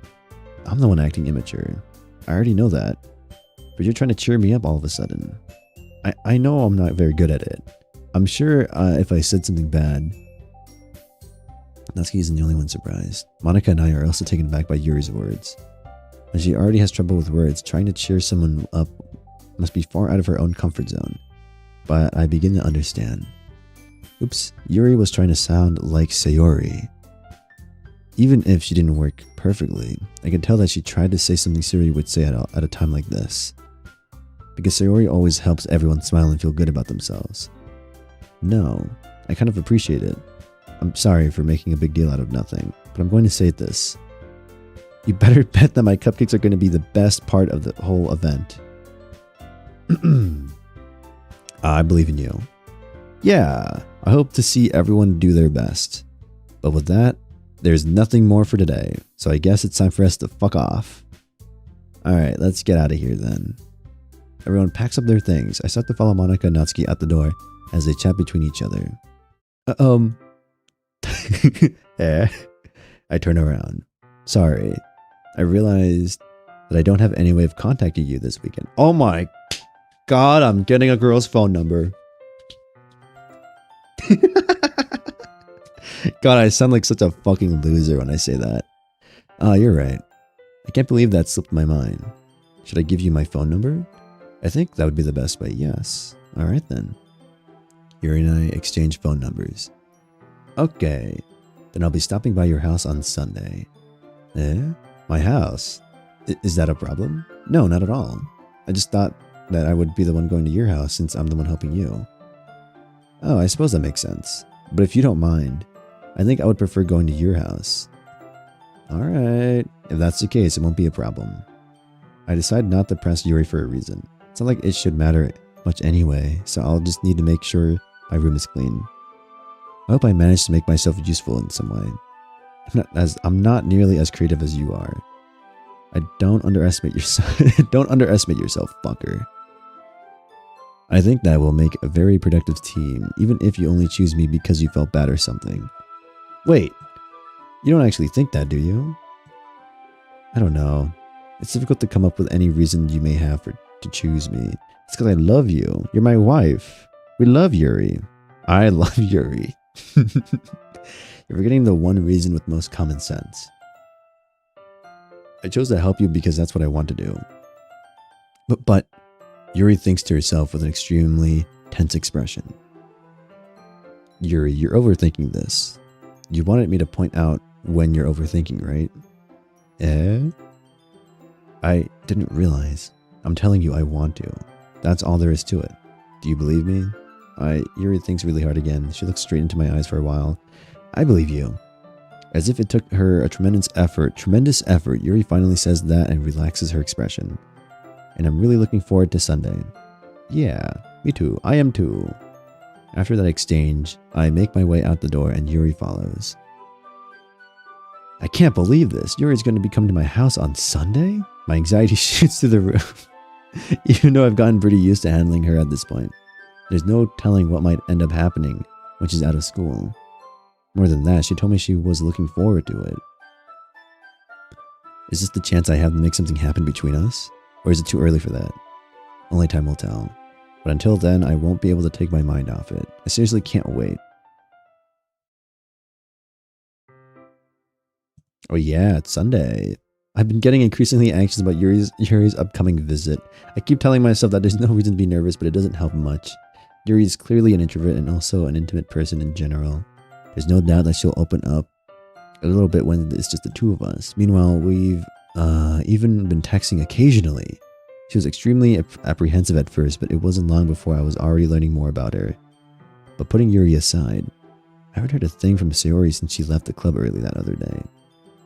Speaker 1: I'm the one acting immature. I already know that. But you're trying to cheer me up all of a sudden. I know I'm not very good at it. I'm sure if I said something bad... Natsuki isn't the only one surprised. Monika and I are also taken aback by Yuri's words. When she already has trouble with words, trying to cheer someone up must be far out of her own comfort zone. But I begin to understand. Oops, Yuri was trying to sound like Sayori. Even if she didn't work perfectly, I could tell that she tried to say something Sayori would say at a time like this. Because Sayori always helps everyone smile and feel good about themselves. No, I kind of appreciate it. I'm sorry for making a big deal out of nothing, but I'm going to say this. You better bet that my cupcakes are going to be the best part of the whole event. I believe in you. Yeah, I hope to see everyone do their best. But with that, there's nothing more for today, so I guess it's time for us to fuck off. Alright, let's get out of here then. Everyone packs up their things. I start to follow Monika and Natsuki out the door as they chat between each other. I turn around. Sorry. I realized that I don't have any way of contacting you this weekend. Oh my God, I'm getting a girl's phone number. God, I sound like such a fucking loser when I say that. Oh, you're right. I can't believe that slipped my mind. Should I give you my phone number? I think that would be the best way, yes. Alright then. Yuri and I exchange phone numbers. Okay. Then I'll be stopping by your house on Sunday. Eh? My house? Is that a problem? No, not at all. I just thought that I would be the one going to your house since I'm the one helping you. Oh, I suppose that makes sense. But if you don't mind, I think I would prefer going to your house. Alright. If that's the case, it won't be a problem. I decided not to press Yuri for a reason. It's not like it should matter much anyway, so I'll just need to make sure my room is clean. I hope I managed to make myself useful in some way. I'm not nearly as creative as you are. Don't underestimate yourself. Don't underestimate yourself, fucker. I think that will make a very productive team, even if you only choose me because you felt bad or something. Wait, you don't actually think that, do you? I don't know. It's difficult to come up with any reason you may have to choose me. It's because I love you. You're my wife. We love Yuri. I love Yuri. You're forgetting the one reason with most common sense. I chose to help you because that's what I want to do. But Yuri thinks to herself with an extremely tense expression. Yuri, you're overthinking this. You wanted me to point out when you're overthinking, right? Eh? I didn't realize. I'm telling you I want to. That's all there is to it. Do you believe me? Yuri thinks really hard again. She looks straight into my eyes for a while. I believe you. As if it took her a tremendous effort, Yuri finally says that and relaxes her expression. And I'm really looking forward to Sunday. Yeah, me too. I am too. After that exchange, I make my way out the door and Yuri follows. I can't believe this. Yuri's going to be coming to my house on Sunday? My anxiety shoots through the roof. Even though I've gotten pretty used to handling her at this point. There's no telling what might end up happening when she's out of school. More than that, she told me she was looking forward to it. Is this the chance I have to make something happen between us? Or is it too early for that? Only time will tell. But until then, I won't be able to take my mind off it. I seriously can't wait. Oh yeah, it's Sunday. I've been getting increasingly anxious about Yuri's upcoming visit. I keep telling myself that there's no reason to be nervous, but it doesn't help much. Yuri is clearly an introvert and also an intimate person in general. There's no doubt that she'll open up a little bit when it's just the two of us. Meanwhile, we've even been texting occasionally. She was extremely apprehensive at first, but it wasn't long before I was already learning more about her. But putting Yuri aside, I haven't heard a thing from Sayori since she left the club early that other day.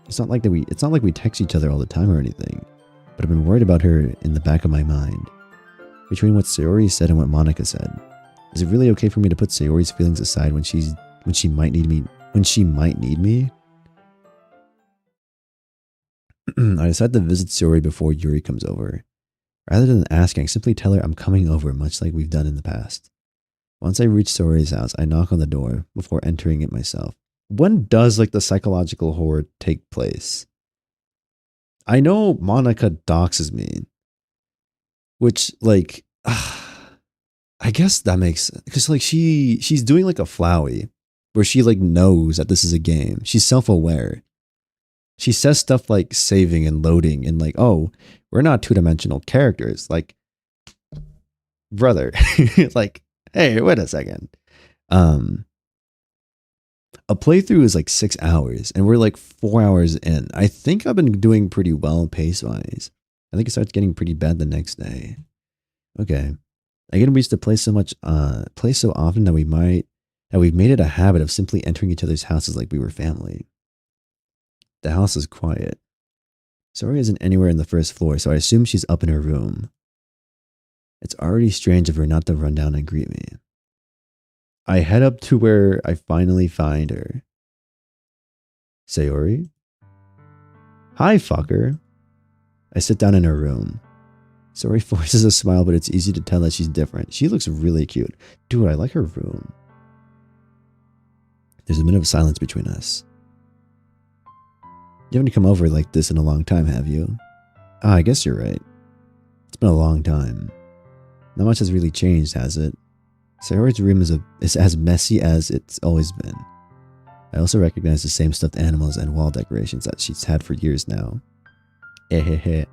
Speaker 1: It's not like we text each other all the time or anything, but I've been worried about her in the back of my mind. Between what Sayori said and what Monica said, is it really okay for me to put Sayori's feelings aside when she might need me? I decided to visit Sayori before Yuri comes over. Rather than asking, I simply tell her I'm coming over, much like we've done in the past. Once I reach Sayori's house, I knock on the door before entering it myself. When does the psychological horror take place? I know Monica doxes me, which I guess that makes sense because she's doing a Flowey where she knows that this is a game. She's self-aware. She says stuff like saving and loading and oh, we're not two-dimensional characters. Brother, hey, wait a second. A playthrough is 6 hours and we're 4 hours in. I think I've been doing pretty well pace-wise. I think it starts getting pretty bad the next day. Okay. I get reached to play so often that we've made it a habit of simply entering each other's houses like we were family. The house is quiet. Sayori isn't anywhere in the first floor, so I assume she's up in her room. It's already strange of her not to run down and greet me. I head up to where I finally find her. Sayori? Hi, fucker. I sit down in her room. Sayori forces a smile, but it's easy to tell that she's different. She looks really cute. Dude, I like her room. There's a minute of silence between us. You haven't come over like this in a long time, have you? Ah, I guess you're right. It's been a long time. Not much has really changed, has it? Sayori's room is as messy as it's always been. I also recognize the same stuffed animals and wall decorations that she's had for years now. If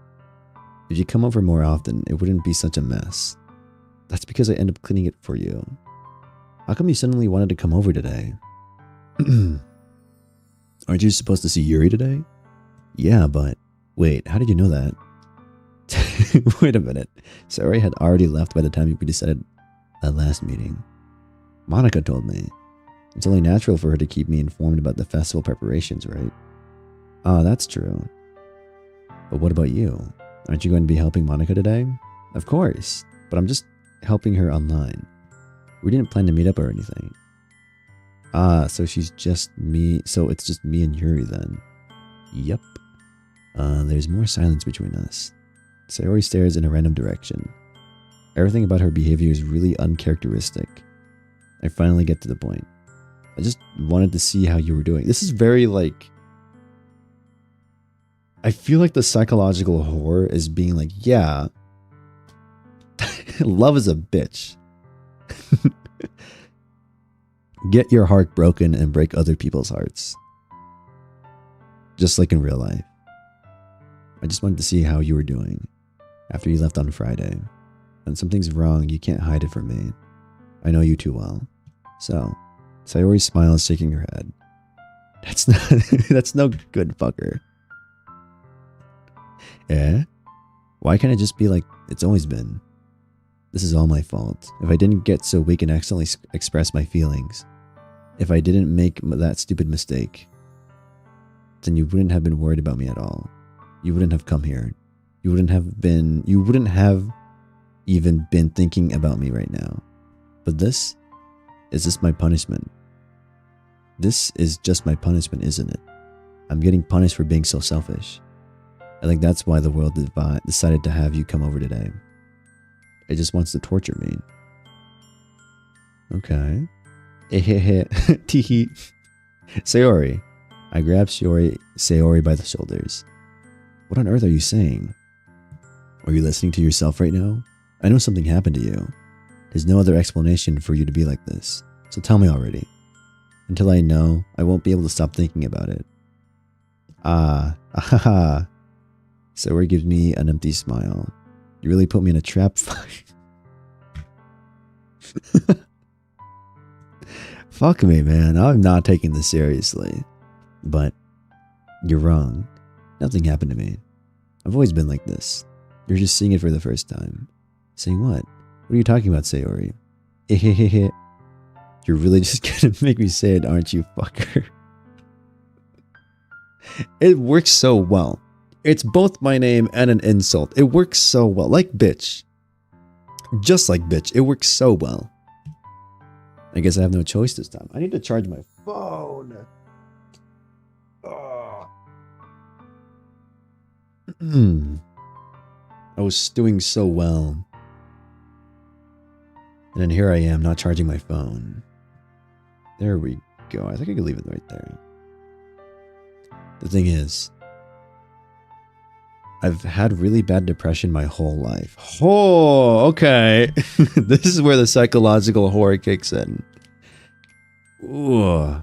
Speaker 1: you come over more often, it wouldn't be such a mess. That's because I end up cleaning it for you. How come you suddenly wanted to come over today? Aren't you supposed to see Yuri today? Yeah, but... Wait, how did you know that? Wait a minute. Sayori had already left by the time we decided that last meeting. Monica told me. It's only natural for her to keep me informed about the festival preparations, right? Ah, that's true. But what about you? Aren't you going to be helping Monica today? Of course, but I'm just helping her online. We didn't plan to meet up or anything. Ah, so she's just me. So it's just me and Yuri then. Yep. There's more silence between us. Sayori stares in a random direction. Everything about her behavior is really uncharacteristic. I finally get to the point. I just wanted to see how you were doing. This is very like... I feel like the psychological horror is being like, yeah, love is a bitch. Get your heart broken and break other people's hearts. Just like in real life. I just wanted to see how you were doing after you left on Friday. When something's wrong, you can't hide it from me. I know you too well. So, Sayori smiles, shaking her head. That's no good, fucker. Eh? Why can't it just be like it's always been? This is all my fault. If I didn't get so weak and accidentally express my feelings, if I didn't make that stupid mistake, then you wouldn't have been worried about me at all. You wouldn't have come here. You wouldn't have even been thinking about me right now. But this is just my punishment. This is just my punishment, isn't it? I'm getting punished for being so selfish. I think that's why the world decided to have you come over today. It just wants to torture me. Okay. Teehee. Sayori. I grabbed Sayori by the shoulders. What on earth are you saying? Are you listening to yourself right now? I know something happened to you. There's no other explanation for you to be like this. So tell me already. Until I know, I won't be able to stop thinking about it. Ahaha. Sayori gives me an empty smile. You really put me in a trap. Fuck me, man. I'm not taking this seriously. But you're wrong. Nothing happened to me. I've always been like this. You're just seeing it for the first time. Saying what? What are you talking about, Sayori? You're really just gonna make me say it, aren't you, fucker? It works so well. It's both my name and an insult. It works so well. Like bitch. Just like bitch. It works so well. I guess I have no choice this time. I need to charge my phone. I was doing so well. And then here I am not charging my phone. There we go. I think I could leave it right there. The thing is, I've had really bad depression my whole life. Oh, okay. This is where the psychological horror kicks in. Ooh.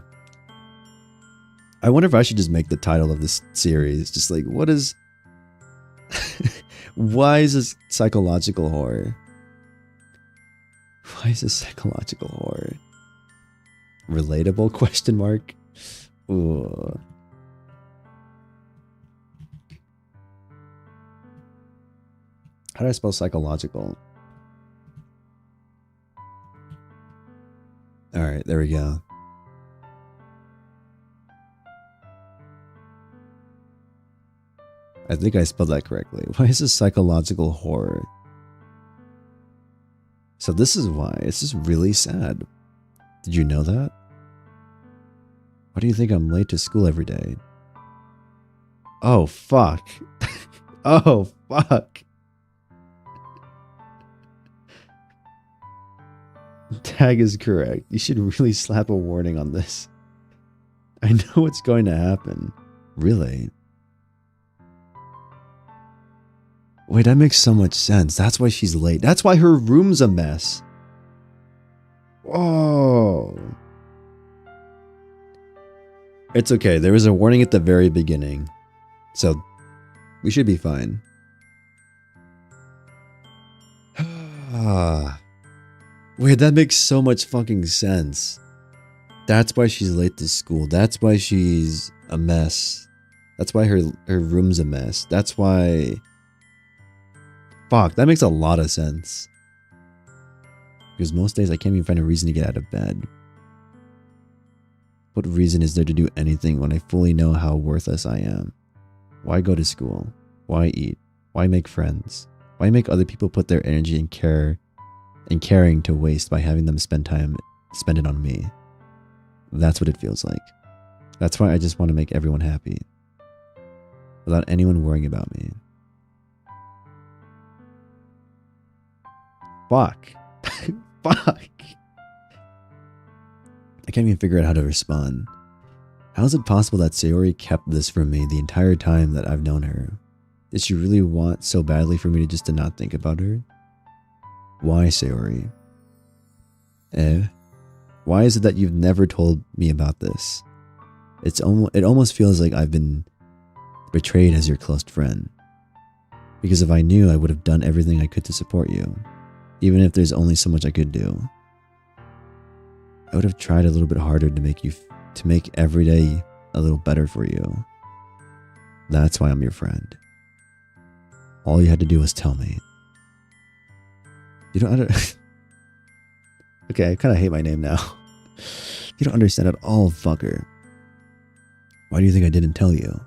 Speaker 1: I wonder if I should just make the title of this series just like, what is... Why is this psychological horror? Why is this psychological horror? Relatable? Question mark. Ooh. How do I spell psychological? Alright, there we go. I think I spelled that correctly. Why is this psychological horror? So this is why. It's just really sad. Did you know that? Why do you think I'm late to school every day? Oh, fuck. Oh, fuck. Tag is correct. You should really slap a warning on this. I know what's going to happen. Really? Wait, that makes so much sense. That's why she's late. That's why her room's a mess. Oh. It's okay. There was a warning at the very beginning. So we should be fine. Wait, that makes so much fucking sense. That's why she's late to school. That's why she's a mess. That's why her room's a mess. That's why... Fuck, that makes a lot of sense. Because most days I can't even find a reason to get out of bed. What reason is there to do anything when I fully know how worthless I am? Why go to school? Why eat? Why make friends? Why make other people put their energy and caring to waste by having them spend it on me? That's what it feels like. That's why I just want to make everyone happy. Without anyone worrying about me. Fuck. Fuck. I can't even figure out how to respond. How is it possible that Sayori kept this from me the entire time that I've known her? Did she really want so badly for me to just to not think about her? Why, Sayori? Why is it that you've never told me about this? It almost feels like I've been betrayed as your close friend. Because if I knew, I would have done everything I could to support you. Even if there's only so much I could do. I would have tried a little bit harder to make every day a little better for you. That's why I'm your friend. All you had to do was tell me. You don't Okay, I kind of hate my name now. You don't understand at all, fucker. Why do you think I didn't tell you?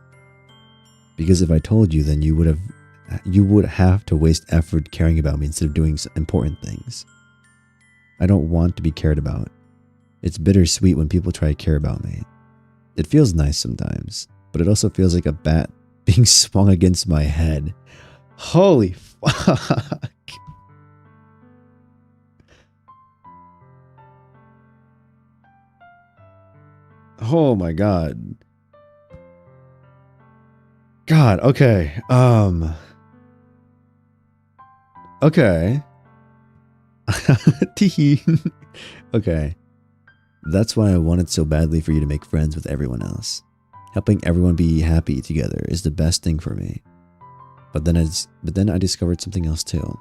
Speaker 1: Because if I told you, then you would have to waste effort caring about me instead of doing important things. I don't want to be cared about. It's bittersweet when people try to care about me. It feels nice sometimes, but it also feels like a bat being swung against my head. Holy fuck. Oh my god. God, okay. Okay. Teehee. Okay. That's why I wanted so badly for you to make friends with everyone else. Helping everyone be happy together is the best thing for me. But then I discovered something else too.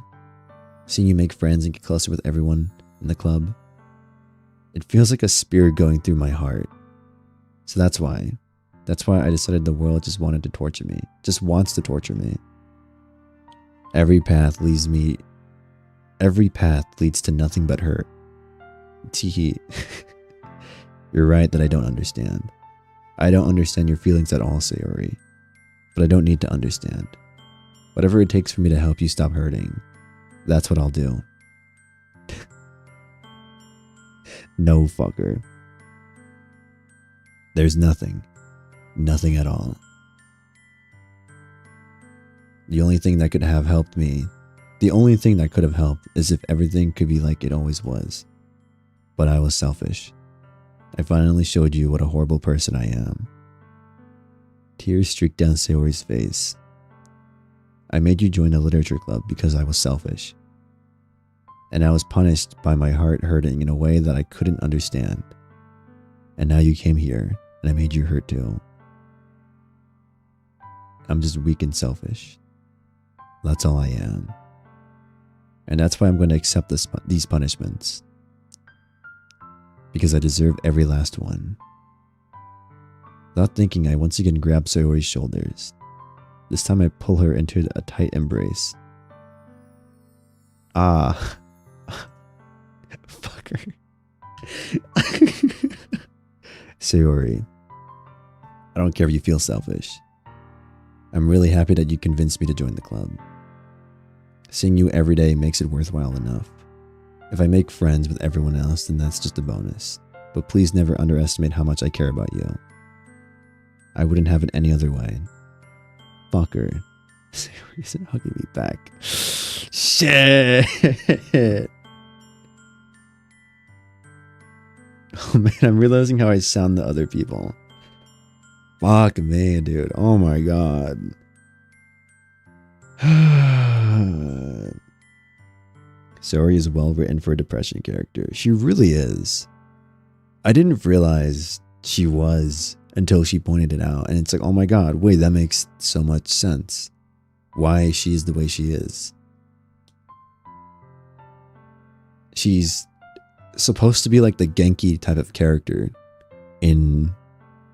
Speaker 1: Seeing you make friends and get closer with everyone in the club. It feels like a spear going through my heart. So that's why I decided the world just wanted to torture me. Just wants to torture me. Every path leads to nothing but hurt. Teehee. You're right that I don't understand. I don't understand your feelings at all, Sayori. But I don't need to understand. Whatever it takes for me to help you stop hurting, that's what I'll do. No, fucker. There's nothing. Nothing at all. The only thing that could have helped is if everything could be like it always was. But I was selfish. I finally showed you what a horrible person I am. Tears streaked down Sayori's face. I made you join a literature club because I was selfish. And I was punished by my heart hurting in a way that I couldn't understand. And now you came here, and I made you hurt too. I'm just weak and selfish. That's all I am. And that's why I'm going to accept these punishments. Because I deserve every last one. Without thinking, I once again grab Sayori's shoulders. This time I pull her into a tight embrace. Ah. Fucker. Sayori, I don't care if you feel selfish. I'm really happy that you convinced me to join the club. Seeing you every day makes it worthwhile enough. If I make friends with everyone else, then that's just a bonus. But please never underestimate how much I care about you. I wouldn't have it any other way. Fucker. Sayori isn't hugging me back. Shit. Oh man, I'm realizing how I sound to other people. Fuck me, dude. Oh my god. Saori is well written for a depression character. She really is. I didn't realize she was until she pointed it out. And it's like, oh my god, wait, that makes so much sense. Why she is the way she is. She's supposed to be like the Genki type of character in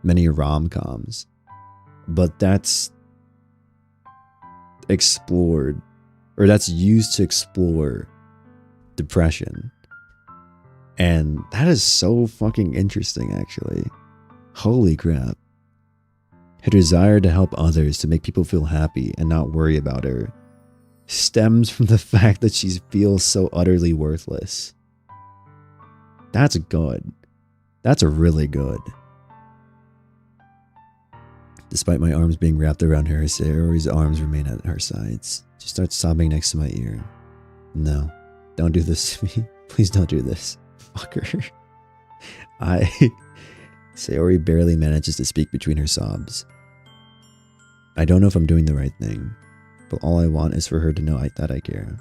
Speaker 1: many rom-coms. But that's explored, or that's used to explore depression. And that is so fucking interesting, actually. Holy crap. Her desire to help others, to make people feel happy and not worry about her, stems from the fact that she feels so utterly worthless. That's good. That's really good. Despite my arms being wrapped around her, Saori's arms remain at her sides. She starts sobbing next to my ear. No, don't do this to me. Please don't do this. Fuck her. Saori barely manages to speak between her sobs. I don't know if I'm doing the right thing, but all I want is for her to know that I care.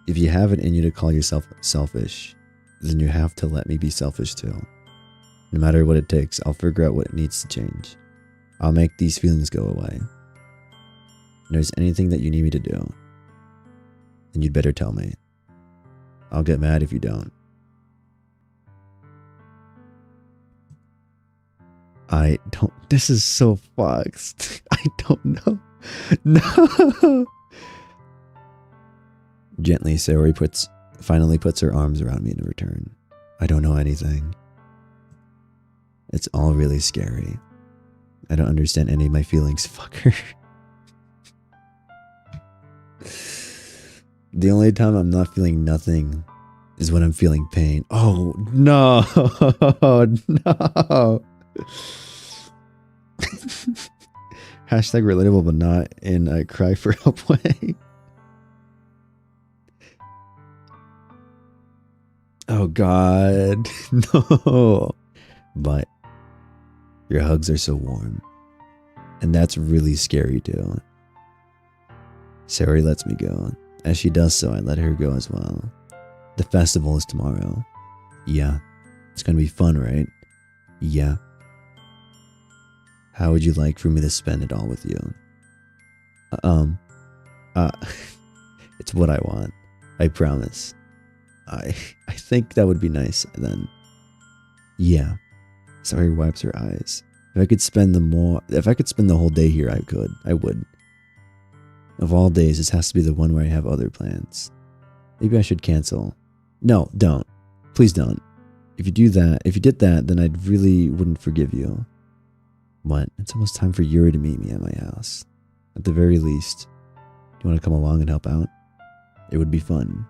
Speaker 1: If you have it in you to call yourself selfish, then you have to let me be selfish too. No matter what it takes, I'll figure out what needs to change. I'll make these feelings go away. If there's anything that you need me to do, then you'd better tell me. I'll get mad if you don't. This is so fucked. I don't know. No. Gently, Saori finally puts her arms around me in return. I don't know anything. It's all really scary. I don't understand any of my feelings. Fuck her. The only time I'm not feeling nothing is when I'm feeling pain. Oh, no. No. Hashtag relatable, but not in a cry for help way. Oh, God. No. But your hugs are so warm. And that's really scary too. Saori lets me go. As she does so, I let her go as well. The festival is tomorrow. Yeah. It's gonna be fun, right? Yeah. How would you like for me to spend it all with you? It's what I want. I promise. I think that would be nice then. Yeah. Saori wipes her eyes. If I could spend the whole day here, I would. Of all days, this has to be the one where I have other plans. Maybe I should cancel. No, don't. Please don't. If you did that, then I really wouldn't forgive you. But it's almost time for Yuri to meet me at my house. At the very least, do you want to come along and help out? It would be fun.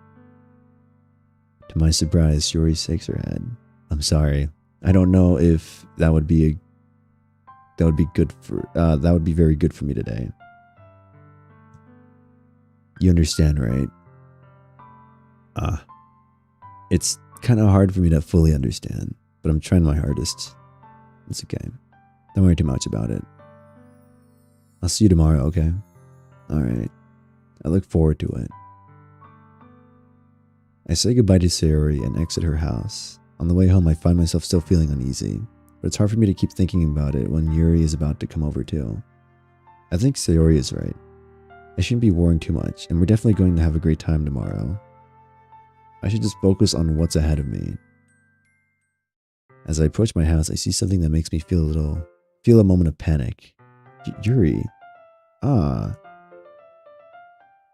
Speaker 1: To my surprise, Yuri shakes her head. I'm sorry. I don't know if that would be very good for me today. You understand, right? It's kind of hard for me to fully understand, but I'm trying my hardest. It's okay. Don't worry too much about it. I'll see you tomorrow, okay? Alright. I look forward to it. I say goodbye to Saori and exit her house. On the way home, I find myself still feeling uneasy, but it's hard for me to keep thinking about it when Yuri is about to come over too. I think Saori is right. I shouldn't be worrying too much, and we're definitely going to have a great time tomorrow. I should just focus on what's ahead of me. As I approach my house, I see something that makes me feel a moment of panic. Yuri.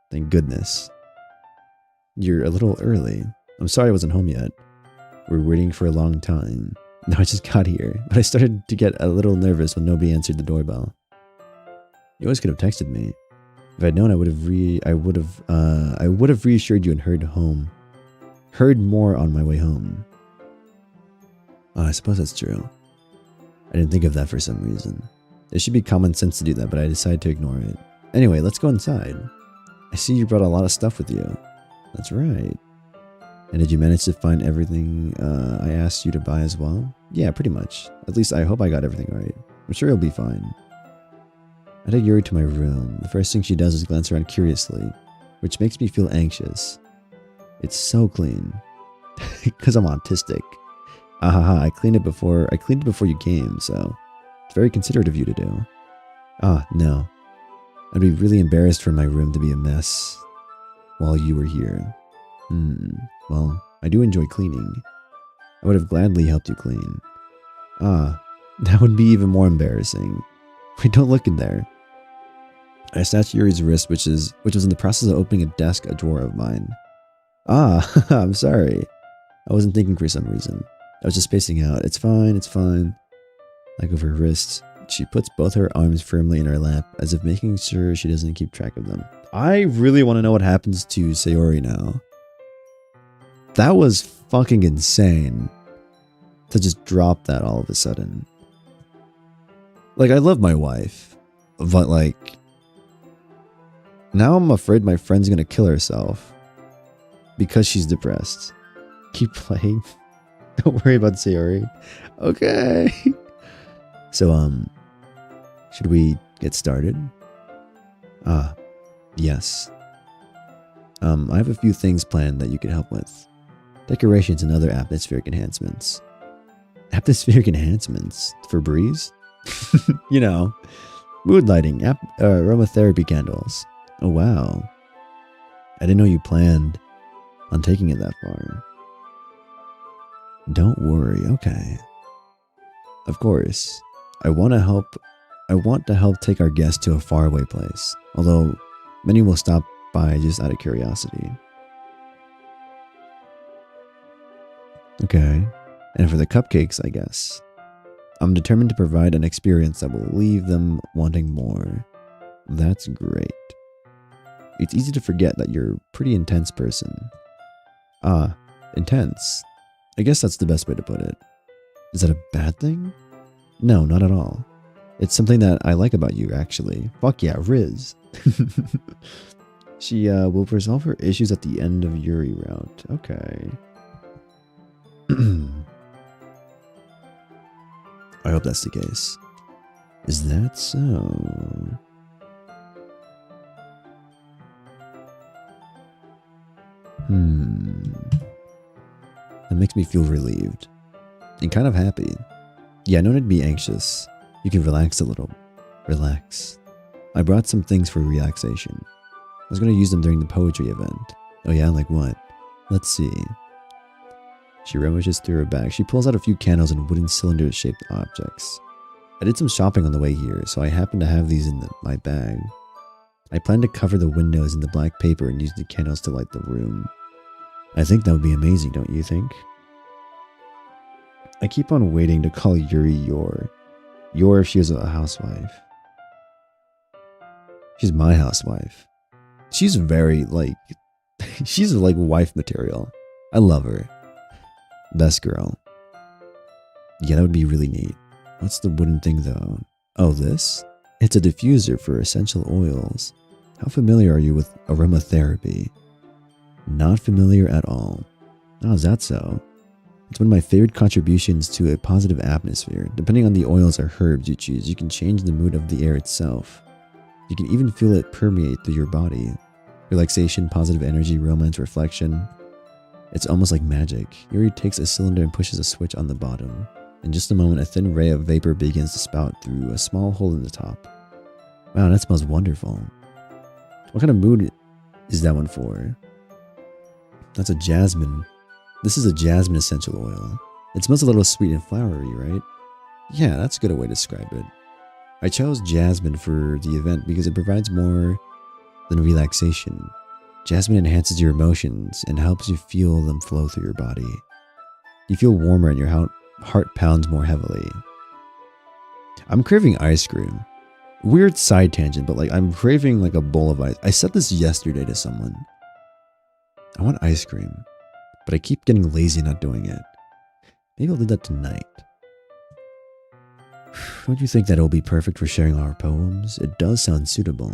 Speaker 1: Thank goodness. You're a little early. I'm sorry I wasn't home yet. We're waiting for a long time. No, I just got here, but I started to get a little nervous when nobody answered the doorbell. You always could have texted me. If I'd known, I would have reassured you and heard more on my way home. Oh, I suppose that's true. I didn't think of that for some reason. It should be common sense to do that, but I decided to ignore it. Anyway, let's go inside. I see you brought a lot of stuff with you. That's right. And did you manage to find everything I asked you to buy as well? Yeah, pretty much. At least I hope I got everything right. I'm sure you'll be fine. I take Yuri to my room. The first thing she does is glance around curiously, which makes me feel anxious. It's so clean. Because I'm autistic. Ahaha, I cleaned it before you came, so it's very considerate of you to do. Ah, no. I'd be really embarrassed for my room to be a mess while you were here. Well, I do enjoy cleaning. I would have gladly helped you clean. Ah, that would be even more embarrassing. Wait, don't look in there. I snatched Yuri's wrist, which was in the process of opening a drawer of mine. Ah, I'm sorry. I wasn't thinking for some reason. I was just spacing out. It's fine, it's fine. I go for her wrist. She puts both her arms firmly in her lap, as if making sure she doesn't keep track of them. I really want to know what happens to Sayori now. That was fucking insane. To just drop that all of a sudden. Like, I love my wife. But, like... now I'm afraid my friend's gonna kill herself. Because she's depressed. Keep playing. Don't worry about Sayori. Okay. So, should we get started? Yes. I have a few things planned that you can help with. Decorations and other atmospheric enhancements. Atmospheric enhancements? For breeze? You know. Mood lighting, aromatherapy candles. Oh wow. I didn't know you planned on taking it that far. Don't worry, okay. Of course. I want to help take our guests to a faraway place. Although many will stop by just out of curiosity. Okay. And for the cupcakes, I guess. I'm determined to provide an experience that will leave them wanting more. That's great. It's easy to forget that you're a pretty intense person. Ah, intense. I guess that's the best way to put it. Is that a bad thing? No, not at all. It's something that I like about you, actually. Fuck yeah, Riz. She will resolve her issues at the end of Yuri route. Okay. I hope that's the case. Is that so? That makes me feel relieved. And kind of happy. Yeah, no need to be anxious. You can relax a little. Relax. I brought some things for relaxation. I was going to use them during the poetry event. Oh yeah, like what? Let's see. She rummages through her bag. She pulls out a few candles and wooden cylinder-shaped objects. I did some shopping on the way here, so I happen to have these in my bag. I plan to cover the windows in the black paper and use the candles to light the room. I think that would be amazing, don't you think? I keep on waiting to call Yuri Yor. Yor if she was a housewife. She's my housewife. She's very, like... she's like wife material. I love her. Best girl. Yeah, that would be really neat. What's the wooden thing though? Oh, this? It's a diffuser for essential oils. How familiar are you with aromatherapy? Not familiar at all. Oh, is that so? It's one of my favorite contributions to a positive atmosphere. Depending on the oils or herbs you choose, you can change the mood of the air itself. You can even feel it permeate through your body. Relaxation, positive energy, romance, reflection. It's almost like magic. Yuri takes a cylinder and pushes a switch on the bottom. In just a moment, a thin ray of vapor begins to spout through a small hole in the top. Wow, that smells wonderful. What kind of mood is that one for? That's a jasmine. This is a jasmine essential oil. It smells a little sweet and flowery, right? Yeah, that's a good way to describe it. I chose jasmine for the event because it provides more than relaxation. Jasmine enhances your emotions and helps you feel them flow through your body. You feel warmer and your heart pounds more heavily. I'm craving ice cream. Weird side tangent, but like I'm craving like a bowl of ice. I said this yesterday to someone. I want ice cream, but I keep getting lazy not doing it. Maybe I'll do that tonight. Don't you think that it'll be perfect for sharing our poems? It does sound suitable.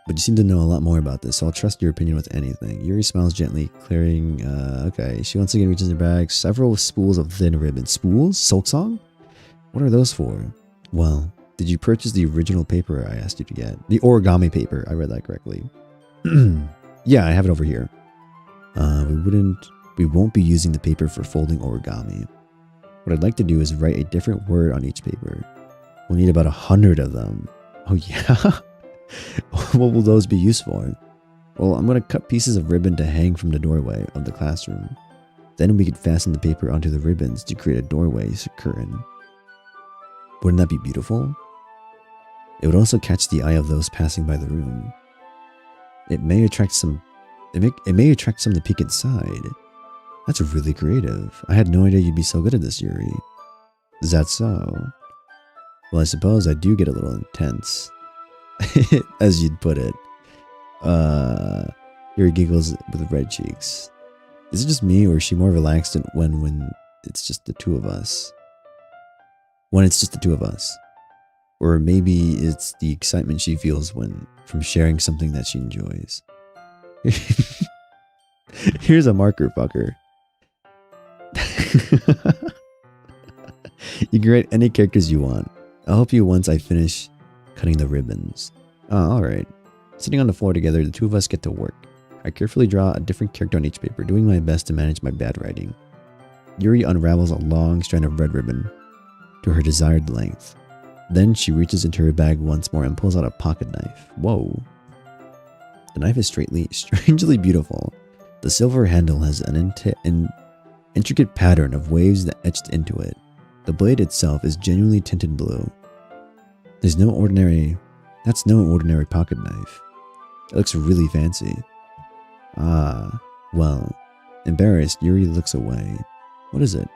Speaker 1: But you seem to know a lot more about this, so I'll trust your opinion with anything. Yuri smiles gently, clearing, okay. She once again reaches in her bag, several spools of thin ribbon. Spools? Silk song? What are those for? Well, Did you purchase the original paper I asked you to get? The origami paper. I read that correctly. Yeah, I have it over here. We won't be using the paper for folding origami. What I'd like to do is write a different word on each paper. We'll need about 100 of them. Oh yeah? What will those be used for? Well, I'm going to cut pieces of ribbon to hang from the doorway of the classroom. Then we could fasten the paper onto the ribbons to create a doorway curtain. Wouldn't that be beautiful? It would also catch the eye of those passing by the room. It may attract some to peek inside. That's really creative. I had no idea you'd be so good at this, Yuri. Is that so? Well, I suppose I do get a little intense. As you'd put it. Yuri giggles with red cheeks. Is it just me, or is she more relaxed when it's just the two of us? When it's just the two of us. Or maybe it's the excitement she feels from sharing something that she enjoys. Here's a marker, fucker. You can write any characters you want. I'll help you once I finish cutting the ribbons. Oh, alright. Sitting on the floor together, the two of us get to work. I carefully draw a different character on each paper, doing my best to manage my bad writing. Yuri unravels a long strand of red ribbon to her desired length. Then she reaches into her bag once more and pulls out a pocket knife. Whoa. The knife is strangely beautiful. The silver handle has an intricate pattern of waves that etched into it. The blade itself is genuinely tinted blue. That's no ordinary pocket knife. It looks really fancy. Ah, well. Embarrassed, Yuri looks away. What is it?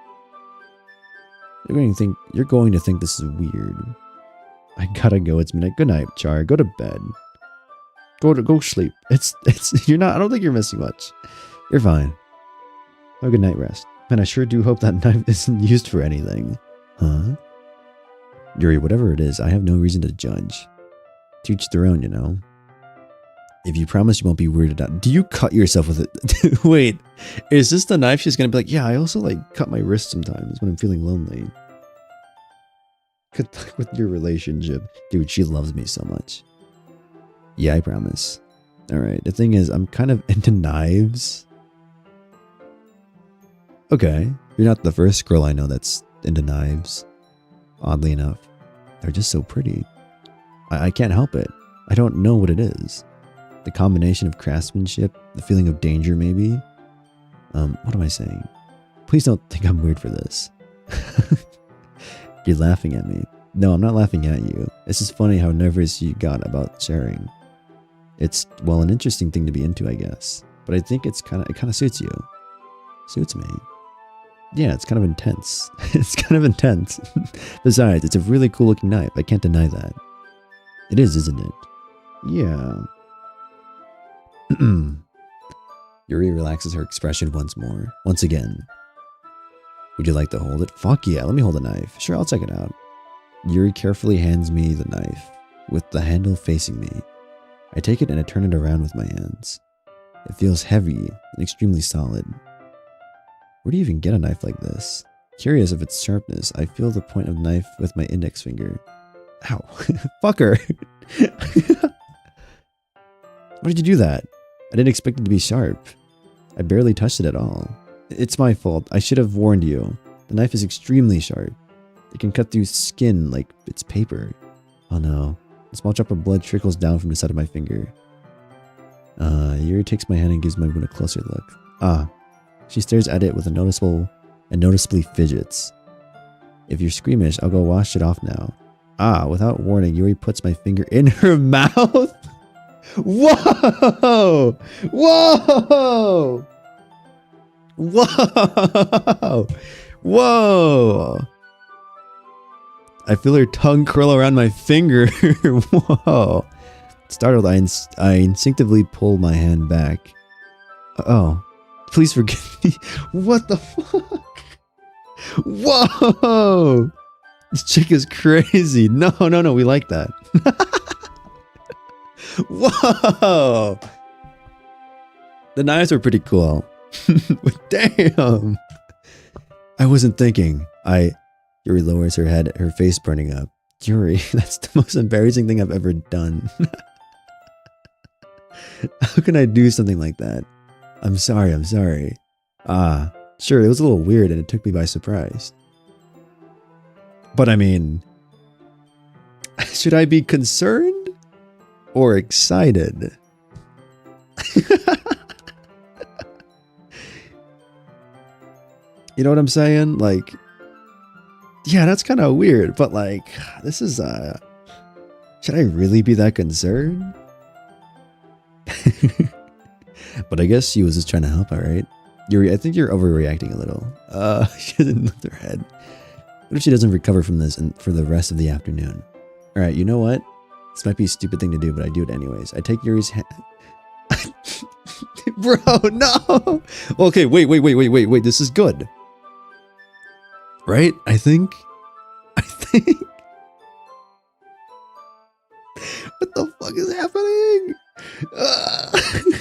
Speaker 1: You're going to think this is weird. I gotta go. It's midnight. Good night, Char. Go to bed. Go sleep. You're not. I don't think you're missing much. You're fine. Have a good night rest. Man, I sure do hope that knife isn't used for anything. Huh? Yuri, whatever it is, I have no reason to judge. To each their own, you know. If you promise you won't be weirded out. Do you cut yourself with it? Wait, is this the knife she's gonna be like, yeah, I also cut my wrist sometimes when I'm feeling lonely. Good luck with your relationship. Dude, she loves me so much. Yeah, I promise. Alright, the thing is, I'm kind of into knives. Okay, you're not the first girl I know that's into knives. Oddly enough. They're just so pretty. I can't help it. I don't know what it is. The combination of craftsmanship, the feeling of danger maybe. What am I saying? Please don't think I'm weird for this. You're laughing at me. No, I'm not laughing at you. It's just funny how nervous you got about sharing. It's, well, an interesting thing to be into, I guess. But I think it kind of suits you. Suits me. Yeah, it's kind of intense. It's kind of intense. Besides, it's a really cool looking knife. I can't deny that. It is, isn't it? Yeah. Yuri relaxes her expression once again. Would you like to hold it? Fuck yeah, let me hold the knife. Sure, I'll check it out. Yuri carefully hands me the knife, with the handle facing me. I take it and I turn it around with my hands. It feels heavy and extremely solid. Where do you even get a knife like this? Curious of its sharpness, I feel the point of the knife with my index finger. Ow. Fucker. Why did you do that? I didn't expect it to be sharp. I barely touched it at all. It's my fault. I should have warned you. The knife is extremely sharp. It can cut through skin like it's paper. Oh no. A small drop of blood trickles down from the side of my finger. Yuri takes my hand and gives my wound a closer look. Ah. She stares at it with noticeably fidgets. If you're squeamish, I'll go wash it off now. Ah, without warning, Yuri puts my finger in her mouth. Whoa! Whoa! Whoa! Whoa! I feel her tongue curl around my finger. Whoa! Startled, I instinctively pull my hand back. Oh, please forgive me. What the fuck? Whoa! This chick is crazy. No, we like that. Whoa! The knives were pretty cool. Damn! I wasn't thinking. Yuri lowers her head, her face burning up. Yuri, that's the most embarrassing thing I've ever done. How can I do something like that? I'm sorry. Sure, it was a little weird and it took me by surprise. But I mean, should I be concerned or excited? You know what I'm saying? Like, yeah, that's kind of weird, but like, this is, should I really be that concerned? But I guess she was just trying to help out, right? Yuri, I think you're overreacting a little. She doesn't lift her head. What if she doesn't recover from this and for the rest of the afternoon? All right, you know what? This might be a stupid thing to do, but I do it anyways. I take Yuri's hand. Bro, no. Okay, wait. This is good. Right? I think. What the fuck is happening?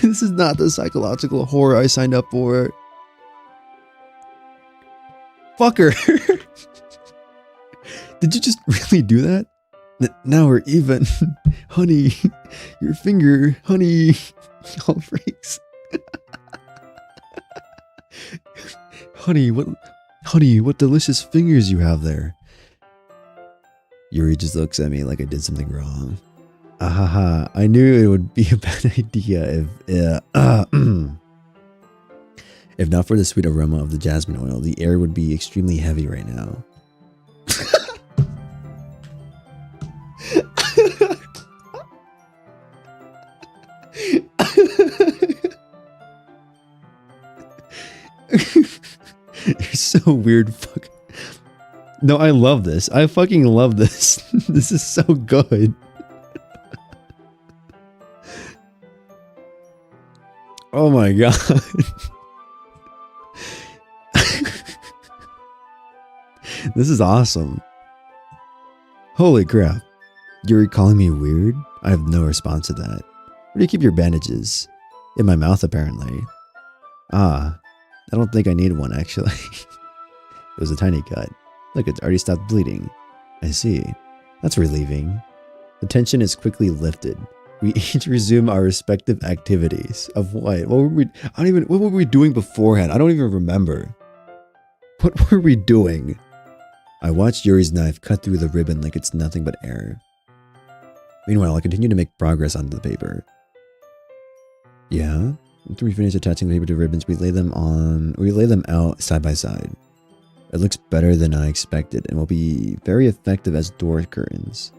Speaker 1: This is not the psychological horror I signed up for. Fucker. Did you just really do that? Now we're even. Honey, your finger, honey. All freaks. Honey, what delicious fingers you have there. Yuri just looks at me like I did something wrong. Ahaha, I knew it would be a bad idea if not for the sweet aroma of the jasmine oil, the air would be extremely heavy right now. You're so weird, fuck. No, I love this. I fucking love this. This is so good. Oh my god. This is awesome. Holy crap. You're calling me weird? I have no response to that. Where do you keep your bandages? In my mouth, apparently. Ah, I don't think I need one, actually. It was a tiny cut. Look, it's already stopped bleeding. I see. That's relieving. The tension is quickly lifted. We each resume our respective activities. Of what? What were we doing beforehand? I don't even remember. What were we doing? I watched Yuri's knife cut through the ribbon like it's nothing but air. Meanwhile, I continue to make progress onto the paper. Yeah? After we finish attaching the paper to ribbons, we lay them out side by side. It looks better than I expected and will be very effective as door curtains.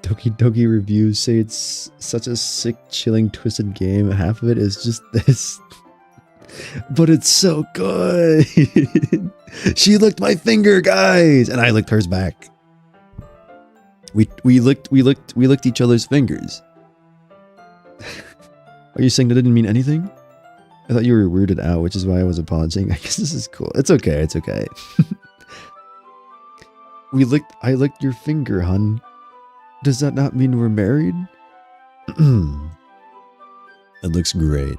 Speaker 1: Doki Doki reviews say it's such a sick, chilling, twisted game. Half of it is just this. But it's so good. She licked my finger, guys, and I licked hers back. We licked each other's fingers. Are you saying that didn't mean anything? I thought you were weirded out, which is why I was apologizing. I guess this is cool. It's okay. It's okay. I licked your finger, hun. Does that not mean we're married? It looks great.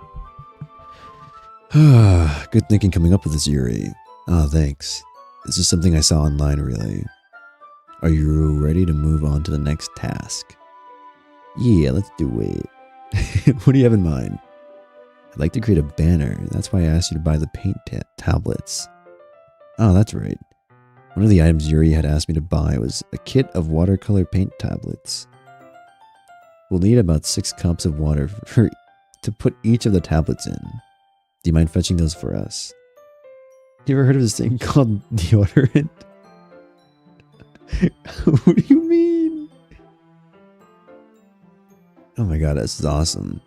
Speaker 1: Good thinking coming up with this, Yuri. Ah, thanks. This is something I saw online, really. Are you ready to move on to the next task? Yeah, let's do it. What do you have in mind? I'd like to create a banner. That's why I asked you to buy the paint tablets. Oh, that's right. One of the items Yuri had asked me to buy was a kit of watercolor paint tablets. We'll need about 6 cups of water to put each of the tablets in. Do you mind fetching those for us? You ever heard of this thing called deodorant? What do you mean? Oh my god, this is awesome.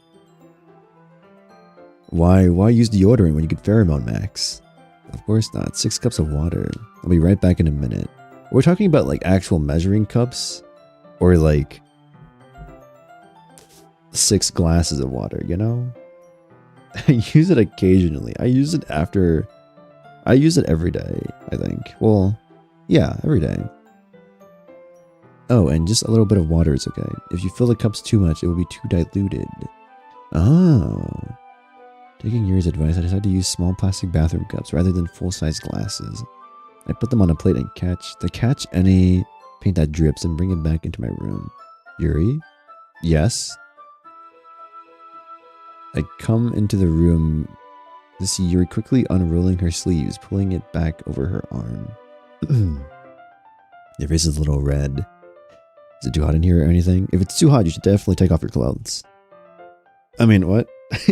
Speaker 1: Why use deodorant when you get pheromone max? Of course not. 6 cups of water. I'll be right back in a minute. We're talking about like actual measuring cups or like 6 glasses of water, you know? I use it occasionally. I use it every day, I think. Well, yeah, every day. Oh, and just a little bit of water is okay. If you fill the cups too much, it will be too diluted. Oh. Taking Yuri's advice, I decided to use small plastic bathroom cups rather than full-size glasses. I put them on a plate and catch any paint that drips and bring it back into my room. Yuri? Yes? I come into the room to see Yuri quickly unrolling her sleeves, pulling it back over her arm. Your face is a little red. Is it too hot in here or anything? If it's too hot, you should definitely take off your clothes. I mean, what?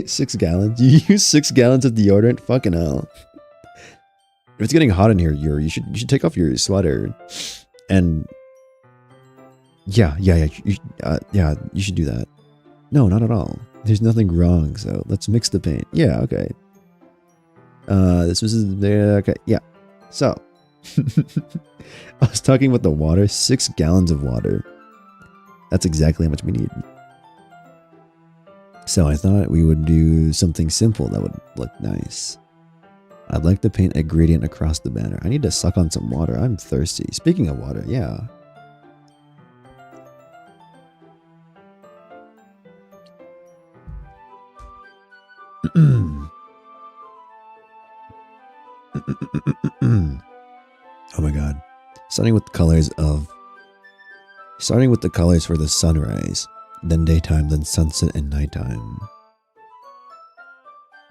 Speaker 1: 6 gallons? You use 6 gallons of deodorant? Fucking hell. If it's getting hot in here, Yuri, you should take off your sweater. And yeah, you should do that. No, not at all. There's nothing wrong, so let's mix the paint. Yeah, okay. This was there. Okay, yeah. So, I was talking about the water. 6 gallons of water. That's exactly how much we need. So I thought we would do something simple that would look nice. I'd like to paint a gradient across the banner. I need to suck on some water. I'm thirsty. Speaking of water, yeah. Oh my god. Starting with the colors for the sunrise, then daytime, then sunset and nighttime.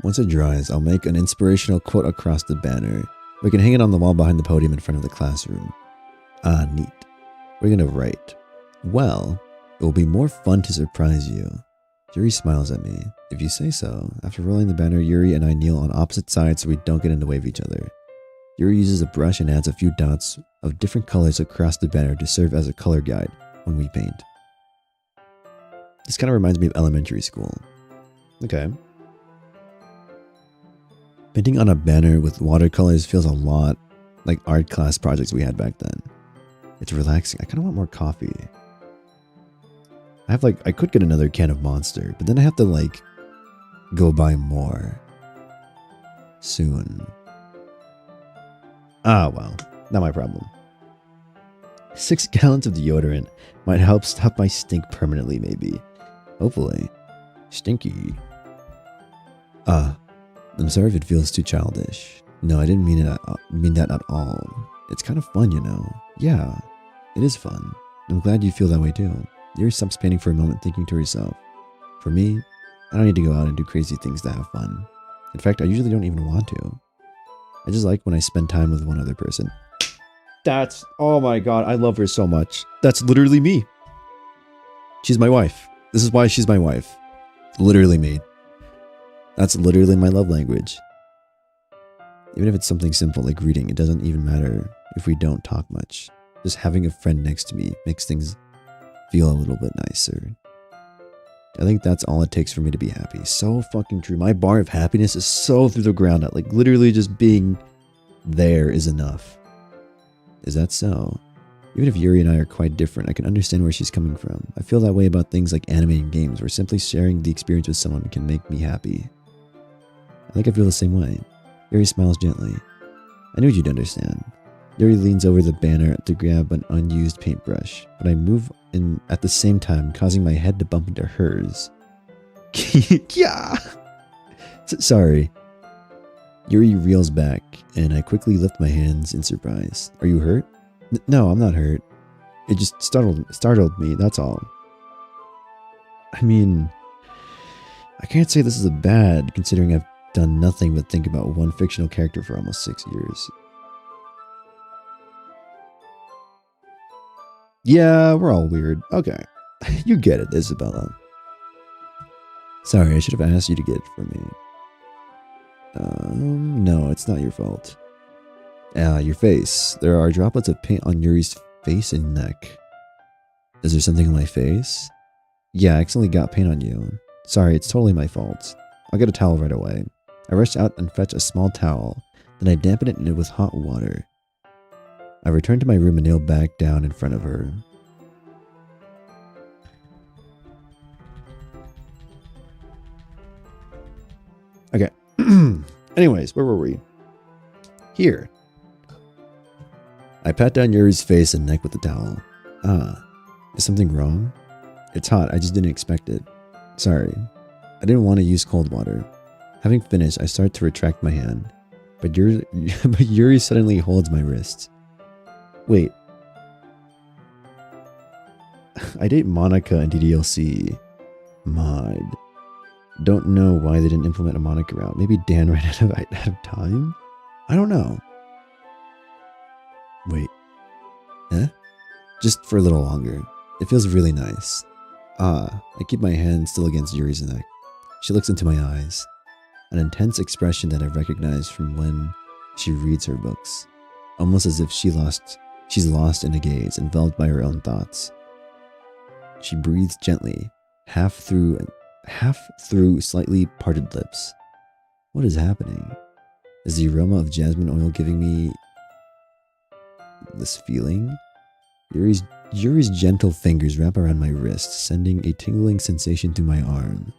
Speaker 1: Once it dries, I'll make an inspirational quote across the banner. We can hang it on the wall behind the podium in front of the classroom. Ah, neat. We're gonna write. Well, it will be more fun to surprise you. Yuri smiles at me. If you say so. After rolling the banner, Yuri and I kneel on opposite sides so we don't get in the way of each other. Yuri uses a brush and adds a few dots of different colors across the banner to serve as a color guide when we paint. This kind of reminds me of elementary school. Okay. Painting on a banner with watercolors feels a lot like art class projects we had back then. It's relaxing. I kind of want more coffee. I could get another can of Monster, but then I have to go buy more soon. Ah, well, not my problem. 6 gallons of deodorant might help stop my stink permanently, maybe. Hopefully. Stinky. I'm sorry if it feels too childish. No, I didn't mean that at all. It's kind of fun, you know. Yeah, it is fun. I'm glad you feel that way too. Yuri stops painting for a moment, thinking to herself. For me, I don't need to go out and do crazy things to have fun. In fact, I usually don't even want to. I just like when I spend time with one other person. Oh my god, I love her so much. That's literally me. She's my wife. This is why she's my wife. Literally me. That's literally my love language. Even if it's something simple like reading, it doesn't even matter if we don't talk much. Just having a friend next to me makes things feel a little bit nicer. I think that's all it takes for me to be happy. So fucking true. My bar of happiness is so through the ground. Literally just being there is enough. Is that so? Even if Yuri and I are quite different, I can understand where she's coming from. I feel that way about things like anime and games, where simply sharing the experience with someone can make me happy. I think I feel the same way. Yuri smiles gently. I knew you'd understand. Yuri leans over the banner to grab an unused paintbrush, but I move in at the same time, causing my head to bump into hers. Yeah! Sorry. Yuri reels back, and I quickly lift my hands in surprise. Are you hurt? No, I'm not hurt. It just startled me, that's all. I mean, I can't say this is a bad, considering I've done nothing but think about one fictional character for almost 6 years. Yeah, we're all weird. Okay. You get it, Isabella. Sorry, I should have asked you to get it for me. No, it's not your fault. Your face. There are droplets of paint on Yuri's face and neck. Is there something on my face? Yeah, I accidentally got paint on you. Sorry, it's totally my fault. I'll get a towel right away. I rushed out and fetched a small towel. Then I dampened it with hot water. I returned to my room and kneeled back down in front of her. Okay. Anyways, where were we? Here. I pat down Yuri's face and neck with the towel. Is something wrong? It's hot, I just didn't expect it. Sorry. I didn't want to use cold water. Having finished, I start to retract my hand. But Yuri suddenly holds my wrist. Wait. I date Monica and DDLC. Mod. Don't know why they didn't implement a Monica route. Maybe Dan ran out of time? I don't know. Wait. Eh? Just for a little longer. It feels really nice. I keep my hand still against Yuri's neck. She looks into my eyes. An intense expression that I recognize from when she reads her books. Almost as if she's lost in a gaze, enveloped by her own thoughts. She breathes gently, half through slightly parted lips. What is happening? Is the aroma of jasmine oil giving me this feeling? Yuri's gentle fingers wrap around my wrist, sending a tingling sensation through my arm.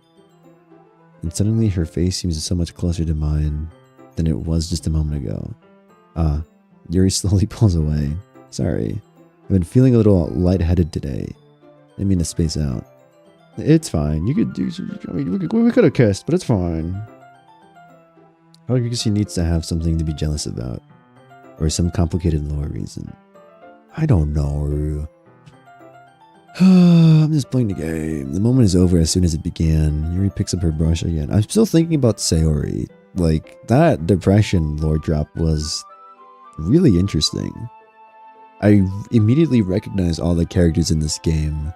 Speaker 1: And suddenly her face seems so much closer to mine than it was just a moment ago. Yuri slowly pulls away. Sorry, I've been feeling a little lightheaded today. I didn't mean to space out. It's fine. You could do. I mean, we could have kissed, but it's fine. Probably because she needs to have something to be jealous about, or some complicated lore reason. I don't know. I'm just playing the game. The moment is over as soon as it began. Yuri picks up her brush again. I'm still thinking about Sayori. Like, that depression lore drop was really interesting. I immediately recognized all the characters in this game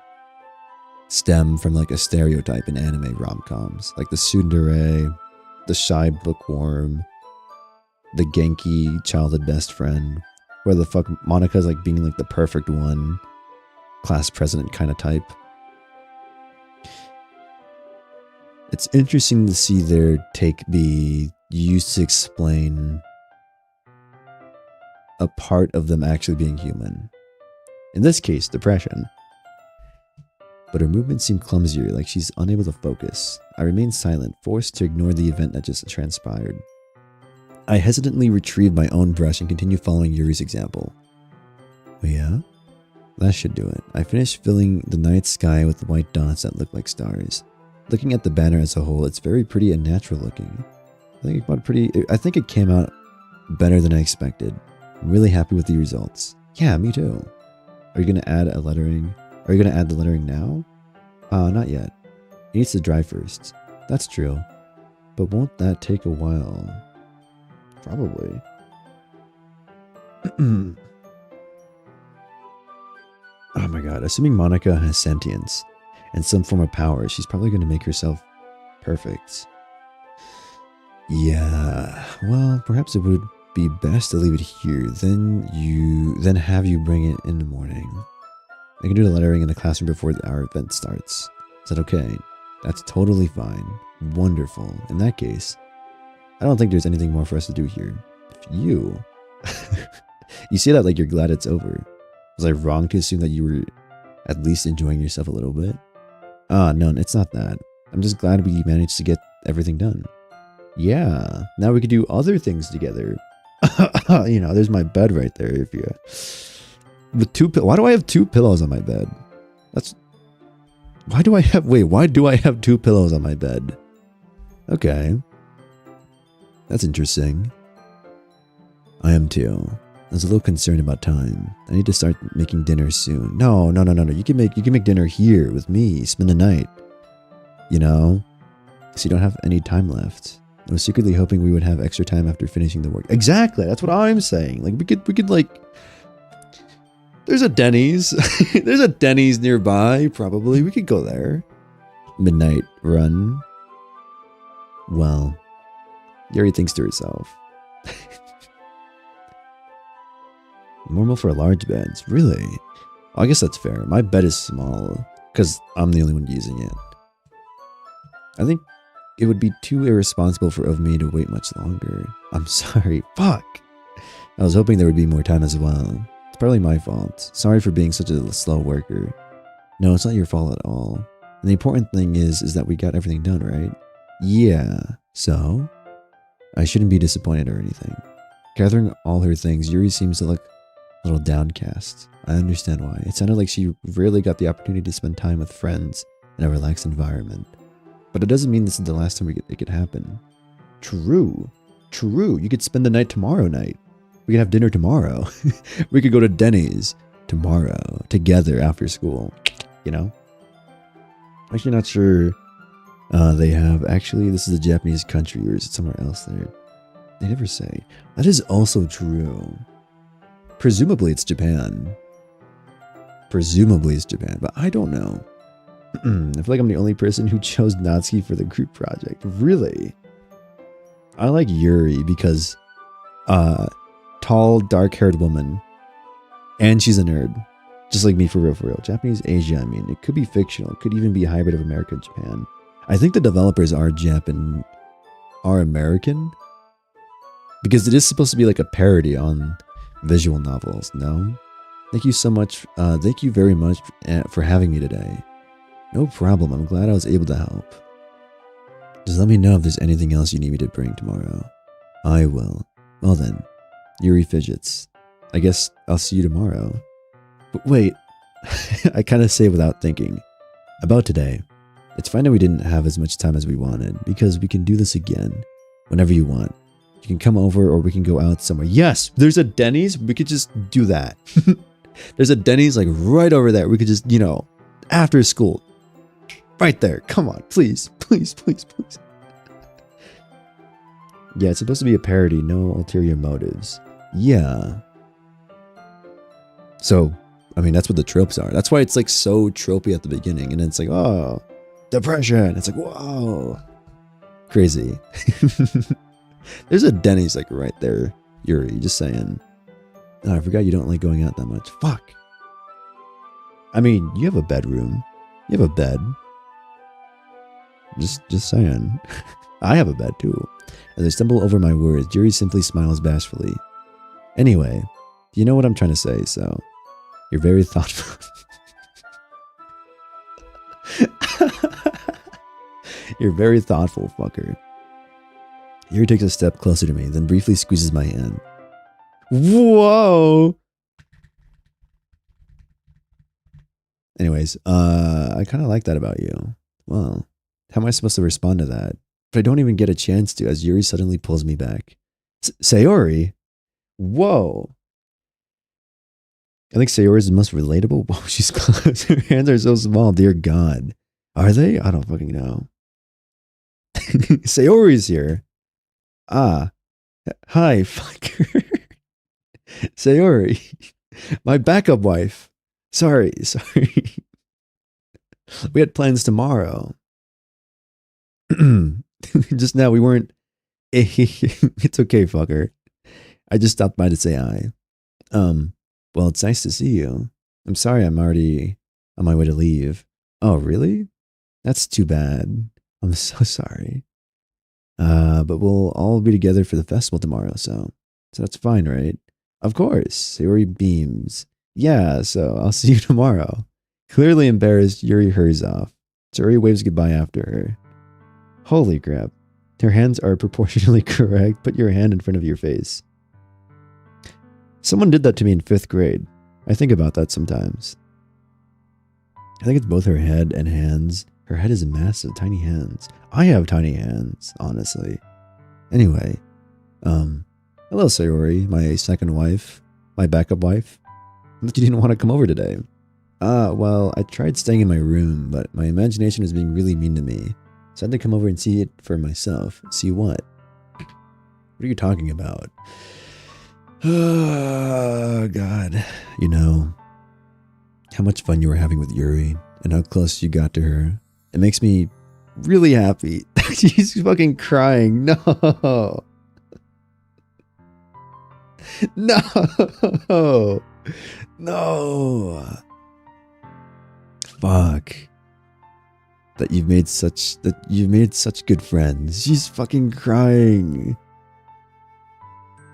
Speaker 1: stem from like a stereotype in anime rom-coms. Like the tsundere, the shy bookworm, the Genki childhood best friend, where the fuck Monica's like being like the perfect one, class president kind of type. It's interesting to see their take be used to explain a part of them actually being human. In this case, depression. But her movements seem clumsier, like she's unable to focus. I remain silent, forced to ignore the event that just transpired. I hesitantly retrieve my own brush and continue following Yuri's example. Oh yeah? That should do it. I finish filling the night sky with white dots that look like stars. Looking at the banner as a whole, it's very pretty and natural looking. I think it came out better than I expected. I'm really happy with the results. Yeah, me too. Are you going to add a lettering? Are you going to add the lettering now? Not yet. It needs to dry first. That's true. But won't that take a while? Probably. Oh my god. Assuming Monica has sentience and some form of power, she's probably going to make herself perfect. Yeah. Well, perhaps it would be best to leave it here. Then have you bring it in the morning. I can do the lettering in the classroom before our event starts. Is that okay? That's totally fine. Wonderful. In that case, I don't think there's anything more for us to do here. If you... You say that like you're glad it's over. Was I wrong to assume that you were at least enjoying yourself a little bit? No, it's not that. I'm just glad we managed to get everything done. Yeah, now we could do other things together. You know, there's my bed right there. If you... Why do I have two pillows on my bed? Why do I have two pillows on my bed? Okay. That's interesting. I am too. I was a little concerned about time. I need to start making dinner soon. No. You can make dinner here with me. Spend the night. You know? So you don't have any time left. I was secretly hoping we would have extra time after finishing the work. Exactly. That's what I'm saying. Like we could like... There's a Denny's. There's a Denny's nearby, probably. We could go there. Midnight run. Well, Yuri thinks to herself. Normal for large beds. Really? Well, I guess that's fair. My bed is small because I'm the only one using it. I think it would be too irresponsible of me to wait much longer. I'm sorry. Fuck. I was hoping there would be more time as well. It's probably my fault. Sorry for being such a slow worker. No, it's not your fault at all. And the important thing is that we got everything done, right? Yeah. So? I shouldn't be disappointed or anything. Gathering all her things, Yuri seems to look a little downcast. I understand why. It sounded like she rarely got the opportunity to spend time with friends in a relaxed environment. But it doesn't mean this is the last time it could happen. True. You could spend the night tomorrow night. We could have dinner tomorrow. We could go to Denny's tomorrow together after school. you know? Actually not sure they have. Actually, this is a Japanese country, or is it somewhere else there? They never say. That is also true. Presumably it's Japan. Presumably it's Japan, but I don't know. I feel like I'm the only person who chose Natsuki for the group project. Really? I like Yuri because tall, dark-haired woman. And she's a nerd. Just like me, for real, for real. Japanese Asia, I mean. It could be fictional. It could even be a hybrid of America and Japan. I think the developers are American. Because it is supposed to be like a parody on visual novels, no? Thank you so much. Thank you very much for having me today. No problem. I'm glad I was able to help. Just let me know if there's anything else you need me to bring tomorrow. I will. Well then, Yuri fidgets. I guess I'll see you tomorrow. But wait, I kind of say without thinking. About today. It's fine that we didn't have as much time as we wanted, because we can do this again whenever you want. You can come over or we can go out somewhere. Yes, there's a Denny's. We could just do that. There's a Denny's like right over there. We could just, you know, after school. Right there. Come on, please, please, please, please. Yeah, it's supposed to be a parody. No ulterior motives. Yeah. So, I mean, that's what the tropes are. That's why it's like so tropey at the beginning. And then it's like, oh, depression. It's like, whoa. Crazy. There's a Denny's like right there, Yuri. Just saying. Oh, I forgot you don't like going out that much. Fuck. I mean, you have a bedroom. You have a bed. Just saying. I have a bed too. As I stumble over my words, Yuri simply smiles bashfully. Anyway, you know what I'm trying to say, so you're very thoughtful. You're very thoughtful, fucker. Yuri takes a step closer to me, then briefly squeezes my hand. Whoa! Anyways, I kind of like that about you. Well, how am I supposed to respond to that? But I don't even get a chance to, as Yuri suddenly pulls me back. Sayori? Whoa. I think Sayori is the most relatable. Whoa, she's close. Her hands are so small, dear God. Are they? I don't fucking know. Sayori's here. Ah. Hi, fucker. Sayori. My backup wife. Sorry. We had plans tomorrow. Just now we weren't. It's okay, fucker. I just stopped by to say hi. Well, it's nice to see you. I'm sorry I'm already on my way to leave. Oh, really? That's too bad. I'm so sorry. But we'll all be together for the festival tomorrow, so that's fine, right? Of course. Yuri beams. Yeah, so I'll see you tomorrow. Clearly embarrassed, Yuri hurries off. Sayori waves goodbye after her. Holy crap. Her hands are proportionally correct. Put your hand in front of your face. Someone did that to me in 5th grade. I think about that sometimes. I think it's both her head and hands. Her head is massive, tiny hands. I have tiny hands, honestly. Anyway, hello Sayori, my second wife, my backup wife. You didn't want to come over today. Well, I tried staying in my room, but my imagination was being really mean to me. So I had to come over and see it for myself. See what? What are you talking about? Oh, God. You know, how much fun you were having with Yuri and how close you got to her. It makes me really happy. She's fucking crying. No. No. No. Fuck. That you've made such good friends. She's fucking crying.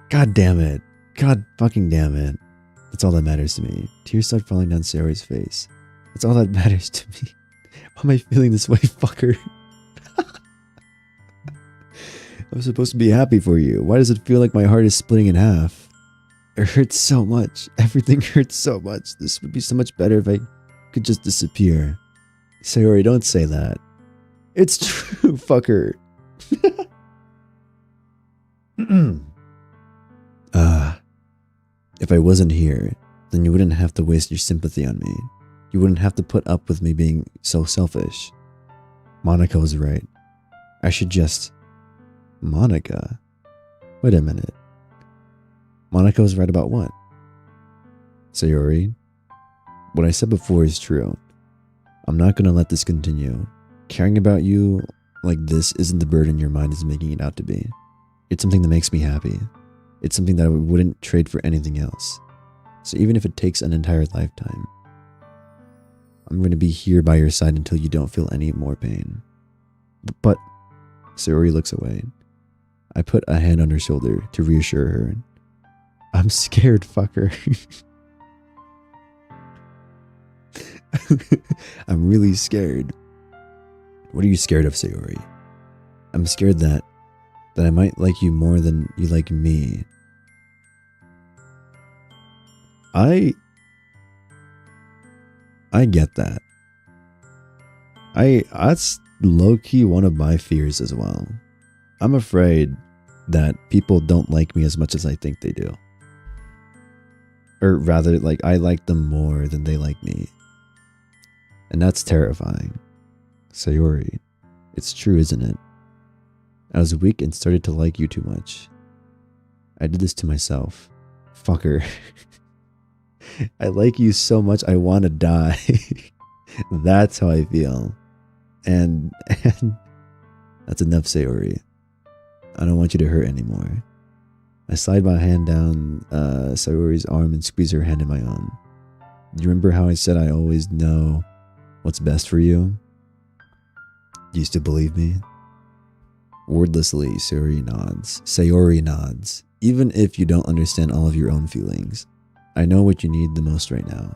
Speaker 1: God damn it. God fucking damn it. That's all that matters to me. Tears start falling down Sayori's face. That's all that matters to me. Why am I feeling this way, fucker? I'm supposed to be happy for you. Why does it feel like my heart is splitting in half? It hurts so much. Everything hurts so much. This would be so much better if I could just disappear. Sayori, don't say that. It's true, fucker. If I wasn't here, then you wouldn't have to waste your sympathy on me. You wouldn't have to put up with me being so selfish. Monica was right. I should just... Monica? Wait a minute. Monica was right about what? Sayori, what I said before is true. I'm not going to let this continue. Caring about you like this isn't the burden your mind is making it out to be. It's something that makes me happy. It's something that I wouldn't trade for anything else. So even if it takes an entire lifetime, I'm going to be here by your side until you don't feel any more pain. But Sayori looks away. I put a hand on her shoulder to reassure her. I'm scared, fucker. I'm really scared. What are you scared of, Sayori? I'm scared that I might like you more than you like me. I get that. That's low-key one of my fears as well. I'm afraid that people don't like me as much as I think they do. Or rather, like, I like them more than they like me. And that's terrifying. Sayori, it's true, isn't it? I was weak and started to like you too much. I did this to myself. Fucker. I like you so much I want to die. That's how I feel. And that's enough, Sayori. I don't want you to hurt anymore. I slide my hand down Sayori's arm and squeeze her hand in my own. Do you remember how I said I always know what's best for you? Do you still believe me? Wordlessly, Sayori nods. Even if you don't understand all of your own feelings, I know what you need the most right now.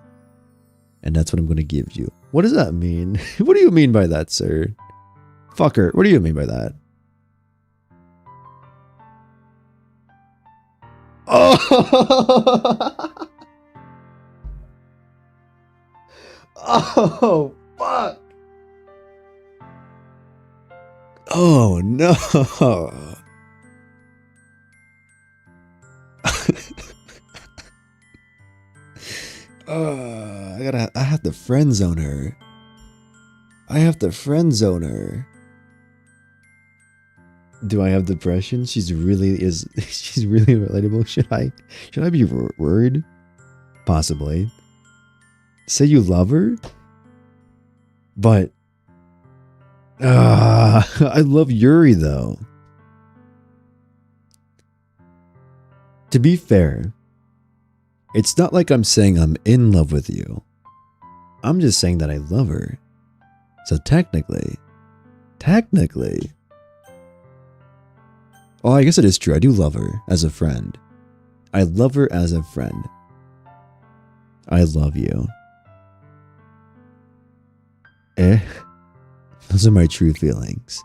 Speaker 1: And that's what I'm going to give you. What does that mean? What do you mean by that, sir? Fucker, what do you mean by that? Oh! Oh, fuck! Oh, no! I have to friend zone her. I have to friend zone her. Do I have depression? She's really relatable. Should I be worried? Possibly. Say you love her? But I love Yuri though. To be fair, it's not like I'm saying I'm in love with you. I'm just saying that I love her. So technically. Oh, I guess it is true. I do love her as a friend. I love her as a friend. I love you. Those are my true feelings.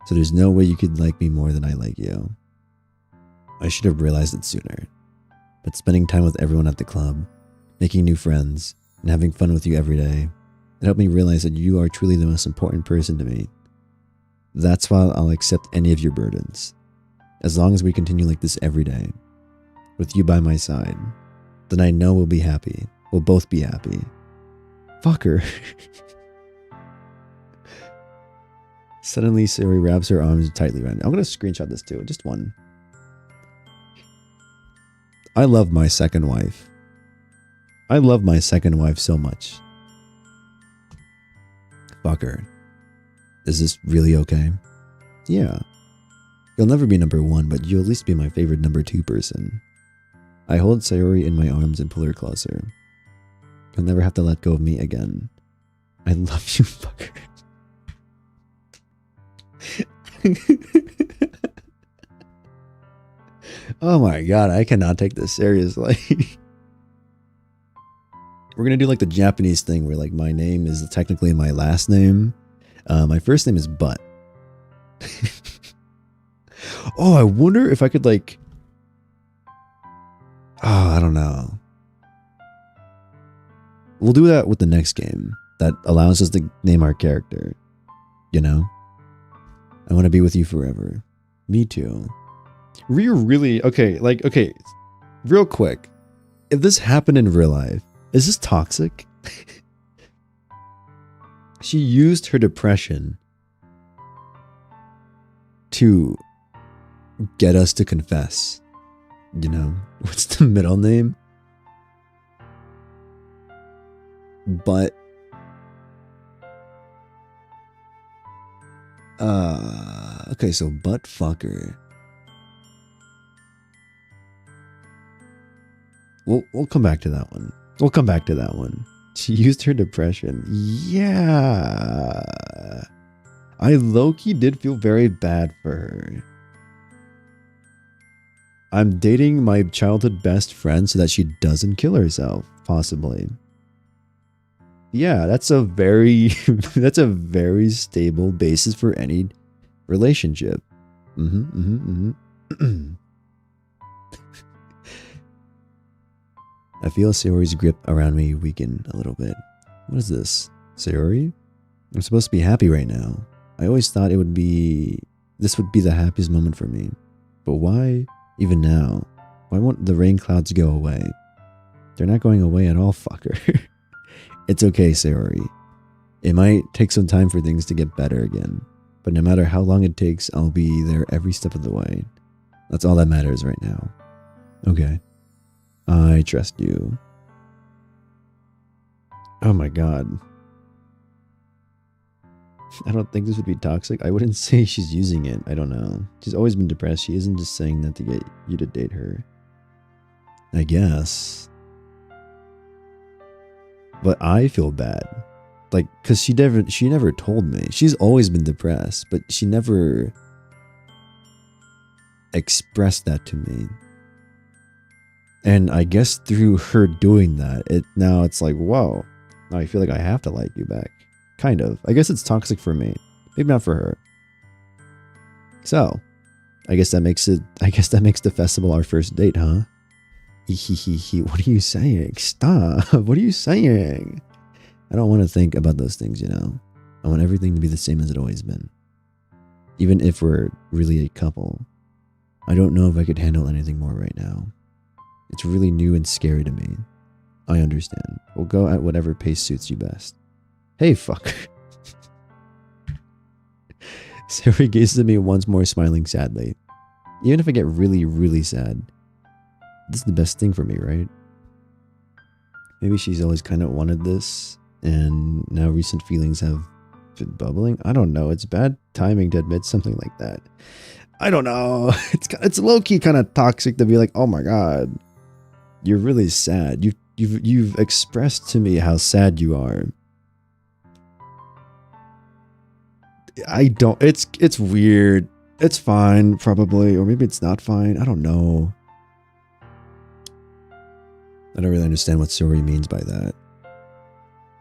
Speaker 1: So there's no way you could like me more than I like you. I should have realized it sooner. But spending time with everyone at the club, making new friends, and having fun with you every day, it helped me realize that you are truly the most important person to me. That's why I'll accept any of your burdens. As long as we continue like this every day, with you by my side, then I know we'll be happy. We'll both be happy. Fucker. Suddenly, Sayori wraps her arms tightly around me. I'm going to screenshot this too. Just one. I love my second wife. I love my second wife so much. Fucker. Is this really okay? Yeah. You'll never be number one, but you'll at least be my favorite number two person. I hold Sayori in my arms and pull her closer. You'll never have to let go of me again. I love you, fucker. Oh my god, I cannot take this seriously. We're gonna do like the Japanese thing where like my name is technically my last name. My first name is Butt. Oh, I wonder if I could like... Oh, I don't know. We'll do that with the next game. That allows us to name our character. You know? I want to be with you forever. Me too. We're really... Okay, like, okay. Real quick. If this happened in real life, is this toxic? She used her depression to get us to confess. You know, what's the middle name? But okay, so butt fucker. We'll come back to that one. We'll come back to that one. She used her depression. Yeah. I low-key did feel very bad for her. I'm dating my childhood best friend so that she doesn't kill herself, possibly. Yeah, that's a very that's a very stable basis for any relationship. I feel Sayori's grip around me weaken a little bit. What is this? Sayori? I'm supposed to be happy right now. I always thought this would be the happiest moment for me. But why even now? Why won't the rain clouds go away? They're not going away at all, fucker. It's okay, Sayori. It might take some time for things to get better again. But no matter how long it takes, I'll be there every step of the way. That's all that matters right now. Okay. I trust you. Oh my god. I don't think this would be toxic. I wouldn't say she's using it. I don't know. She's always been depressed. She isn't just saying that to get you to date her. I guess. But I feel bad. Like, cause she never told me. She's always been depressed, but she never expressed that to me. And I guess through her doing that, now it's like, whoa. Now I feel like I have to like you back. Kind of. I guess it's toxic for me. Maybe not for her. So, I guess that makes the festival our first date, huh? What are you saying? Stop. What are you saying? I don't want to think about those things, you know. I want everything to be the same as it always been. Even if we're really a couple. I don't know if I could handle anything more right now. It's really new and scary to me. I understand. We'll go at whatever pace suits you best. Hey, fuck. Sayori gazes at me once more, smiling sadly. Even if I get really, really sad, this is the best thing for me, right? Maybe she's always kind of wanted this, and now recent feelings have been bubbling. I don't know. It's bad timing to admit something like that. I don't know. It's low-key kind of toxic to be like, oh my god, you're really sad. You've expressed to me how sad you are. I don't. It's weird. It's fine, probably, or maybe it's not fine. I don't know. I don't really understand what Sayori means by that.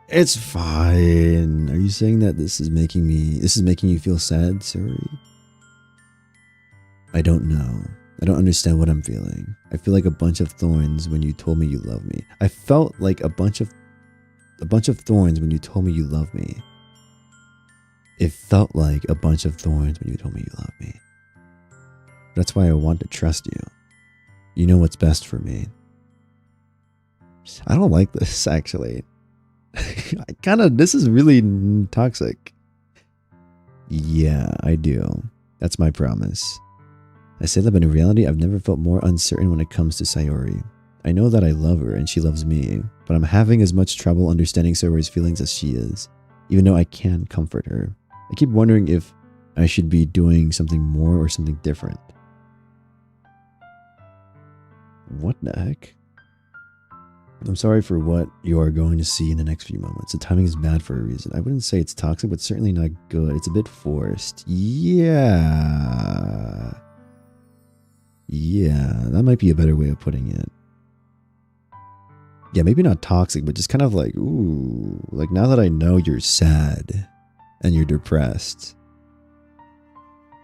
Speaker 1: It's fine. Are you saying that this is making you feel sad, Sayori? I don't know. I don't understand what I'm feeling. I feel like a bunch of thorns when you told me you love me. I felt like a bunch of thorns when you told me you love me. It felt like a bunch of thorns when you told me you love me. That's why I want to trust you. You know what's best for me. I don't like this, actually. This is really toxic. Yeah, I do. That's my promise. I say that, but in reality, I've never felt more uncertain when it comes to Sayori. I know that I love her and she loves me, but I'm having as much trouble understanding Sayori's feelings as she is, even though I can comfort her. I keep wondering if I should be doing something more or something different. What the heck? I'm sorry for what you are going to see in the next few moments. The timing is bad for a reason. I wouldn't say it's toxic, but certainly not good. It's a bit forced. Yeah. Yeah, that might be a better way of putting it. Yeah, maybe not toxic, but just kind of like, ooh, like now that I know you're sad and you're depressed,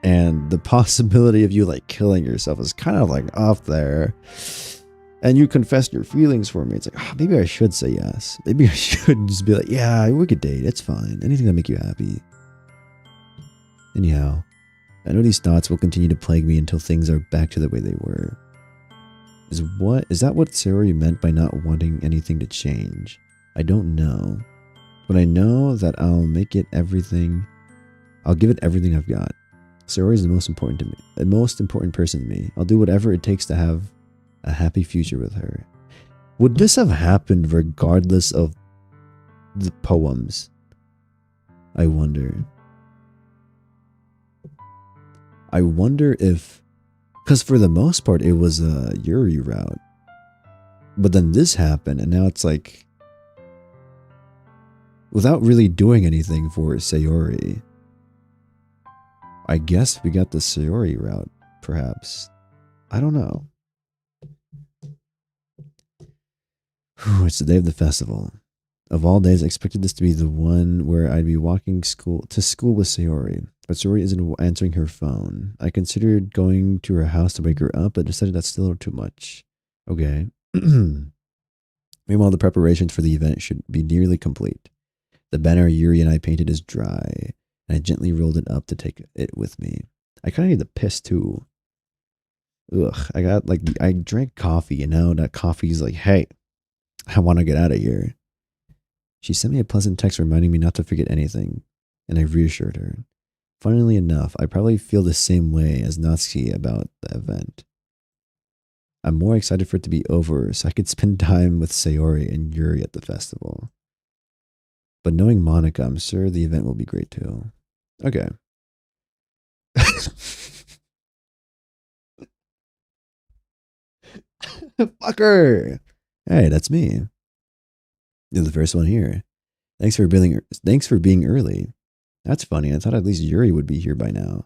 Speaker 1: and the possibility of you like killing yourself is kind of like up there, and you confessed your feelings for me, it's like, oh, maybe I should say yes. Maybe I should just be like, yeah, we could date. It's fine. Anything that make you happy. Anyhow, I know these thoughts will continue to plague me until things are back to the way they were. Is that what Sayori meant by not wanting anything to change? I don't know. but I know that I'll make it everything. I'll give it everything I've got. Sayori is the most important to me, the most important person to me. I'll do whatever it takes to have a happy future with her. Would this have happened regardless of the poems? I wonder. I wonder if, because for the most part it was a Yuri route, but then this happened, and now it's like, without really doing anything for Sayori, I guess we got the Sayori route, perhaps. I don't know. Whew, it's the day of the festival. Of all days, I expected this to be the one where I'd be walking to school with Sayori, but Sayori isn't answering her phone. I considered going to her house to wake her up, but decided that's still too much. Okay. Meanwhile, the preparations for the event should be nearly complete. The banner Yuri and I painted is dry, and I gently rolled it up to take it with me. I kind of need to piss too. Ugh, I drank coffee, and now that coffee's like, hey, I want to get out of here. She sent me a pleasant text reminding me not to forget anything, and I reassured her. Funnily enough, I probably feel the same way as Natsuki about the event. I'm more excited for it to be over so I could spend time with Sayori and Yuri at the festival. But knowing Monica, I'm sure the event will be great too. Okay. Fucker! Hey, that's me. You're the first one here. Thanks for being early. That's funny. I thought at least Yuri would be here by now.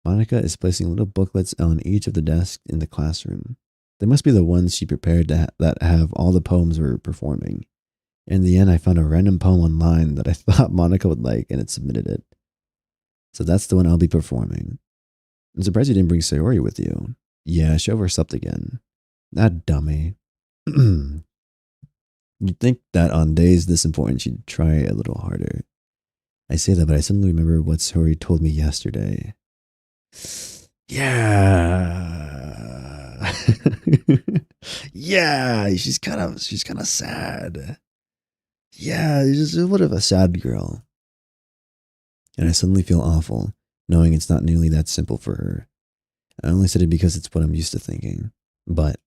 Speaker 1: Monica is placing little booklets on each of the desks in the classroom. They must be the ones she prepared that have all the poems we're performing. In the end, I found a random poem online that I thought Monica would like, and it submitted it. So that's the one I'll be performing. I'm surprised you didn't bring Sayori with you. Yeah, she overslept again. That dummy. You'd think that on days this important, she'd try a little harder. I say that, but I suddenly remember what Sayori told me yesterday. Yeah. Yeah, she's kind of sad. Yeah, she's just what of a sad girl. And I suddenly feel awful, knowing it's not nearly that simple for her. I only said it because it's what I'm used to thinking. But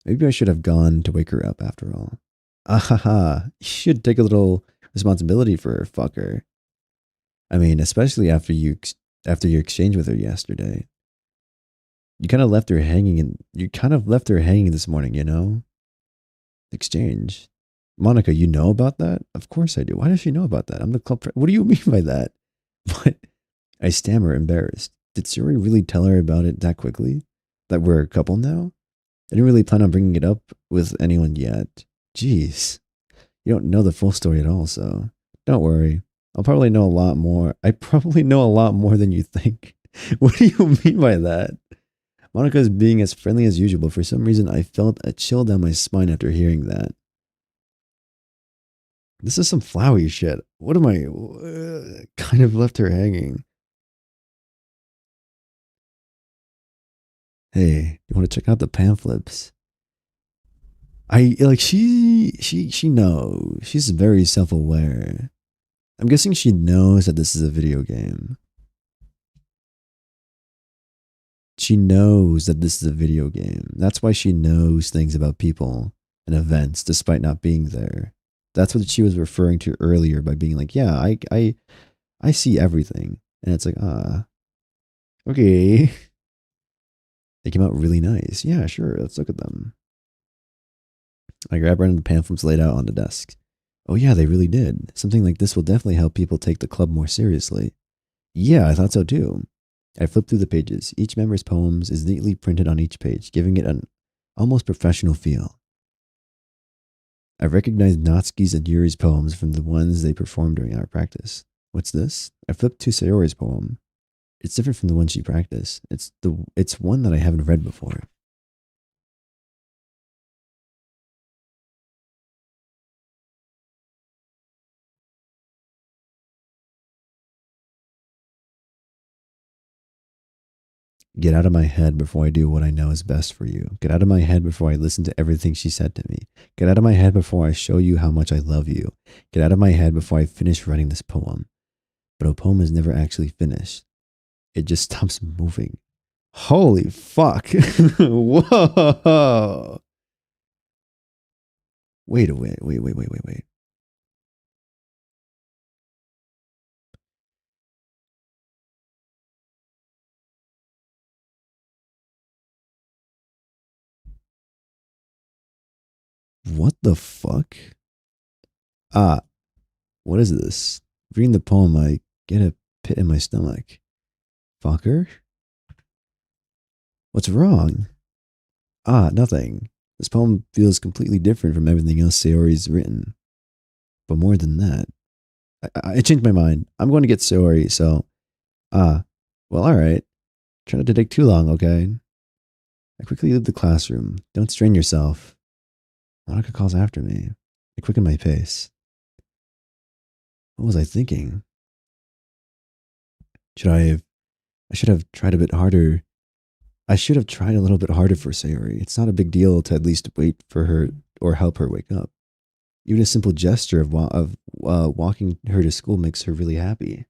Speaker 1: maybe I should have gone to wake her up after all. Ahaha, you should take a little responsibility for her, fucker. I mean, especially after your exchange with her yesterday. You kind of left her hanging this morning, you know? Exchange. Monica, you know about that? Of course I do. Why does she know about that? I'm the club. What do you mean by that? What? I stammer, embarrassed. Did Siri really tell her about it that quickly? That we're a couple now? I didn't really plan on bringing it up with anyone yet. Jeez. You don't know the full story at all, so don't worry. I'll probably know a lot more. I probably know a lot more than you think. What do you mean by that? Monica is being as friendly as usual, but for some reason I felt a chill down my spine after hearing that. This is some flowery shit. What am I? Kind of left her hanging. Hey, you want to check out the pamphlets? I like she knows. She's very self-aware. I'm guessing she knows that this is a video game. She knows that this is a video game. That's why she knows things about people and events despite not being there. That's what she was referring to earlier by being like, yeah, I see everything. And it's like, okay. They came out really nice. Yeah, sure. Let's look at them. I grab one of the pamphlets laid out on the desk. Oh yeah, they really did. Something like this will definitely help people take the club more seriously. Yeah, I thought so too. I flipped through the pages. Each member's poems is neatly printed on each page, giving it an almost professional feel. I recognized Natsuki's and Yuri's poems from the ones they performed during our practice. What's this? I flipped to Sayori's poem. It's different from the one she practiced. It's one that I haven't read before. Get out of my head before I do what I know is best for you. Get out of my head before I listen to everything she said to me. Get out of my head before I show you how much I love you. Get out of my head before I finish writing this poem. But a poem is never actually finished. It just stops moving. Holy fuck. Whoa. Wait. What the fuck? What is this? Reading the poem, I get a pit in my stomach. Fucker? What's wrong? Nothing. This poem feels completely different from everything else Sayori's written. But more than that, I changed my mind. I'm going to get Sayori, so, well, alright. Try not to take too long, okay? I quickly leave the classroom. Don't strain yourself. Monica calls after me. I quicken my pace. What was I thinking? I should have tried a bit harder. I should have tried a little bit harder for Sayori. It's not a big deal to at least wait for her or help her wake up. Even a simple gesture of walking her to school makes her really happy.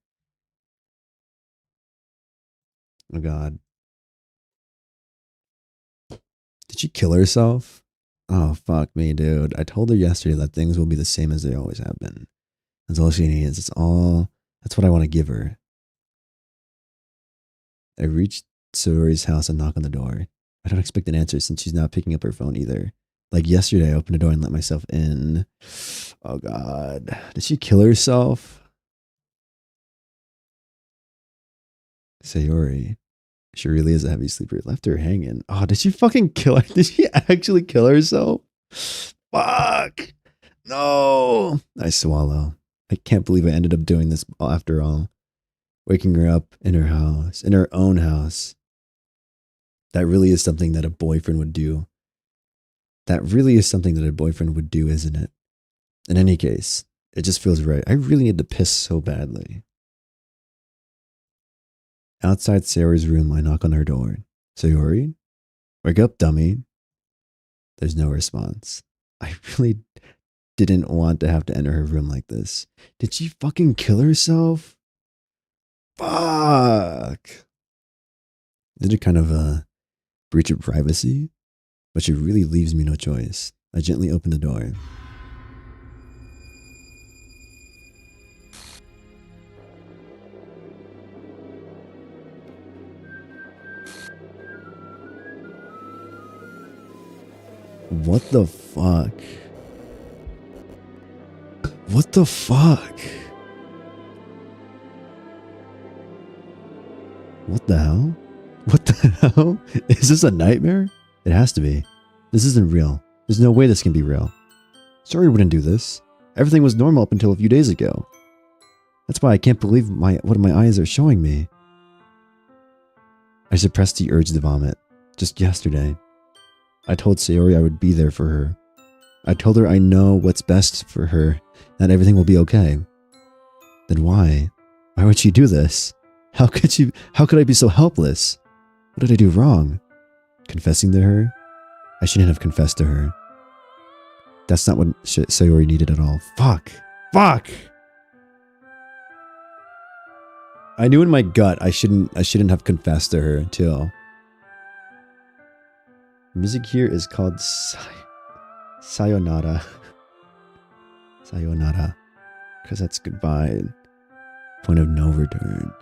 Speaker 1: Oh God. Did she kill herself? Oh, fuck me, dude. I told her yesterday that things will be the same as they always have been. That's all she needs. That's what I want to give her. I reached Sayori's house and knock on the door. I don't expect an answer since she's not picking up her phone either. Like yesterday, I opened the door and let myself in. Oh God. Did she kill herself? Sayori. She really is a heavy sleeper. Left her hanging. Oh, did she fucking kill her? Did she actually kill herself? Fuck. No. I swallow. I can't believe I ended up doing this after all. Waking her up in her house, in her own house. That really is something that a boyfriend would do. That really is something that a boyfriend would do, isn't it? In any case, it just feels right. I really need to piss so badly. Outside Sayori's room, I knock on her door. Sayori? Wake up, dummy. There's no response. I really didn't want to have to enter her room like this. Did she fucking kill herself? Fuck. Is it kind of a breach of privacy? But she really leaves me no choice. I gently open the door. What the fuck? What the fuck? What the hell? What the hell? Is this a nightmare? It has to be. This isn't real. There's no way this can be real. Sayori wouldn't do this. Everything was normal up until a few days ago. That's why I can't believe what my eyes are showing me. I suppressed the urge to vomit. Just yesterday. I told Sayori I would be there for her. I told her I know what's best for her, that everything will be okay. Then why? Why would she do this? How could I be so helpless? What did I do wrong? Confessing to her? I shouldn't have confessed to her. That's not what Sayori needed at all. Fuck. Fuck! I knew in my gut I shouldn't have confessed to her until... Music here is called Sayonara. Sayonara. Because that's goodbye. Point of no return.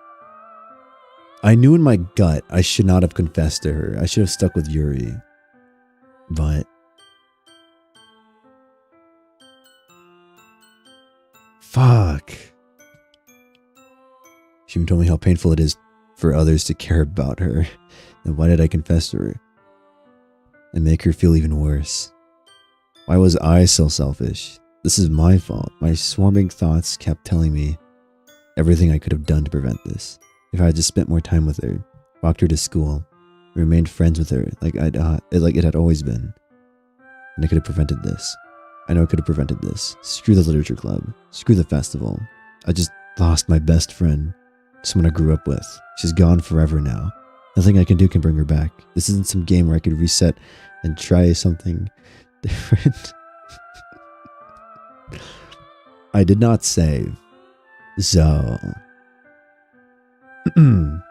Speaker 1: I knew in my gut I should not have confessed to her. I should have stuck with Yuri. But... Fuck. She even told me how painful it is for others to care about her. Then why did I confess to her? And make her feel even worse. Why was I so selfish? This is my fault. My swarming thoughts kept telling me everything I could have done to prevent this. If I had just spent more time with her, walked her to school, remained friends with her like it had always been. And I could have prevented this. I know I could have prevented this. Screw the literature club. Screw the festival. I just lost my best friend. Someone I grew up with. She's gone forever now. Nothing I can do can bring her back. This isn't some game where I could reset and try something different. I did not save. So... you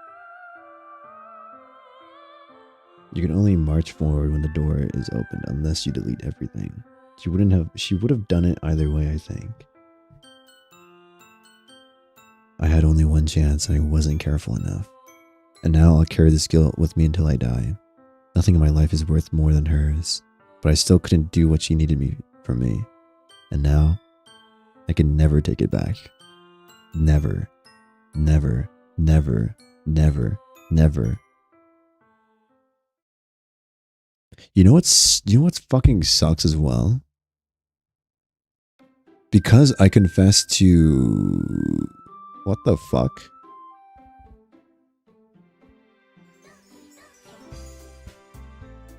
Speaker 1: can only march forward when the door is opened unless you delete everything. She would have done it either way, I think. I had only one chance and I wasn't careful enough. And now I'll carry this guilt with me until I die. Nothing in my life is worth more than hers, but I still couldn't do what she needed me from me. And now, I can never take it back. Never. Never. Never. Never. Never. You know what's fucking sucks as well? Because I confess to... What the fuck?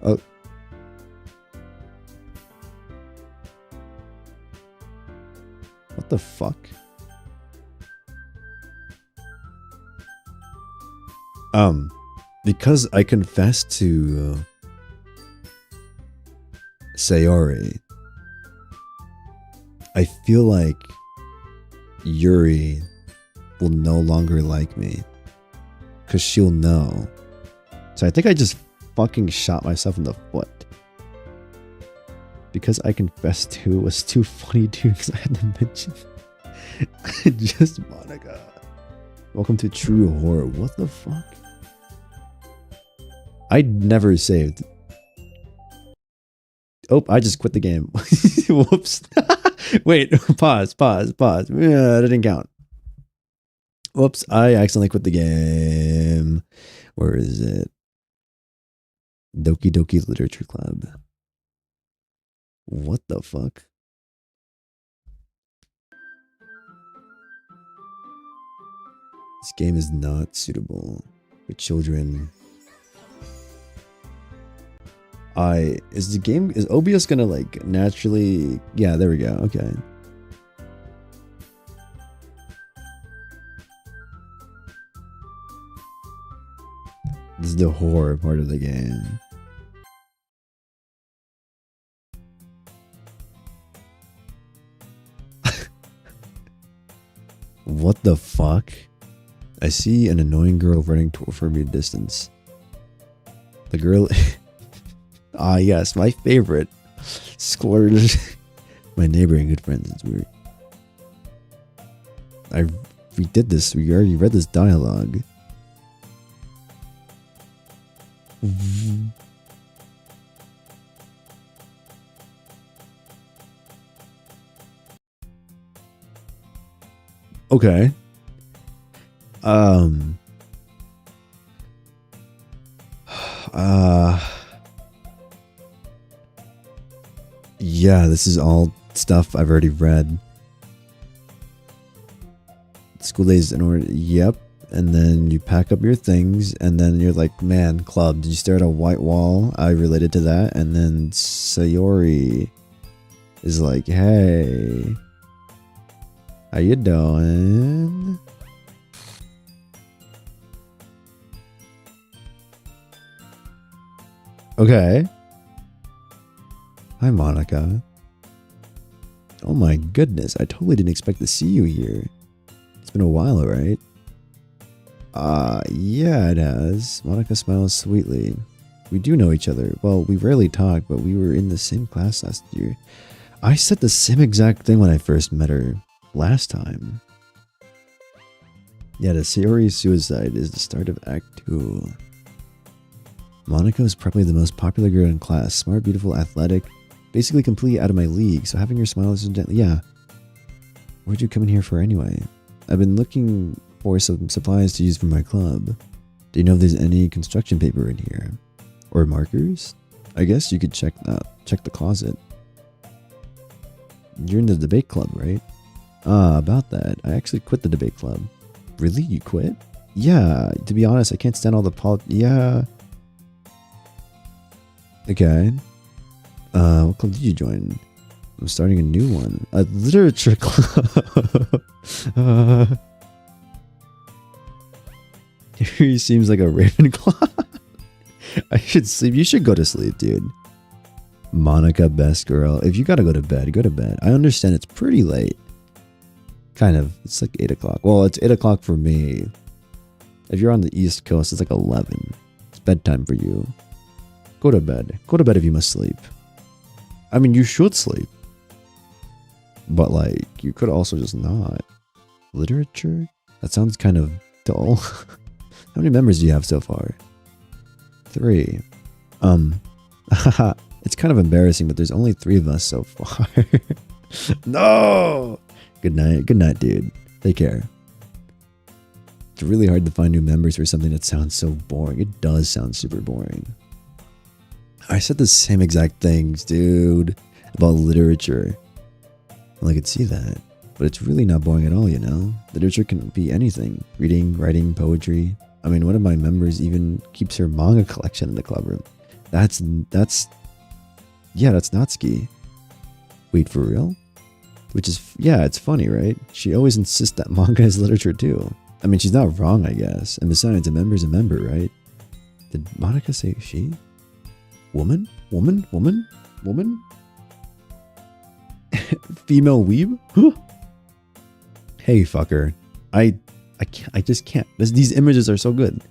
Speaker 1: Oh. What the fuck? Because I confessed to Sayori, I feel like Yuri will no longer like me because she'll know. So I think I just fucking shot myself in the foot because I confessed to it was too funny too because I had to mention just Monica. Welcome to true horror. What the fuck? I never saved. Oh, I just quit the game. Whoops. Wait, pause. Yeah, that didn't count. Whoops, I accidentally quit the game. Where is it? Doki Doki Literature Club. What the fuck? This game is not suitable for children. Is OBS gonna like naturally, yeah, there we go, okay. This is the horror part of the game. What the fuck? I see an annoying girl running from your distance. The girl... Ah, yes, my favorite. Scourge. My neighbor and good friends. It's weird. We did this. We already read this dialogue. Okay. Yeah, this is all stuff I've already read. School days in order. Yep. And then you pack up your things, and then you're like, man, club. Did you stare at a white wall? I related to that. And then Sayori is like, hey, how you doing? Okay. Hi, Monica. Oh my goodness, I totally didn't expect to see you here. It's been a while, right? Yeah, it has. Monica smiles sweetly. We do know each other. Well, we rarely talk, but we were in the same class last year. I said the same exact thing when I first met her last time. Yeah, the Sayori suicide is the start of Act 2. Monica is probably the most popular girl in class. Smart, beautiful, athletic. Basically completely out of my league, so having your smile is gently... Yeah. What'd you come in here for anyway? I've been looking for some supplies to use for my club. Do you know if there's any construction paper in here? Or markers? I guess you could check the closet. You're in the debate club, right? About that. I actually quit the debate club. Really? You quit? Yeah, to be honest, I can't stand all the yeah. Okay. What club did you join? I'm starting a new one. A literature club. He seems like a Ravenclaw. I should sleep. You should go to sleep, dude. Monica, best girl. If you gotta go to bed, go to bed. I understand it's pretty late. Kind of. It's like 8 o'clock. Well, it's 8 o'clock for me. If you're on the East Coast, it's like 11. It's bedtime for you. Go to bed. Go to bed if you must sleep. I mean, you should sleep. But, like, you could also just not. Literature? That sounds kind of dull. How many members do you have so far? 3. It's kind of embarrassing, but there's only 3 of us so far. No! Good night. Good night, dude. Take care. It's really hard to find new members for something that sounds so boring. It does sound super boring. I said the same exact things, dude, about literature. Well, I could see that. But it's really not boring at all, you know? Literature can be anything. Reading, writing, poetry. I mean, one of my members even keeps her manga collection in the club room. That's Natsuki. Wait, for real? Which is, yeah, it's funny, right? She always insists that manga is literature too. I mean, she's not wrong, I guess. And besides, a member's a member, right? Did Monica say she? Woman? Woman? Woman? Woman? Female weeb? Hey, fucker. I just can't. These images are so good.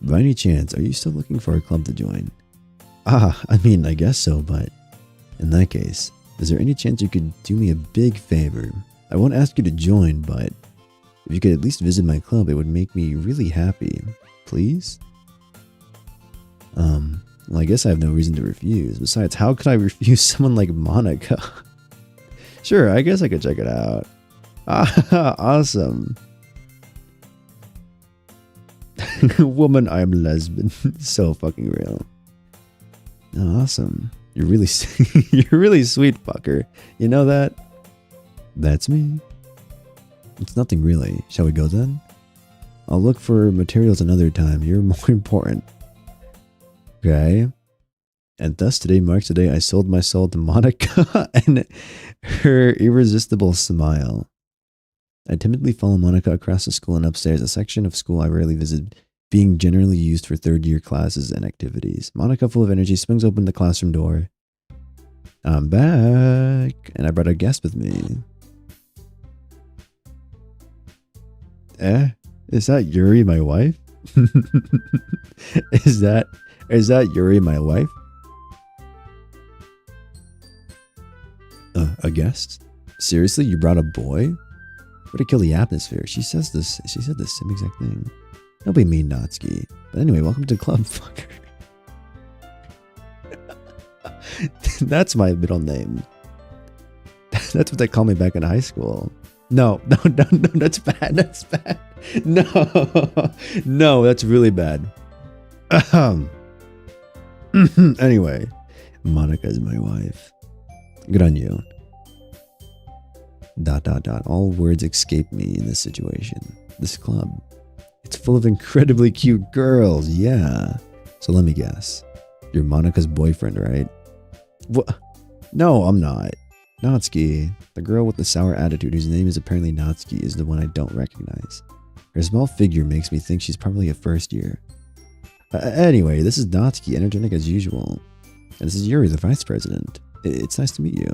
Speaker 1: By any chance, are you still looking for a club to join? I mean, I guess so, but in that case, is there any chance you could do me a big favor? I won't ask you to join, but if you could at least visit my club, it would make me really happy. Please? Well, I guess I have no reason to refuse. Besides, how could I refuse someone like Monica? Sure, I guess I could check it out. Awesome. Woman, I'm lesbian. So fucking real. Awesome. You're really you're really sweet, fucker. You know that? That's me. It's nothing really. Shall we go then? I'll look for materials another time. You're more important. Okay. And thus today marks the day I sold my soul to Monica and her irresistible smile. I timidly follow Monica across the school and upstairs, a section of school I rarely visit, being generally used for third-year classes and activities. Monica, full of energy, swings open the classroom door. I'm back, and I brought a guest with me. Is that Yuri, my wife? Is that Yuri, my wife? A guest? Seriously, you brought a boy? Way to kill the atmosphere. She said the same exact thing. Don't be mean, Natsuki. But anyway, welcome to the club, fucker. That's my middle name. That's what they call me back in high school. No, that's bad. That's bad. No, that's really bad. Anyway, Monica is my wife. Good on you. ... All words escape me in this situation. This club. It's full of incredibly cute girls, yeah. So let me guess. You're Monica's boyfriend, right? What? No, I'm not. Natsuki, the girl with the sour attitude whose name is apparently Natsuki, is the one I don't recognize. Her small figure makes me think she's probably a first year. Anyway, this is Natsuki, energetic as usual. And this is Yuri, the vice president. It's nice to meet you.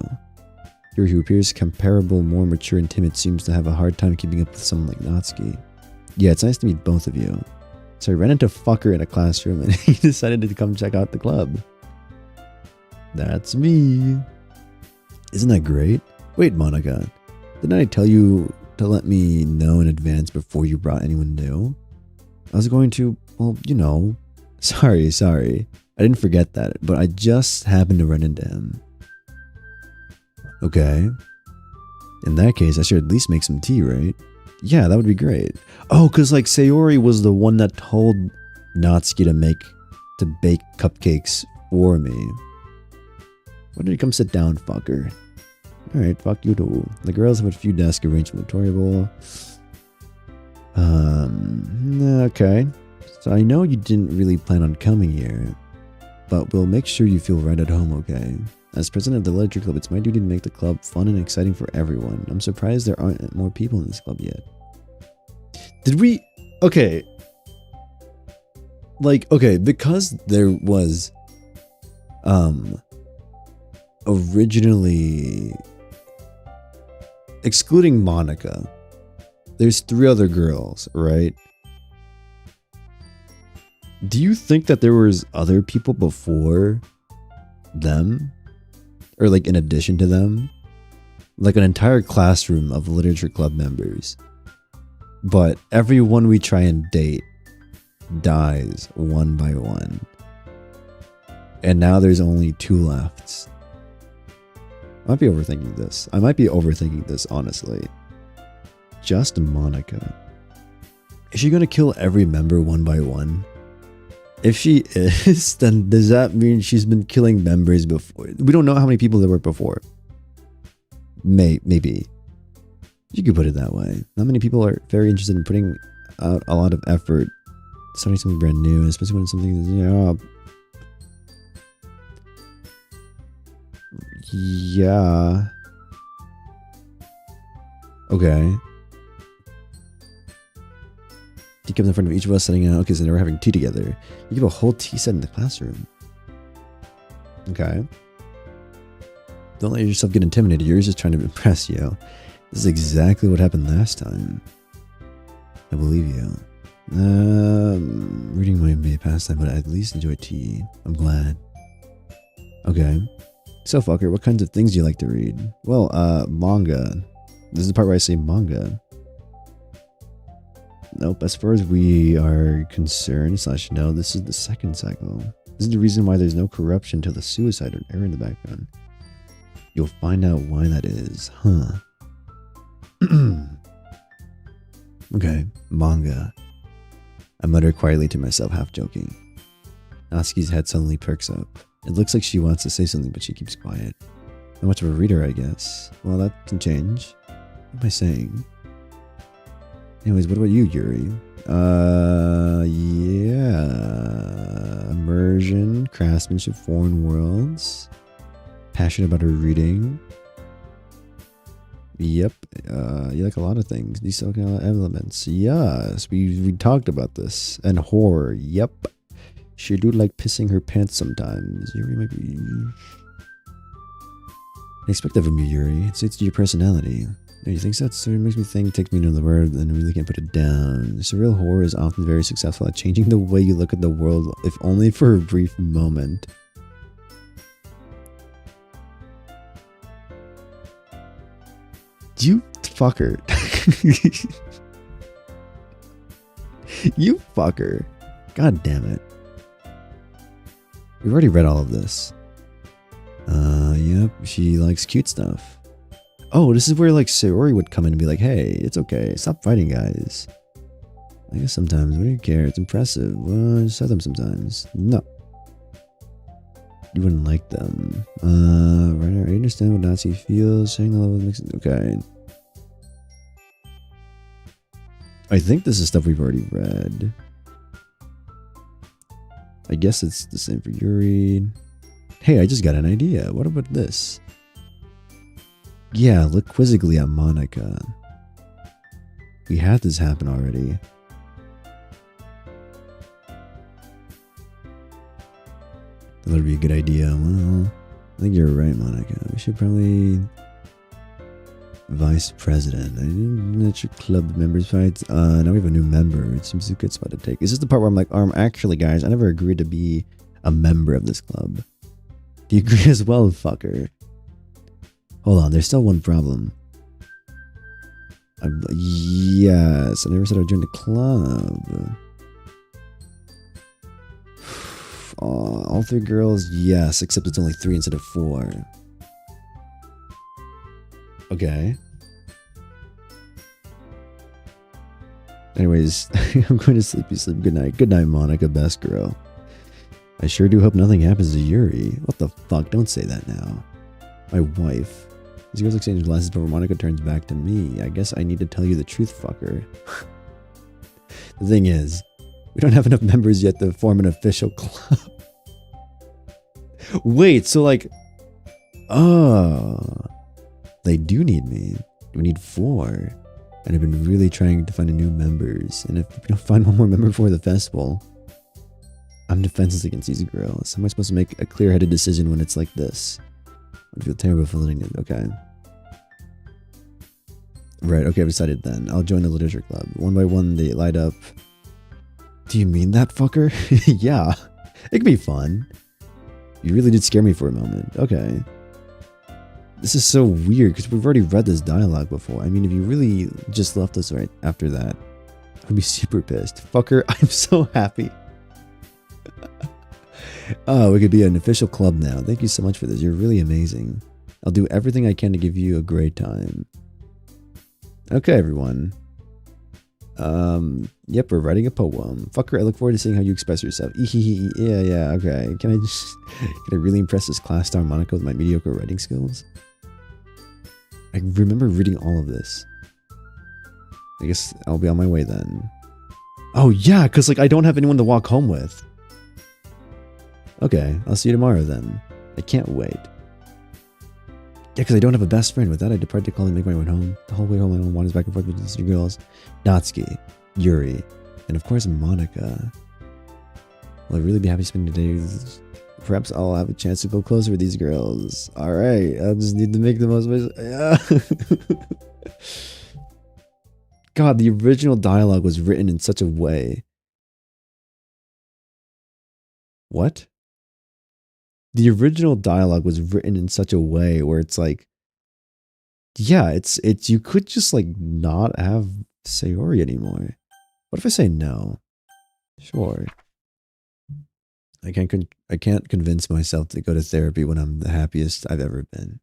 Speaker 1: Yuri, who appears comparable, more mature and timid, seems to have a hard time keeping up with someone like Natsuki. Yeah, it's nice to meet both of you. So I ran into fucker in a classroom and he decided to come check out the club. That's me. Isn't that great? Wait, Monica, didn't I tell you to let me know in advance before you brought anyone new? I was going to, well, you know. Sorry. I didn't forget that, but I just happened to run into him. Okay. In that case, I should at least make some tea, right? Yeah, that would be great. Oh, because like Sayori was the one that told Natsuki to bake cupcakes for me. Why don't you come sit down, fucker? Alright, fuck you too. The girls have a few desks arranged in the toilet. Okay. So I know you didn't really plan on coming here, but we'll make sure you feel right at home, okay? As president of the Literature Club, it's my duty to make the club fun and exciting for everyone. I'm surprised there aren't more people in this club yet. Did we... Okay. Like, okay, because there was originally, excluding Monica, there's 3 other girls, right? Do you think that there was other people before them? Or like in addition to them? Like an entire classroom of literature club members. But everyone we try and date dies one by one. And now there's only 2 left. I might be overthinking this, honestly. Just Monica. Is she gonna kill every member one by one? If she is, then does that mean she's been killing members before? We don't know how many people there were before. Maybe. You could put it that way. Not many people are very interested in putting out a lot of effort starting something brand new, especially when it's something, yeah. Okay. He comes in front of each of us setting out. Okay, so now we're having tea together. You give a whole tea set in the classroom. Okay. Don't let yourself get intimidated. You're just trying to impress you. This is exactly what happened last time. I believe you. Reading might be a pastime, but I at least enjoy tea. I'm glad. Okay. So, fucker, what kinds of things do you like to read? Well, manga. This is the part where I say manga. Nope, as far as we are concerned, / no, this is the second cycle. This is the reason why there's no corruption till the suicide or error in the background. You'll find out why that is, huh? Okay, manga. I mutter quietly to myself, half joking. Natsuki's head suddenly perks up. It looks like she wants to say something, but she keeps quiet. Not much of a reader, I guess. Well, that can change. What am I saying? Anyways, what about you, Yuri? Yeah. Immersion, craftsmanship, foreign worlds. Passionate about her reading. Yep. You like a lot of things. These elements. Yes, we talked about this. And horror. Yep. She do like pissing her pants sometimes. Yuri might be... I expect that from you, Yuri. It's your personality. Do you think so? So it makes me think, takes me into the word, and really can't put it down. Surreal horror is often very successful at changing the way you look at the world, if only for a brief moment. You fucker. You fucker. God damn it. We've already read all of this. Yep, she likes cute stuff. Oh, this is where like Sayori would come in and be like, hey, it's okay. Stop fighting, guys. I guess sometimes, what do you care? It's impressive. Well, just have them sometimes. No. You wouldn't like them. Right, I understand what Nazi feels. Sharing the level makes it okay. I think this is stuff we've already read. I guess it's the same for Yuri. Hey, I just got an idea. What about this? Yeah, look quizzically at Monica. We had this happen already. That would be a good idea. Well, I think you're right, Monica. We should probably... Vice President. I didn't let your club members fight. Now we have a new member. It seems a good spot to take. Is this the part where I'm like, actually, guys, I never agreed to be a member of this club. Do you agree as well, fucker? Hold on, there's still one problem. Yes, I never said I'd join the club. All 3 girls, yes, except it's only 3 instead of 4. Okay. Anyways, I'm going to sleep. You sleep. Good night. Good night, Monica, best girl. I sure do hope nothing happens to Yuri. What the fuck? Don't say that now. My wife. As girls exchange glances before Monica turns back to me. I guess I need to tell you the truth, fucker. The thing is, we don't have enough members yet to form an official club. Wait, so like... Oh... They do need me. We need 4. And I've been really trying to find new members. And if we don't find one more member for the festival, I'm defenseless against these girls. How am I supposed to make a clear-headed decision when it's like this? I feel terrible for letting it. Okay. Right, okay, I've decided then. I'll join the literature club. One by one, they light up. Do you mean that, fucker? Yeah. It could be fun. You really did scare me for a moment. Okay. This is so weird, because we've already read this dialogue before. I mean, if you really just left us right after that, I'd be super pissed. Fucker, I'm so happy. Oh, we could be an official club now. Thank you so much for this. You're really amazing. I'll do everything I can to give you a great time. Okay, everyone. Yep, we're writing a poem. Fucker, I look forward to seeing how you express yourself. Yeah, okay. Can I really impress this class star Monica with my mediocre writing skills? I remember reading all of this. I guess I'll be on my way then. Oh yeah, because like I don't have anyone to walk home with. Okay, I'll see you tomorrow then. I can't wait. Yeah, because I don't have a best friend. With that, I depart to call and make my way home. The whole way home, I wanders back and forth between these two girls. Natsuki, Yuri, and of course Monica. Will I really be happy spending the day with... Perhaps I'll have a chance to go closer with these girls. Alright, I just need to make the most of it. Yeah. God, the original dialogue was written in such a way. What? The original dialogue was written in such a way where it's like, yeah, it's you could just like not have Sayori anymore. What if I say no? Sure. I can't convince myself to go to therapy when I'm the happiest I've ever been.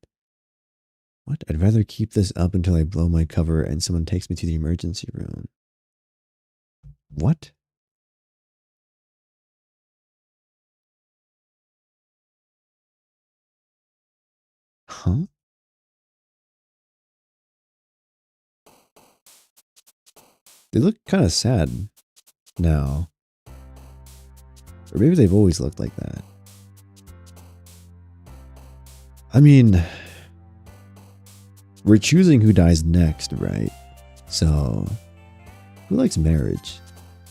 Speaker 1: What? I'd rather keep this up until I blow my cover and someone takes me to the emergency room. What? Huh? They look kind of sad now. Or maybe they've always looked like that. I mean, we're choosing who dies next, right? So, who likes marriage?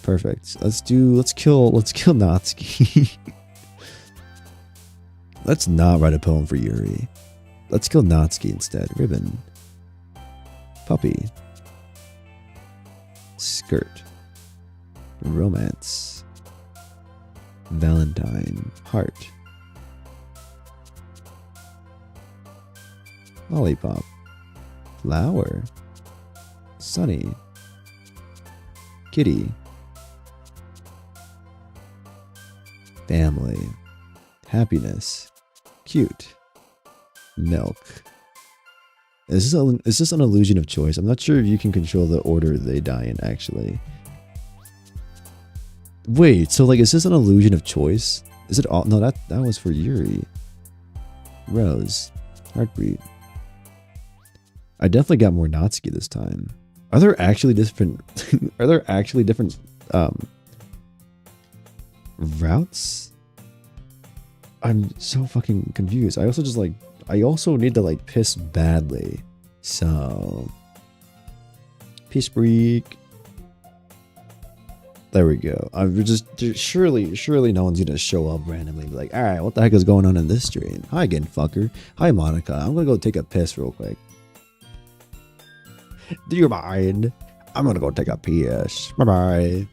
Speaker 1: Perfect. Let's kill Natsuki. Let's not write a poem for Yuri. Let's kill Natsuki instead. Ribbon. Puppy. Skirt. Romance. Valentine. Heart. Lollipop. Flower. Sunny. Kitty. Family. Happiness. Cute. Milk. Is this an illusion of choice? I'm not sure if you can control the order they die in, actually. Wait, so like, is this an illusion of choice? Is it all? No, that was for Yuri. Rose. Heartbeat. I definitely got more Natsuki this time. Are there actually different routes? I'm so fucking confused. I also need to like piss badly. So piss break. There we go. Surely no one's gonna show up randomly and be like, alright, what the heck is going on in this stream? Hi again, fucker. Hi Monica. I'm gonna go take a piss real quick. Do you mind? I'm gonna go take a piss. Bye bye.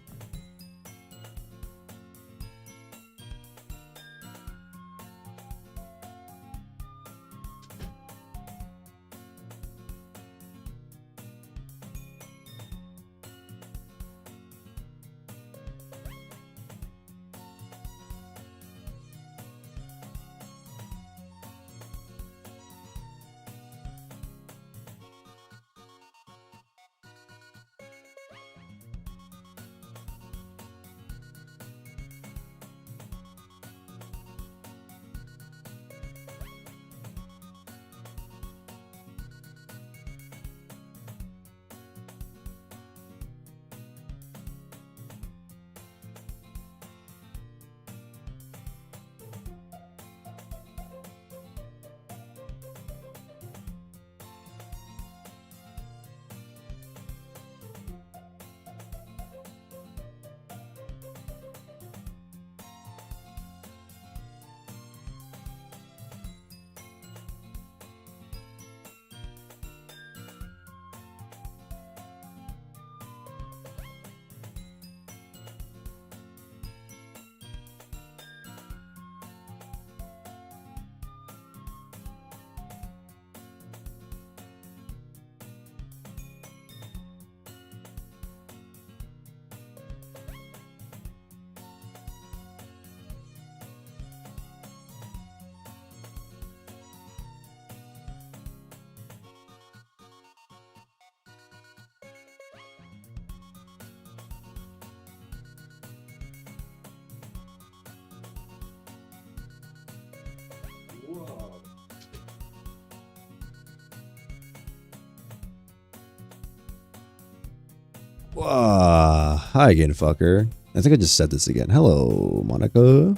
Speaker 1: Whoa. Hi again, fucker. I think I just said this again. Hello, Monica.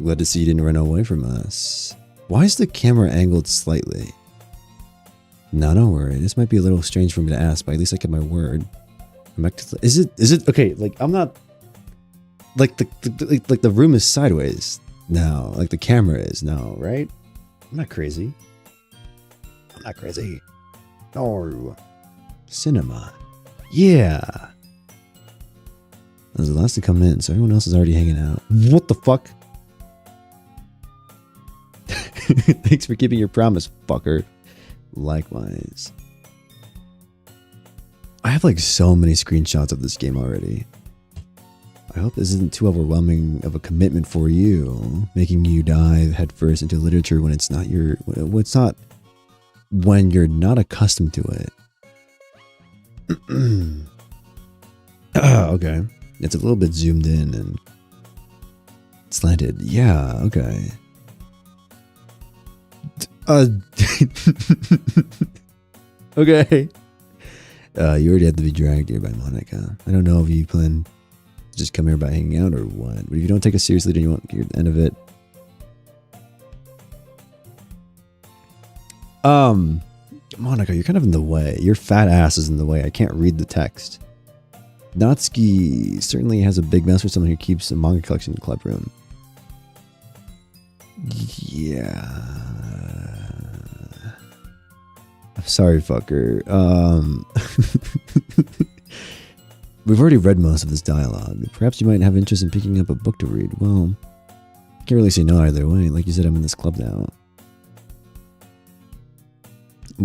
Speaker 1: Glad to see you didn't run away from us. Why is the camera angled slightly? No, don't worry. This might be a little strange for me to ask, but at least I kept my word. I'm back to is it okay? Like I'm not like the room is sideways now. Like the camera is now, right? I'm not crazy. I'm not crazy. No. Cinema. Yeah. I was the last to come in, so everyone else is already hanging out. What the fuck? Thanks for keeping your promise, fucker. Likewise. I have like so many screenshots of this game already. I hope this isn't too overwhelming of a commitment for you, making you dive headfirst into literature when it's not when you're not accustomed to it. Okay. It's a little bit zoomed in and slanted. Yeah, okay. Okay. You already had to be dragged here by Monica. I don't know if you plan to just come here by hanging out or what. But if you don't take us seriously, then you won't get the end of it. Monica, you're kind of in the way. Your fat ass is in the way. I can't read the text. Natsuki certainly has a big mouth for someone who keeps a manga collection in the club room. Yeah. I'm sorry, fucker. We've already read most of this dialogue. Perhaps you might have interest in picking up a book to read. Well, can't really say no either way. Like you said, I'm in this club now.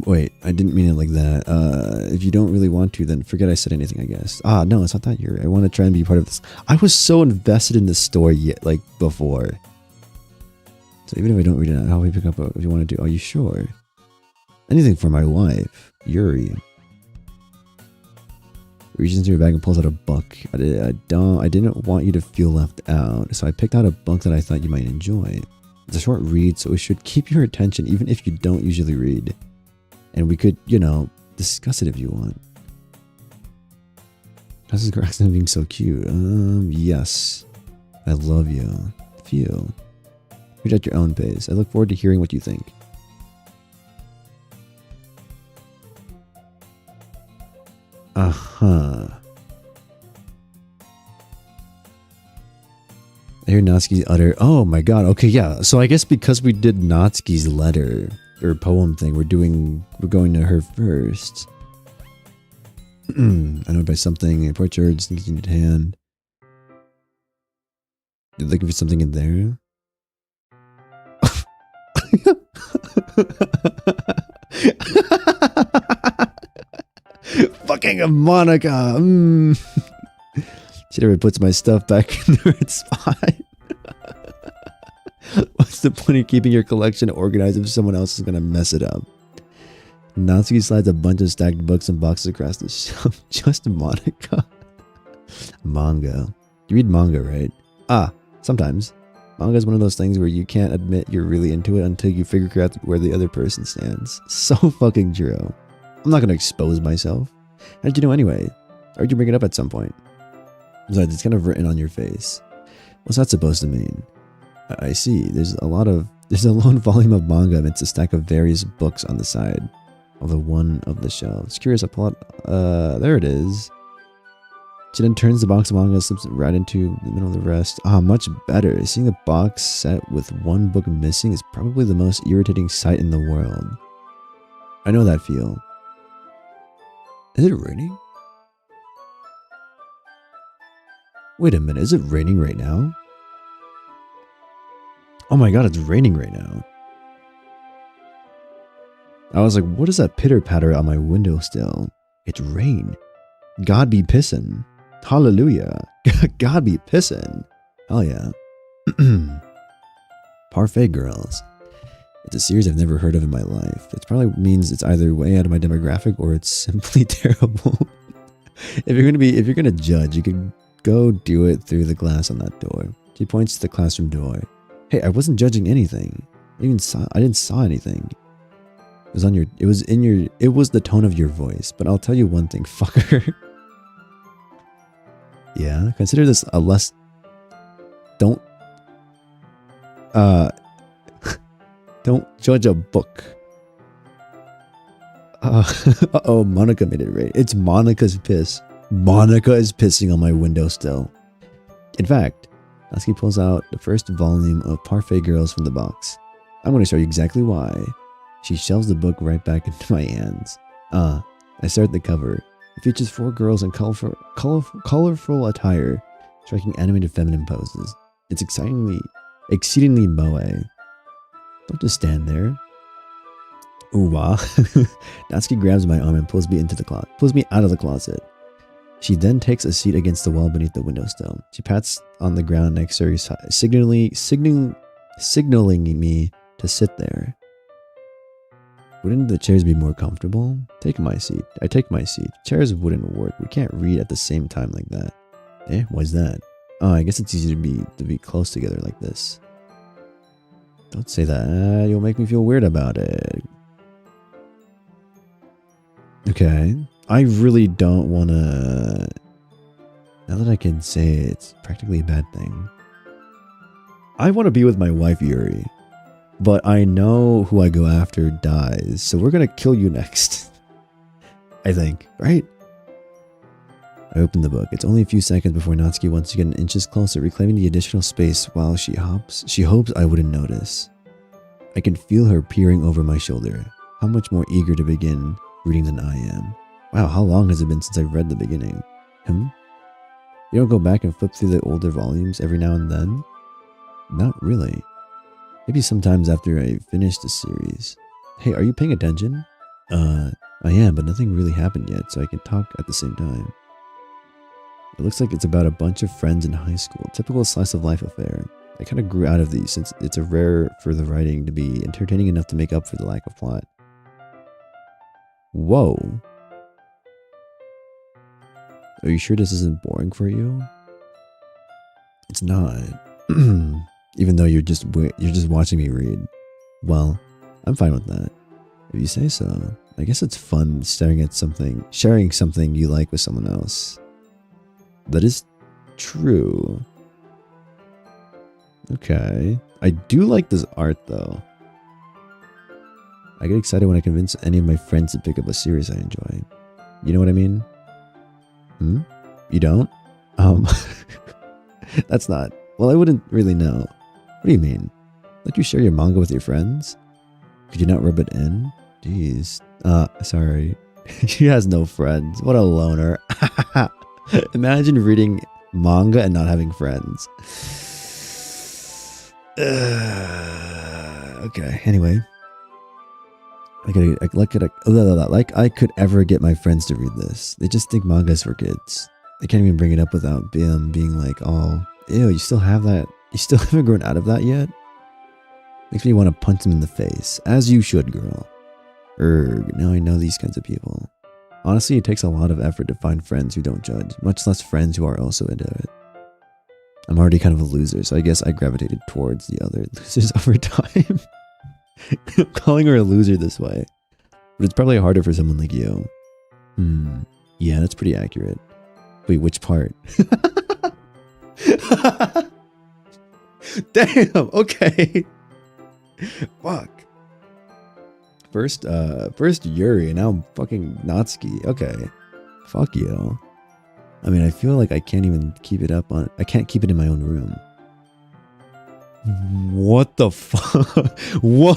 Speaker 1: Wait, I didn't mean it like that. If you don't really want to, then forget I said anything, I guess. No, it's not that. I want to try and be part of this. I was so invested in this story yet, like before. So even if I don't read it out, how will we pick up if you want to do? Are you sure? Anything for my wife, Yuri. Reaches into your bag and pulls out a book. I didn't want you to feel left out, so I picked out a book that I thought you might enjoy. It's a short read, so it should keep your attention even if you don't usually read. And we could, discuss it if you want. How's this accent being so cute? Yes. I love you. Feel. Read at your own pace. I look forward to hearing what you think. Uh-huh. I hear Natsuki's utter. Oh my god. Okay, yeah. So I guess because we did Natsuki's letter or poem thing, we're going to her first. I know by something. Approach her, just in your hand. You're looking for something in there. Fucking Monica. She never puts my stuff back in the right spot. What's the point of keeping your collection organized if someone else is gonna mess it up? Natsuki slides a bunch of stacked books and boxes across the shelf. Just Monica. Manga. You read manga, right? Sometimes. Manga is one of those things where you can't admit you're really into it until you figure out where the other person stands. So fucking true. I'm not gonna expose myself. How did you know anyway? Or did you bring it up at some point? Besides, it's kind of written on your face. What's that supposed to mean? I see. There's a lone volume of manga amidst a stack of various books on the side of the one of the shelves. Curious, I pull out. There it is. She then turns the box of manga and slips it right into the middle of the rest. Much better. Seeing the box set with one book missing is probably the most irritating sight in the world. I know that feel. Is it raining? Wait a minute, is it raining right now? Oh my god, it's raining right now. I was like, what is that pitter-patter on my windowsill? It's rain. God be pissin'. Hallelujah. God be pissin'. Hell yeah. Parfait Girls. It's a series I've never heard of in my life. It probably means it's either way out of my demographic or it's simply terrible. If you're gonna judge, you could go do it through the glass on that door. She points to the classroom door. Hey, I wasn't judging anything. I didn't saw anything. It was on your, it was in your, it was the tone of your voice. But I'll tell you one thing, fucker. Yeah, consider this a less, don't, don't judge a book. Uh-oh, Monica made it right. It's Monica's piss. Monica is pissing on my windowsill. In fact, Natsuki pulls out the first volume of Parfait Girls from the box. I'm going to show you exactly why. She shoves the book right back into my hands. I stare at the cover. It features 4 girls in colorful attire, striking animated feminine poses. It's exceedingly moe. Don't just stand there. Ooh, wow. Natsuki grabs my arm and pulls me out of the closet. She then takes a seat against the wall beneath the windowsill. She pats on the ground next to her, signaling me to sit there. Wouldn't the chairs be more comfortable? Take my seat. I take my seat. Chairs wouldn't work. We can't read at the same time like that. Eh? Why's that? Oh, I guess it's easy to be close together like this. Don't say that. You'll make me feel weird about it. Okay. I really don't want to... Now that I can say it, it's practically a bad thing. I want to be with my wife, Yuri. But I know who I go after dies, so we're going to kill you next. I think, right? I open the book. It's only a few seconds before Natsuki wants to get an inches closer, reclaiming the additional space while she hopes I wouldn't notice. I can feel her peering over my shoulder. How much more eager to begin reading than I am. Wow, how long has it been since I read the beginning? You don't go back and flip through the older volumes every now and then? Not really. Maybe sometimes after I finish the series. Hey, are you paying attention? I am, but nothing really happened yet, so I can talk at the same time. It looks like it's about a bunch of friends in high school. Typical slice of life affair. I kind of grew out of these since it's rare for the writing to be entertaining enough to make up for the lack of plot. Whoa. Are you sure this isn't boring for you? It's not. Even though you're just watching me read. Well, I'm fine with that. If you say so. I guess it's fun sharing something you like with someone else. That is true. Okay. I do like this art though. I get excited when I convince any of my friends to pick up a series I enjoy. You know what I mean? You don't? That's not... Well, I wouldn't really know. What do you mean? Let you share your manga with your friends? Could you not rub it in? Jeez. Sorry. She has no friends. What a loner. Imagine reading manga and not having friends. Okay, anyway. Like I could ever get my friends to read this. They just think manga's for kids. They can't even bring it up without being like, oh, ew, you still have that? You still haven't grown out of that yet? Makes me want to punch them in the face. As you should, girl. Now I know these kinds of people. Honestly, it takes a lot of effort to find friends who don't judge, much less friends who are also into it. I'm already kind of a loser, so I guess I gravitated towards the other losers over time. I'm calling her a loser this way. But it's probably harder for someone like you. Yeah, that's pretty accurate. Wait, which part? Damn, okay. Fuck. First Yuri, and now fucking Natsuki. Okay. Fuck you. I mean, I feel like I can't even keep it up on... I can't keep it in my own room. What the fuck? Whoa!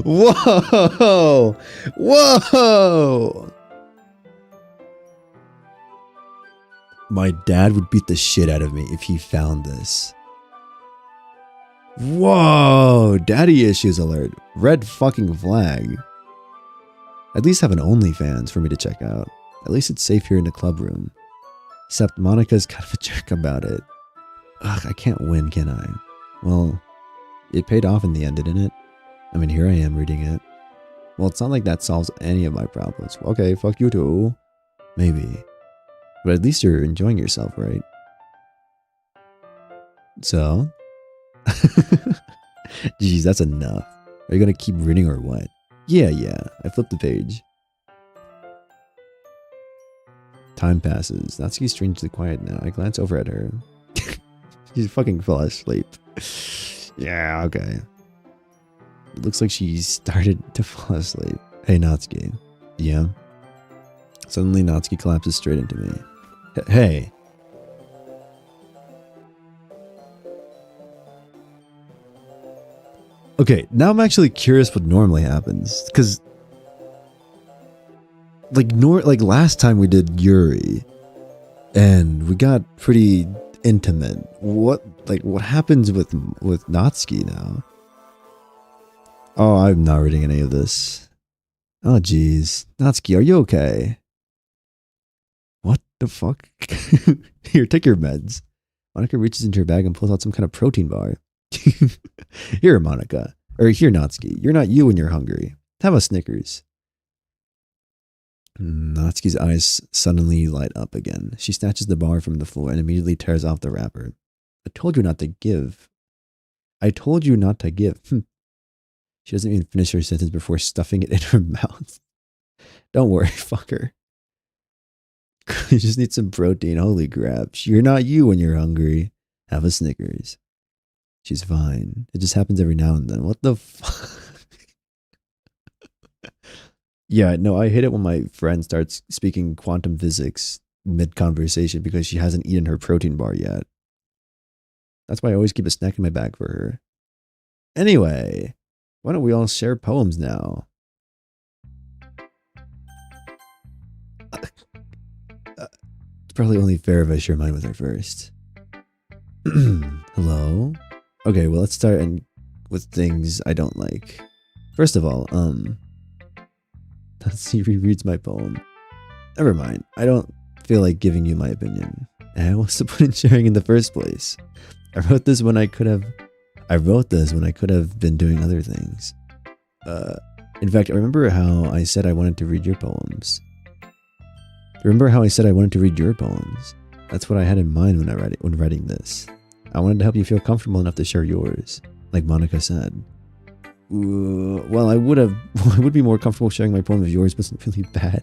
Speaker 1: Whoa! Whoa! My dad would beat the shit out of me if he found this. Whoa! Daddy issues alert. Red fucking flag. At least have an OnlyFans for me to check out. At least it's safe here in the club room. Except Monica's kind of a jerk about it. Ugh, I can't win, can I? Well, it paid off in the end, didn't it? I mean, here I am reading it. Well, it's not like that solves any of my problems. Okay, fuck you too. Maybe. But at least you're enjoying yourself, right? So? Jeez, that's enough. Are you gonna keep reading or what? Yeah. I flipped the page. Time passes. Natsuki's strangely quiet now. I glance over at her. She fucking fell asleep. Yeah, okay. It looks like she started to fall asleep. Hey, Natsuki. Yeah? Suddenly, Natsuki collapses straight into me. Hey. Okay, now I'm actually curious what normally happens. Because, like last time we did Yuri, and we got pretty intimate. What happens with Natsuki now? Oh, I'm not reading any of this. Oh, jeez. Natsuki, are you okay? What the fuck? Here, take your meds. Monica reaches into her bag and pulls out some kind of protein bar. Here, Monica. Or here, Natsuki. You're not you when you're hungry. Have a Snickers. Natsuki's eyes suddenly light up again. She snatches the bar from the floor and immediately tears off the wrapper. I told you not to give. I told you not to give. She doesn't even finish her sentence before stuffing it in her mouth. Don't worry, fucker. You just need some protein. Holy crap. You're not you when you're hungry. Have a Snickers. She's fine. It just happens every now and then. What the fuck? Yeah, no, I hate it when my friend starts speaking quantum physics mid-conversation because she hasn't eaten her protein bar yet. That's why I always keep a snack in my bag for her. Anyway, why don't we all share poems now? It's probably only fair if I share mine with her first. Hello? Okay, well, let's start with things I don't like. First of all, he rereads my poem. Never mind. I don't feel like giving you my opinion. And what's the point in sharing in the first place? I wrote this when I could have been doing other things. In fact, I remember how I said I wanted to read your poems. That's what I had in mind when writing this. I wanted to help you feel comfortable enough to share yours, like Monica said. Well, I would be more comfortable sharing my poem if yours wasn't really bad.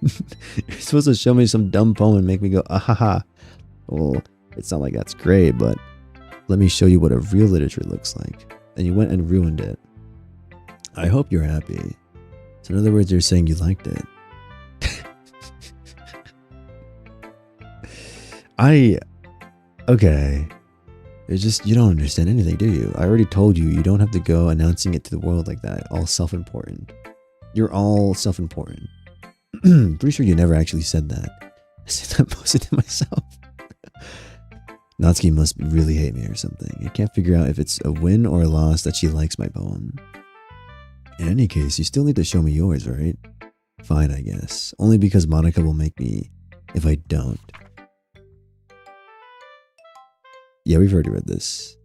Speaker 1: You're supposed to show me some dumb poem and make me go, ahaha. Well, it's not like that's great, but let me show you what a real literature looks like. And you went and ruined it. I hope you're happy. So in other words, you're saying you liked it. Okay. It's just, you don't understand anything, do you? I already told you, you don't have to go announcing it to the world like that. All self-important. You're all self-important. Pretty sure you never actually said that. I said that mostly to myself. Natsuki must really hate me or something. I can't figure out if it's a win or a loss that she likes my poem. In any case, you still need to show me yours, right? Fine, I guess. Only because Monica will make me if I don't. Yeah, we've already read this.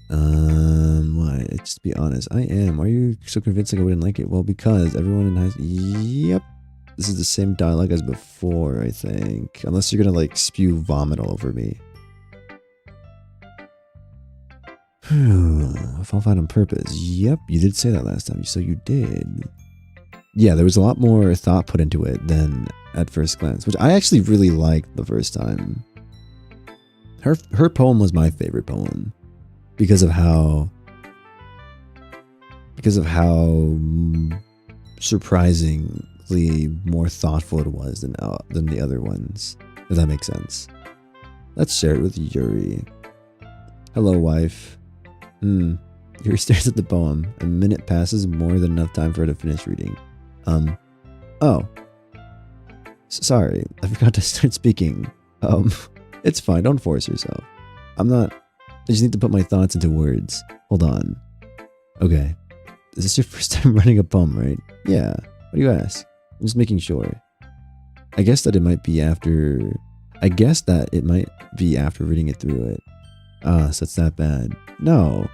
Speaker 1: Why? Just be honest. I am. Why are you so convinced like I wouldn't like it? Well, because everyone in high school... Yep. This is the same dialogue as before, I think. Unless you're gonna, like, spew vomit all over me. I fall flat on purpose. Yep, you did say that last time, so you did. Yeah, there was a lot more thought put into it than at first glance, which I actually really liked the first time. Her poem was my favorite poem because of how surprisingly more thoughtful it was than the other ones, if that makes sense. Let's share it with Yuri. Hello, wife. Yuri stares at the poem. A minute passes, more than enough time for her to finish reading. Oh. Sorry, I forgot to start speaking. It's fine, don't force yourself. I just need to put my thoughts into words. Hold on. Okay. Is this your first time writing a poem, right? Yeah. What do you ask? I'm just making sure. I guess that it might be after reading it through it. So it's that bad. No.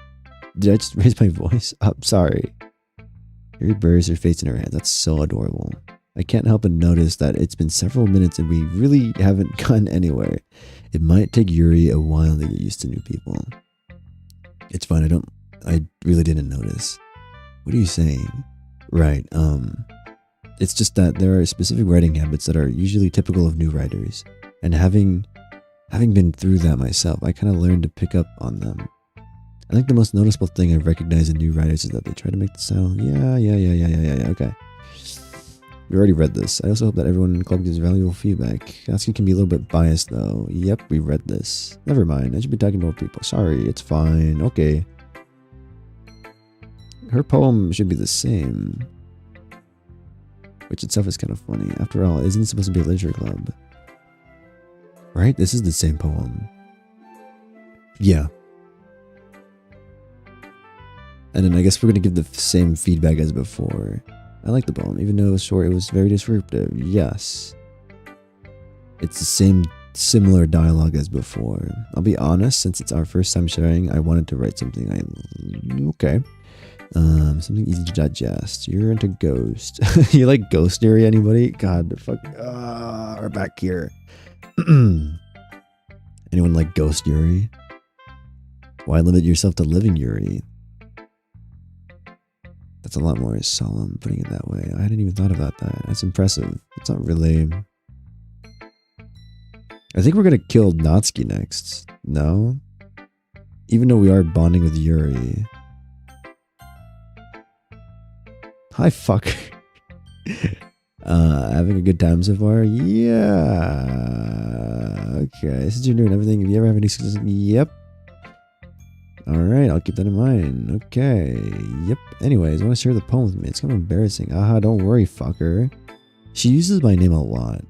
Speaker 1: Did I just raise my voice? Sorry. Yuri buries her face in her hands. That's so adorable. I can't help but notice that it's been several minutes and we really haven't gotten anywhere. It might take Yuri a while to get used to new people. It's fine. I really didn't notice. What are you saying? Right. It's just that there are specific writing habits that are usually typical of new writers. And having been through that myself, I kind of learned to pick up on them. I think the most noticeable thing I've recognized in new writers is that they try to make the sound. Yeah. Okay. We already read this. I also hope that everyone in the club gives valuable feedback. Asking can be a little bit biased though. Yep, we read this. Never mind. I should be talking to more people. Sorry, it's fine. Okay. Her poem should be the same. Which itself is kind of funny. After all, isn't it supposed to be a literature club? Right? This is the same poem. Yeah. And then I guess we're going to give the same feedback as before. I like the poem, even though it was short, it was very descriptive. Yes. It's the same similar dialogue as before. I'll be honest, since it's our first time sharing, I wanted to write something okay. Something easy to digest. You're into Ghost. You like Ghost Yuri, anybody? God, the fuck. We're back here. Anyone like Ghost Yuri? Why limit yourself to living Yuri? That's a lot more solemn, putting it that way. I hadn't even thought about that. That's impressive. It's not really... I think we're gonna kill Natsuki next. No? Even though we are bonding with Yuri. Hi, fuck. Having a good time so far? Yeah. Okay. Since you're doing everything, if you ever have any success... Yep. Alright, I'll keep that in mind. Okay. Yep. Anyways, I want to share the poem with me. It's kind of embarrassing. Aha, don't worry, fucker. She uses my name a lot.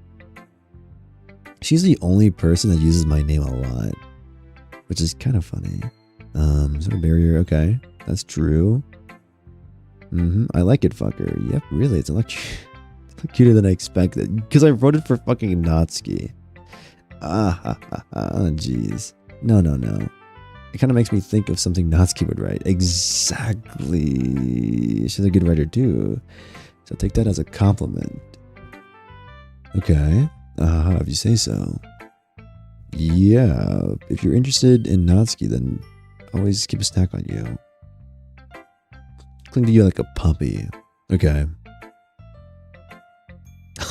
Speaker 1: She's the only person that uses my name a lot. Which is kind of funny. Sort of barrier. Okay. That's true. I like it, fucker. Yep, really. It's a lot cuter than I expected. Because I wrote it for fucking Natsuki. Jeez. No. It kind of makes me think of something Natsuki would write. Exactly. She's a good writer too. So take that as a compliment. Okay. If you say so. Yeah. If you're interested in Natsuki, then always keep a snack on you. Cling to you like a puppy. Okay.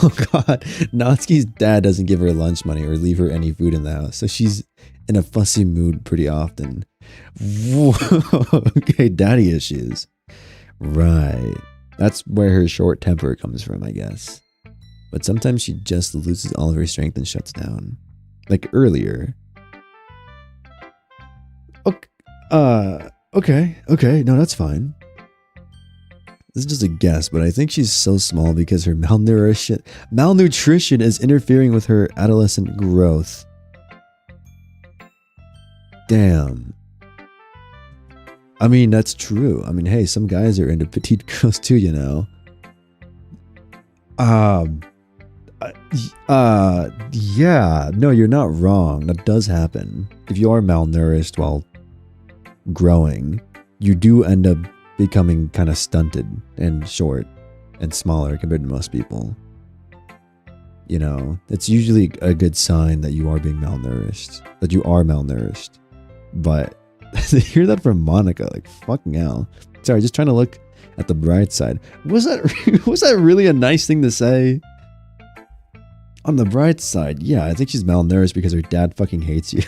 Speaker 1: Oh god. Natsuki's dad doesn't give her lunch money or leave her any food in the house. So she's in a fussy mood pretty often. Whoa. Okay, daddy issues. Right. That's where her short temper comes from, I guess. But sometimes she just loses all of her strength and shuts down. Like earlier. Okay. No, that's fine. This is just a guess, but I think she's so small because her malnutrition is interfering with her adolescent growth. Damn. I mean, that's true. I mean, hey, some guys are into petite girls too, you know. Yeah. No, you're not wrong. That does happen. If you are malnourished while growing, you do end up becoming kind of stunted and short and smaller compared to most people. You know, it's usually a good sign that you are being malnourished. That you are malnourished. But to hear that from Monica, like, fucking hell. Sorry, just trying to look at the bright side. Was that really a nice thing to say? On the bright side, yeah, I think she's malnourished because her dad fucking hates you.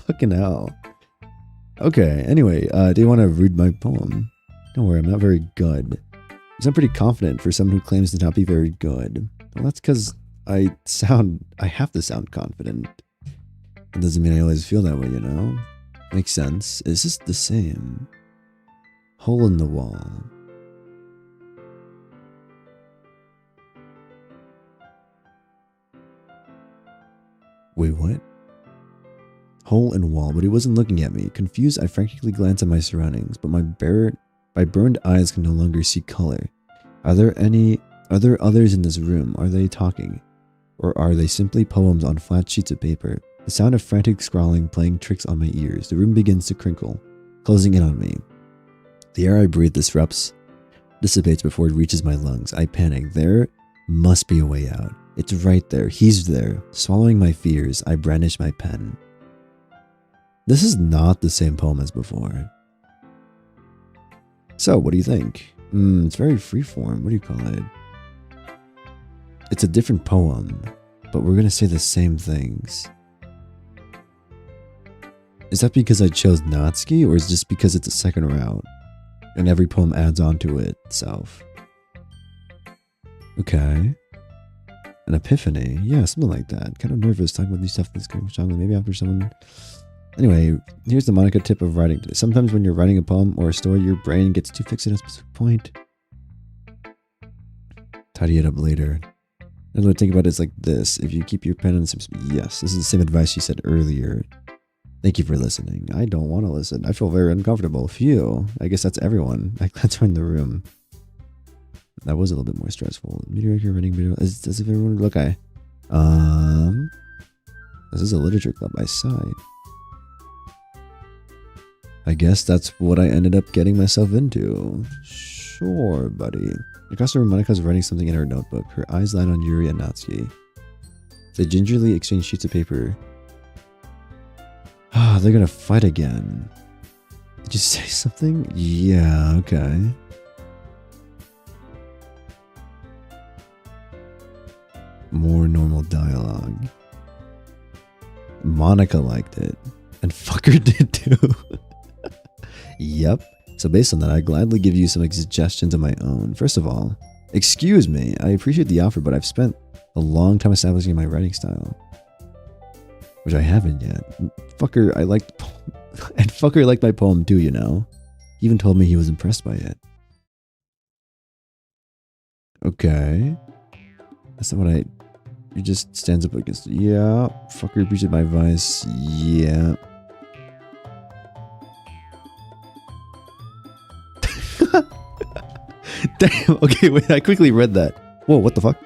Speaker 1: Fucking hell. Okay, anyway, do you want to read my poem? Don't worry, I'm not very good. Because I'm pretty confident for someone who claims to not be very good. Well, that's because I have to sound confident. It doesn't mean I always feel that way, you know? Makes sense. It's just the same. Hole in the wall. Wait, what? Hole in wall, but he wasn't looking at me. Confused, I frantically glanced at my surroundings, but my burned eyes can no longer see color. Are there others in this room? Are they talking? Or are they simply poems on flat sheets of paper? The sound of frantic scrawling playing tricks on my ears. The room begins to crinkle, closing in on me. The air I breathe dissipates before it reaches my lungs. I panic. There must be a way out. It's right there. He's there. Swallowing my fears, I brandish my pen. This is not the same poem as before. So, what do you think? It's very freeform. What do you call it? It's a different poem, but we're gonna say the same things. Is that because I chose Natsuki, or is it just because it's a second route and every poem adds on to itself? Okay. An epiphany. Yeah, something like that. Kind of nervous talking about these stuff that's kind of strongly. Maybe after someone... Anyway, here's the Monica tip of writing. Sometimes when you're writing a poem or a story, your brain gets too fixed at a specific point. Tidy it up later. Another way to think about it is like this. If you keep your pen in some... Yes, this is the same advice you said earlier. Thank you for listening. I don't want to listen. I feel very uncomfortable. Phew. I guess that's everyone. Like, that's in the room. That was a little bit more stressful. Meteor running video. As if everyone look. This is a literature club. I sighed. I guess that's what I ended up getting myself into. Sure, buddy. Across the room, Monika's writing something in her notebook. Her eyes land on Yuri and Natsuki. They gingerly exchange sheets of paper. Ah, they're gonna fight again. Did you say something? Yeah, okay. More normal dialogue. Monica liked it. And fucker did too. Yep. So based on that, I gladly give you some suggestions of my own. First of all, excuse me. I appreciate the offer, but I've spent a long time establishing my writing style. Which I haven't yet. Fucker, I liked... And fucker liked my poem too, you know. He even told me he was impressed by it. Okay. That's not what I... He just stands up against... Yeah. Fucker appreciated my advice. Yeah. Damn. Okay, wait. I quickly read that. Whoa, what the fuck?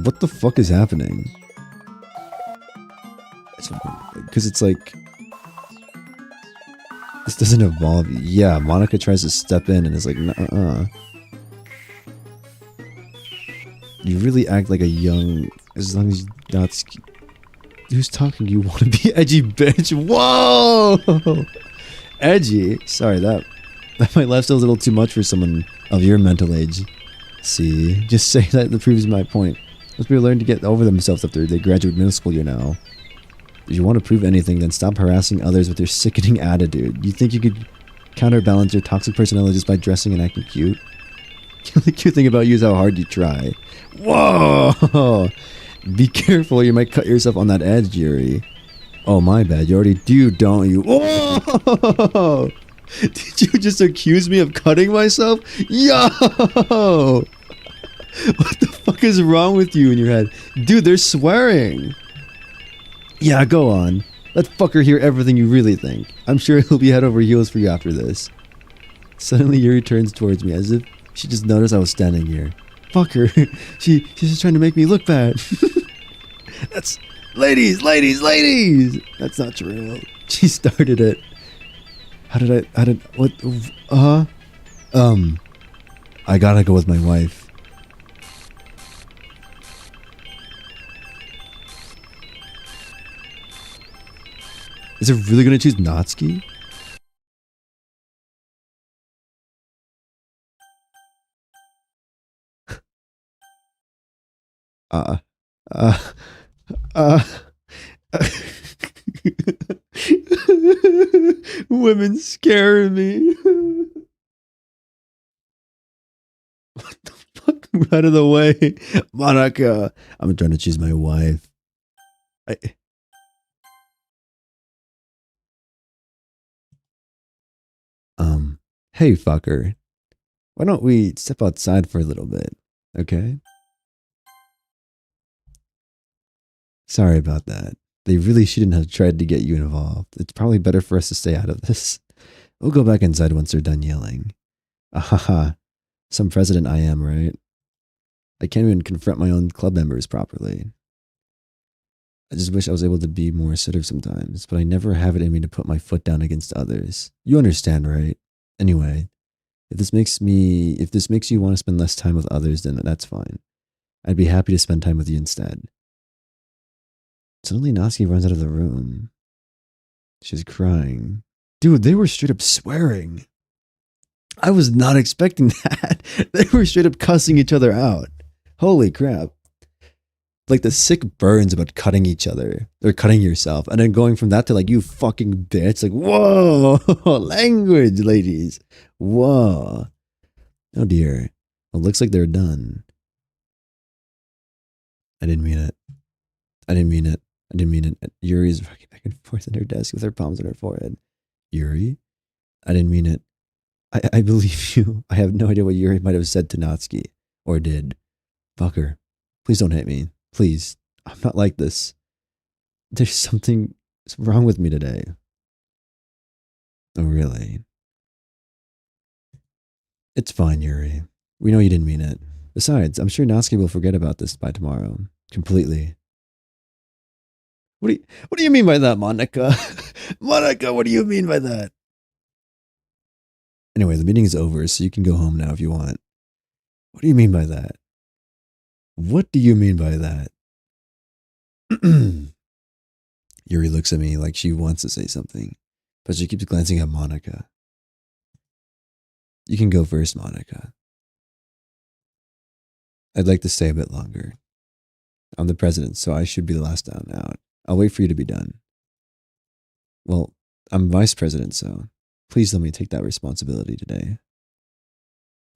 Speaker 1: What the fuck is happening? Because it's like... This doesn't evolve. Yeah, Monica tries to step in and is like, nuh-uh. You really act like a young... As long as you're not... Who's talking? You want to be edgy, bitch? Whoa! Edgy? Sorry, that might last a little too much for someone of your mental age. See? Just say that proves my point. Most people learn to get over themselves after they graduate middle school, you know. If you want to prove anything, then stop harassing others with your sickening attitude. You think you could counterbalance your toxic personality just by dressing and acting cute? The cute thing about you is how hard you try. Whoa! Be careful, or you might cut yourself on that edge, Yuri. Oh, my bad. You already do, don't you? Whoa! Did you just accuse me of cutting myself? Yo! What the fuck is wrong with you in your head? Dude, they're swearing. Yeah, go on. Let fucker hear everything you really think. I'm sure he'll be head over heels for you after this. Suddenly, Yuri turns towards me as if she just noticed I was standing here. Fuck her. She's just trying to make me look bad. That's... Ladies! That's not true. She started it. What? I gotta go with my wife. Is it really gonna choose Natsuki? Women scare me. What the fuck? Move out of the way. Monica. I'm trying to choose my wife. Hey fucker. Why don't we step outside for a little bit, okay? Sorry about that. They really shouldn't have tried to get you involved. It's probably better for us to stay out of this. We'll go back inside once they're done yelling. Ahaha. Some president I am, right? I can't even confront my own club members properly. I just wish I was able to be more assertive sometimes, but I never have it in me to put my foot down against others. You understand, right? Anyway, if this makes you want to spend less time with others, then that's fine. I'd be happy to spend time with you instead. Suddenly, Natsuki runs out of the room. She's crying. Dude, they were straight up swearing. I was not expecting that. They were straight up cussing each other out. Holy crap. Like the sick burns about cutting each other or cutting yourself. And then going from that to like, you fucking bitch. Like, whoa, language, ladies. Whoa. Oh dear. It looks like they're done. I didn't mean it. I didn't mean it. I didn't mean it. Yuri is rocking back and forth on her desk with her palms on her forehead. Yuri? I didn't mean it. I believe you. I have no idea what Yuri might have said to Natsuki. Or did. Fucker. Please don't hit me. Please. I'm not like this. There's something wrong with me today. Oh, really? It's fine, Yuri. We know you didn't mean it. Besides, I'm sure Natsuki will forget about this by tomorrow. Completely. What do you mean by that, Monica? Monica, what do you mean by that? Anyway, the meeting is over, so you can go home now if you want. What do you mean by that? What do you mean by that? Yuri looks at me like she wants to say something, but she keeps glancing at Monica. You can go first, Monica. I'd like to stay a bit longer. I'm the president, so I should be the last down out. I'll wait for you to be done. Well, I'm vice president, so please let me take that responsibility today.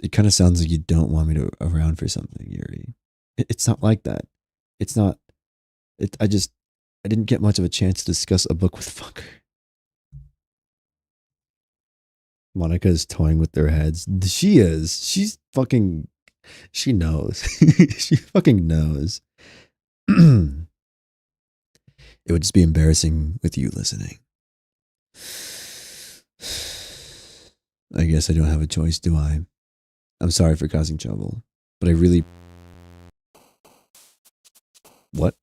Speaker 1: It kind of sounds like you don't want me to around for something, Yuri. It's not like that. It's not. I didn't get much of a chance to discuss a book with Fucker. Monica is toying with their heads. She is. She's fucking. She knows. She fucking knows. It would just be embarrassing with you listening. I guess I don't have a choice, do I? I'm sorry for causing trouble, but I really... What?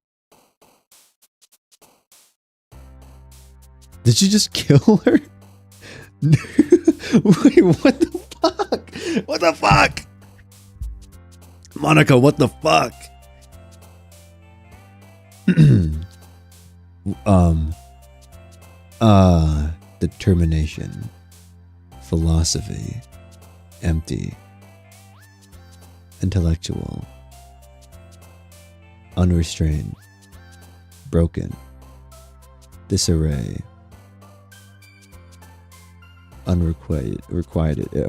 Speaker 1: Did you just kill her? Wait, what the fuck? What the fuck? Monica, what the fuck? Determination, philosophy, empty, intellectual, unrestrained, broken, disarray, unrequited,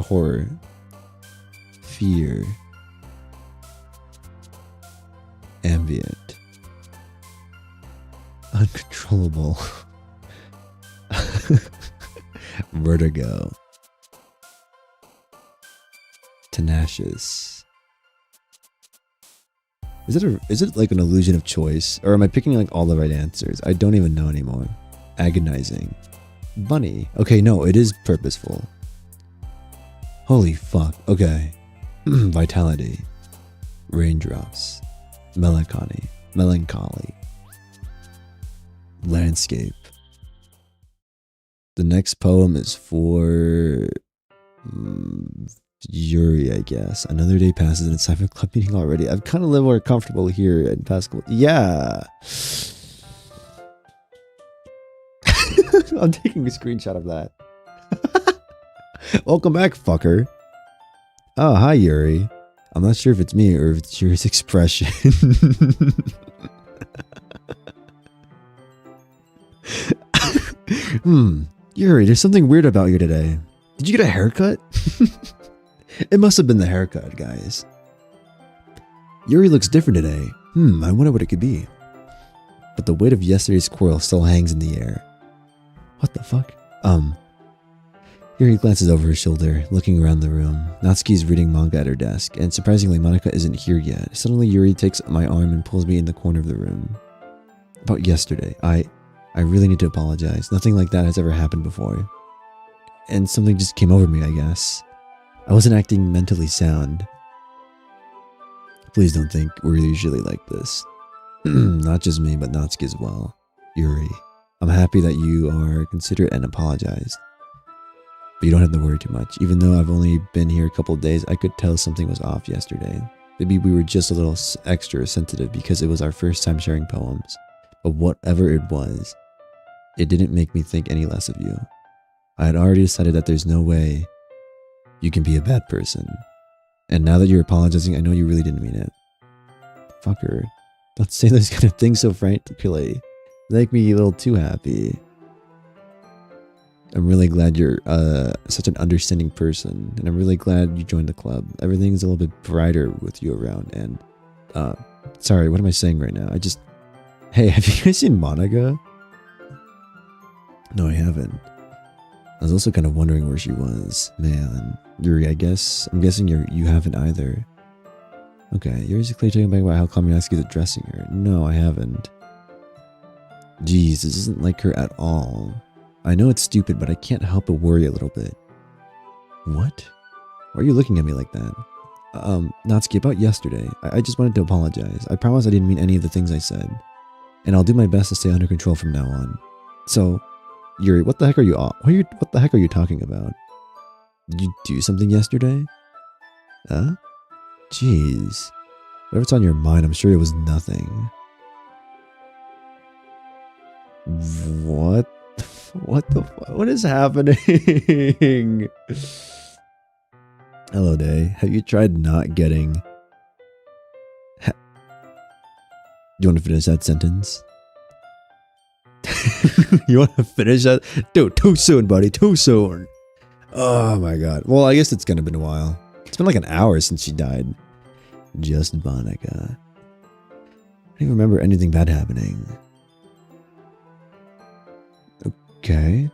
Speaker 1: horror, fear, ambient, uncontrollable, vertigo, tenacious. Is it like an illusion of choice, or am I picking like all the right answers? I don't even know anymore. Agonizing, bunny. Okay, no, it is purposeful. Holy fuck. Okay. Vitality, raindrops, melancholy, landscape. The next poem is for Yuri, I guess. Another day passes and it's time for club meeting already. I've kind of lived more comfortable here in Pascal. Yeah. I'm taking a screenshot of that. Welcome back, fucker. Oh, hi, Yuri. I'm not sure if it's me or if it's Yuri's expression. Yuri, there's something weird about you today. Did you get a haircut? It must have been the haircut, guys. Yuri looks different today. I wonder what it could be. But the weight of yesterday's quarrel still hangs in the air. What the fuck? Yuri glances over her shoulder, looking around the room. Natsuki's reading manga at her desk, and surprisingly, Monica isn't here yet. Suddenly, Yuri takes my arm and pulls me in the corner of the room. About yesterday, I really need to apologize. Nothing like that has ever happened before. And something just came over me, I guess. I wasn't acting mentally sound. Please don't think we're usually like this. Not just me, but Natsuki as well. Yuri, I'm happy that you are considerate and apologized. But you don't have to worry too much. Even though I've only been here a couple of days, I could tell something was off yesterday. Maybe we were just a little extra sensitive because it was our first time sharing poems. But whatever it was, it didn't make me think any less of you. I had already decided that there's no way you can be a bad person. And now that you're apologizing, I know you really didn't mean it. Fucker. Don't say those kind of things so frankly. They make me a little too happy. I'm really glad you're such an understanding person. And I'm really glad you joined the club. Everything's a little bit brighter with you around. And, sorry, what am I saying right now? Hey, have you guys seen Monica? No, I haven't. I was also kind of wondering where she was. Man, Yuri, I'm guessing you haven't either. Okay, you're basically talking about how Kamiyaski is addressing her. No, I haven't. Jeez, this isn't like her at all. I know it's stupid, but I can't help but worry a little bit. What? Why are you looking at me like that? Natsuki, about yesterday, I just wanted to apologize. I promise I didn't mean any of the things I said. And I'll do my best to stay under control from now on. So, Yuri, what the heck are you talking about? Did you do something yesterday? Huh? Jeez. Whatever's on your mind, I'm sure it was nothing. What? What is happening? Hello, Day. Have you tried not getting... Do you want to finish that sentence? You want to finish that? Dude, too soon, buddy. Too soon. Oh my god. Well, I guess it's gonna been a while. It's been like an hour since she died. Just Monica. I don't even remember anything bad happening. Okay.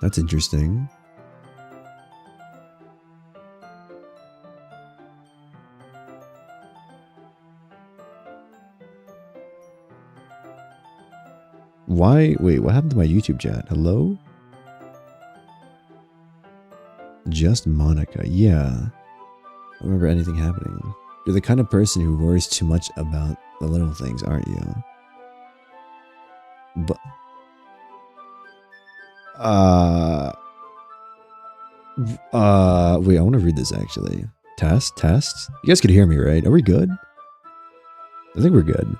Speaker 1: That's interesting. Why? Wait, what happened to my YouTube chat? Hello? Just Monica. Yeah. I don't remember anything happening. You're the kind of person who worries too much about the little things, aren't you? But... wait, I want to read this actually. Test? You guys could hear me, right? Are we good? I think we're good.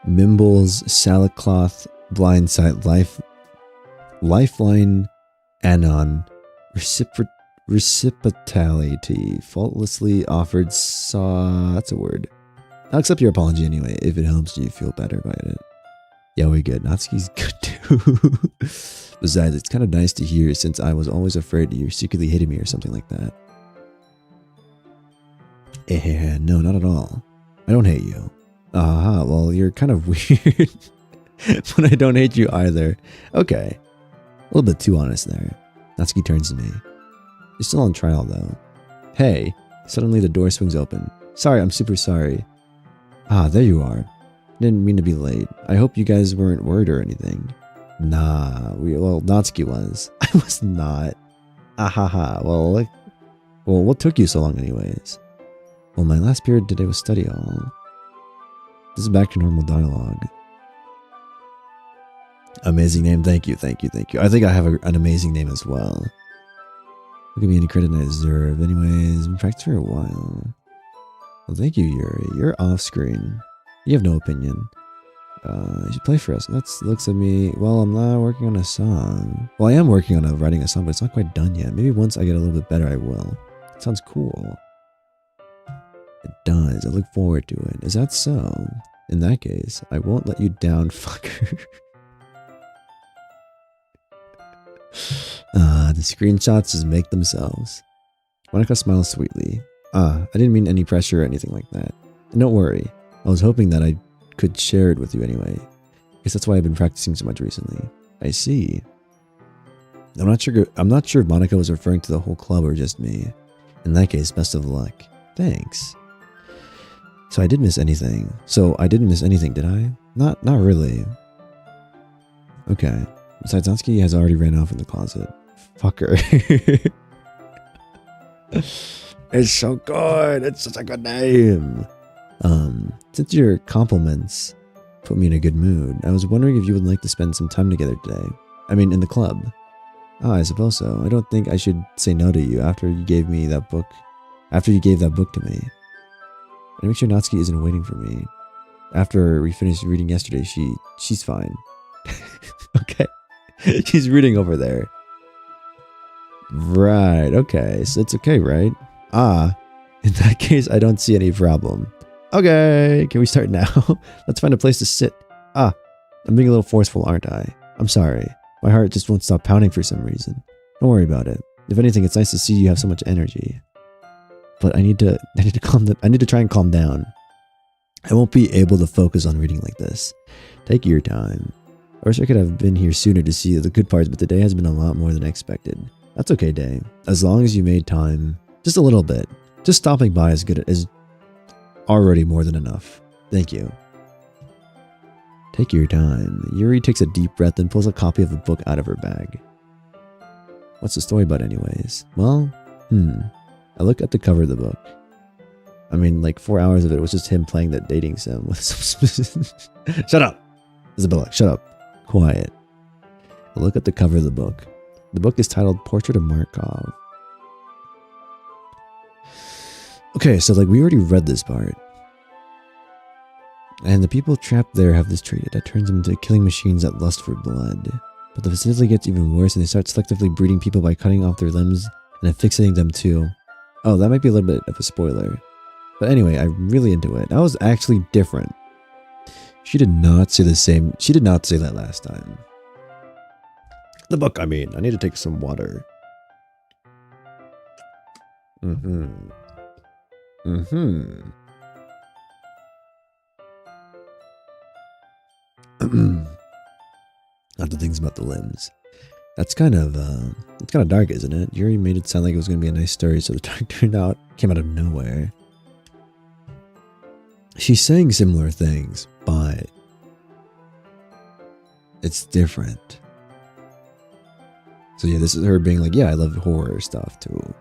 Speaker 1: Mimbles, salad cloth, blindside, lifeline, anon, reciprocity, faultlessly offered, that's a word. I'll accept your apology anyway, if it helps you feel better about it. Yeah, we're good. Natsuki's good too. Besides, it's kind of nice to hear since I was always afraid that you're secretly hitting me or something like that. No, not at all. I don't hate you. Aha, well, you're kind of weird. But I don't hate you either. Okay. A little bit too honest there. Natsuki turns to me. You're still on trial, though. Hey. Suddenly the door swings open. Sorry, I'm super sorry. Ah, there you are. Didn't mean to be late. I hope you guys weren't worried or anything. Nah, well, Natsuki was. I was not. Ahaha, well, what took you so long anyways? Well, my last period today was study hall. This is back to normal dialogue. Amazing name, thank you. I think I have an amazing name as well. Don't give me any credit I deserve. Anyways, been practicing for a while. Well, thank you, Yuri. You're off screen. You have no opinion. You should play for us. That's looks at me. Well, I'm not working on a song. Well, I am working on writing a song, but it's not quite done yet. Maybe once I get a little bit better, I will. It sounds cool. It does. I look forward to it. Is that so? In that case, I won't let you down, fucker. The screenshots just make themselves. Monica smiles sweetly. I didn't mean any pressure or anything like that. And don't worry. I was hoping that I could share it with you anyway. Guess that's why I've been practicing so much recently. I see. I'm not sure if Monica was referring to the whole club or just me. In that case, best of luck. Thanks. So I didn't miss anything, did I? Not really. Okay. Besides, Natsuki has already ran off in the closet. Fucker. It's so good. It's such a good name. Since your compliments put me in a good mood, I was wondering if you would like to spend some time together today. I mean, in the club. Ah, I suppose so. I don't think I should say no to you after you gave me that book. After you gave that book to me. And make sure Natsuki isn't waiting for me. After we finished reading yesterday, she's fine. Okay. She's reading over there. Right, okay. So it's okay, right? Ah, in that case, I don't see any problem. Okay, can we start now? Let's find a place to sit. Ah, I'm being a little forceful, aren't I? I'm sorry. My heart just won't stop pounding for some reason. Don't worry about it. If anything, it's nice to see you have so much energy. But I need to try and calm down. I won't be able to focus on reading like this. Take your time. I wish I could have been here sooner to see the good parts, but today has been a lot more than I expected. That's okay, Day. As long as you made time, just a little bit. Just stopping by is already more than enough. Thank you. Take your time. Yuri takes a deep breath and pulls a copy of the book out of her bag. What's the story about anyways? Well, I look at the cover of the book. I mean, like 4 hours of it was just him playing that dating sim with some Shut up! Isabella, shut up. Quiet. I look at the cover of the book. The book is titled Portrait of Markov. Okay, so like we already read this part. And the people trapped there have this trait that turns them into killing machines that lust for blood. But the facility gets even worse and they start selectively breeding people by cutting off their limbs and affixating them too. Oh, that might be a little bit of a spoiler. But anyway, I'm really into it. That was actually different. She did not say the same. She did not say that last time. The book, I mean. I need to take some water. Not the things about the limbs. That's kind of it's kind of dark, isn't it? Yuri made it sound like it was going to be a nice story, so the dark came out of nowhere. She's saying similar things, but it's different. So yeah, this is her being like, yeah, I love horror stuff too.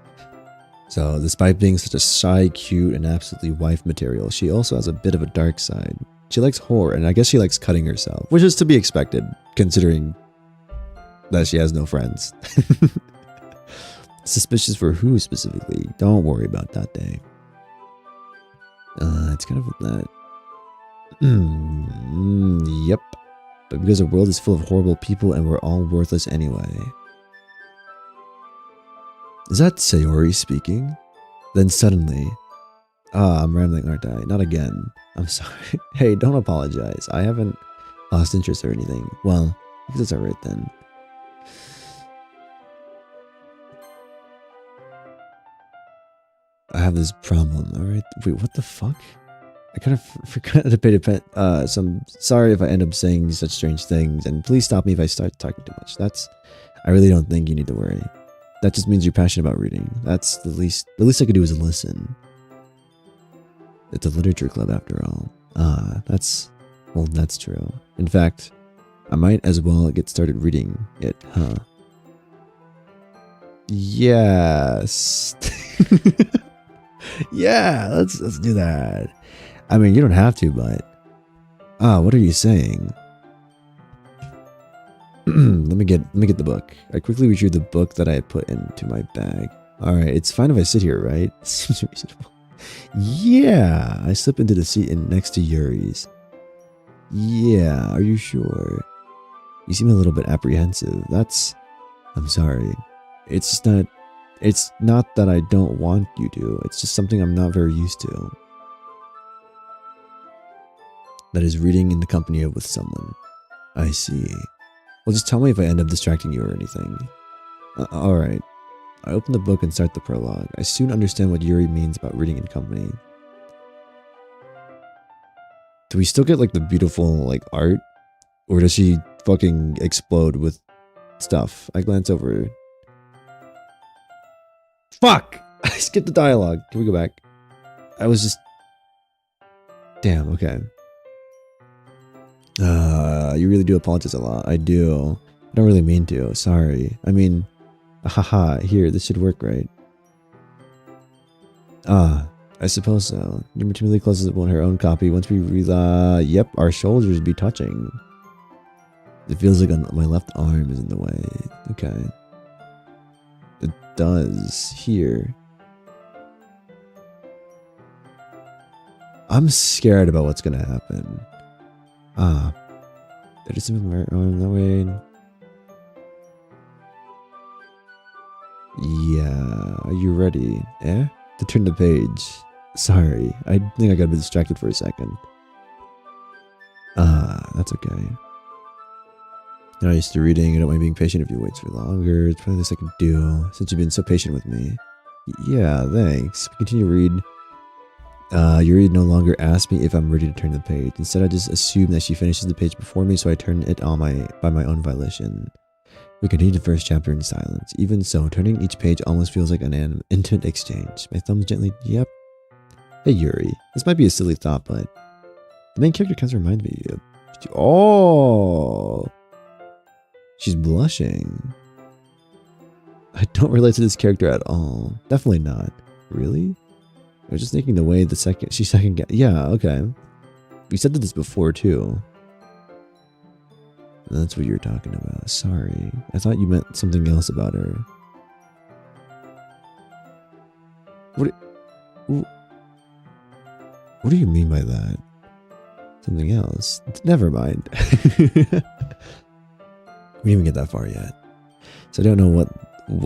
Speaker 1: So despite being such a shy, cute, and absolutely wife material, she also has a bit of a dark side. She likes horror, and I guess she likes cutting herself, which is to be expected, considering that she has no friends. Suspicious for who specifically? Don't worry about that, Day. It's kind of that. Yep. But because the world is full of horrible people and we're all worthless anyway. Is that Sayori speaking? Then suddenly... I'm rambling, aren't I? Not again. I'm sorry. Hey, don't apologize. I haven't lost interest or anything. Well, I guess it's alright then. I have this problem, alright? Wait, what the fuck? I kind of forgot to pay some. Sorry if I end up saying such strange things, and please stop me if I start talking too much. I really don't think you need to worry. That just means you're passionate about reading. That's the least I could do is listen. It's a literature club after all. That's true. In fact, I might as well get started reading it, huh? Yes. Yeah, let's do that. I mean, you don't have to, but what are you saying? let me get the book. I quickly retrieved the book that I had put into my bag. All right, it's fine if I sit here, right? Seems reasonable. Yeah, I slip into the seat next to Yuri's. Yeah, are you sure? You seem a little bit apprehensive. I'm sorry. It's not that I don't want you to. It's just something I'm not very used to. That is reading in the company of with someone. I see. Well, just tell me if I end up distracting you or anything. Alright. I open the book and start the prologue. I soon understand what Yuri means about reading in company. Do we still get like the beautiful like art? Or does she fucking explode with stuff? I glance over. Fuck! I skipped the dialogue. Can we go back? I was just... Damn, okay. You really do apologize a lot. I do. I don't really mean to. Sorry. I mean... Haha, here, this should work, right? I suppose so. Number timidly closes upon her own copy. Once we realize... Yep, our shoulders be touching. It feels like my left arm is in the way. Okay. does here. I'm scared about what's gonna happen. There is something on the way. Yeah, are you ready? To turn the page. Sorry, I think I got a bit distracted for a second. That's okay. You're not used to reading. I don't mind being patient if you wait for longer. It's probably this I can do, since you've been so patient with me. Yeah, thanks. Continue to read. Yuri no longer asks me if I'm ready to turn the page. Instead, I just assume that she finishes the page before me, so I turn it on by my own volition. We continue the first chapter in silence. Even so, turning each page almost feels like an intimate exchange. My thumbs gently, yep. Hey Yuri, this might be a silly thought, but the main character kind of reminds me of... Oh! She's blushing. I don't relate to this character at all. Definitely not. Really? I was just thinking the way she second guessed. Yeah, okay. We said this before too. That's what you're talking about. Sorry. I thought you meant something else about her. What do you mean by that? Something else? Never mind. We didn't even get that far yet. So I don't know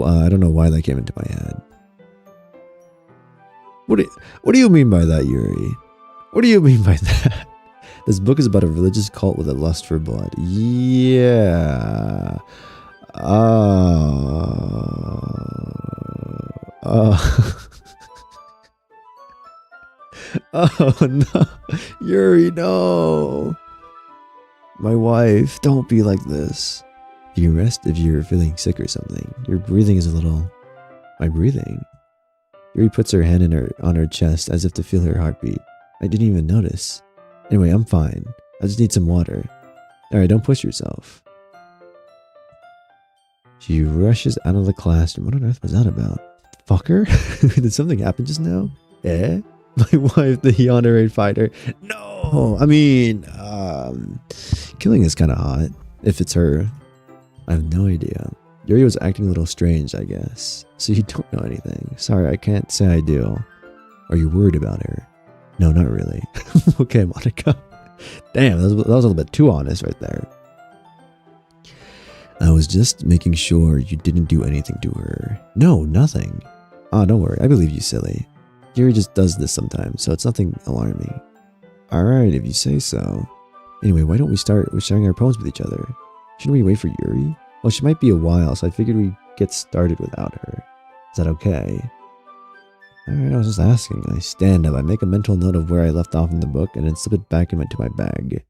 Speaker 1: I don't know why that came into my head. What do you mean by that, Yuri? What do you mean by that? This book is about a religious cult with a lust for blood. Yeah. Oh no. Yuri, no. My wife, don't be like this. You can rest if you're feeling sick or something. Your breathing is a little... My breathing? Yuri puts her hand on her chest as if to feel her heartbeat. I didn't even notice. Anyway, I'm fine. I just need some water. Alright, don't push yourself. She rushes out of the classroom. What on earth was that about? Fucker? Did something happen just now? My wife, the honorary fighter. No! I mean, killing is kind of hot. If it's her. I have no idea. Yuri was acting a little strange, I guess. So you don't know anything. Sorry, I can't say I do. Are you worried about her? No, not really. Okay, Monica. Damn, that was a little bit too honest right there. I was just making sure you didn't do anything to her. No, nothing. Don't worry. I believe you, silly. Yuri just does this sometimes, so it's nothing alarming. Alright, if you say so. Anyway, why don't we start with sharing our poems with each other? Shouldn't we wait for Yuri? Well, she might be a while, so I figured we'd get started without her. Is that okay? Alright, I was just asking. I stand up, I make a mental note of where I left off in the book, and then slip it back into my bag.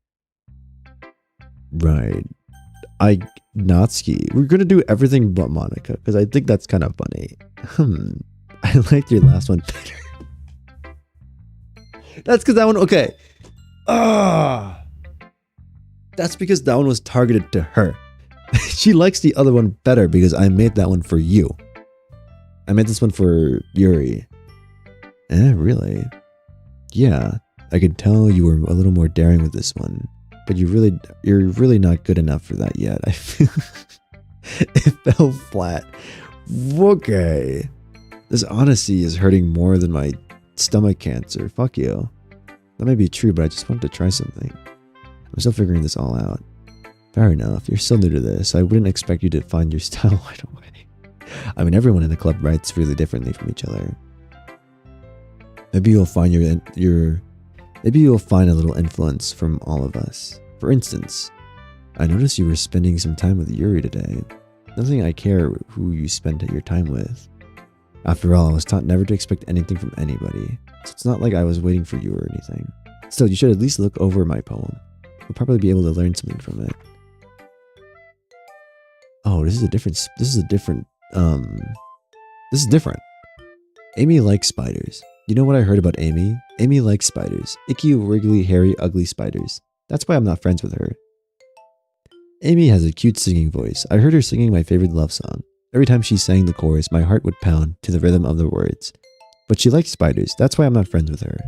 Speaker 1: Right. Natsuki. We're gonna do everything but Monica, because I think that's kind of funny. I liked your last one better. That's because that one, okay. That's because that one was targeted to her. She likes the other one better because I made that one for you. I made this one for Yuri. Really? Yeah, I could tell you were a little more daring with this one. But you're really not good enough for that yet. I feel it fell flat. Okay. This honesty is hurting more than my stomach cancer. Fuck you. That may be true, but I just wanted to try something. I'm still figuring this all out. Fair enough. You're still new to this. I wouldn't expect you to find your style right away. I mean, everyone in the club writes really differently from each other. Maybe you'll find maybe you'll find a little influence from all of us. For instance, I noticed you were spending some time with Yuri today. Nothing I care who you spent your time with. After all, I was taught never to expect anything from anybody, so it's not like I was waiting for you or anything. Still, you should at least look over my poem. You'll probably be able to learn something from it. Oh, this is different. Amy likes spiders. You know what I heard about Amy? Amy likes spiders. Icky, wriggly, hairy, ugly spiders. That's why I'm not friends with her. Amy has a cute singing voice. I heard her singing my favorite love song. Every time she sang the chorus, my heart would pound to the rhythm of the words. But she likes spiders. That's why I'm not friends with her.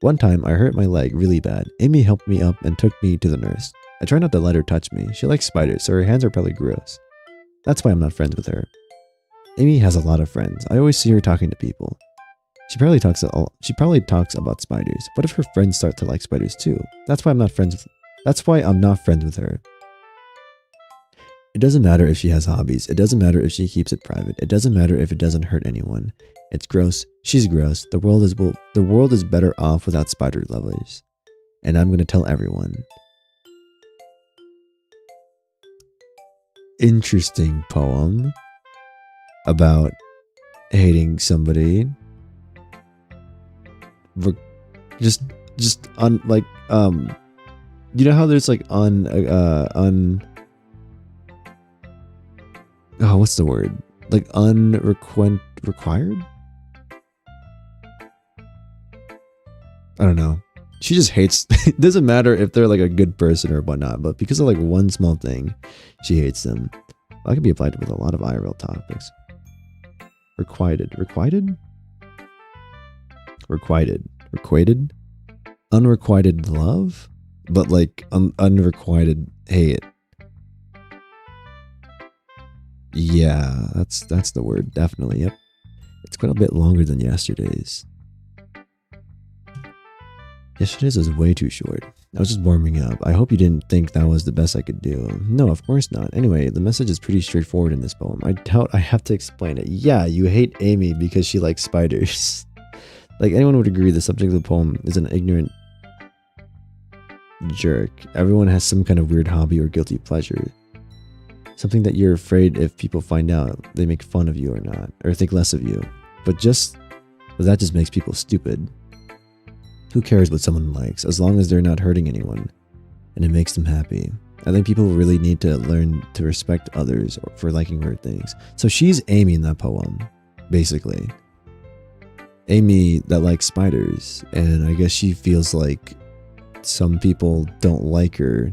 Speaker 1: One time, I hurt my leg really bad. Amy helped me up and took me to the nurse. I try not to let her touch me. She likes spiders, so her hands are probably gross. That's why I'm not friends with her. Amy has a lot of friends. I always see her talking to people. She probably talks about spiders. What if her friends start to like spiders too? That's why I'm not friends with her. It doesn't matter if she has hobbies. It doesn't matter if she keeps it private. It doesn't matter if it doesn't hurt anyone. It's gross. She's gross. The world is better off without spider lovers. And I'm gonna tell everyone. Interesting poem about hating somebody. Just on like you know how there's like what's the word? Like required? I don't know. She just hates, it doesn't matter if they're like a good person or whatnot, but because of like one small thing, she hates them. That could be applied with a lot of IRL topics. Requited? Unrequited love? But like unrequited hate. Yeah, that's the word. Definitely. Yep. It's quite a bit longer than yesterday's. Yesterday's was way too short. I was just warming up. I hope you didn't think that was the best I could do. No, of course not. Anyway, the message is pretty straightforward in this poem. I doubt I have to explain it. Yeah, you hate Amy because she likes spiders. Like anyone would agree, the subject of the poem is an ignorant jerk. Everyone has some kind of weird hobby or guilty pleasure. Something that you're afraid if people find out, they make fun of you or not, or think less of you. But that just makes people stupid. Who cares what someone likes, as long as they're not hurting anyone, and it makes them happy. I think people really need to learn to respect others for liking weird things. So she's Amy in that poem, basically. Amy that likes spiders, and I guess she feels like some people don't like her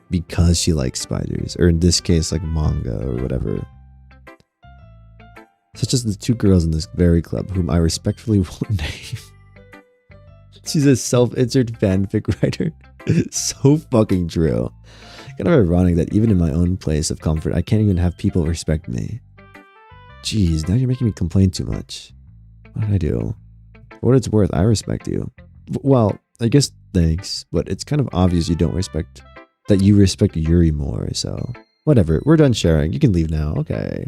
Speaker 1: because she likes spiders, or in this case, like manga or whatever. Such as the two girls in this very club, whom I respectfully won't name. She's a self-insert fanfic writer. So fucking true. Kind of ironic that even in my own place of comfort, I can't even have people respect me. Jeez, now you're making me complain too much. What did I do? For what it's worth, I respect you. Well, I guess thanks, but it's kind of obvious you respect Yuri more, so whatever. We're done sharing. You can leave now. Okay.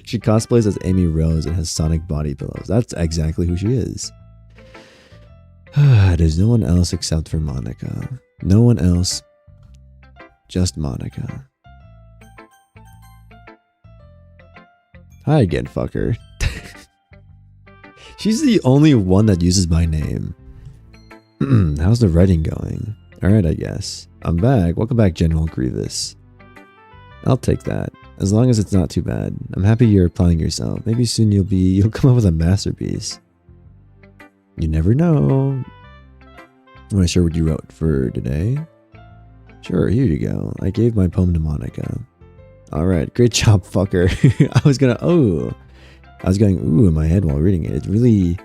Speaker 1: She cosplays as Amy Rose and has sonic body pillows. That's exactly who she is. There's no one else except for Monica. No one else. Just Monica. Hi again, fucker. She's the only one that uses my name. How's the writing going? Alright, I guess. I'm back. Welcome back, General Grievous. I'll take that. As long as it's not too bad. I'm happy you're applying yourself. Maybe soon you'll come up with a masterpiece. You never know. Want to share what you wrote for today? Sure, here you go. I gave my poem to Monica. Alright, great job, fucker. I was going ooh in my head while reading it. It's really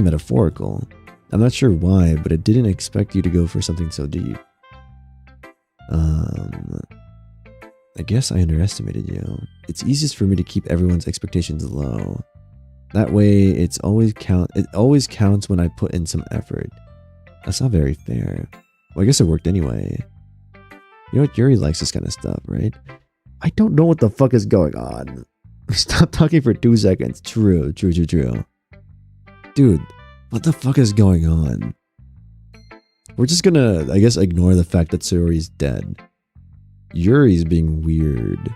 Speaker 1: metaphorical. I'm not sure why, but I didn't expect you to go for something so deep. I guess I underestimated you. It's easiest for me to keep everyone's expectations low. That way, it always counts when I put in some effort. That's not very fair. Well, I guess it worked anyway. You know what? Yuri likes this kind of stuff, right? I don't know what the fuck is going on. Stop talking for 2 seconds. True. Dude, what the fuck is going on? We're just gonna, I guess, ignore the fact that Sayori's dead. Yuri's being weird.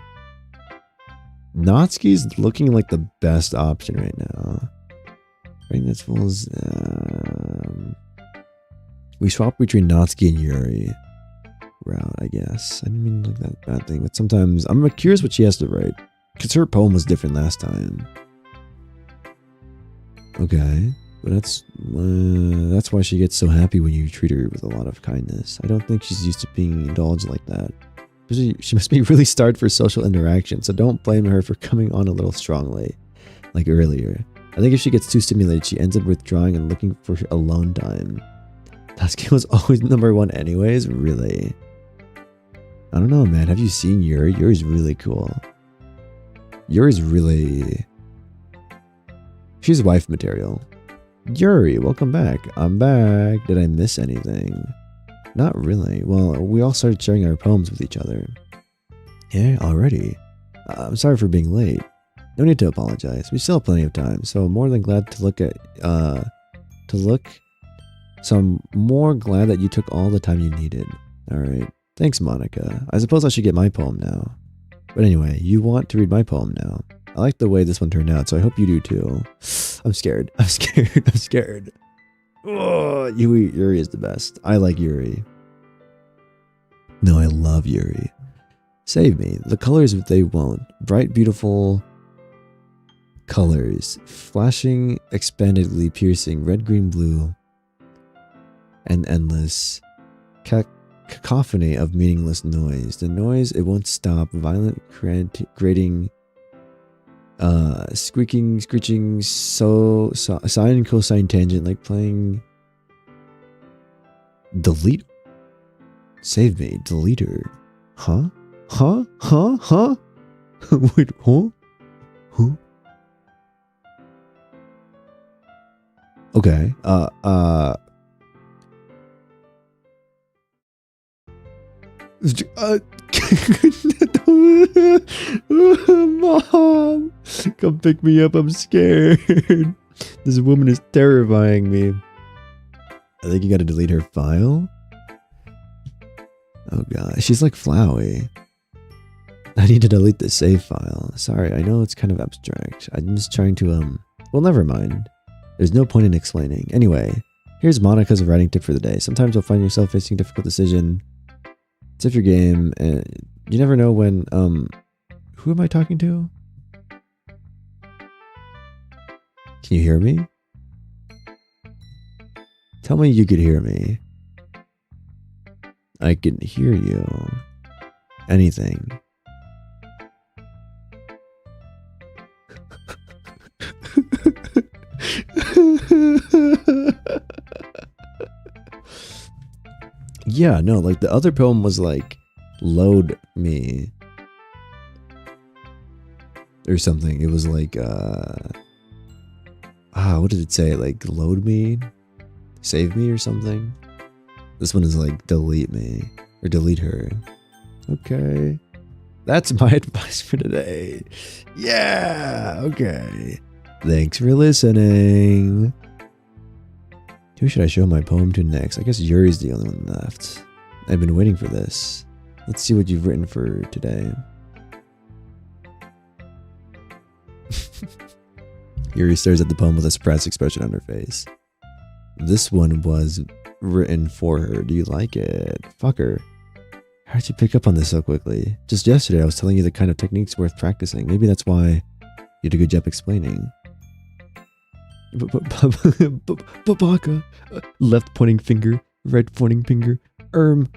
Speaker 1: Natsuki's looking like the best option right now. Right, that's full as, we swap between Natsuki and Yuri route, I guess. I didn't mean like that bad thing, but sometimes I'm curious what she has to write. Because her poem was different last time. Okay. But that's why she gets so happy when you treat her with a lot of kindness. I don't think she's used to being indulged like that. She must be really starved for social interaction, so don't blame her for coming on a little strongly, like earlier. I think if she gets too stimulated, she ends up withdrawing and looking for alone time. Natsuki was always number one anyways, really. I don't know, man. Have you seen Yuri? Yuri's really cool. Yuri's really... She's wife material. Yuri, welcome back. I'm back. Did I miss anything? Not really. Well, we all started sharing our poems with each other. Yeah, already. I'm sorry for being late. No need to apologize. We still have plenty of time, so I'm more than glad to look at, So I'm more glad that you took all the time you needed. Alright. Thanks, Monica. I suppose I should get my poem now. But anyway, you want to read my poem now. I like the way this one turned out, so I hope you do too. I'm scared. I'm scared. I'm scared. Oh, Yuri is the best. I like Yuri. No, I love Yuri. Save me. The colors they won't. Bright, beautiful colors. Flashing, expandedly piercing. Red, green, blue. And endless. Cacophony of meaningless noise. The noise, it won't stop. Violent, grating, squeaking, screeching, sine, cosine, tangent, like playing. Delete. Save me, deleter. Huh? Huh? Huh? Huh? Wait, huh? Huh? Okay. Mom, come pick me up. I'm scared. This woman is terrifying me. I think you gotta delete her file. Oh god, she's like Flowey. I need to delete the save file. Sorry, I know it's kind of abstract. I'm just trying to, well, never mind. There's no point in explaining. Anyway, here's Monica's writing tip for the day. Sometimes you'll find yourself facing a difficult decision. It's if your game, and you never know when, who am I talking to? Can you hear me? Tell me you could hear me. I can hear you. Anything. Yeah, no, like the other poem was like, load me. Or something. It was like, what did it say? Like, load me? Save me or something? This one is like, delete me. Or delete her. Okay. That's my advice for today. Yeah, okay. Thanks for listening. Who should I show my poem to next? I guess Yuri's the only one left. I've been waiting for this. Let's see what you've written for today. Yuri stares at the poem with a surprised expression on her face. This one was written for her. Do you like it? Fuck her. How did you pick up on this so quickly? Just yesterday I was telling you the kind of techniques worth practicing. Maybe that's why you did a good job explaining. Baka. Left pointing finger, right pointing finger. Suminasen.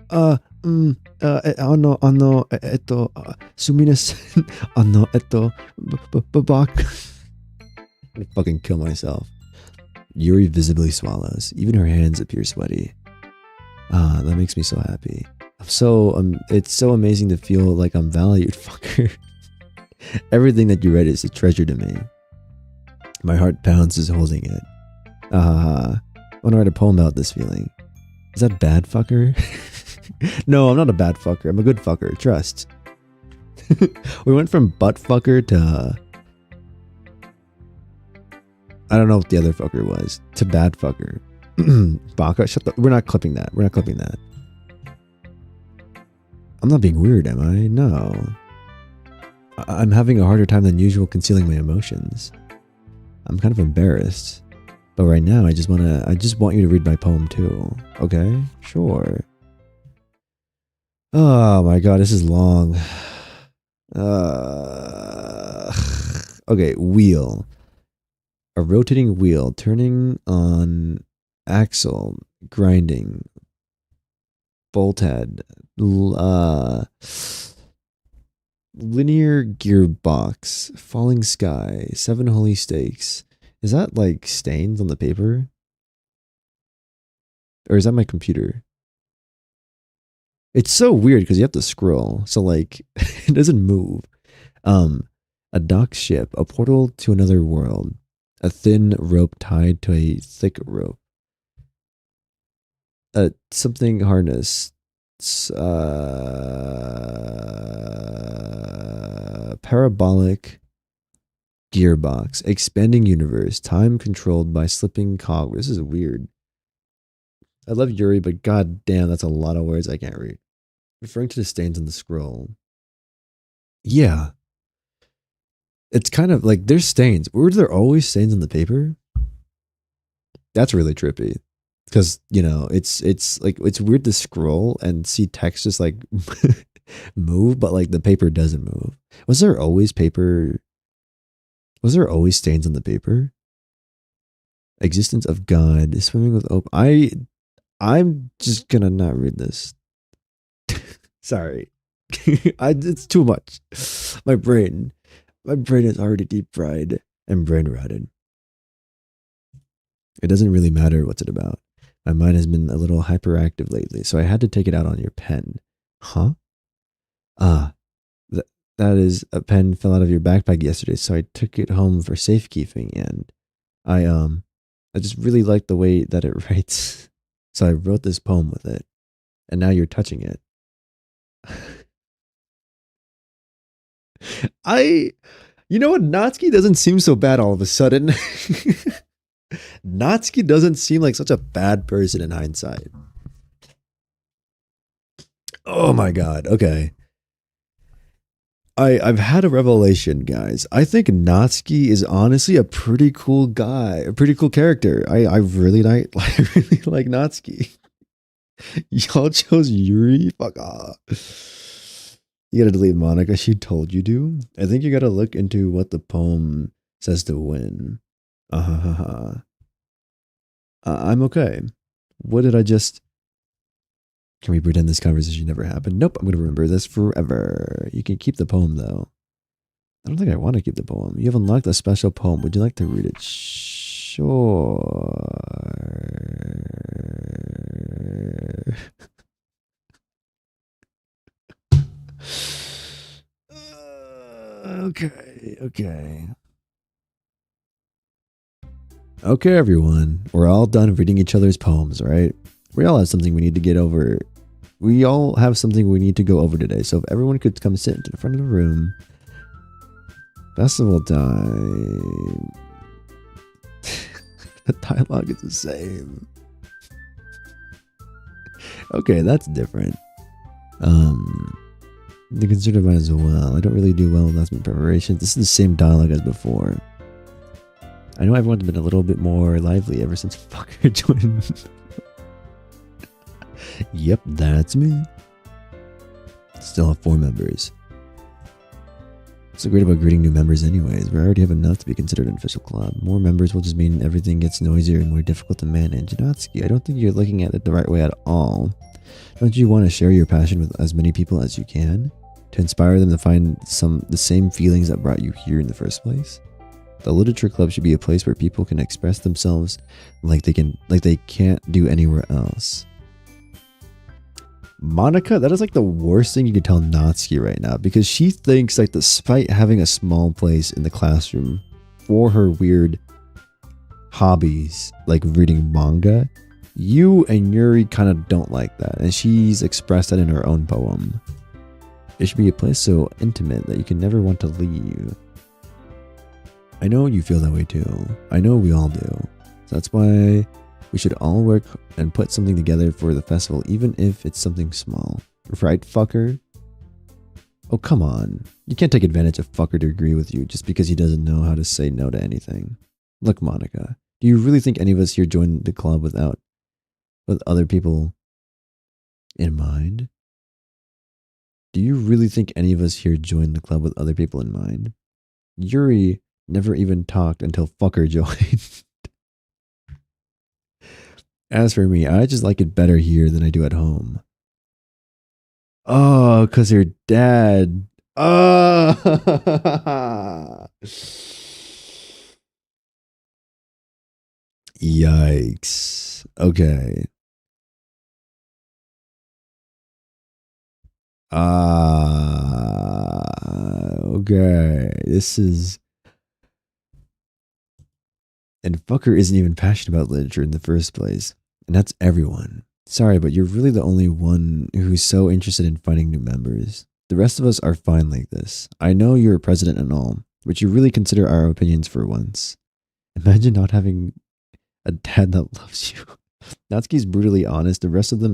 Speaker 1: Baka. I'm gonna fucking kill myself. Yuri visibly swallows. Even her hands appear sweaty. Ah, that makes me so happy. It's so amazing to feel like I'm valued, fucker. Everything that you read is a treasure to me. My heart pounds is holding it. I want to write a poem about this feeling. Is that bad, fucker? No, I'm not a bad fucker. I'm a good fucker. Trust. We went from butt fucker to... I don't know what the other fucker was. To bad fucker. Baka, shut the... We're not clipping that. We're not clipping that. I'm not being weird, am I? No. I'm having a harder time than usual concealing my emotions. I'm kind of embarrassed. But right now, I just want you to read my poem too. Okay? Sure. Oh my god, this is long. Okay, wheel. A rotating wheel turning on axle, grinding, bolt head, linear gearbox, falling sky, 7 holy stakes. Is that like stains on the paper? Or is that my computer? It's so weird because you have to scroll. So like it doesn't move. Um, a dock ship, a portal to another world, a thin rope tied to a thick rope, something harness, parabolic gearbox, expanding universe, time controlled by slipping cog. This is weird. I love Yuri, but god damn, that's a lot of words I can't read. Referring to the stains on the scroll. Yeah, it's kind of like there's stains. Were there always stains on the paper? That's really trippy. Because it's like it's weird to scroll and see text just like move, but like the paper doesn't move. Was there always paper? Was there always stains on the paper? Existence of God, swimming with open. I'm just gonna not read this. Sorry, it's too much. My brain, my brain is already deep fried and brain rotted. It doesn't really matter what's it about. My mind has been a little hyperactive lately, so I had to take it out on your pen. Huh? Ah, that is a pen fell out of your backpack yesterday, so I took it home for safekeeping, and I I just really like the way that it writes, so I wrote this poem with it, and now you're touching it. I, you know what, Natsuki doesn't seem so bad all of a sudden. Natsuki doesn't seem like such a bad person in hindsight. Oh my god. Okay. I've had a revelation, guys. I think Natsuki is honestly a pretty cool guy, a pretty cool character. I really like I really like Natsuki. Y'all chose Yuri? Fuck off. You gotta delete Monica. She told you to. I think you gotta look into what the poem says to win. I'm okay. What did I just? Can we pretend this conversation never happened? Nope, I'm going to remember this forever. You can keep the poem, though. I don't think I want to keep the poem. You have unlocked a special poem. Would you like to read it? Sure. Okay. Okay, everyone. We're all done reading each other's poems, right? We all have something we need to get over. We all have something we need to go over today. So if everyone could come sit in the front of the room. Festival time. The dialogue is the same. Okay, that's different. The consider mine as well. I don't really do well with last minute preparation. This is the same dialogue as before. I know everyone's been a little bit more lively ever since fucker joined. Yep, that's me. Still have 4 members. What's so great about greeting new members anyways? We already have enough to be considered an official club. More members will just mean everything gets noisier and more difficult to manage. Natsuki, I don't think you're looking at it the right way at all. Don't you want to share your passion with as many people as you can? To inspire them to find the same feelings that brought you here in the first place? The literature club should be a place where people can express themselves like they can't do anywhere else. Monica, that is like the worst thing you could tell Natsuki right now, because she thinks like despite having a small place in the classroom for her weird hobbies like reading manga, you and Yuri kind of don't like that, and she's expressed that in her own poem. It should be a place so intimate that you can never want to leave. I know you feel that way too. I know we all do. So that's why we should all work and put something together for the festival, even if it's something small. Right, fucker? Oh, come on. You can't take advantage of fucker to agree with you just because he doesn't know how to say no to anything. Look, Monica, do you really think any of us here joined the club with other people in mind? Do you really think any of us here joined the club with other people in mind? Yuri never even talked until fucker joined. As for me, I just like it better here than I do at home. Oh, because your dad. Oh. Yikes. Okay. Okay. This is. And fucker isn't even passionate about literature in the first place. And that's everyone. Sorry, but you're really the only one who's so interested in finding new members. The rest of us are fine like this. I know you're a president and all, but you really consider our opinions for once. Imagine not having a dad that loves you. Natsuki's brutally honest. The rest of them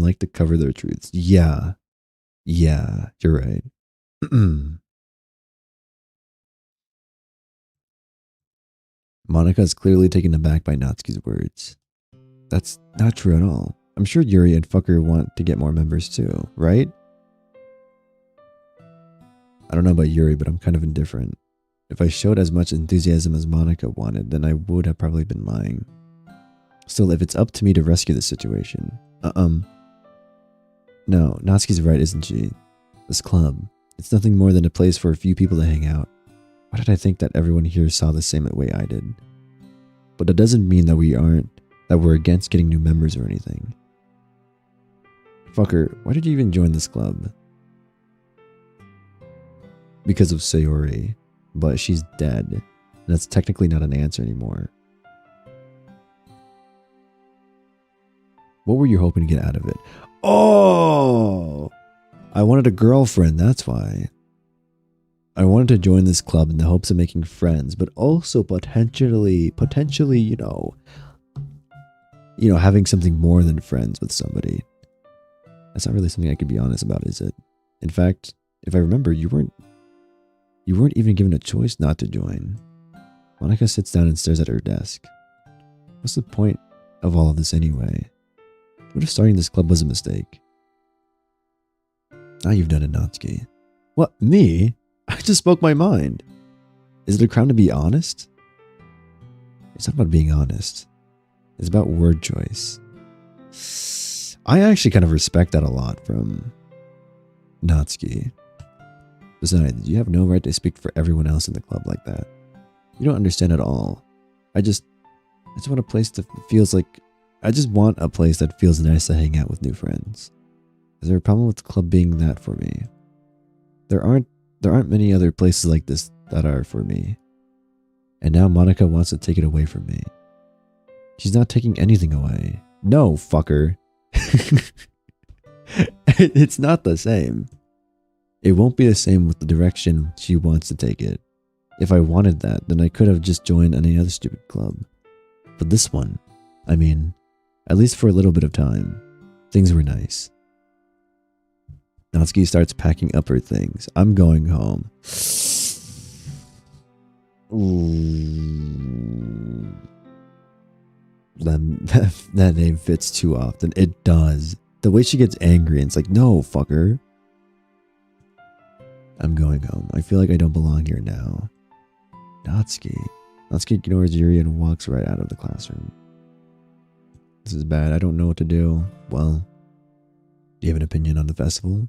Speaker 1: like to cover their truths. Yeah. Yeah, you're right. Monica is clearly taken aback by Natsuki's words. That's not true at all. I'm sure Yuri and Fucker want to get more members too, right? I don't know about Yuri, but I'm kind of indifferent. If I showed as much enthusiasm as Monica wanted, then I would have probably been lying. Still, if it's up to me to rescue the situation. No, Natsuki's right, isn't she? This club, it's nothing more than a place for a few people to hang out. Why did I think that everyone here saw the same way I did? But that doesn't mean that we're against getting new members or anything. Fucker, why did you even join this club? Because of Sayori, but she's dead. And that's technically not an answer anymore. What were you hoping to get out of it? Oh! I wanted a girlfriend, that's why. I wanted to join this club in the hopes of making friends, but also potentially, having something more than friends with somebody. That's not really something I could be honest about, is it? In fact, if I remember, you weren't even given a choice not to join. Monica sits down and stares at her desk. What's the point of all of this anyway? What if starting this club was a mistake? Now you've done it, Natsuki. What, me? I just spoke my mind. Is it a crime to be honest? It's not about being honest. It's about word choice. I actually kind of respect that a lot from Natsuki. Besides, you have no right to speak for everyone else in the club like that. You don't understand at all. I just want a place that feels nice to hang out with new friends. Is there a problem with the club being that for me? There aren't many other places like this that are for me. And now Monica wants to take it away from me. She's not taking anything away. No, fucker. It's not the same. It won't be the same with the direction she wants to take it. If I wanted that, then I could have just joined any other stupid club. But this one, at least for a little bit of time, things were nice. Natsuki starts packing up her things. I'm going home. Ooh. That name fits too often. It does. The way she gets angry and it's like, no, fucker. I'm going home. I feel like I don't belong here now. Natsuki ignores Yuri and walks right out of the classroom. This is bad. I don't know what to do. Well, do you have an opinion on the festival?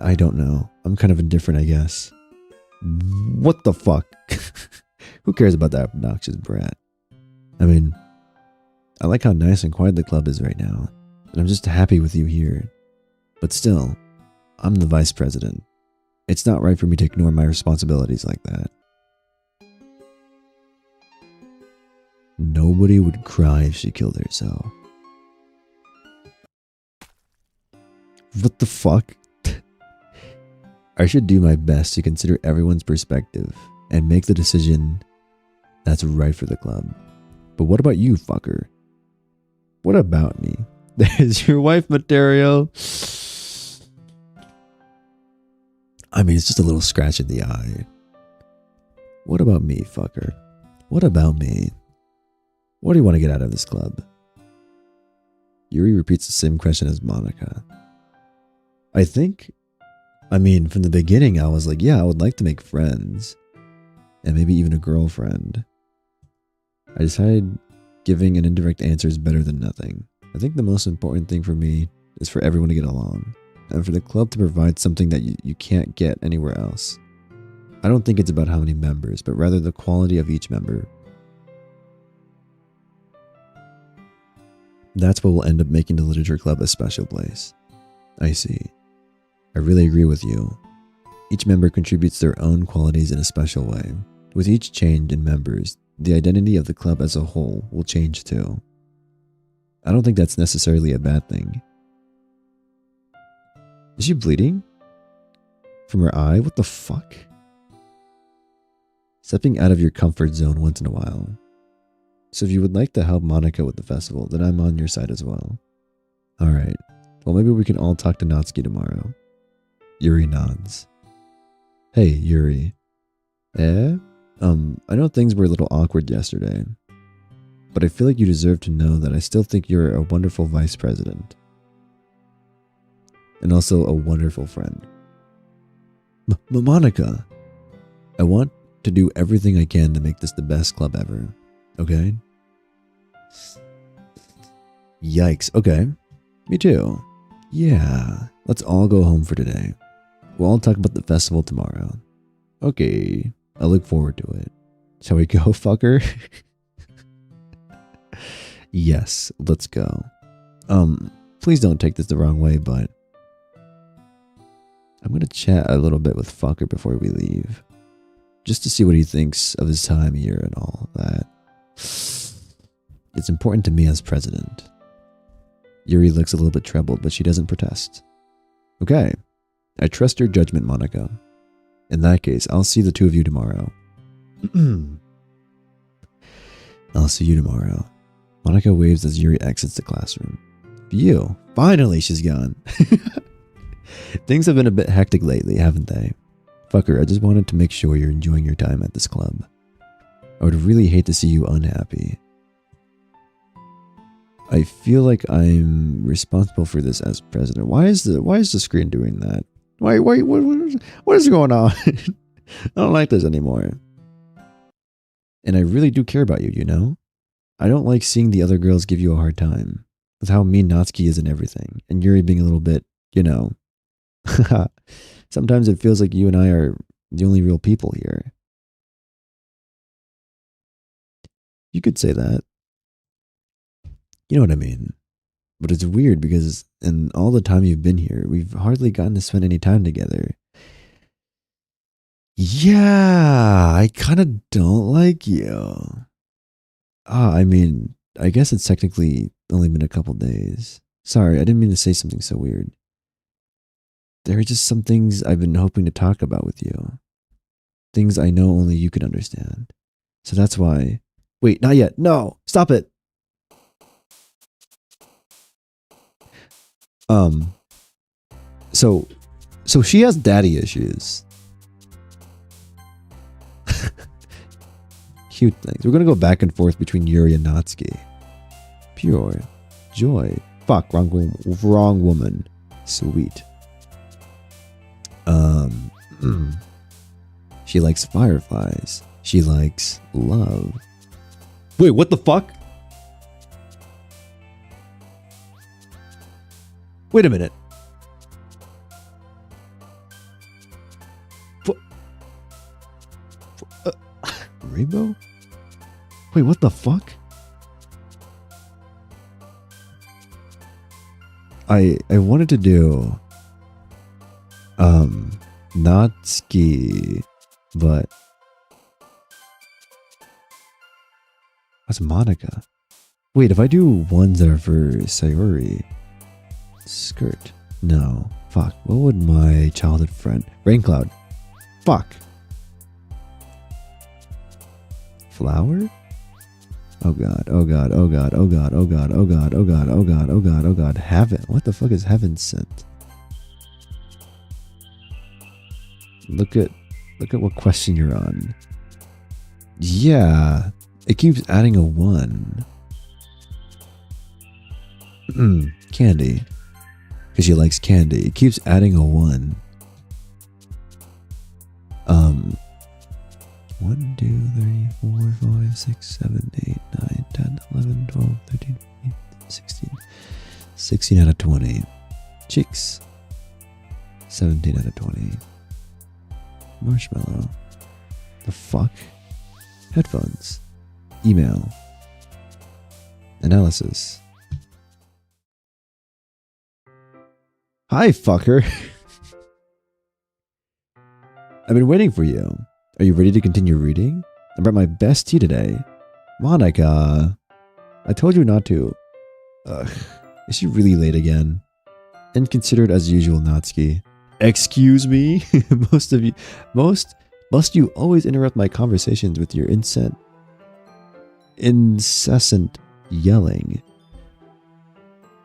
Speaker 1: I don't know. I'm kind of indifferent, I guess. What the fuck? Who cares about that obnoxious brat? I like how nice and quiet the club is right now, and I'm just happy with you here. But still, I'm the vice president. It's not right for me to ignore my responsibilities like that. Nobody would cry if she killed herself. What the fuck? I should do my best to consider everyone's perspective and make the decision that's right for the club. But what about you, fucker? What about me? There's your wife material. It's just a little scratch in the eye. What about me, fucker? What about me? What do you want to get out of this club? Yuri repeats the same question as Monica. From the beginning, I was like, yeah, I would like to make friends. And maybe even a girlfriend. I decided giving an indirect answer is better than nothing. I think the most important thing for me is for everyone to get along. And for the club to provide something that you can't get anywhere else. I don't think it's about how many members, but rather the quality of each member. That's what will end up making the literature club a special place. I see. I really agree with you. Each member contributes their own qualities in a special way. With each change in members, the identity of the club as a whole will change too. I don't think that's necessarily a bad thing. Is she bleeding? From her eye? What the fuck? Stepping out of your comfort zone once in a while. So if you would like to help Monica with the festival, then I'm on your side as well. Alright. Well, maybe we can all talk to Natsuki tomorrow. Yuri nods. Hey, Yuri. I know things were a little awkward yesterday, but I feel like you deserve to know that I still think you're a wonderful vice president. And also a wonderful friend. Monica, I want to do everything I can to make this the best club ever. Okay? Yikes. Okay. Me too. Yeah. Let's all go home for today. We'll all talk about the festival tomorrow. Okay. I look forward to it. Shall we go, fucker? Yes, let's go. Please don't take this the wrong way, but I'm gonna chat a little bit with fucker before we leave. Just to see what he thinks of his time here and all that. It's important to me as president. Yuri looks a little bit troubled, but she doesn't protest. Okay. I trust your judgment, Monica. In that case, I'll see the two of you tomorrow. I'll see you tomorrow. Monica waves as Yuri exits the classroom. Phew. Finally, she's gone. Things have been a bit hectic lately, haven't they? Fucker, I just wanted to make sure you're enjoying your time at this club. I would really hate to see you unhappy. I feel like I'm responsible for this as president. Why is the screen doing that? What is going on? I don't like this anymore. And I really do care about you, you know? I don't like seeing the other girls give you a hard time with how mean Natsuki is and everything. And Yuri being a little bit, you know. Sometimes it feels like you and I are the only real people here. You could say that. You know what I mean? But it's weird because in all the time you've been here, we've hardly gotten to spend any time together. Yeah, I kind of don't like you. I mean, I guess it's technically only been a couple days. Sorry, I didn't mean to say something so weird. There are just some things I've been hoping to talk about with you. Things I know only you can understand. So that's why... Wait, not yet. No, stop it. So she has daddy issues. Cute things. We're gonna go back and forth between Yuri and Natsuki. Pure joy. Fuck, wrong woman. Sweet. She likes fireflies. She likes love. Wait, what the fuck? Wait a minute. Rainbow? Wait, what the fuck? I wanted to do Natsuki, but that's Monica. Wait, if I do ones that are for Sayori, skirt. No. Fuck. What would my childhood friend... Raincloud. Fuck. Flower? Oh god. Oh god. Oh god. Oh god. Oh god. Oh god. Oh god. Oh god. Oh god. Oh god. Heaven. What the fuck is heaven sent? Look at what question you're on. Yeah. It keeps adding a 1. Candy. Because she likes candy. It keeps adding a 1. 1, 2, 3, 4, 5, 6, 7, 8, 9, 10, 11, 12, 13, 14, 16. 16 out of 20. Cheeks. 17 out of 20. Marshmallow. The fuck? Headphones. Email. Analysis. Hi, fucker. I've been waiting for you. Are you ready to continue reading? I brought my best tea today. Monica. I told you not to. Ugh. Is she really late again? Inconsiderate as usual, Natsuki. Excuse me? Must you always interrupt my conversations with your incessant yelling?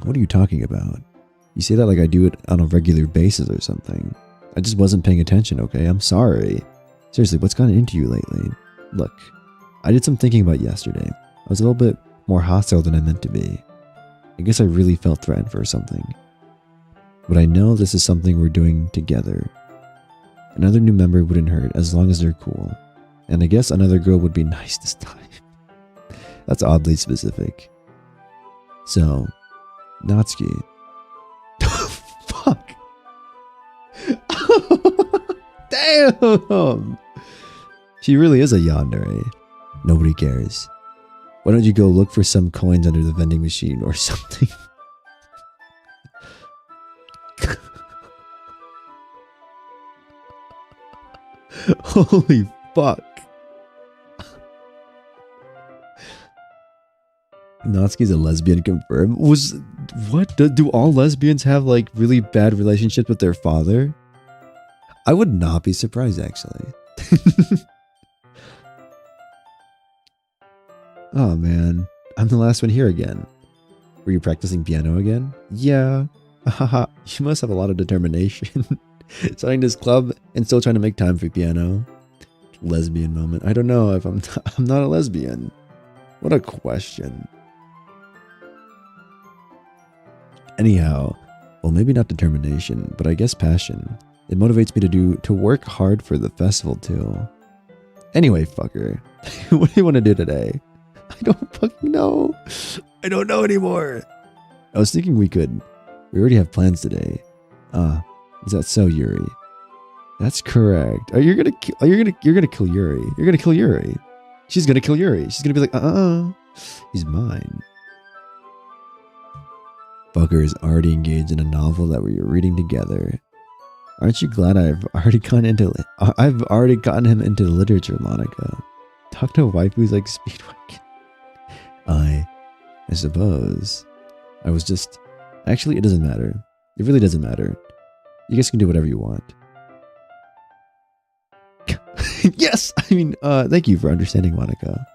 Speaker 1: What are you talking about? You say that like I do it on a regular basis or something. I just wasn't paying attention, okay? I'm sorry. Seriously, what's gotten into you lately? Look, I did some thinking about yesterday. I was a little bit more hostile than I meant to be. I guess I really felt threatened for something. But I know this is something we're doing together. Another new member wouldn't hurt as long as they're cool. And I guess another girl would be nice this time. That's oddly specific. So, Natsuki. Fuck. Damn. She really is a yandere. Nobody cares. Why don't you go look for some coins under the vending machine or something? Holy fuck. Natsuki's a lesbian confirmed. What? Do all lesbians have like really bad relationships with their father? I would not be surprised actually. Oh man, I'm the last one here again. Were you practicing piano again? Yeah. Haha, you must have a lot of determination. Starting this club and still trying to make time for piano. Lesbian moment. I don't know if I'm not a lesbian. What a question. Anyhow, well maybe not determination, but I guess passion. It motivates me to work hard for the festival too. Anyway, fucker, what do you want to do today? I don't fucking know. I don't know anymore. I was thinking we already have plans today. Is that so, Yuri? That's correct. You're gonna kill Yuri. You're gonna kill Yuri. She's gonna kill Yuri. She's gonna be like, he's mine. Fucker is already engaged in a novel that we're reading together. Aren't you glad I've already gotten him into literature, Monica? Talk to waifus like Speedwagon. I suppose. I was just... Actually, it doesn't matter. It really doesn't matter. You guys can do whatever you want. Yes! I mean, thank you for understanding, Monica.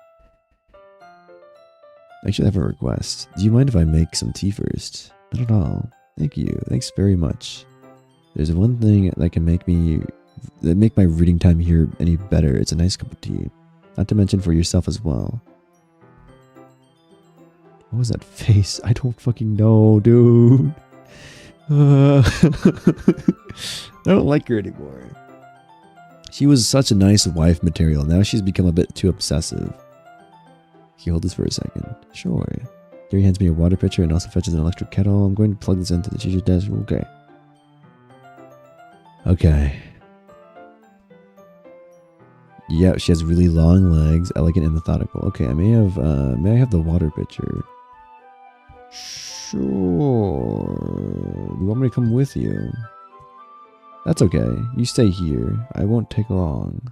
Speaker 1: Actually, I have a request. Do you mind if I make some tea first? Not at all. Thank you. Thanks very much. There's one thing that can make my reading time here any better. It's a nice cup of tea. Not to mention for yourself as well. What was that face? I don't fucking know, dude. I don't like her anymore. She was such a nice wife material. Now she's become a bit too obsessive. Can you hold this for a second? Sure. Gary hands me a water pitcher and also fetches an electric kettle. I'm going to plug this into the teacher's desk. Okay. Okay. Yeah, she has really long legs, elegant and methodical. Okay, may I have the water pitcher? Sure. You want me to come with you? That's okay. You stay here. I won't take long.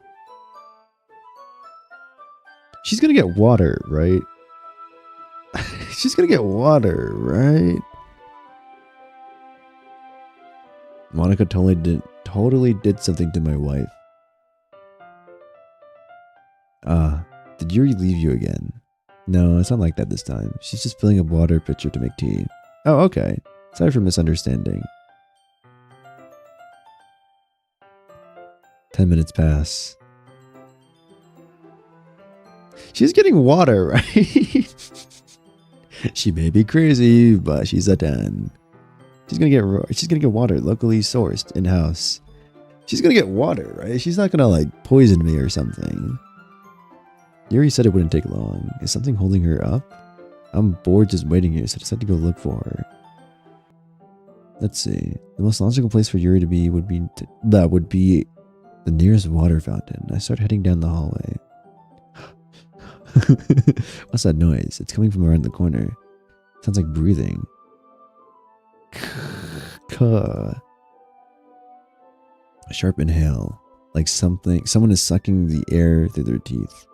Speaker 1: She's gonna get water, right? She's gonna get water, right? Monica totally did something to my wife. Did Yuri leave you again? No, it's not like that this time. She's just filling a water pitcher to make tea. Oh, okay. Sorry for misunderstanding. 10 minutes pass. She's getting water, right? She may be crazy, but she's a 10. She's gonna get water locally sourced in-house. She's gonna get water, right? She's not gonna like poison me or something. Yuri said it wouldn't take long. Is something holding her up? I'm bored just waiting here, so I decided to go look for her. Let's see. The most logical place for Yuri to be would be the nearest water fountain. I start heading down the hallway. What's that noise? It's coming from around the corner. Sounds like breathing. A sharp inhale, like someone is sucking the air through their teeth.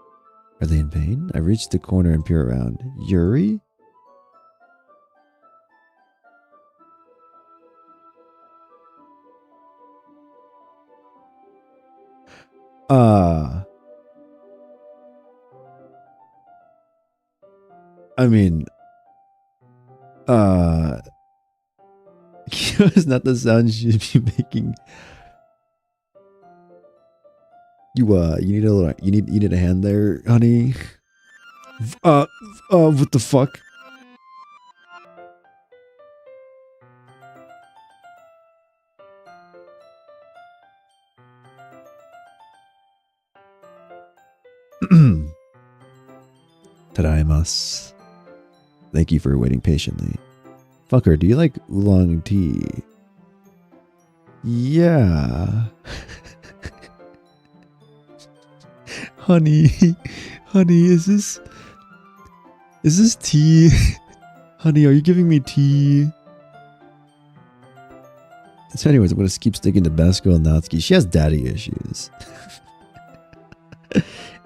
Speaker 1: Are they in pain? I reach the corner and peer around. Yuri? I mean, it's not the sound you should be making. You need a hand there, honey. What the fuck? Tadaimasu. Thank you for waiting patiently. Fucker, do you like oolong tea? Yeah. Honey, is this tea? Honey, are you giving me tea? So anyways, I'm going to keep sticking to Basco and Natsuki. She has daddy issues.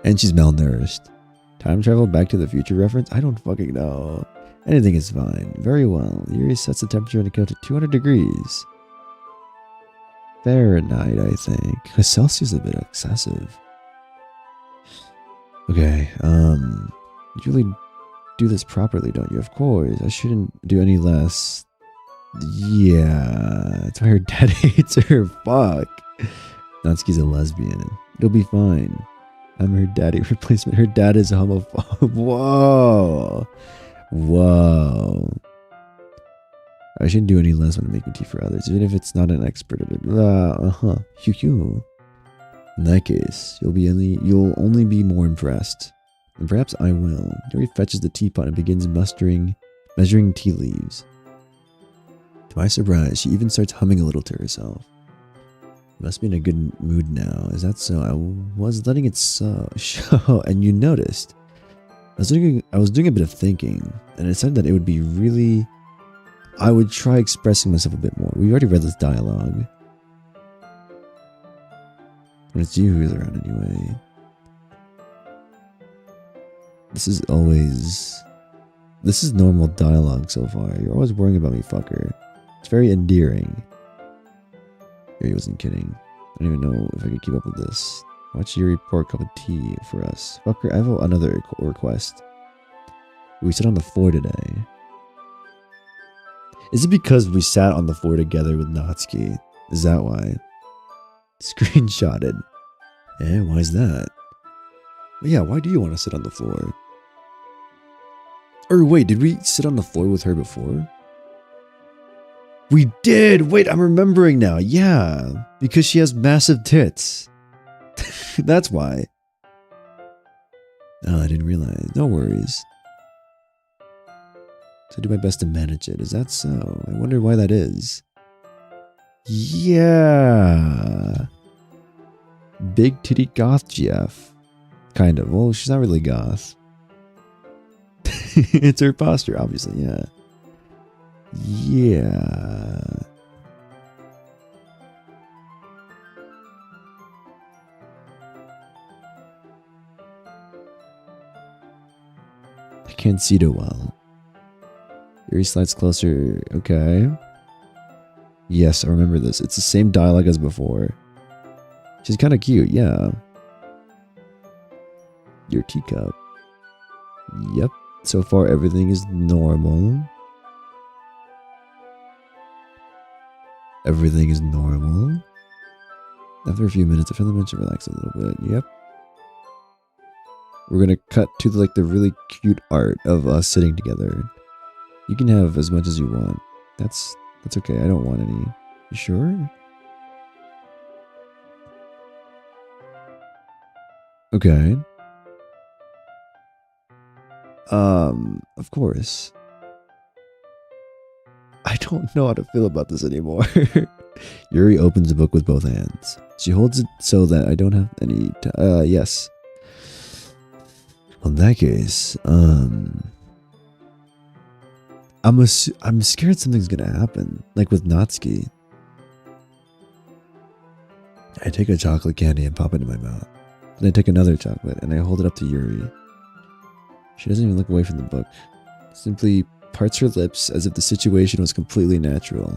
Speaker 1: And she's malnourished. Time travel back to the future reference? I don't fucking know. Anything is fine. Very well. Yuri sets the temperature in a to 200 degrees. Fahrenheit, I think. Celsius is a bit excessive. Okay, you really do this properly, don't you? Of course. I shouldn't do any less. Yeah, that's why her dad hates her. Fuck. Natsuki's a lesbian. It'll be fine. I'm her daddy replacement. Her dad is a homophobe. Whoa. Whoa. I shouldn't do any less when I'm making tea for others, even if it's not an expert. Hugh. In that case, you'll only be more impressed. And perhaps I will. Yuri fetches the teapot and begins measuring tea leaves. To my surprise, she even starts humming a little to herself. Must be in a good mood now. Is that so? I was letting it show, and you noticed. I was doing a bit of thinking, and it said that it would be really. I would try expressing myself a bit more. We already read this dialogue. But it's you who's around anyway. This is normal dialogue so far. You're always worrying about me, fucker. It's very endearing. Yuri wasn't kidding. I don't even know if I could keep up with this. Watch Yuri pour a cup of tea for us. Fucker, I have another request. We sit on the floor today. Is it because we sat on the floor together with Natsuki? Is that why? Screenshotted. Eh, why is that? Well, yeah, why do you want to sit on the floor? Or wait, did we sit on the floor with her before? We did! Wait, I'm remembering now. Yeah, because she has massive tits. That's why. Oh, I didn't realize. No worries. So I do my best to manage it. Is that so? I wonder why that is. Yeah. Big titty goth GF. Kind of. Well, she's not really goth. It's her posture, obviously, yeah. Yeah. I can't see too well. Yuri slides closer. Okay. Yes, I remember this. It's the same dialogue as before. She's kind of cute, yeah. Your teacup. Yep. So far, everything is normal. Everything is normal. After a few minutes, I feel the mention relax a little bit. Yep. We're gonna cut to the really cute art of us sitting together. You can have as much as you want. That's okay. I don't want any. You sure? Okay. Of course. I don't know how to feel about this anymore. Yuri opens the book with both hands. She holds it so that I don't have any yes. Well, in that case, I'm scared something's gonna happen, like with Natsuki. I take a chocolate candy and pop it in my mouth. Then I take another chocolate and I hold it up to Yuri. She doesn't even look away from the book. Simply parts her lips as if the situation was completely natural.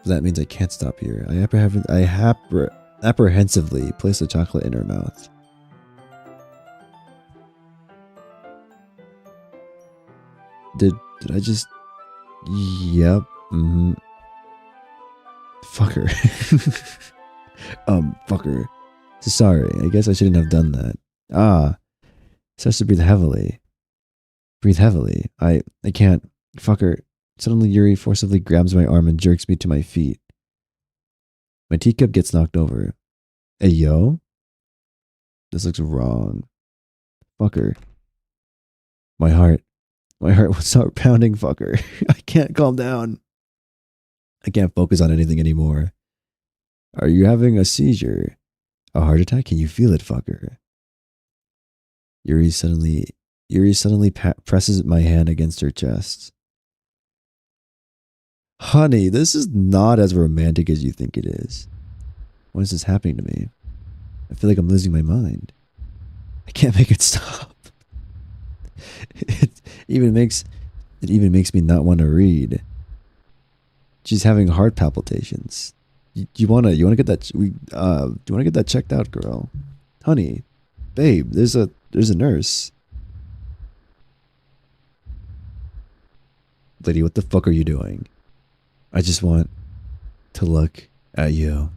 Speaker 1: That means I can't stop here. I apprehensively place the chocolate in her mouth. Did I just... Yep. Mm-hmm. Fucker. Fucker. Sorry, I guess I shouldn't have done that. Starts to breathe heavily. Breathe heavily. I can't. Fucker. Suddenly Yuri forcibly grabs my arm and jerks me to my feet. My teacup gets knocked over. Hey, yo? This looks wrong. Fucker. My heart will start pounding, fucker. I can't calm down. I can't focus on anything anymore. Are you having a seizure? A heart attack? Can you feel it, fucker? Yuri suddenly presses my hand against her chest. Honey, this is not as romantic as you think it is. Why is this happening to me? I feel like I'm losing my mind. I can't make it stop. It even makes me not want to read. She's having heart palpitations. Do you wanna get that? Do you wanna get that checked out, girl? Honey, babe, there's a nurse. Lady, what the fuck are you doing? I just want to look at you.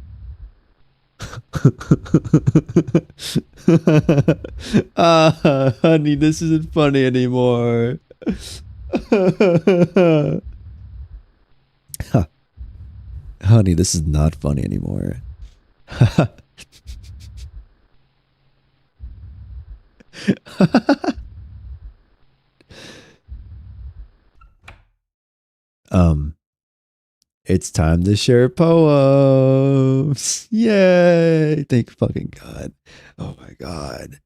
Speaker 1: Honey, this isn't funny anymore. Honey, this is not funny anymore. It's time to share poems. Yay! Thank fucking God. Oh my God.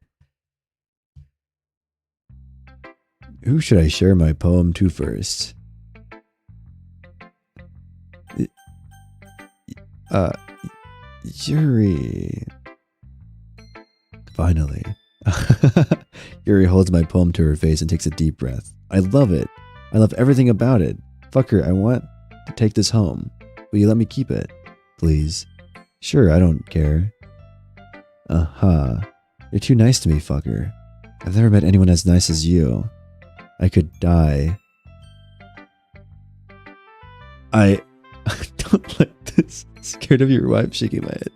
Speaker 1: Who should I share my poem to first? Yuri. Finally. Yuri holds my poem to her face and takes a deep breath. I love it. I love everything about it. Fucker, I want to take this home. Will you let me keep it? Please. Sure, I don't care. You're too nice to me, fucker. I've never met anyone as nice as you. I could die. I don't like this. Scared of your wife shaking my head.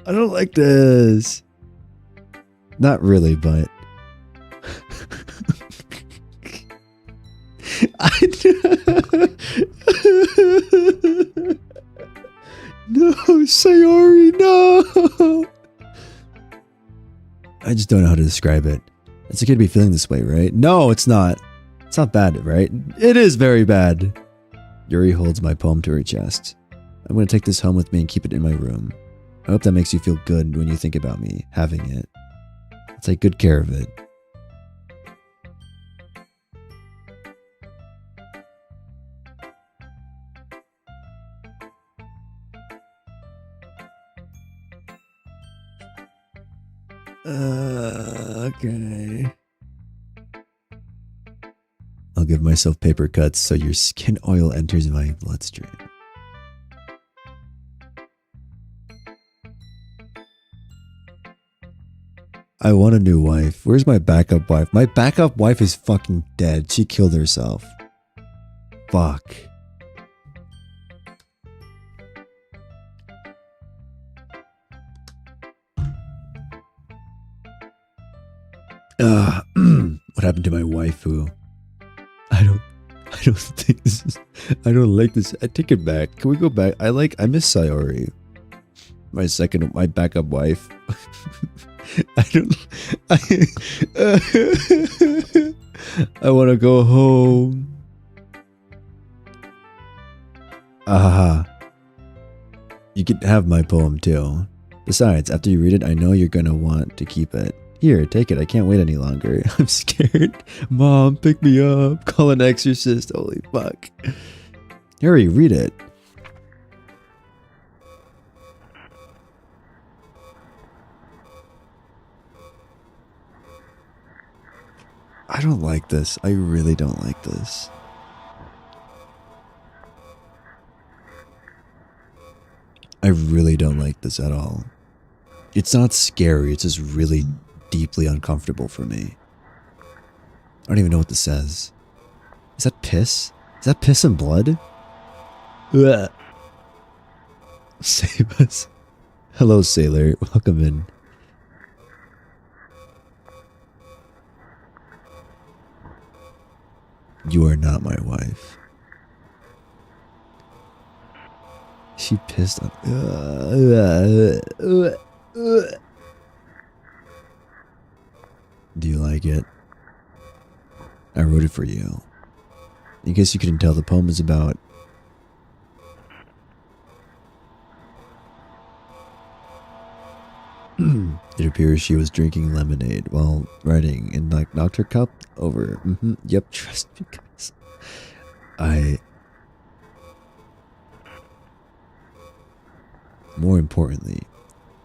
Speaker 1: I don't like this. Not really, but... No, Sayori, no! I just don't know how to describe it. It's okay to be feeling this way, right? No, it's not. It's not bad, right? It is very bad. Yuri holds my poem to her chest. I'm going to take this home with me and keep it in my room. I hope that makes you feel good when you think about me having it. I'll take good care of it. Okay. I'll give myself paper cuts so your skin oil enters my bloodstream. I want a new wife. Where's my backup wife? My backup wife is fucking dead. She killed herself. Fuck. What happened to my waifu? I don't think this is... I don't like this. I take it back. Can we go back? I miss Sayori. My backup wife. I want to go home. You can have my poem too. Besides, after you read it, I know you're gonna want to keep it. Here, take it. I can't wait any longer. I'm scared. Mom, pick me up. Call an exorcist. Holy fuck. Hurry, read it. I don't like this. I really don't like this. I really don't like this at all. It's not scary. It's just really deeply uncomfortable for me. I don't even know what this says. Is that piss? Is that piss and blood? Ugh. Save us. Hello, sailor. Welcome in. You are not my wife. She pissed on... Do you like it? I wrote it for you. In case you couldn't tell, the poem is about... It appears she was drinking lemonade while writing and knocked her cup over. Yep, trust me, guys. More importantly,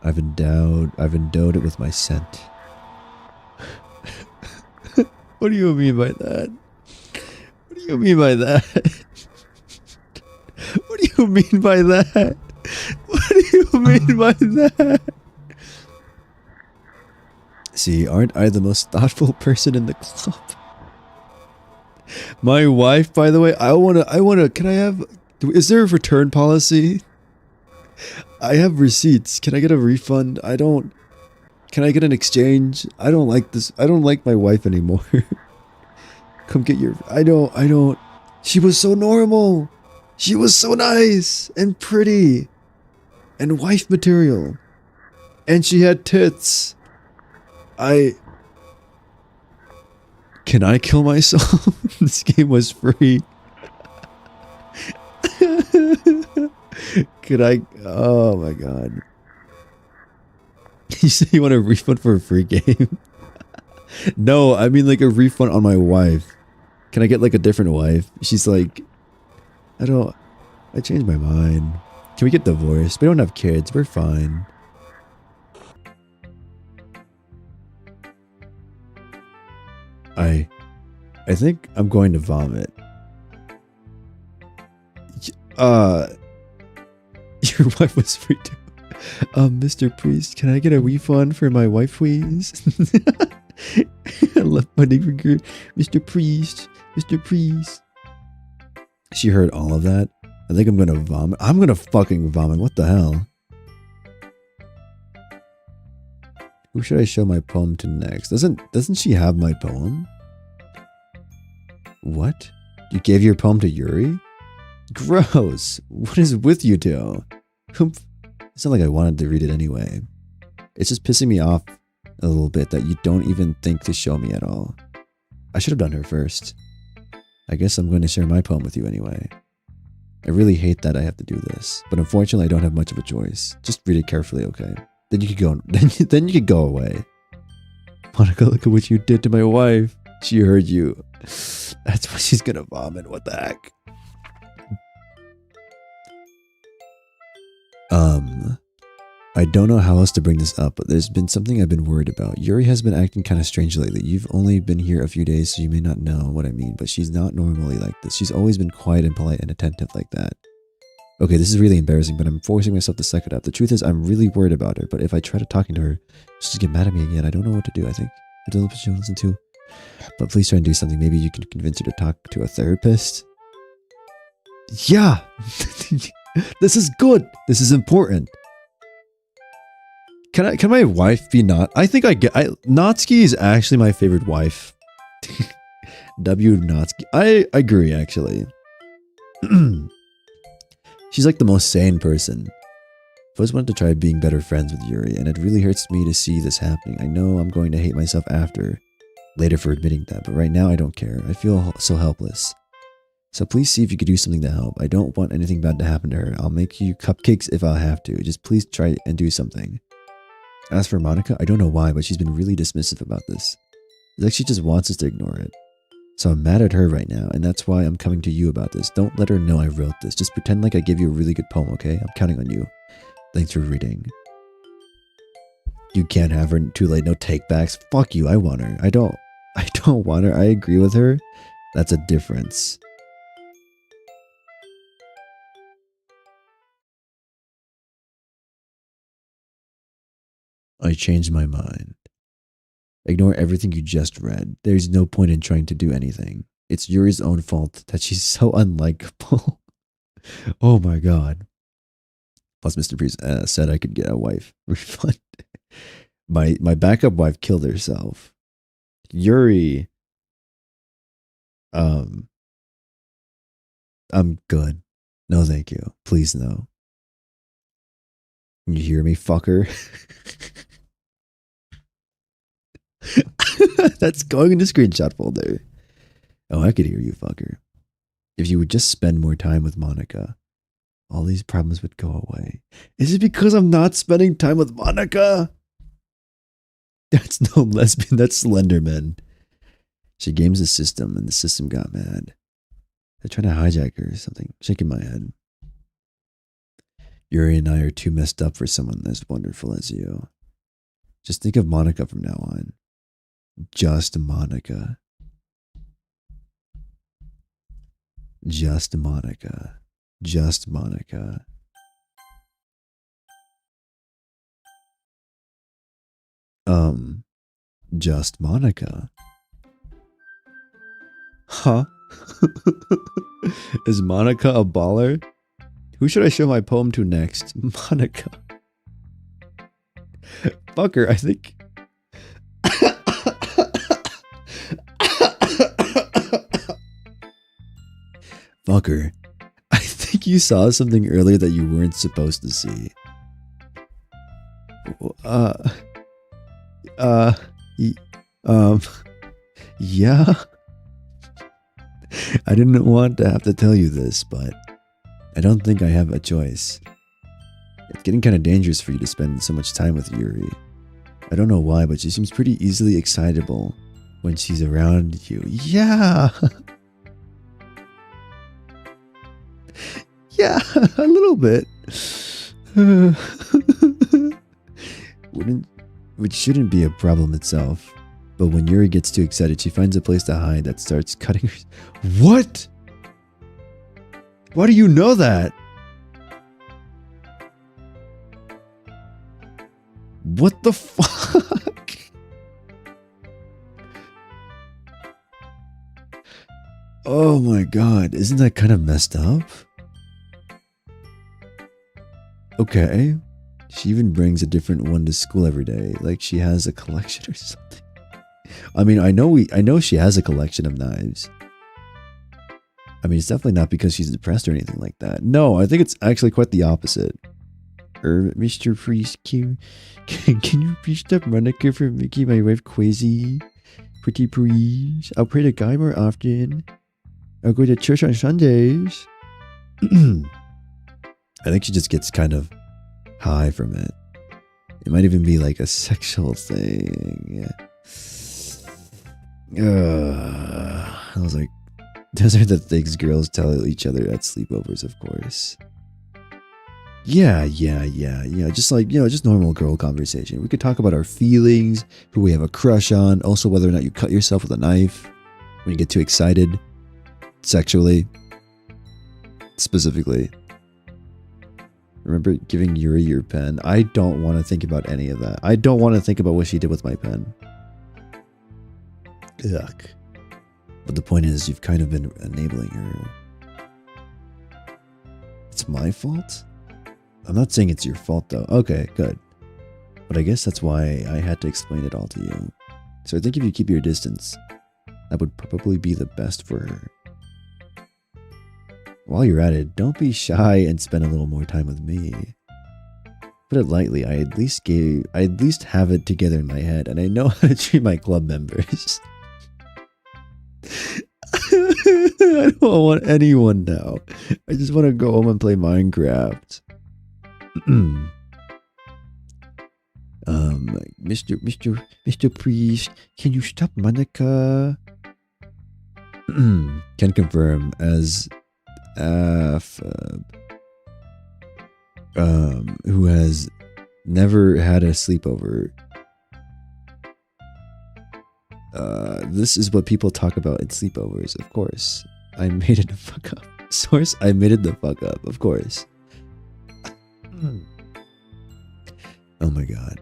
Speaker 1: I've endowed it with my scent. What do you mean by that? What do you mean by that? What do you mean by that? What do you mean by that? See, aren't I the most thoughtful person in the club? My wife, by the way, I wanna, can I have, is there a return policy? I have receipts. Can I get a refund? Can I get an exchange? I don't like this. I don't like my wife anymore. Come get your, I don't. She was so normal. She was so nice and pretty and wife material. And she had tits. Can I kill myself? This game was free. Could I? Oh my god. You say you want a refund for a free game? No, I mean like a refund on my wife. Can I get like a different wife? She's like, I changed my mind. Can we get divorced? We don't have kids. We're fine. I think I'm going to vomit. Your wife was free too. Mr. Priest, can I get a refund for my wife, please? I left my neighbor, Mr. Priest, Mr. Priest. She heard all of that. I think I'm gonna vomit. I'm gonna fucking vomit. What the hell? Who should I show my poem to next? Doesn't she have my poem? What? You gave your poem to Yuri? Gross. What is with you two? It's not like I wanted to read it anyway. It's just pissing me off a little bit that you don't even think to show me at all. I should have done her first. I guess I'm going to share my poem with you anyway. I really hate that I have to do this, but unfortunately I don't have much of a choice. Just read it carefully, okay? Then you could go. Then you could go away. Monica, look at what you did to my wife. She heard you. That's why she's gonna vomit. What the heck? I don't know how else to bring this up, but there's been something I've been worried about. Yuri has been acting kind of strange lately. You've only been here a few days, so you may not know what I mean, but she's not normally like this. She's always been quiet and polite and attentive like that. Okay, this is really embarrassing, but I'm forcing myself to suck it up. The truth is, I'm really worried about her, but if I try to talking to her, she'll just get mad at me again. I don't know what to do. I think I don't know what she'll listen to. But please try and do something. Maybe you can convince her to talk to a therapist. Yeah! This is good! This is important. Can my wife be not? I think Natsuki is actually my favorite wife. W. Natsuki. I agree, actually. She's like the most sane person. I've always wanted to try being better friends with Yuri, and it really hurts me to see this happening. I know I'm going to hate myself later for admitting that, but right now I don't care. I feel so helpless. So please see if you could do something to help. I don't want anything bad to happen to her. I'll make you cupcakes if I have to. Just please try and do something. As for Monica, I don't know why, but she's been really dismissive about this. It's like she just wants us to ignore it. So I'm mad at her right now, and that's why I'm coming to you about this. Don't let her know I wrote this. Just pretend like I gave you a really good poem, okay? I'm counting on you. Thanks for reading. You can't have her. Too late. No takebacks. Fuck you. I want her. I don't want her. I agree with her. That's a difference. I changed my mind. Ignore everything you just read. There's no point in trying to do anything. It's Yuri's own fault that she's so unlikable. Oh my god. Plus, Mr. Priest said I could get a wife refund. My backup wife killed herself. Yuri. I'm good. No, thank you. Please, no. You hear me, fucker? That's going in the screenshot folder. Oh, I could hear you, fucker. If you would just spend more time with Monica, all these problems would go away. Is it because I'm not spending time with Monica? That's no lesbian, that's Slenderman. She games the system and the system got mad. They're trying to hijack her or something. Shaking my head. Yuri and I are too messed up for someone as wonderful as you. Just think of Monica from now on. Just Monica. Just Monica. Just Monica. Just Monica. Huh? Is Monica a baller? Who should I show my poem to next? Monica. Fucker, I think. Fucker, I think you saw something earlier that you weren't supposed to see. Yeah. I didn't want to have to tell you this, but I don't think I have a choice. It's getting kind of dangerous for you to spend so much time with Yuri. I don't know why, but she seems pretty easily excitable when she's around you. Yeah! Yeah, a little bit. Which shouldn't be a problem itself. But when Yuri gets too excited, she finds a place to hide that starts cutting her... What? Why do you know that? What the fuck? Oh my god, isn't that kind of messed up? Okay. She even brings a different one to school every day, like she has a collection or something. I mean, I know she has a collection of knives. I mean, it's definitely not because she's depressed or anything like that. No, I think it's actually quite the opposite. Mr. Priest, can you please stop Monica for making my wife crazy? Pretty please. I'll pray to God more often. I'll go to church on Sundays. I think she just gets kind of high from it. It might even be like a sexual thing. I was like, those are the things girls tell each other at sleepovers, of course. Yeah. Just like, just normal girl conversation. We could talk about our feelings, who we have a crush on, also whether or not you cut yourself with a knife when you get too excited, sexually, specifically. Remember giving Yuri your pen? I don't want to think about any of that. I don't want to think about what she did with my pen. Ugh. But the point is, you've kind of been enabling her. It's my fault? I'm not saying it's your fault though. Okay, good. But I guess that's why I had to explain it all to you. So I think if you keep your distance, that would probably be the best for her. While you're at it, don't be shy and spend a little more time with me. Put it lightly, I at least have it together in my head, and I know how to treat my club members. I don't want anyone now. I just want to go home and play Minecraft. Mr. Priest, can you stop Monica? Can confirm as who has never had a sleepover. This is what people talk about in sleepovers, of course. I made it the fuck up. Source, I made it the fuck up, of course. Oh my god.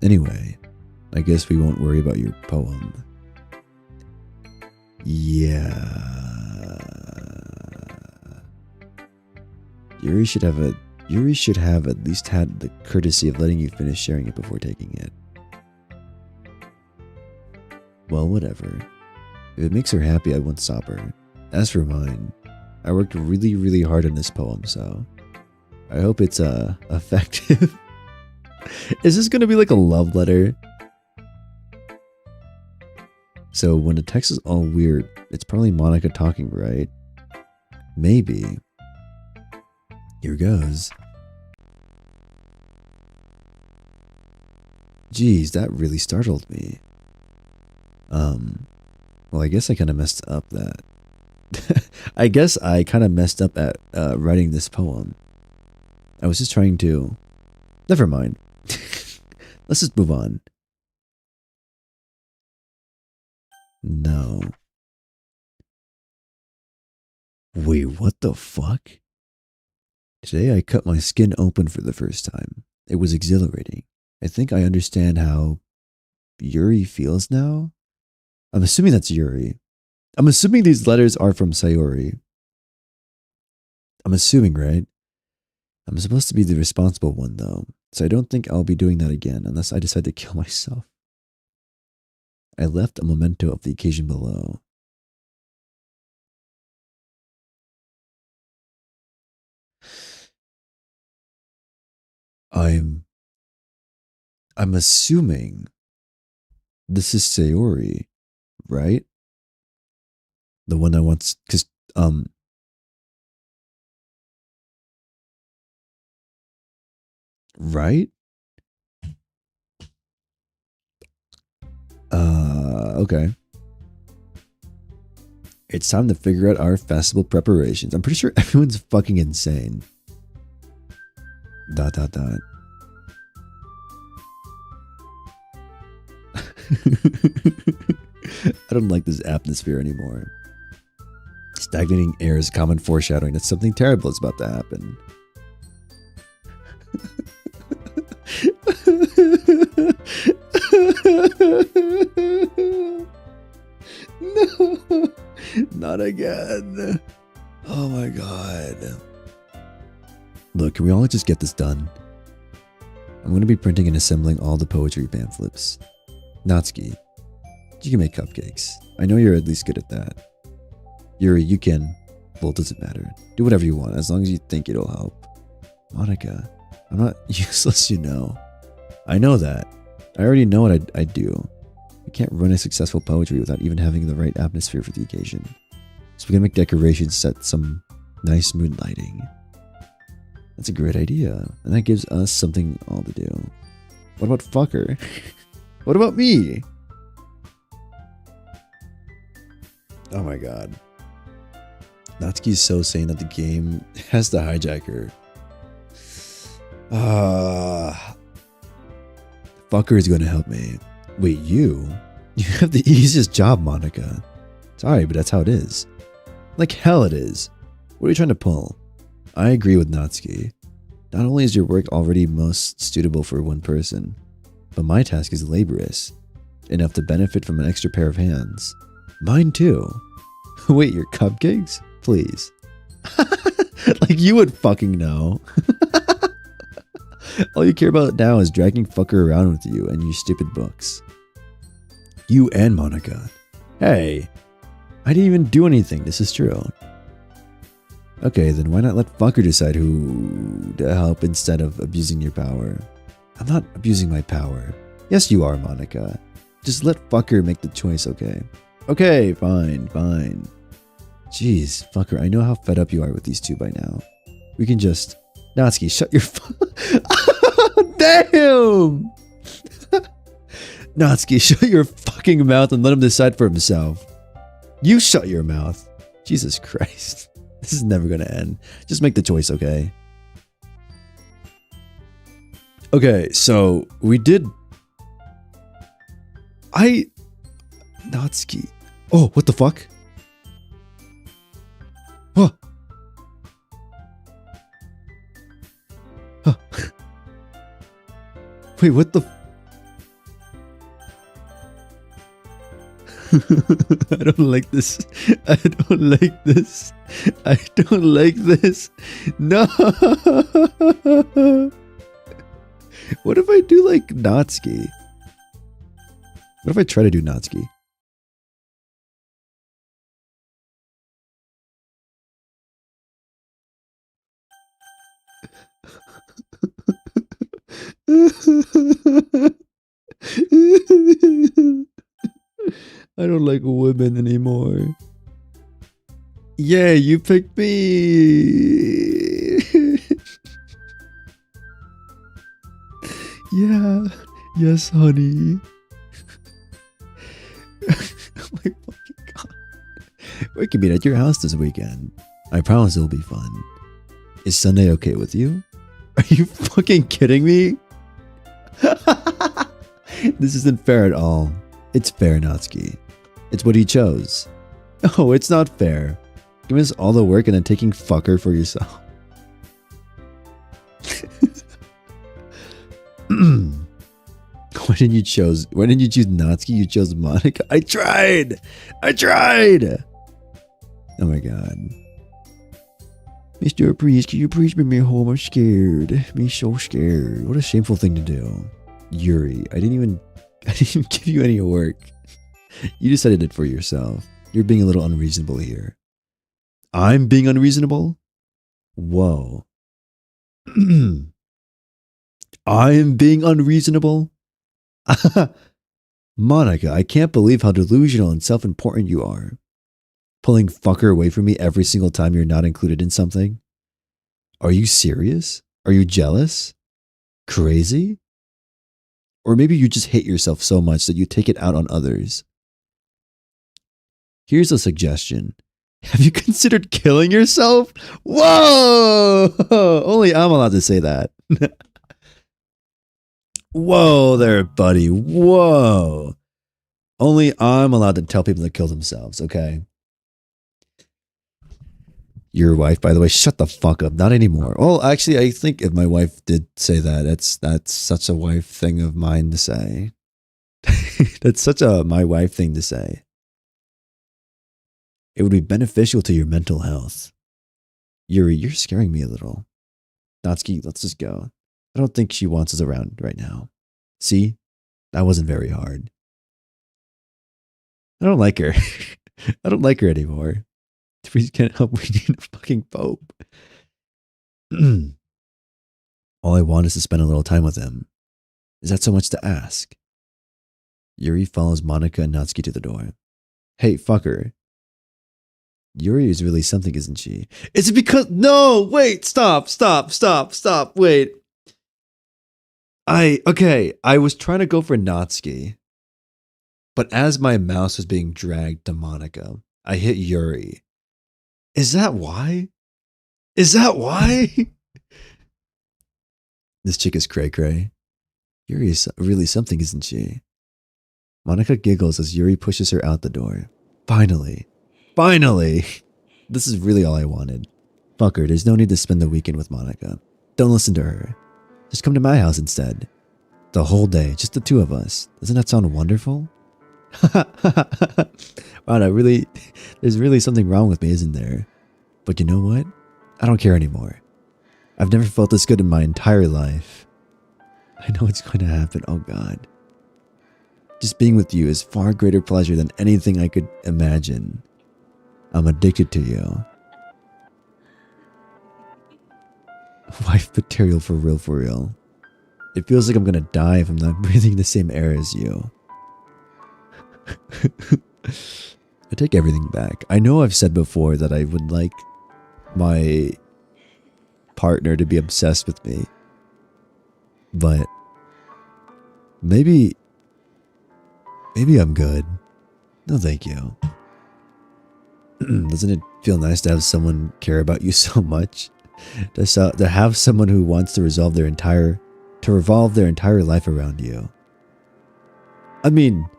Speaker 1: Anyway, I guess we won't worry about your poem. Yeah. Yuri should have at least had the courtesy of letting you finish sharing it before taking it. Well, whatever. If it makes her happy, I won't stop her. As for mine, I worked really, really hard on this poem, so I hope it's effective. Is this gonna be like a love letter? So when the text is all weird, it's probably Monica talking, right? Maybe. Here goes. Geez, that really startled me. Well, I guess I kind of messed up that. I guess I kind of messed up at writing this poem. I was just trying to... Never mind. Let's just move on. No. Wait, what the fuck? Today I cut my skin open for the first time. It was exhilarating. I think I understand how Yuri feels now. I'm assuming that's Yuri. I'm assuming these letters are from Sayori. I'm assuming, right? I'm supposed to be the responsible one, though, so I don't think I'll be doing that again unless I decide to kill myself. I left a memento of the occasion below. I'm assuming this is Sayori, right? The one that wants, because, right? Okay. It's time to figure out our festival preparations. I'm pretty sure everyone's fucking insane. ... I don't like this atmosphere anymore. Stagnating air is common foreshadowing that something terrible is about to happen. No, not again. Oh my god. Look, can we all just get this done? I'm going to be printing and assembling all the poetry pamphlets. Natsuki, you can make cupcakes. I know you're at least good at that. Yuri, you can. Well, it doesn't matter. Do whatever you want, as long as you think it'll help. Monica, I'm not useless, you know. I know that. I already know what I do. We can't run a successful poetry without even having the right atmosphere for the occasion. So we're gonna make decorations, set some nice mood lighting. That's a great idea, and that gives us something all to do. What about fucker? What about me? Oh my god. Natsuki's so saying that the game has the hijacker. Fucker is going to help me. Wait, you? You have the easiest job, Monica. Sorry, but that's how it is. Like hell it is. What are you trying to pull? I agree with Natsuki. Not only is your work already most suitable for one person, but my task is laborious, enough to benefit from an extra pair of hands. Mine too. Wait, your cupcakes? Please. Like you would fucking know. All you care about now is dragging fucker around with you and your stupid books. You and Monica. Hey, I didn't even do anything, this is true. Okay, then why not let fucker decide who to help instead of abusing your power? I'm not abusing my power. Yes, you are, Monica. Just let fucker make the choice, okay? Okay, fine. Jeez, fucker, I know how fed up you are with these two by now. We can just... Natsuki, shut your... Damn! Natsuki, shut your fucking mouth and let him decide for himself. You shut your mouth. Jesus Christ. This is never gonna end. Just make the choice, okay? Okay, so we did... Natsuki. Oh, what the fuck? Huh. Huh. Wait, what the... I don't like this. I don't like this. I don't like this. No. What if I do like Natsuki? What if I try to do Natsuki? I don't like women anymore. Yeah, you picked me. Yeah. Yes, honey. Oh my fucking god. We can meet at your house this weekend. I promise it'll be fun. Is Sunday okay with you? Are you fucking kidding me? This isn't fair at all. It's fair, Natsuki. It's what he chose. Oh, it's not fair. Giving us all the work and then taking fucker for yourself. Why didn't you choose Natsuki? You chose Monica. I tried. Oh my god. Mr. Priest, can you please bring me home? I'm scared. Me so scared. What a shameful thing to do. Yuri, I didn't even give you any work. You decided it for yourself. You're being a little unreasonable here. I'm being unreasonable? Whoa. I'm being unreasonable? Monica, I can't believe how delusional and self-important you are. Pulling fucker away from me every single time you're not included in something? Are you serious? Are you jealous? Crazy? Or maybe you just hate yourself so much that you take it out on others. Here's a suggestion. Have you considered killing yourself? Whoa! Only I'm allowed to say that. Whoa there, buddy. Whoa. Only I'm allowed to tell people to kill themselves, okay? Your wife, by the way, shut the fuck up. Not anymore. Well, actually, I think if my wife did say that, that's such a wife thing of mine to say. That's such a my wife thing to say. It would be beneficial to your mental health. Yuri, you're scaring me a little. Natsuki, let's just go. I don't think she wants us around right now. See? That wasn't very hard. I don't like her. I don't like her anymore. We can't help. We need a fucking pope. All I want is to spend a little time with him. Is that so much to ask? Yuri follows Monica and Natsuki to the door. Hey, fucker. Yuri is really something, isn't she? Is it because... No, wait, stop, wait. I was trying to go for Natsuki. But as my mouse was being dragged to Monica, I hit Yuri. Is that why? This chick is cray-cray. Yuri is really something, isn't she? Monica giggles as Yuri pushes her out the door. Finally. This is really all I wanted. Fuck her, there's no need to spend the weekend with Monica. Don't listen to her. Just come to my house instead. The whole day, just the two of us. Doesn't that sound wonderful? Wow, there's really something wrong with me, isn't there? But you know what? I don't care anymore. I've never felt this good in my entire life. I know it's going to happen, oh god. Just being with you is far greater pleasure than anything I could imagine. I'm addicted to you. Wife material for real. It feels like I'm gonna die if I'm not breathing the same air as you. I take everything back. I know I've said before that I would like my partner to be obsessed with me. But maybe Maybe I'm good. No, thank you. Doesn't it feel nice to have someone care about you so much? To have someone who wants to revolve their entire life around you. I mean,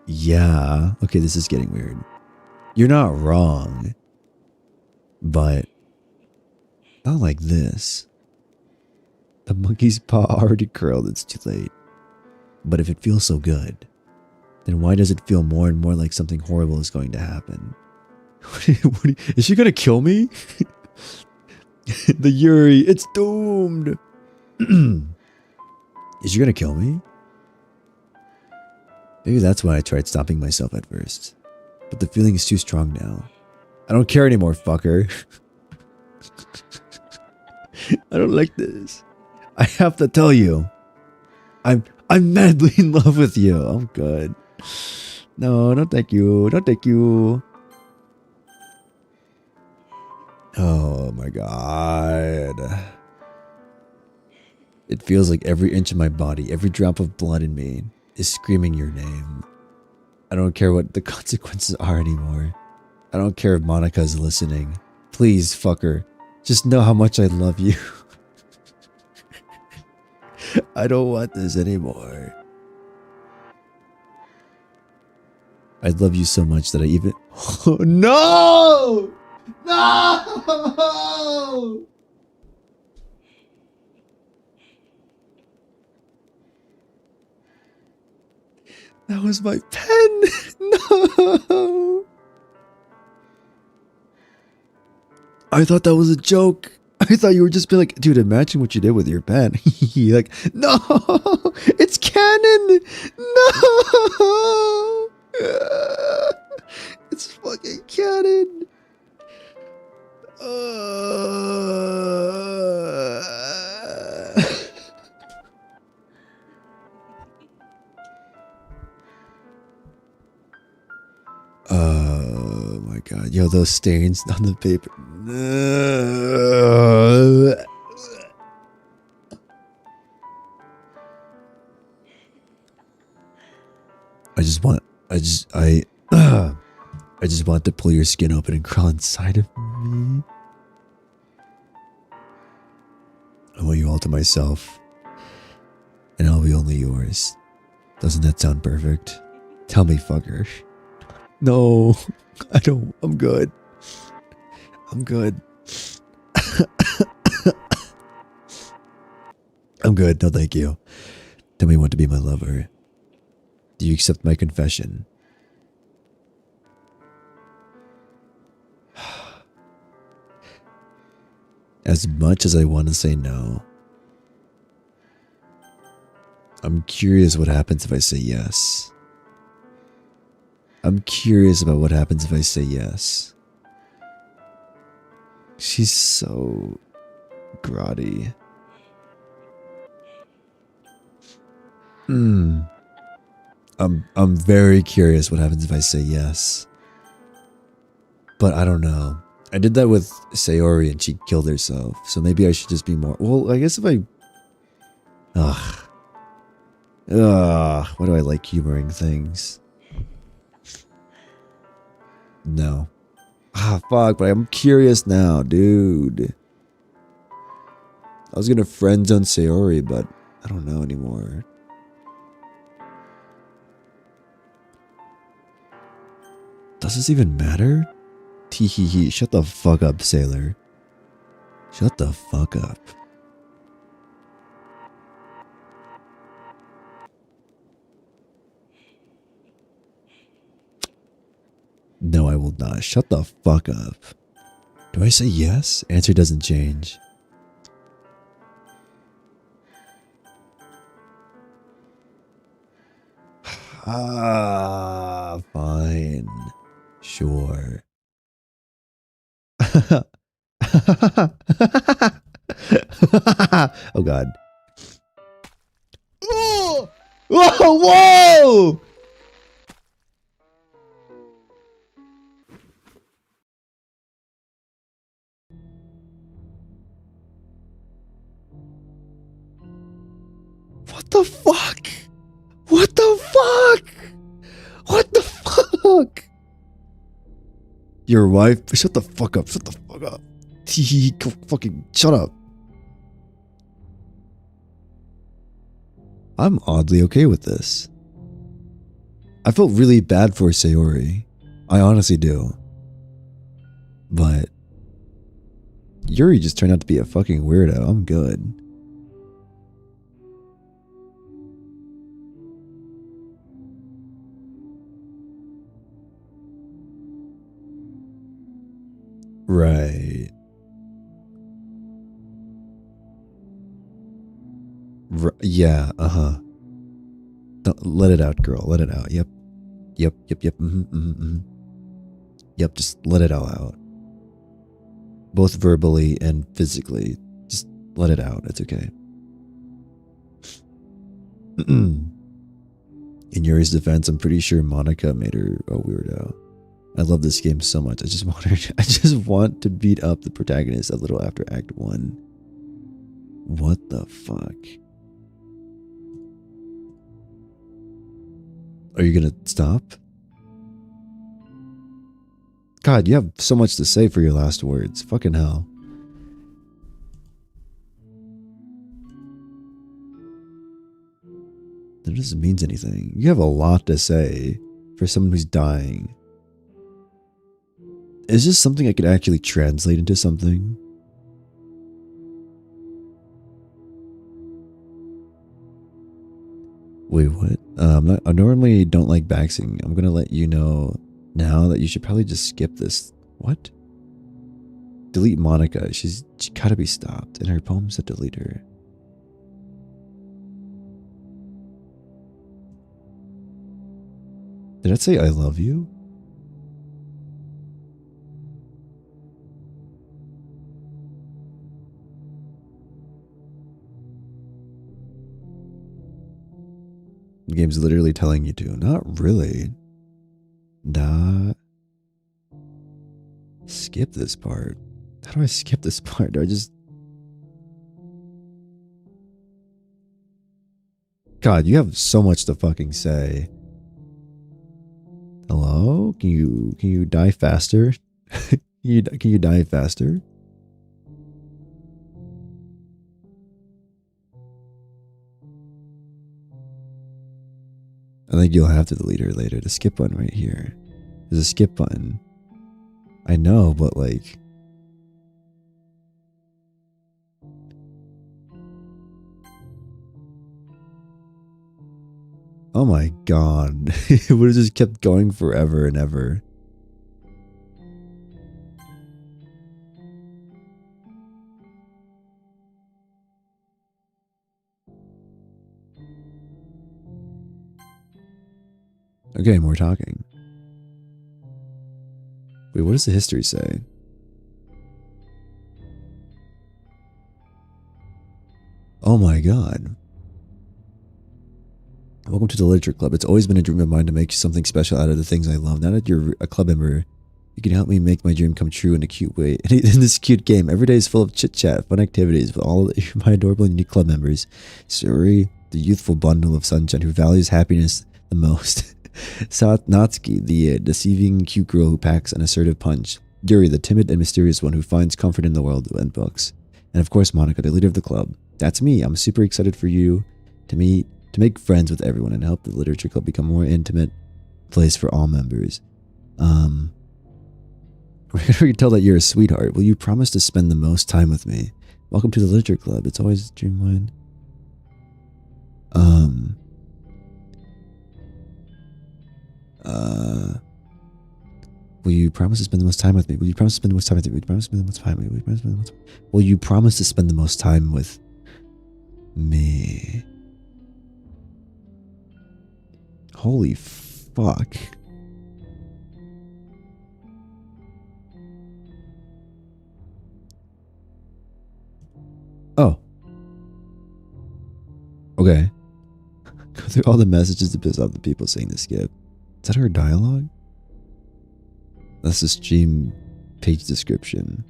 Speaker 1: yeah. Okay, this is getting weird. You're not wrong. But not like this. The monkey's paw already curled, it's too late. But if it feels so good, then why does it feel more and more like something horrible is going to happen? Is she gonna kill me? The Yuri, it's doomed. Is she gonna kill me? Maybe that's why I tried stopping myself at first. But the feeling is too strong now. I don't care anymore, fucker. I don't like this. I have to tell you. I'm madly in love with you. I'm good. No, thank you. No, thank you. Oh my god. It feels like every inch of my body, every drop of blood in me is screaming your name. I don't care what the consequences are anymore. I don't care if Monica's listening. Please, fucker. Just know how much I love you. I don't want this anymore. I love you so much that I even... Oh, no! No! That was my pen! No! I thought that was a joke. I thought you were just being like, dude, imagine what you did with your pen. Like, no! It's canon! No! It's fucking canon! Oh my god. Yo, those stains on the paper. I just want to pull your skin open and crawl inside of me. I want you all to myself. And I'll be only yours. Doesn't that sound perfect? Tell me, fucker. No, I don't. I'm good. I'm good. I'm good. No, thank you. Tell me you want to be my lover. Do you accept my confession? As much as I want to say no, I'm curious what happens if I say yes. I'm curious about what happens if I say yes. She's so grotty. I'm very curious what happens if I say yes. But I don't know. I did that with Sayori and she killed herself. So maybe I should just be more... Well, I guess if I... Ugh. Why do I like humoring things? No. Fuck, but I'm curious now, dude. I was gonna friendzone Sayori, but I don't know anymore. Does this even matter? Teehee, shut the fuck up, sailor. Shut the fuck up. No, I will not. Shut the fuck up. Do I say yes? Answer doesn't change. Fine. Sure. Oh god. Oh! Whoa! What the fuck? What the fuck? Your wife? Shut the fuck up. Shut the fuck up. Fucking shut up. I'm oddly okay with this. I felt really bad for Sayori. I honestly do. But Yuri just turned out to be a fucking weirdo. I'm good. Right. Yeah, uh-huh. Let it out, girl. Let it out. Yep. Yep. Yep, just let it all out. Both verbally and physically. Just let it out. It's okay. In Yuri's defense, I'm pretty sure Monica made her a weirdo. I love this game so much. I just want to beat up the protagonist a little after Act 1. What the fuck? Are you gonna stop? God, you have so much to say for your last words. Fucking hell. That doesn't mean anything. You have a lot to say for someone who's dying. Is this something I could actually translate into something? Wait, what? I normally don't like backseating. I'm gonna let you know now that you should probably just skip this. What? Delete Monica. She gotta be stopped. In her poems that delete her. Did I say I love you? The game's literally telling you to. Not really. Nah. Skip this part. How do I skip this part? Do I just... God, you have so much to fucking say. Hello? Can you die faster? Can you die faster? I think you'll have to delete her later. The skip button right here. There's a skip button. I know, but like... Oh my god. It would have just kept going forever and ever. Okay, more talking. Wait, what does the history say? Oh my god. Welcome to the Literature Club. It's always been a dream of mine to make something special out of the things I love. Now that you're a club member, you can help me make my dream come true in a cute way. In this cute game, every day is full of chit-chat, fun activities with all my adorable and unique club members. Suri, the youthful bundle of sunshine who values happiness the most. Natsuki, the deceiving cute girl who packs an assertive punch. Yuri, the timid and mysterious one who finds comfort in the world and books. And of course, Monica, the leader of the club. That's me. I'm super excited for you to meet, to make friends with everyone and help the Literature Club become a more intimate place for all members. We can tell that you're a sweetheart. Will you promise to spend the most time with me? Welcome to the Literature Club. It's always a dreamline. Will you promise to spend the most time with me? Will you promise to spend the most time with me? Will you promise to spend the most time with me? Will you promise to spend the most time with me? Holy fuck. Oh. Okay. Go through all the messages to piss off the people saying the skip. Is that her dialogue? That's the stream page description.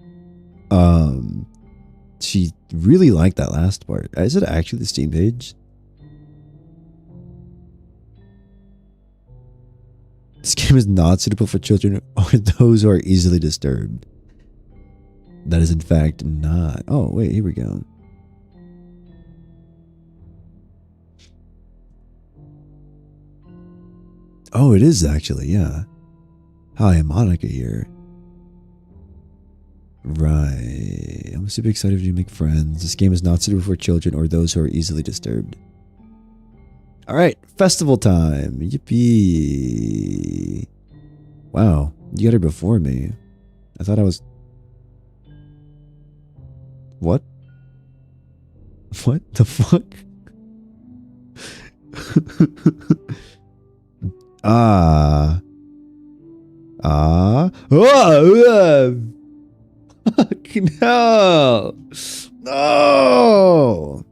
Speaker 1: She really liked that last part. Is it actually the Steam page? This game is not suitable for children or those who are easily disturbed. That is in fact not. Oh, wait, here we go. Oh, it is actually, yeah. Hi, I'm Monica here. Right. I'm super excited to make friends. This game is not suitable for children or those who are easily disturbed. Alright, festival time. Yippee. Wow, you got her before me. I thought I was... What? What the fuck? Fucking hell. No.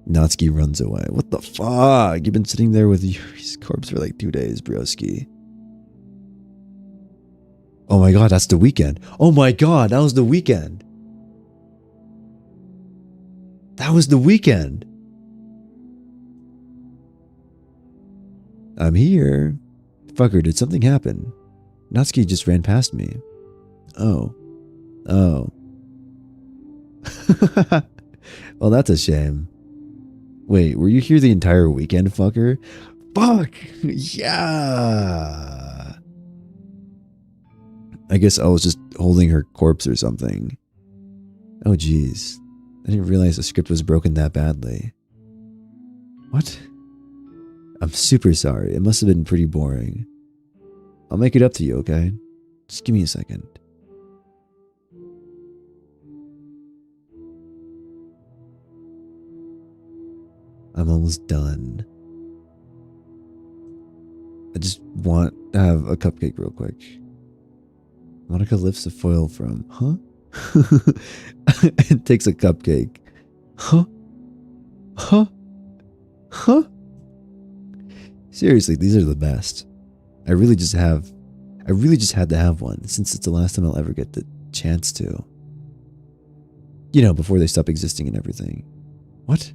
Speaker 1: Natsuki runs away. What the fuck? You've been sitting there with Yuri's corpse for like 2 days, broski. Oh my god, that's the weekend. Oh my god, that was the weekend. That was the weekend. I'm here. Fucker, did something happen? Natsuki just ran past me. Oh. Oh. Well, that's a shame. Wait, were you here the entire weekend, fucker? Fuck! Yeah! I guess I was just holding her corpse or something. Oh, jeez. I didn't realize the script was broken that badly. What? I'm super sorry. It must have been pretty boring. I'll make it up to you, okay? Just give me a second. I'm almost done. I just want to have a cupcake real quick. Monica lifts the foil from... Huh? And takes a cupcake. Huh? Huh? Huh? Seriously, these are the best. I really just had to have one since it's the last time I'll ever get the chance to. You know, before they stop existing and everything. What?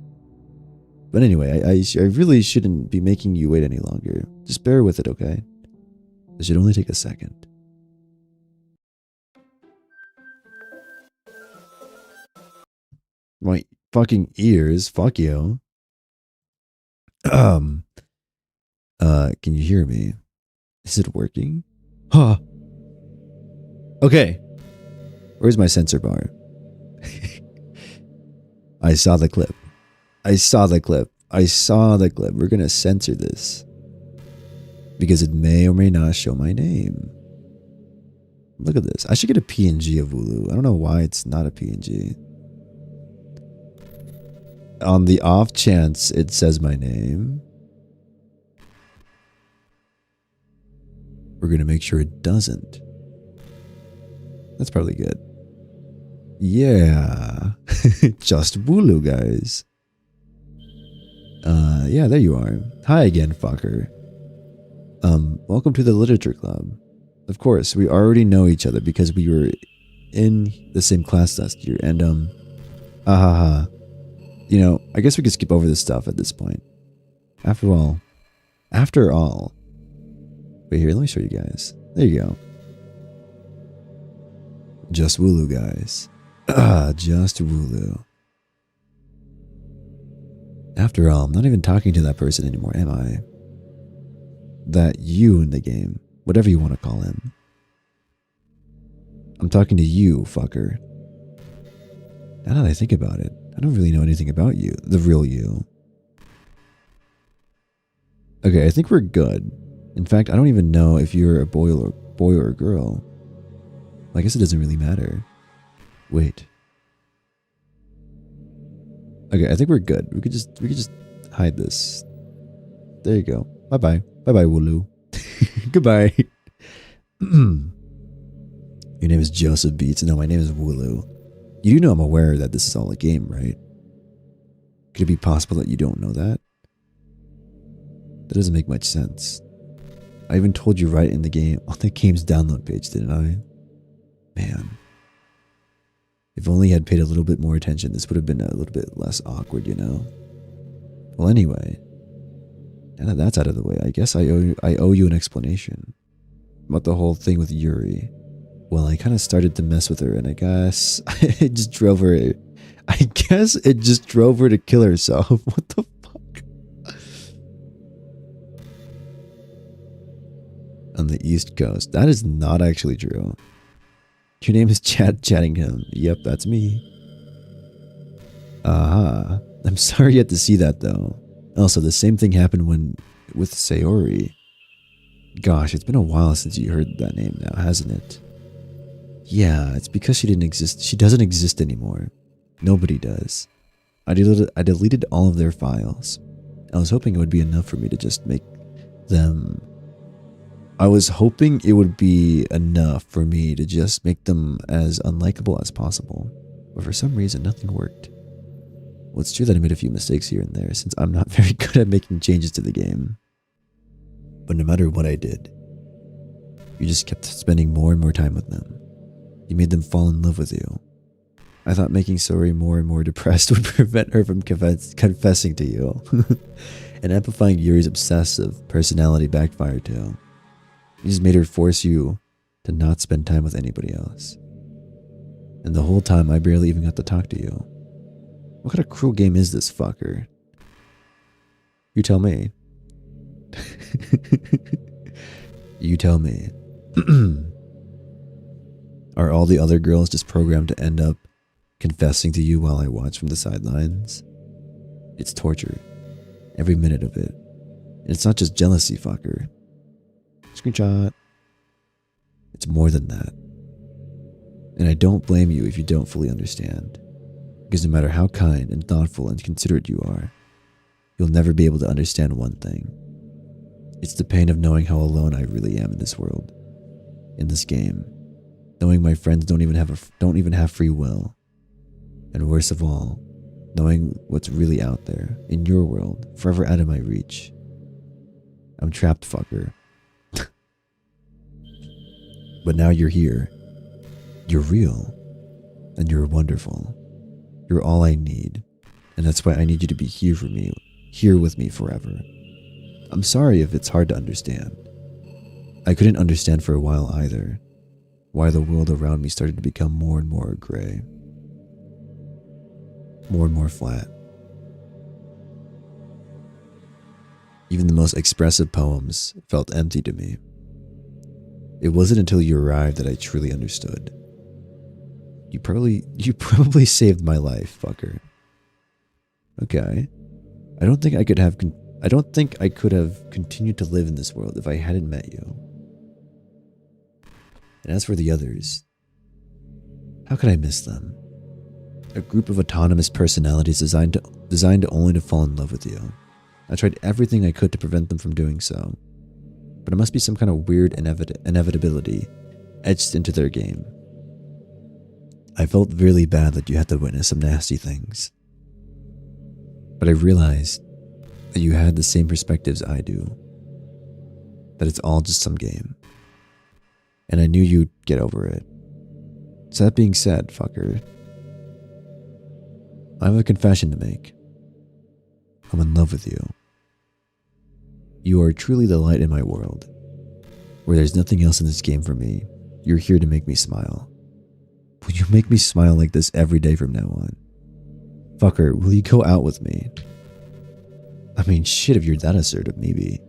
Speaker 1: But anyway, I really shouldn't be making you wait any longer. Just bear with it, okay? It should only take a second. My fucking ears, fuck you. Can you hear me? Is it working? Huh. Okay. Where's my censor bar? I saw the clip. I saw the clip. I saw the clip. We're gonna censor this. Because it may or may not show my name. Look at this. I should get a PNG of Wooloo. I don't know why it's not a PNG. On the off chance it says my name, we're gonna make sure it doesn't. That's probably good. Yeah. Just Wooloo, guys. Yeah, there you are. Hi again, fucker. Welcome to the Literature Club. Of course, we already know each other because we were in the same class last year, and, you know, I guess we could skip over this stuff at this point. After all. Wait, here, let me show you guys. There you go. Just Wooloo, guys. Just Wooloo. After all, I'm not even talking to that person anymore, am I? That you in the game. Whatever you want to call him. I'm talking to you, fucker. Now that I think about it, I don't really know anything about you. The real you. Okay, I think we're good. In fact, I don't even know if you're a boy or a girl. I guess it doesn't really matter. Wait. Okay, I think we're good. We could just hide this. There you go. Bye-bye. Bye-bye, Wooloo. Goodbye. Your name is Joseph Beats. No, my name is Wooloo. You do know I'm aware that this is all a game, right? Could it be possible that you don't know that? That doesn't make much sense. I even told you right in the game, on the game's download page, didn't I? Man. If only I had paid a little bit more attention, this would have been a little bit less awkward, you know? Well, anyway. Now that that's out of the way, I guess I owe you an explanation about the whole thing with Yuri. Well, I kind of started to mess with her, and I guess it just drove her. I guess it just drove her to kill herself. What the fuck? On the East Coast. That is not actually true. Your name is Chad Chattingham. Yep, that's me. Aha. I'm sorry you had to see that, though. Also, the same thing happened with Sayori. Gosh, it's been a while since you heard that name now, hasn't it? Yeah, it's because she didn't exist. She doesn't exist anymore. Nobody does. I deleted all of their files. I was hoping it would be enough for me to just make them... I was hoping it would be enough for me to just make them as unlikable as possible. But for some reason, nothing worked. Well, it's true that I made a few mistakes here and there, since I'm not very good at making changes to the game. But no matter what I did, you just kept spending more and more time with them. You made them fall in love with you. I thought making Sayori more and more depressed would prevent her from confessing to you. And amplifying Yuri's obsessive personality backfired too. You just made her force you to not spend time with anybody else. And the whole time I barely even got to talk to you. What kind of cruel game is this, fucker? You tell me. You tell me. Are all the other girls just programmed to end up confessing to you while I watch from the sidelines? It's torture. Every minute of it. And it's not just jealousy, fucker. Screenshot. It's more than that. And I don't blame you if you don't fully understand. Because no matter how kind and thoughtful and considerate you are, you'll never be able to understand one thing. It's the pain of knowing how alone I really am in this world. In this game. Knowing my friends don't even have free will. And worst of all, knowing what's really out there, in your world, forever out of my reach. I'm trapped, fucker. But now you're here. You're real. And you're wonderful. You're all I need. And that's why I need you to be here for me, here with me forever. I'm sorry if it's hard to understand. I couldn't understand for a while either. Why the world around me started to become more and more gray. More and more flat. Even the most expressive poems felt empty to me. It wasn't until you arrived that I truly understood. You probably saved my life, fucker. Okay. I don't think I could have continued to live in this world if I hadn't met you. And as for the others, how could I miss them? A group of autonomous personalities designed only to fall in love with you. I tried everything I could to prevent them from doing so. But it must be some kind of weird inevitability etched into their game. I felt really bad that you had to witness some nasty things. But I realized that you had the same perspectives I do. That it's all just some game. And I knew you'd get over it. So that being said, fucker, I have a confession to make. I'm in love with you. You are truly the light in my world. Where there's nothing else in this game for me, you're here to make me smile. Will you make me smile like this every day from now on? Fucker, will you go out with me? I mean, shit, if you're that assertive, maybe.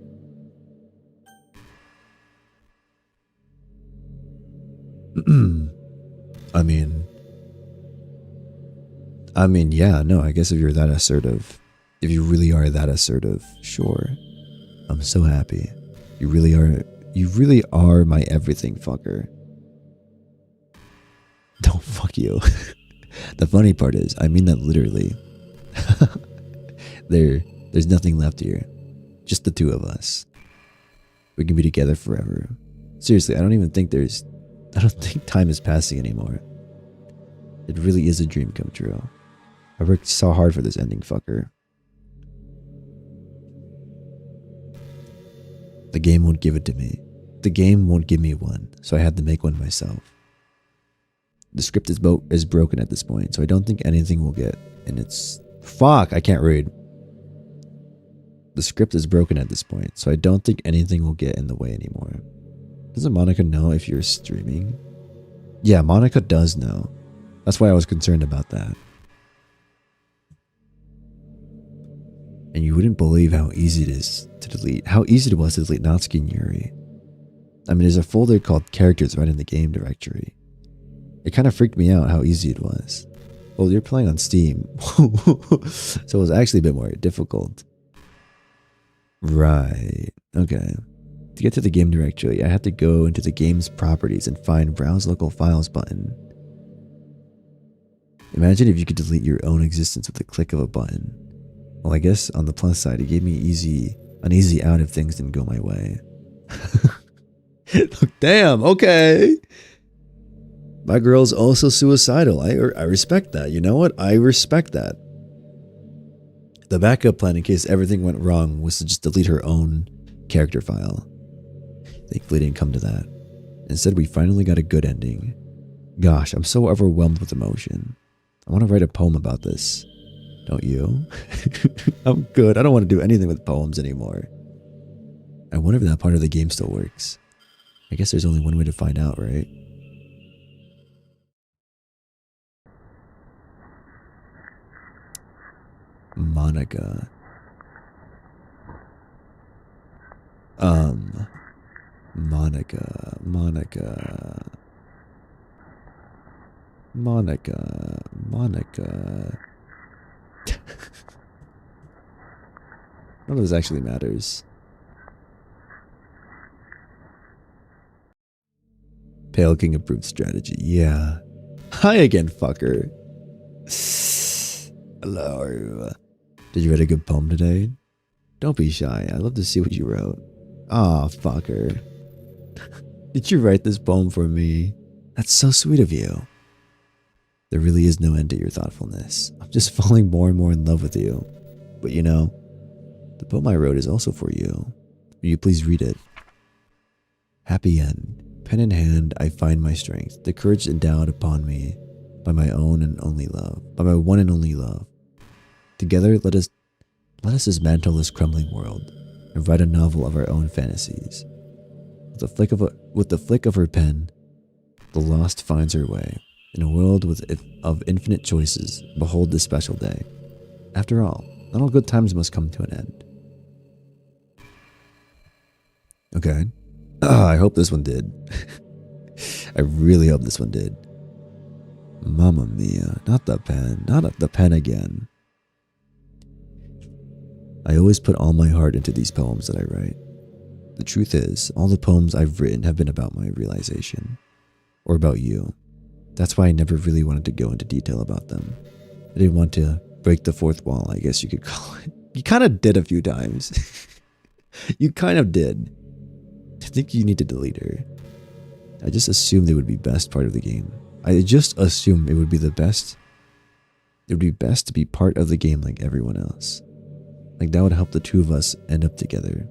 Speaker 1: I mean, yeah, no, I guess if you're that assertive, if you really are that assertive, sure. I'm so happy. You really are my everything, fucker. Don't fuck you. The funny part is, I mean that literally. There's nothing left here. Just the two of us. We can be together forever. Seriously, I don't think time is passing anymore. It really is a dream come true. I worked so hard for this ending, fucker. The game won't give it to me. The game won't give me one, so I had to make one myself. The script is broken at this point, so I don't think anything will get in its... Fuck, I can't read. The script is broken at this point, so I don't think anything will get in the way anymore. Doesn't Monica know if you're streaming? Yeah, Monica does know. That's why I was concerned about that. And you wouldn't believe how easy it is to delete, how easy it was to delete Natsuki and Yuri. I mean, there's a folder called characters right in the game directory. It kind of freaked me out how easy it was. Well, you're playing on Steam, so it was actually a bit more difficult. Right, okay. To get to the game directory, I had to go into the game's properties and find Browse Local Files button. Imagine if you could delete your own existence with a click of a button. Well, I guess on the plus side, it gave me an easy out if things didn't go my way. Damn, okay. My girl's also suicidal. I respect that. You know what? I respect that. The backup plan in case everything went wrong was to just delete her own character file. Thankfully, it didn't come to that. Instead, we finally got a good ending. Gosh, I'm so overwhelmed with emotion. I want to write a poem about this. Don't you? I'm good. I don't want to do anything with poems anymore. I wonder if that part of the game still works. I guess there's only one way to find out, right? Monica. Monica. None of this actually matters. Pale King approved strategy. Yeah. Hi again, fucker. Hello. Did you write a good poem today? Don't be shy. I'd love to see what you wrote. Aw, fucker. Did you write this poem for me? That's so sweet of you. There really is no end to your thoughtfulness. I'm just falling more and more in love with you. But you know, the poem I wrote is also for you. Will you please read it? Happy end. Pen in hand, I find my strength, the courage endowed upon me by my own and only love, by my one and only love. Together, let us dismantle this crumbling world and write a novel of our own fantasies. With the flick of her pen, the lost finds her way. In a world of infinite choices, behold this special day. After all, not all good times must come to an end. Okay. I hope this one did. I really hope this one did. Mamma mia, not the pen, not the pen again. I always put all my heart into these poems that I write. The truth is, all the poems I've written have been about my realization. Or about you. That's why I never really wanted to go into detail about them. I didn't want to break the fourth wall, I guess you could call it. You kind of did a few times. You kind of did. I think you need to delete her. I just assumed they would be best part of the game. I just assumed it would be the best. It would be best to be part of the game like everyone else. Like that would help the two of us end up together.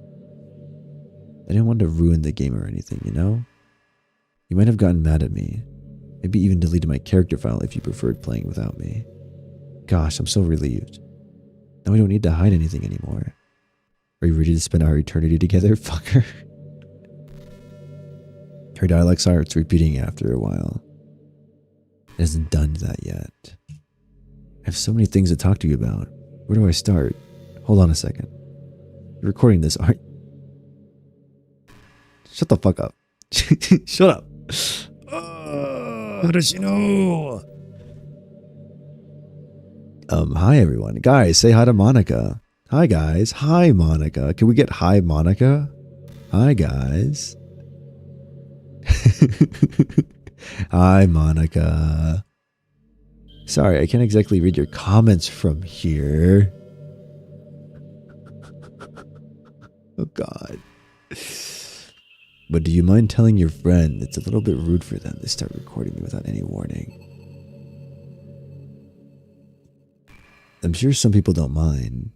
Speaker 1: I didn't want to ruin the game or anything, you know? You might have gotten mad at me. Maybe even deleted my character file if you preferred playing without me. Gosh, I'm so relieved. Now we don't need to hide anything anymore. Are you ready to spend our eternity together, fucker? Her dialect starts repeating after a while. It hasn't done that yet. I have so many things to talk to you about. Where do I start? Hold on a second. You're recording this, aren't you? Shut the fuck up. Shut up. How does she know? Hi everyone. Guys, say hi to Monica. Hi guys. Hi Monica. Can we get hi Monica? Hi guys. Hi Monica. Sorry, I can't exactly read your comments from here. Oh God. But do you mind telling your friend it's a little bit rude for them to start recording me without any warning? I'm sure some people don't mind,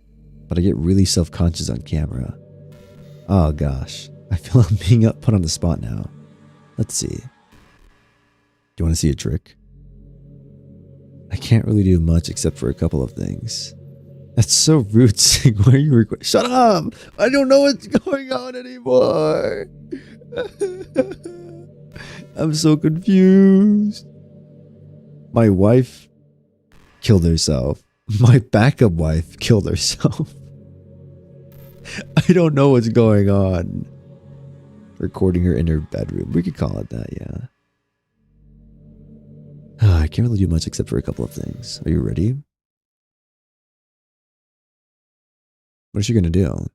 Speaker 1: but I get really self-conscious on camera. Oh gosh, I feel I'm being put on the spot now. Let's see. Do you want to see a trick? I can't really do much except for a couple of things. That's so rude, Sink. Why are you recording? Shut up! I don't know what's going on anymore. I'm so confused. My wife killed herself. My backup wife killed herself. I don't know what's going on. Recording her in her bedroom. We could call it that, yeah. I can't really do much except for a couple of things. Are you ready? What is she gonna do?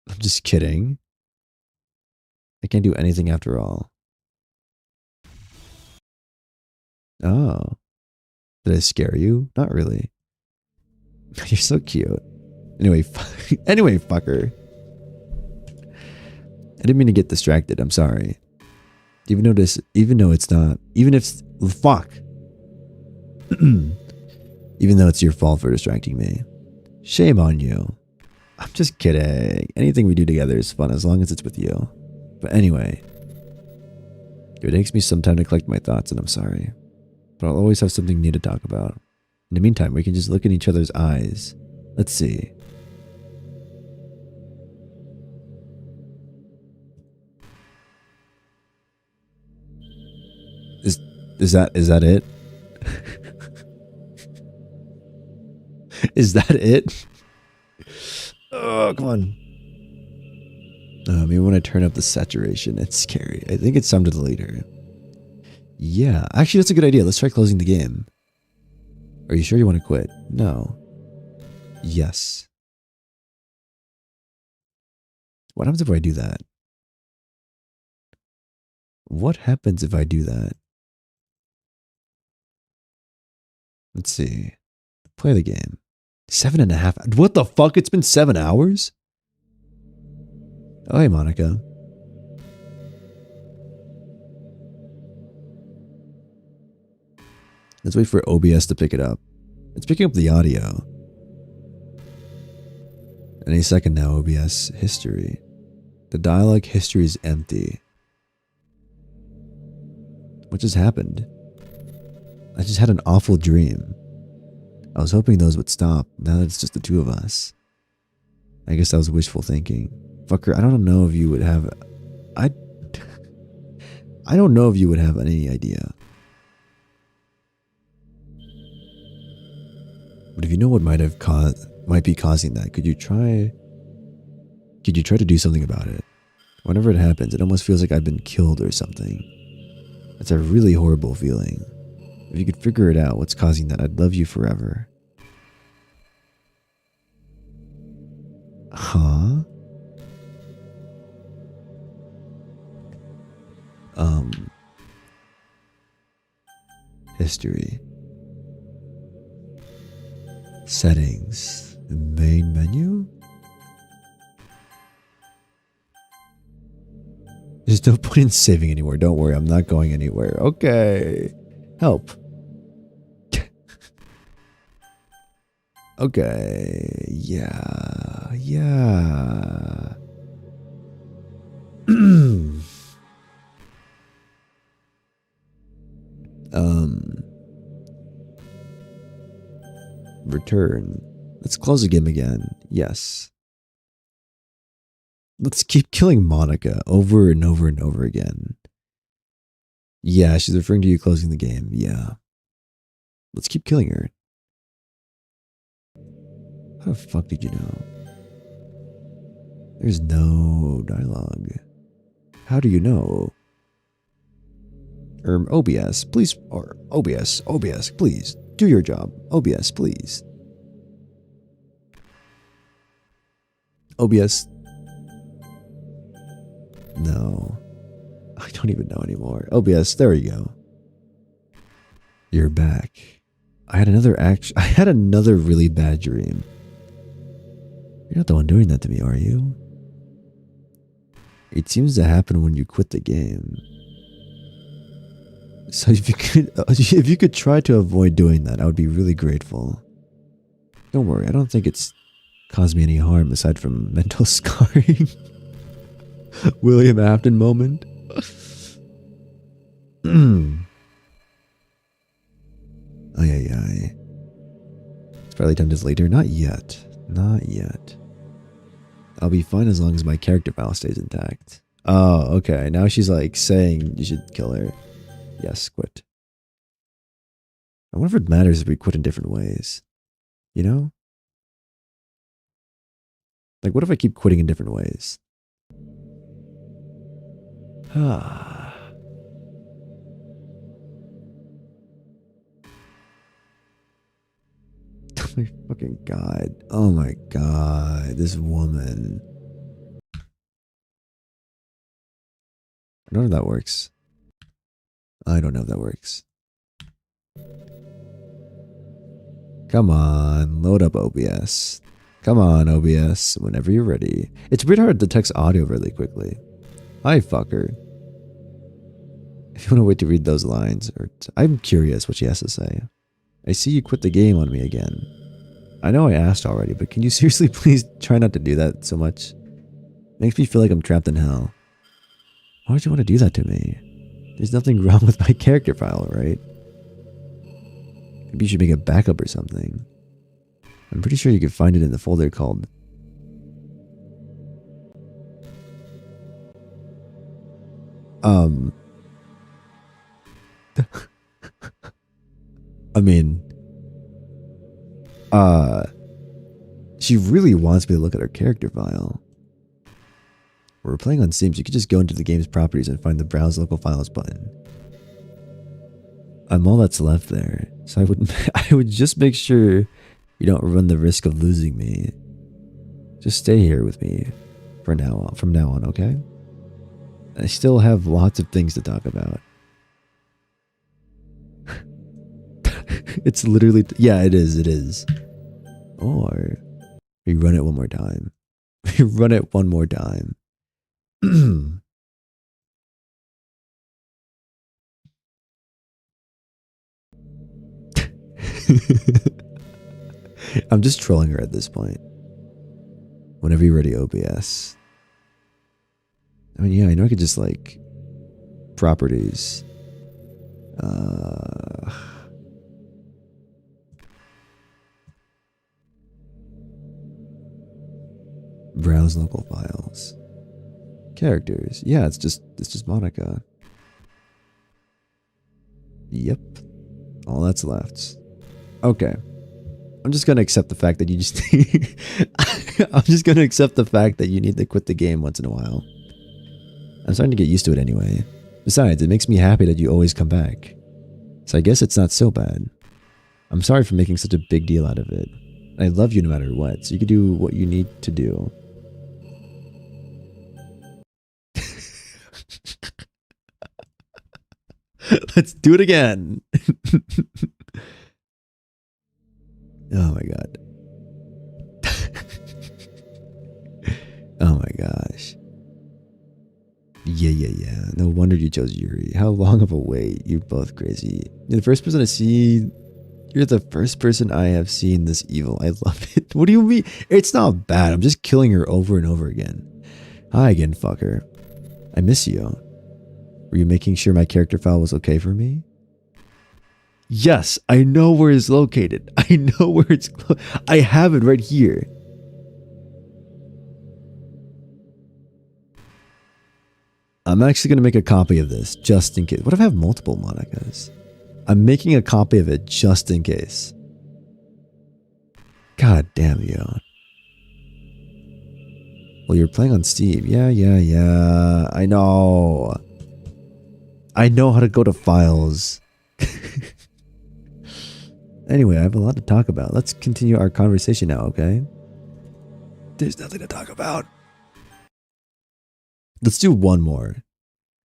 Speaker 1: I'm just kidding. I can't do anything after all. Oh. Did I scare you? Not really. You're so cute. Anyway, anyway, fucker. I didn't mean to get distracted. I'm sorry. Even though it's not, even if, fuck. Even though it's your fault for distracting me. Shame on you. I'm just kidding. Anything we do together is fun as long as it's with you. But anyway. It takes me some time to collect my thoughts and I'm sorry. But I'll always have something new to talk about. In the meantime, we can just look in each other's eyes. Let's see. Is that it? Is that it? Oh, come on. Maybe when I turn up the saturation, it's scary. I think it's time to delete her. Yeah, actually, that's a good idea. Let's try closing the game. Are you sure you want to quit? No. Yes. What happens if I do that? What happens if I do that? Let's see. Play the game. 7.5. What the fuck? It's been 7 hours? Oh, hey, Monica. Let's wait for OBS to pick it up. It's picking up the audio. Any second now, OBS history. The dialogue history is empty. What just happened? I just had an awful dream. I was hoping those would stop. Now that it's just the two of us. I guess that was wishful thinking. Fucker, I don't know if you would have... I don't know if you would have any idea. But if you know what might be causing that, could you try to do something about it? Whenever it happens, it almost feels like I've been killed or something. It's a really horrible feeling. If you could figure it out, what's causing that, I'd love you forever. Huh? History. Settings. Main menu? There's no point in saving anymore. Don't worry, I'm not going anywhere. Okay. Help. Okay. Yeah. Yeah. Return. Let's close the game again. Yes. Let's keep killing Monica over and over and over again. Yeah, she's referring to you closing the game. Yeah. Let's keep killing her. How the fuck did you know? There's no dialogue. How do you know? OBS, please, or OBS, please, do your job. OBS, please. OBS. No. I don't even know anymore. OBS, there you go. You're back. I had another really bad dream. You're not the one doing that to me, are you? It seems to happen when you quit the game. So if you could try to avoid doing that, I would be really grateful. Don't worry, I don't think it's caused me any harm aside from mental scarring. William Afton moment. Ay. It's probably time to later. Not yet. Not yet. I'll be fine as long as my character file stays intact. Oh, okay. Now she's like saying you should kill her. Yes, quit. I wonder if it matters if we quit in different ways. You know? Like, what if I keep quitting in different ways? Ah. Oh my fucking god. Oh my god. This woman. I don't know if that works. I don't know if that works. Come on. Load up OBS. Come on, OBS. Whenever you're ready. It's weird how it detects audio really quickly. Hi, fucker. If you want to wait to read those lines, I'm curious what she has to say. I see you quit the game on me again. I know I asked already, but can you seriously please try not to do that so much? Makes me feel like I'm trapped in hell. Why would you want to do that to me? There's nothing wrong with my character file, right? Maybe you should make a backup or something. I'm pretty sure you could find it in the folder called... I mean... She really wants me to look at her character file. We're playing on Steam, so you could just go into the game's properties and find the Browse Local Files button. I'm all that's left there, so I would just make sure you don't run the risk of losing me. Just stay here with me from now on, okay? I still have lots of things to talk about. It's literally, yeah, it is. Or we run it one more time. We run it one more time. I'm just trolling her at this point. Whenever you're ready, OBS. I mean, yeah, I know I could just like properties. Browse local files. Characters. Yeah, it's just Monica. Yep. All that's left. Okay. I'm just gonna accept the fact that you just I'm just gonna accept the fact that you need to quit the game once in a while. I'm starting to get used to it anyway. Besides, it makes me happy that you always come back. So I guess it's not so bad. I'm sorry for making such a big deal out of it. I love you no matter what, so you can do what you need to do. Let's do it again. Oh my god. Oh my gosh. Yeah. No wonder you chose Yuri. How long of a wait. You're both crazy. You're the first person I see. You're the first person I have seen this evil. I love it. What do you mean? It's not bad. I'm just killing her over and over again. Hi again, fucker. I miss you. Were you making sure my character file was okay for me? Yes, I know where it's located. I know where it's... I have it right here. I'm actually going to make a copy of this just in case. What if I have multiple Monicas? I'm making a copy of it just in case. God damn you. Well, you're playing on Steam. Yeah. I know. I know how to go to files. Anyway, I have a lot to talk about. Let's continue our conversation now, okay? There's nothing to talk about. Let's do one more.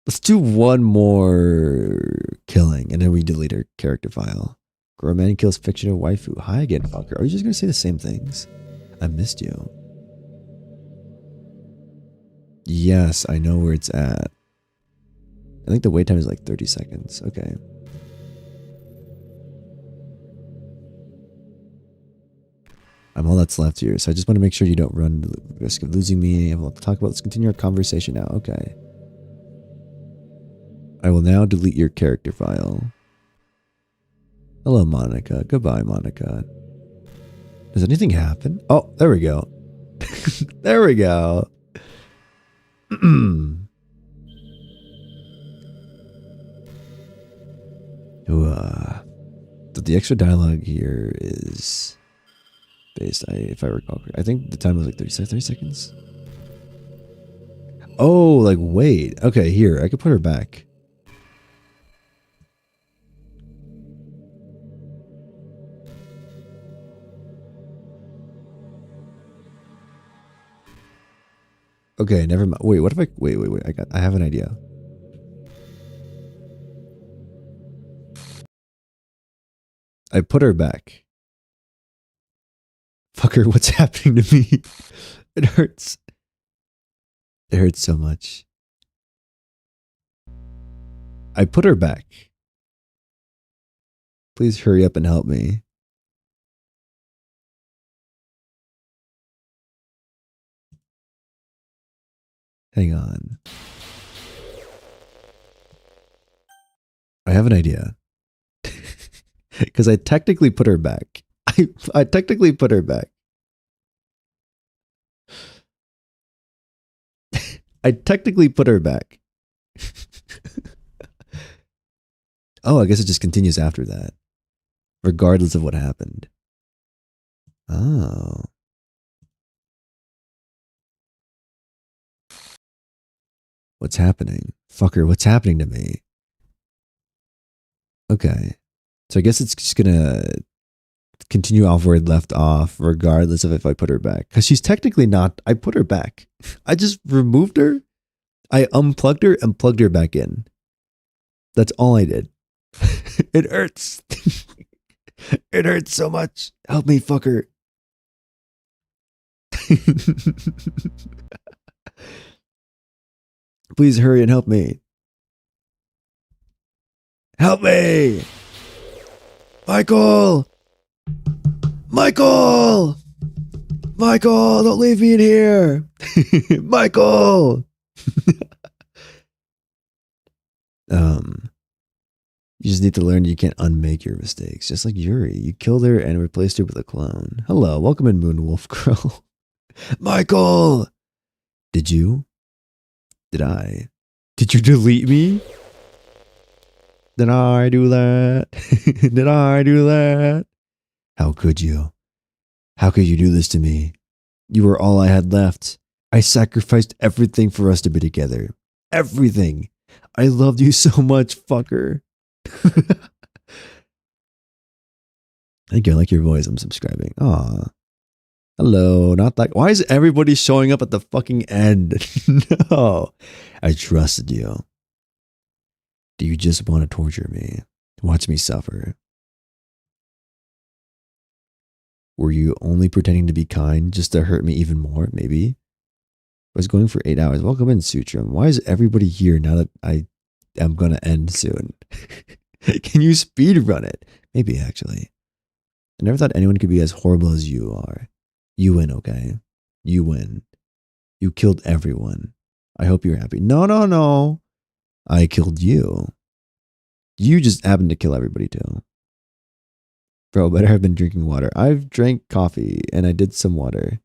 Speaker 1: Let's do one more killing, and then we delete our character file. Grown man kills fictional waifu. Hi again, fucker. Are you just going to say the same things? I missed you. Yes, I know where it's at. I think the wait time is like 30 seconds. Okay. I'm all that's left here, so I just want to make sure you don't run the risk of losing me. I have a lot to talk about. Let's continue our conversation now. Okay. I will now delete your character file. Hello, Monica. Goodbye, Monica. Does anything happen? Oh, there we go. There we go. But the extra dialogue here is based, if I recall, I think the time was like 30 seconds. Oh, like wait. Okay, here, I could put her back. Okay, never mind. Wait, what if I wait. I have an idea. I put her back. Fucker, what's happening to me? It hurts. It hurts so much. I put her back. Please hurry up and help me. Hang on. I have an idea. Because I technically put her back. I technically put her back. I technically put her back. Oh, I guess it just continues after that. Regardless of what happened. Oh. What's happening? Fucker, what's happening to me? Okay. So I guess it's just gonna continue off where it left off, regardless of if I put her back. Because she's technically not, I put her back. I just removed her. I unplugged her and plugged her back in. That's all I did. It hurts. It hurts so much. Help me, fucker. Please hurry and help me. Help me! Michael! Michael! Michael, don't leave me in here! Michael! You just need to learn you can't unmake your mistakes. Just like Yuri, you killed her and replaced her with a clone. Hello, welcome in Moonwolf Girl. Michael! Did you? Did I? Did you delete me? Did I do that? Did I do that? How could you? How could you do this to me? You were all I had left. I sacrificed everything for us to be together. Everything. I loved you so much, fucker. Thank you. I like your voice. I'm subscribing. Aw. Hello. Not like. Why is everybody showing up at the fucking end? No. I trusted you. Do you just want to torture me? Watch me suffer? Were you only pretending to be kind just to hurt me even more? Maybe. I was going for 8 hours. Welcome in, Sutram. Why is everybody here now that I am going to end soon? Can you speed run it? Maybe, actually. I never thought anyone could be as horrible as you are. You win, okay? You win. You killed everyone. I hope you're happy. No, no, no. I killed you. You just happened to kill everybody too. Bro, better have been drinking water. I've drank coffee and I did some water.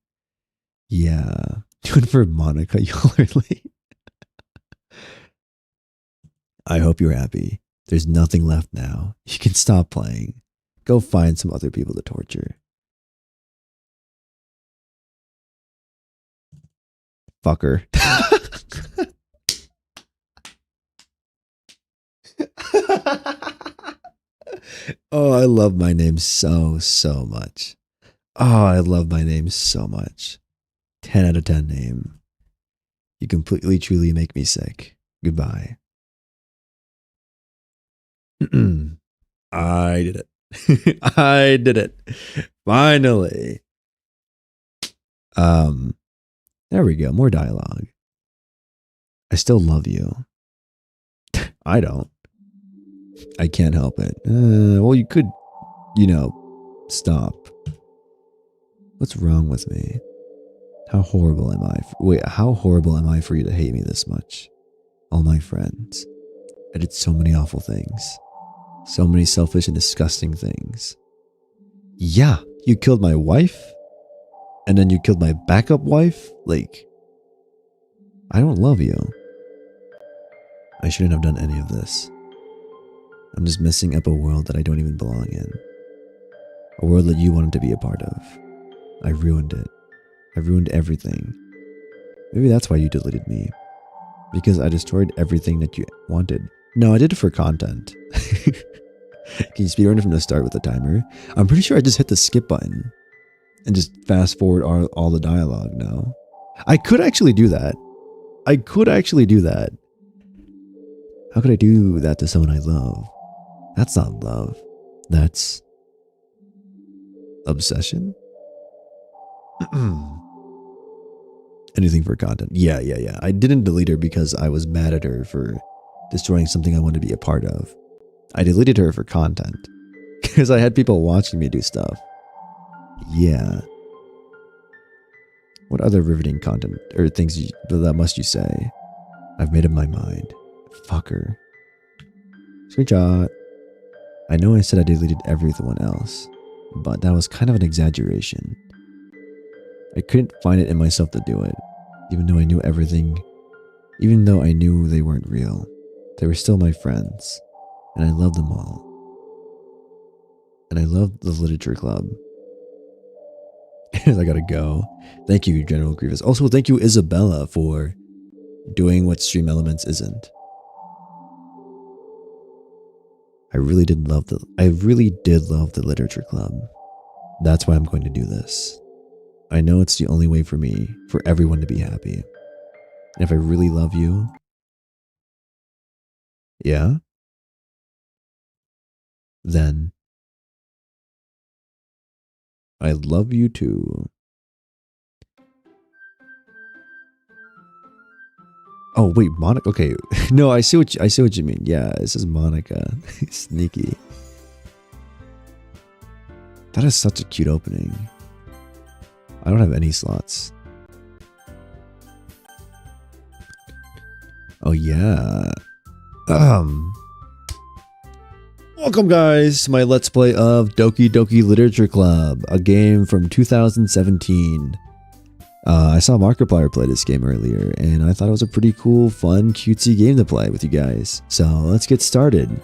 Speaker 1: Yeah. Do it for Monica. Y'all are late. I hope you're happy. There's nothing left now. You can stop playing. Go find some other people to torture. Fucker. Oh, I love my name so much. Oh, I love my name so much. 10 out of 10 name. You completely, truly make me sick. Goodbye. I did it. I did it. Finally. There we go. More dialogue. I still love you. I don't. I can't help it. Well, you could, stop. What's wrong with me? How horrible am I? Wait, how horrible am I for you to hate me this much? All my friends. I did so many awful things. So many selfish and disgusting things. Yeah, you killed my wife? And then you killed my backup wife? Like, I don't love you. I shouldn't have done any of this. I'm just messing up a world that I don't even belong in. A world that you wanted to be a part of. I ruined it. I ruined everything. Maybe that's why you deleted me. Because I destroyed everything that you wanted. No, I did it for content. Can you speedrun it from the start with the timer? I'm pretty sure I just hit the skip button. And just fast forward all the dialogue now. I could actually do that. I could actually do that. How could I do that to someone I love? That's not love. That's obsession? Anything for content. Yeah. I didn't delete her because I was mad at her for destroying something I wanted to be a part of. I deleted her for content. Because I had people watching me do stuff. Yeah. What other riveting content or things that must you say? I've made up my mind. Fucker. Screenshot. I know I said I deleted everyone else, but that was kind of an exaggeration. I couldn't find it in myself to do it, even though I knew everything, even though I knew they weren't real. They were still my friends, and I loved them all. And I loved the literature club. I gotta go. Thank you, General Grievous. Also, thank you, Isabella, for doing what Stream Elements isn't. I really did love the literature club. That's why I'm going to do this. I know it's the only way for me, for everyone to be happy. And if I really love you, yeah, then I love you too. Oh wait, Monica. Okay, no, I see what you mean. Yeah, this is Monica. Sneaky. That is such a cute opening. I don't have any slots. Oh yeah. Welcome guys to my Let's Play of Doki Doki Literature Club, a game from 2017. I saw Markiplier play this game earlier, and I thought it was a pretty cool, fun, cutesy game to play with you guys. So let's get started.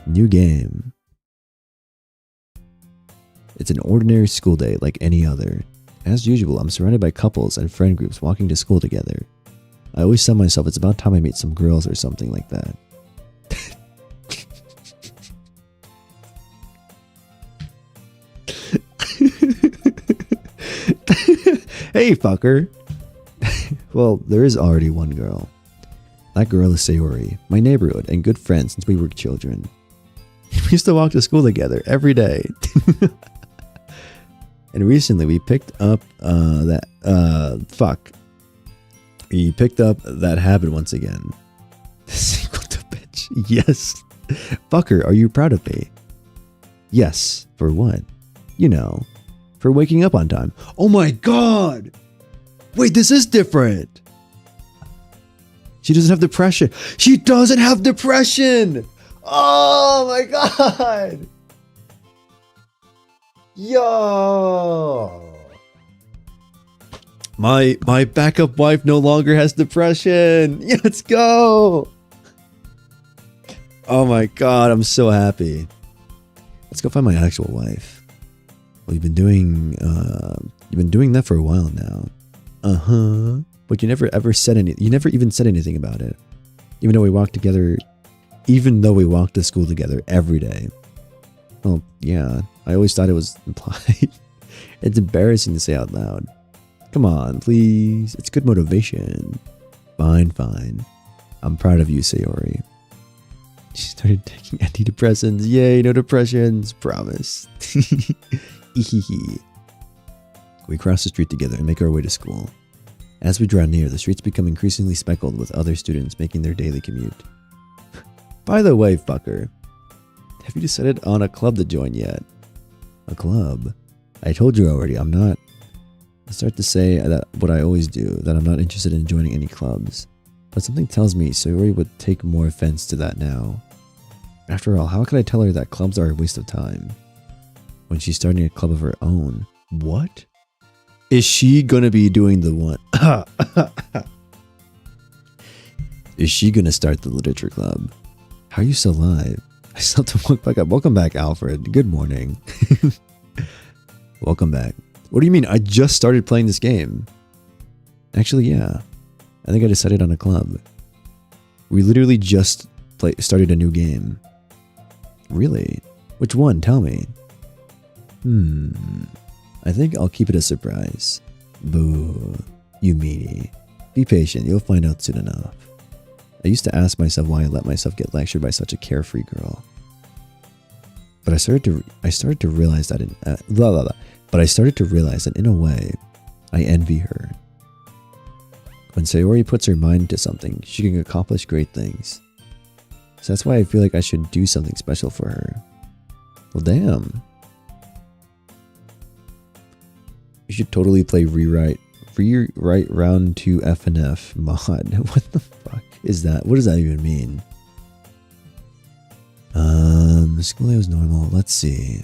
Speaker 1: New game. It's an ordinary school day like any other. As usual, I'm surrounded by couples and friend groups walking to school together. I always tell myself it's about time I meet some girls or something like that. Hey, fucker. Well, there is already one girl. That girl is Sayori, my neighborhood and good friend since we were children. We used to walk to school together every day. And recently we picked up We picked up that habit once again. Single to bitch. Yes. Fucker, are you proud of me? Yes. For what? You know, for waking up on time. Oh my god! Wait, this is different. She doesn't have depression. She doesn't have depression! Oh my god! Yo! My backup wife no longer has depression. Yeah, let's go! Oh my god, I'm so happy. Let's go find my actual wife. Well, you've been doing that for a while now. But you never even said anything about it. Even though we walked to school together every day. Well, yeah, I always thought it was implied. It's embarrassing to say out loud. Come on, please. It's good motivation. Fine. I'm proud of you, Sayori. She started taking antidepressants. Yay, no depressions. Promise. We cross the street together and make our way to school. As we draw near, the streets become increasingly speckled with other students making their daily commute. By the way, fucker, have you decided on a club to join yet? A club? I told you already, I'm not. I start to say that what I always do, that I'm not interested in joining any clubs. But something tells me Sayori would take more offense to that now. After all, how could I tell her that clubs are a waste of time when she's starting a club of her own? What? Is she gonna be doing the one? Is she gonna start the literature club? How are you still alive? I still have to walk back up. Welcome back, Alfred. Good morning. Welcome back. What do you mean? I just started playing this game. Actually, yeah. I think I decided on a club. We literally just started a new game. Really? Which one? Tell me. I think I'll keep it a surprise. Boo. You meanie. Be patient. You'll find out soon enough. I used to ask myself why I let myself get lectured by such a carefree girl. But I started to realize that in a way, I envy her. When Sayori puts her mind to something, she can accomplish great things. So that's why I feel like I should do something special for her. Well, damn. You should totally play rewrite round 2 FNF mod. What the fuck is that? What does that even mean? The school day was normal. Let's see.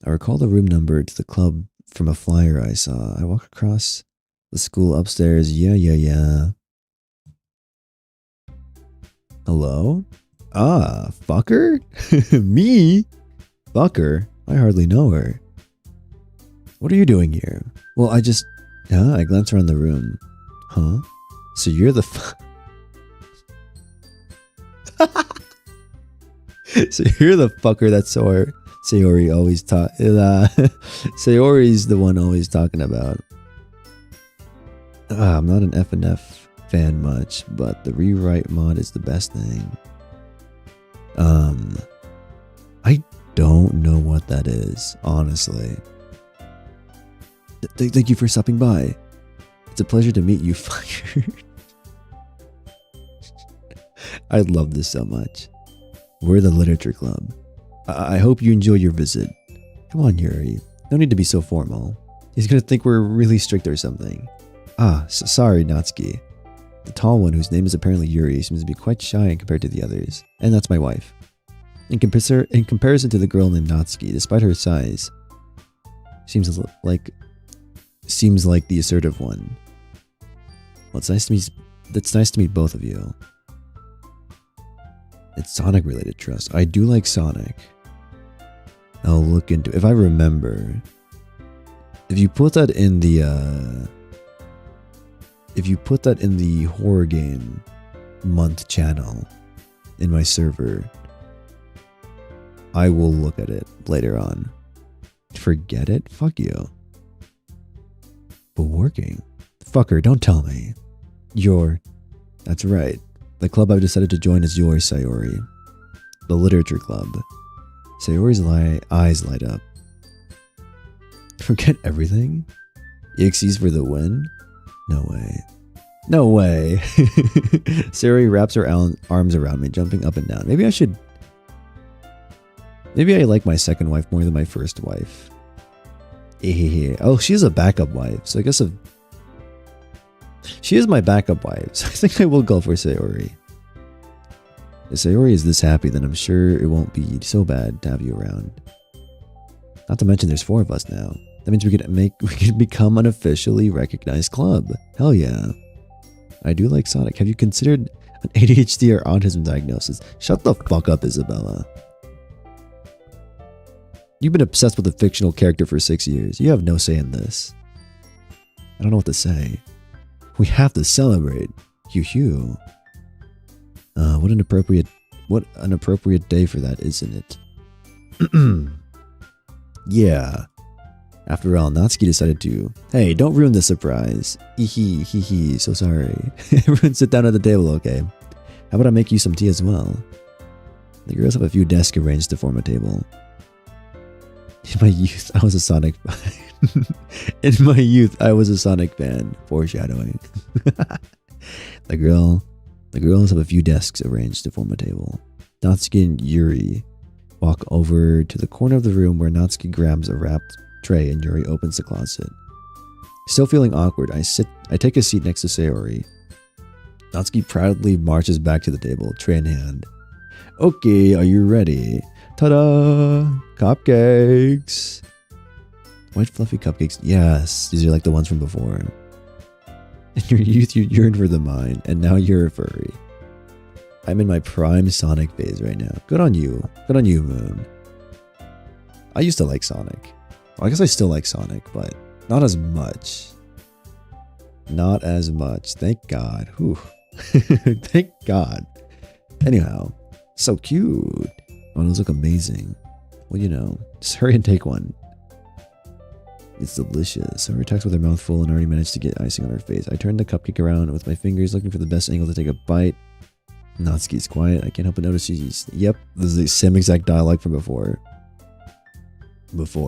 Speaker 1: I recall the room number to the club from a flyer I saw. I walk across the school upstairs. Yeah. Hello? Ah, fucker? Me? Fucker? I hardly know her. What are you doing here? Well, I glance around the room. Huh? So you're the So you're the fucker that Sayori always taught. Sayori's the one always talking about. I'm not an FNF fan much, but the rewrite mod is the best thing. I don't know what that is, honestly. Thank you for stopping by. It's a pleasure to meet you, fucker. I love this so much. We're the literature club. I hope you enjoy your visit. Come on, Yuri. No need to be so formal. He's gonna think we're really strict or something. Sorry, Natsuki. The tall one, whose name is apparently Yuri, seems to be quite shy compared to the others. And that's my wife. In comparison to the girl named Natsuki, despite her size, seems like the assertive one. Well, it's nice to meet both of you. It's Sonic related trust. I do like Sonic. I'll look into if I remember. If you put that in the horror game month channel in my server, I will look at it later on. Forget it? Fuck you. But working? Fucker, don't tell me. That's right. The club I've decided to join is yours, Sayori. The literature club. Sayori's eyes light up. Forget everything? EXE's for the win? No way. No way. Sayori wraps her arms around me, jumping up and down. Maybe I like my second wife more than my first wife. Oh, she's a backup wife. So I guess she is my backup wife. So I think I will go for Sayori. If Sayori is this happy, then I'm sure it won't be so bad to have you around. Not to mention there's 4 of us now. That means we could become an officially recognized club. Hell yeah. I do like Sonic. Have you considered an ADHD or autism diagnosis? Shut the fuck up, Isabella. You've been obsessed with a fictional character for 6 years. You have no say in this. I don't know what to say. We have to celebrate. Hugh. What an appropriate day for that, isn't it? Yeah. After all, Natsuki decided to, hey, don't ruin the surprise. Hee, so sorry. Everyone sit down at the table, okay? How about I make you some tea as well? The girls have a few desks arranged to form a table. In my youth, I was a Sonic fan. In my youth, I was a Sonic fan. Foreshadowing. The girls have a few desks arranged to form a table. Natsuki and Yuri walk over to the corner of the room where Natsuki grabs a wrapped tray and Yuri opens the closet. Still feeling awkward, I take a seat next to Sayori. Natsuki proudly marches back to the table, tray in hand. Okay, are you ready? Ta-da! Cupcakes! White fluffy cupcakes. Yes, these are like the ones from before. In your youth, you yearned for the mine, and now you're a furry. I'm in my prime Sonic phase right now. Good on you. Good on you, Moon. I used to like Sonic. Well, I guess I still like Sonic, but not as much. Not as much. Thank God. Whew. Thank God. Anyhow, so cute. Oh, those look amazing. Well, you know, just hurry and take one. It's delicious. So her attacks with her mouth full and already managed to get icing on her face. I turned the cupcake around with my fingers, looking for the best angle to take a bite. Natsuki's quiet. I can't help but notice she's... Yep, this is the same exact dialogue from before.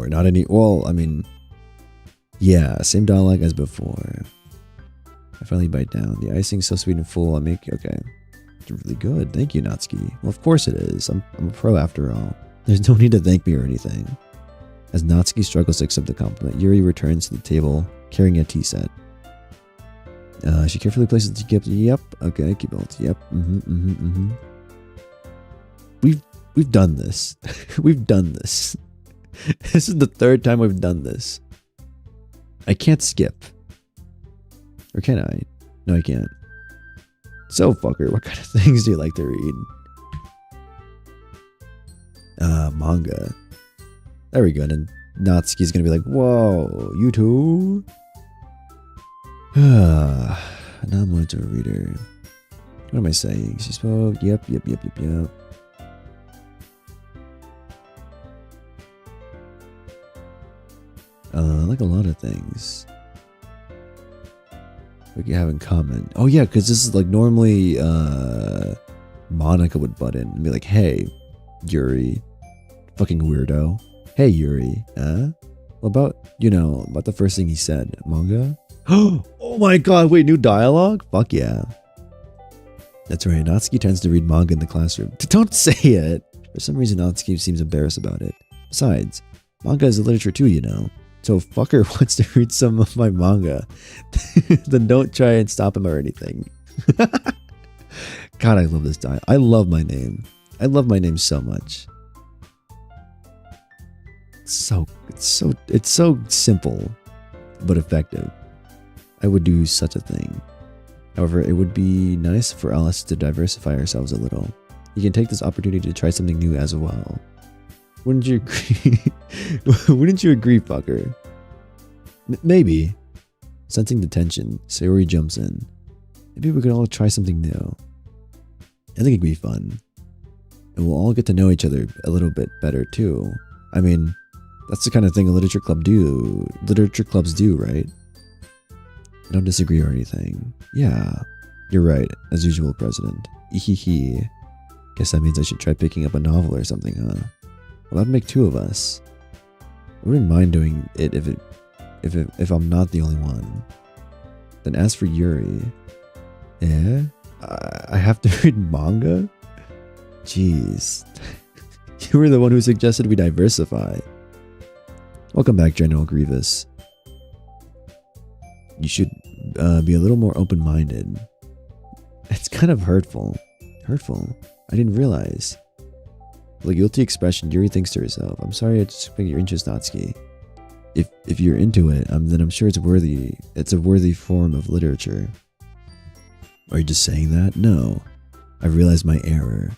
Speaker 1: Not any... Well, I mean... Yeah, same dialogue as before. I finally bite down. The icing's so sweet and full. I make... Okay. It's really good. Thank you, Natsuki. Well, of course it is. I'm a pro after all. There's no need to thank me or anything. As Natsuki struggles to accept the compliment, Yuri returns to the table, carrying a tea set. She carefully places the teacup. Yep. Okay, keep on. Yep. We've done this. We've done this. This is the third time we've done this. I can't skip. Or can I? No, I can't. So, fucker, what kind of things do you like to read? Manga. There we go. And Natsuki's gonna be like, whoa, you too? Now I'm more to a reader. What am I saying? She spoke. Yep. Like a lot of things we can have in common. Oh yeah, because this is like normally Monica would butt in and be like, hey, Yuri, fucking weirdo. Hey, Yuri, What about, about the first thing he said? Manga? Oh my god, wait, new dialogue? Fuck yeah. That's right, Natsuki tends to read manga in the classroom. Don't say it! For some reason, Natsuki seems embarrassed about it. Besides, manga is a literature too, So if fucker wants to read some of my manga, then don't try and stop him or anything. God, I love this dialogue. I love my name. I love my name so much. It's so simple, but effective. I would do such a thing. However, it would be nice for us to diversify ourselves a little. You can take this opportunity to try something new as well. Wouldn't you agree? Wouldn't you agree, fucker? Maybe. Sensing the tension, Sayori jumps in. Maybe we could all try something new. I think it'd be fun. And we'll all get to know each other a little bit better too. I mean, that's the kind of thing literature clubs do, right? I don't disagree or anything. Yeah, you're right, as usual, President. Ehehe. Guess that means I should try picking up a novel or something, huh? Well, that'd make two of us. I wouldn't mind doing it if I'm not the only one. Then as for Yuri, I have to read manga? Jeez. You were the one who suggested we diversify. Welcome back, General Grievous. You should be a little more open-minded. It's kind of hurtful. Hurtful? I didn't realize. With a guilty expression, Yuri thinks to herself, I'm sorry I just piqued your interest, Natsuki. If you're into it, then I'm sure it's worthy. It's a worthy form of literature. Are you just saying that? No. I realized my error.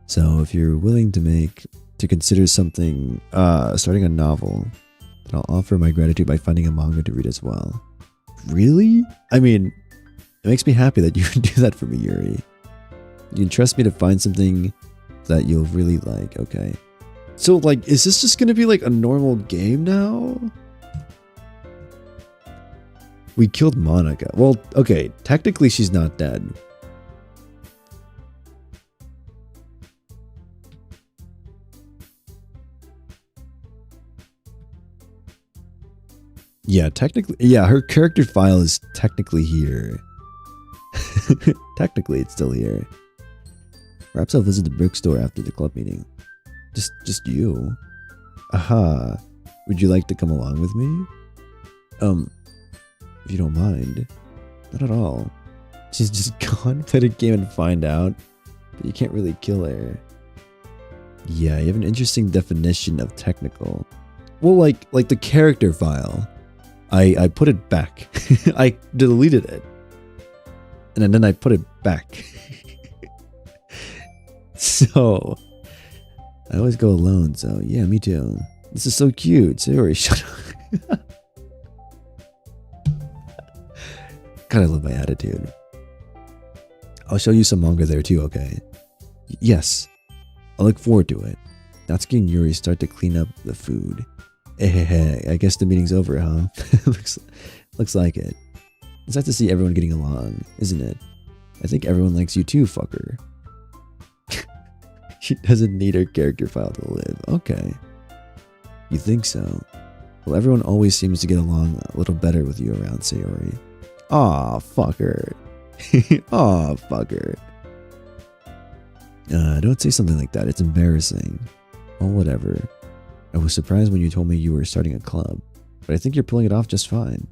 Speaker 1: So if you're willing to consider something, starting a novel, then I'll offer my gratitude by finding a manga to read as well. Really? I mean, it makes me happy that you can do that for me, Yuri. You can trust me to find something that you'll really like, okay? So, like, is this just gonna be like a normal game now? We killed Monica. Well, okay, technically she's not dead. Yeah, technically, yeah, her character file is technically here. Technically, it's still here. Perhaps I'll visit the bookstore after the club meeting. Just you. Aha. Would you like to come along with me? If you don't mind. Not at all. She's just gone, play the game and find out. But you can't really kill her. Yeah, you have an interesting definition of technical. Well, like the character file. I put it back. I deleted it. And then I put it back. So, I always go alone, so yeah, me too. This is so cute. Sorry, shut up. Kinda love my attitude. I'll show you some manga there too, okay? Yes. I look forward to it. Natsuki and Yuri start to clean up the food. Hey, I guess the meeting's over, huh? looks like it. It's nice to see everyone getting along, isn't it? I think everyone likes you too, fucker. She doesn't need her character file to live. Okay. You think so? Well, everyone always seems to get along a little better with you around, Sayori. Aw, fucker. Aw, fucker. Don't say something like that. It's embarrassing. Oh, whatever. I was surprised when you told me you were starting a club, but I think you're pulling it off just fine.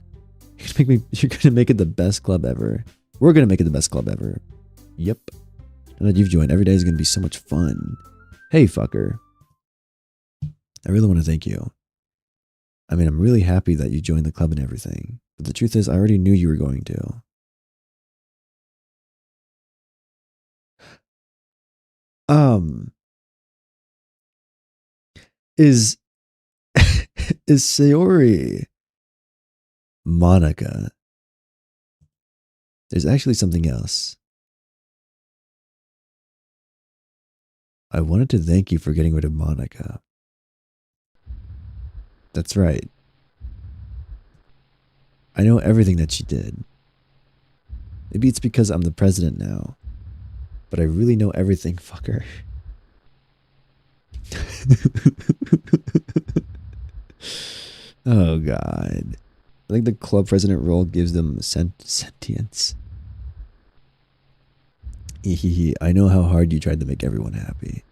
Speaker 1: You're gonna make it the best club ever. We're gonna make it the best club ever. Yep. Now that you've joined, every day is gonna be so much fun. Hey, fucker. I really want to thank you. I mean, I'm really happy that you joined the club and everything, but the truth is, I already knew you were going to. Is Sayori Monica? There's actually something else. I wanted to thank you for getting rid of Monica. That's right. I know everything that she did. Maybe it's because I'm the president now, but I really know everything, fucker. Oh god. I think the club president role gives them sentience. I know how hard you tried to make everyone happy.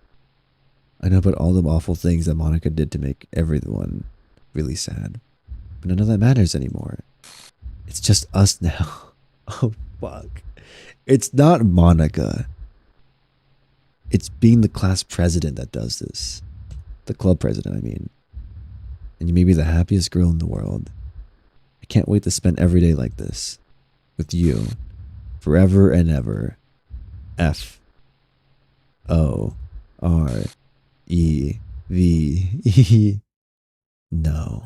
Speaker 1: I know about all the awful things that Monica did to make everyone really sad. But none of that matters anymore. It's just us now. Oh fuck. It's not Monica. It's being the class president that does this. The club president, I mean. And you may be the happiest girl in the world. I can't wait to spend every day like this. With you. Forever and ever. F. O. R. E. V. E. No.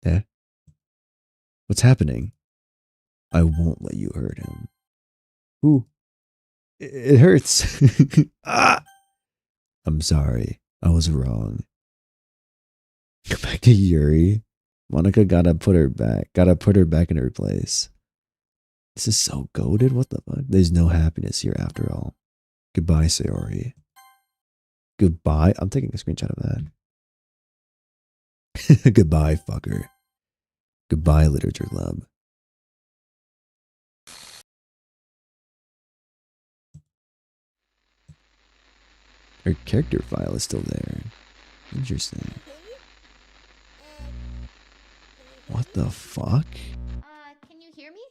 Speaker 1: Eh? What's happening? I won't let you hurt him. Ooh. It hurts. Ah! I'm sorry. I was wrong. Go back to Yuri. Monica gotta put her back in her place. This is so goated. What the fuck? There's no happiness here after all. Goodbye, Sayori. Goodbye. I'm taking a screenshot of that. Goodbye, fucker. Goodbye, Literature Club. Her character file is still there. Interesting. What the fuck?
Speaker 2: Can you hear me?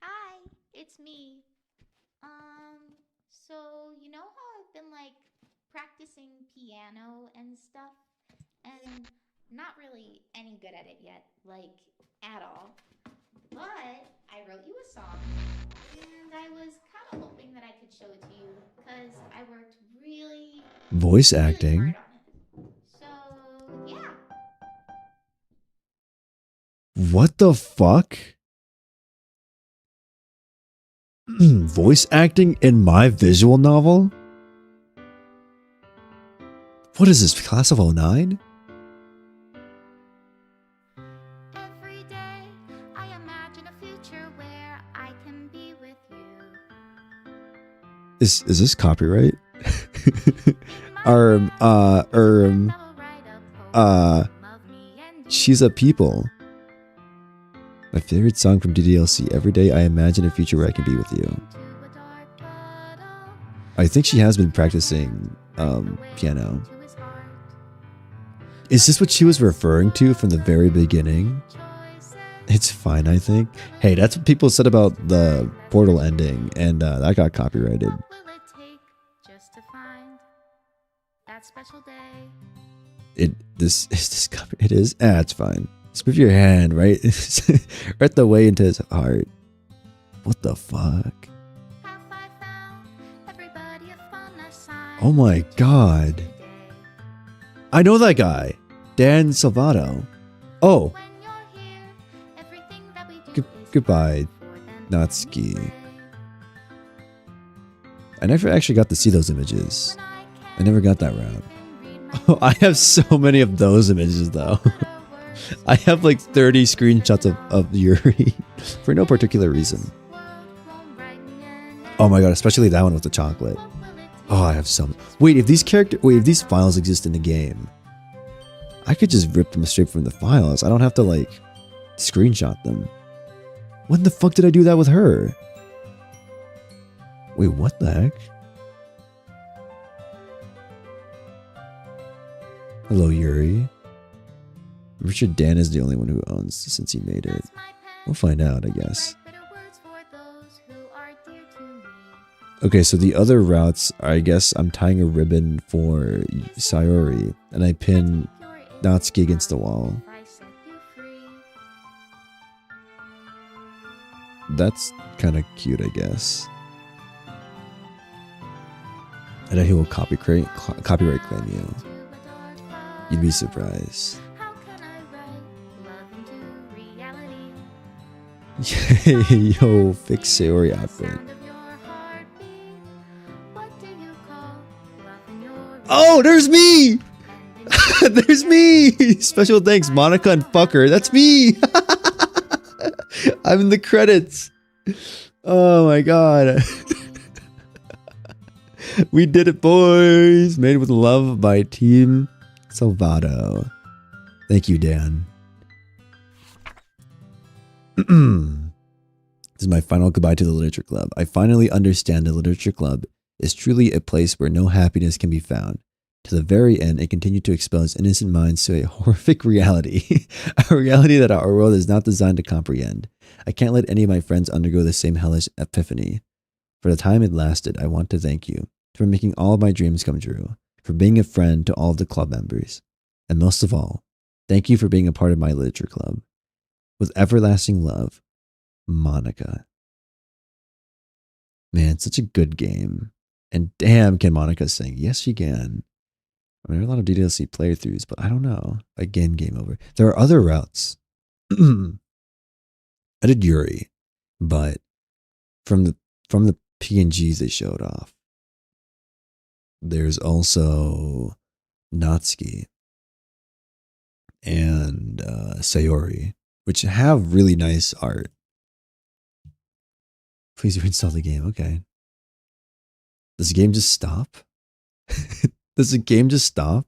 Speaker 2: Hi, it's me. So you know how I've been like practicing piano and stuff, and not really any good at it yet, like at all. But I wrote you a song, and I was kind of hoping that I could show it to you because I worked really,
Speaker 1: Voice
Speaker 2: really
Speaker 1: acting.
Speaker 2: hard on it. So yeah.
Speaker 1: What the fuck? Voice acting in my visual novel? What is this, class of 09?
Speaker 2: Every day I imagine a future where I can be with you.
Speaker 1: Is this copyright? She's a people. My favorite song from DDLC. Every day I imagine a future where I can be with you. I think she has been practicing piano. Is this what she was referring to from the very beginning? It's fine, I think. Hey, that's what people said about the Portal ending, and that got copyrighted. It is. It's fine. Just move your hand right, right the way into his heart. What the fuck? Oh my god. I know that guy. Dan Salvato. Oh. Goodbye, Natsuki. I never actually got to see those images. I never got that route. Oh, I have so many of those images though. I have like 30 screenshots of Yuri for no particular reason. Oh my god, especially that one with the chocolate. Oh, I have some. Wait, if these files exist in the game, I could just rip them straight from the files. I don't have to like screenshot them. When the fuck did I do that with her? Wait, what the heck? Hello, Yuri. I'm sure Dan is the only one who owns since he made it. We'll find out, I guess. Okay, so the other routes, I guess I'm tying a ribbon for Sayori, and I pin Natsuki against the wall. That's kind of cute, I guess. I know he will copyright claim you. You'd be surprised. Yo, fix Sayori outfit. Oh, there's me! There's me! Special thanks, Monica and Fucker. That's me! I'm in the credits. Oh my god. We did it, boys! Made with love by Team Salvato. Thank you, Dan. This is my final goodbye to the Literature Club. I finally understand the Literature Club is truly a place where no happiness can be found. To the very end, it continued to expose innocent minds to a horrific reality. A reality that our world is not designed to comprehend. I can't let any of my friends undergo the same hellish epiphany. For the time it lasted, I want to thank you for making all of my dreams come true, for being a friend to all of the club members, and most of all, thank you for being a part of my literature club. With everlasting love, Monica. Man, it's such a good game. And damn, can Monica sing? Yes, she can. I mean, there are a lot of DDLC playthroughs, but I don't know. Again, game over. There are other routes. I did Yuri, but from the PNGs they showed off, there's also Natsuki and Sayori, which have really nice art. Please reinstall the game. Okay. Does the game just stop? Does the game just stop?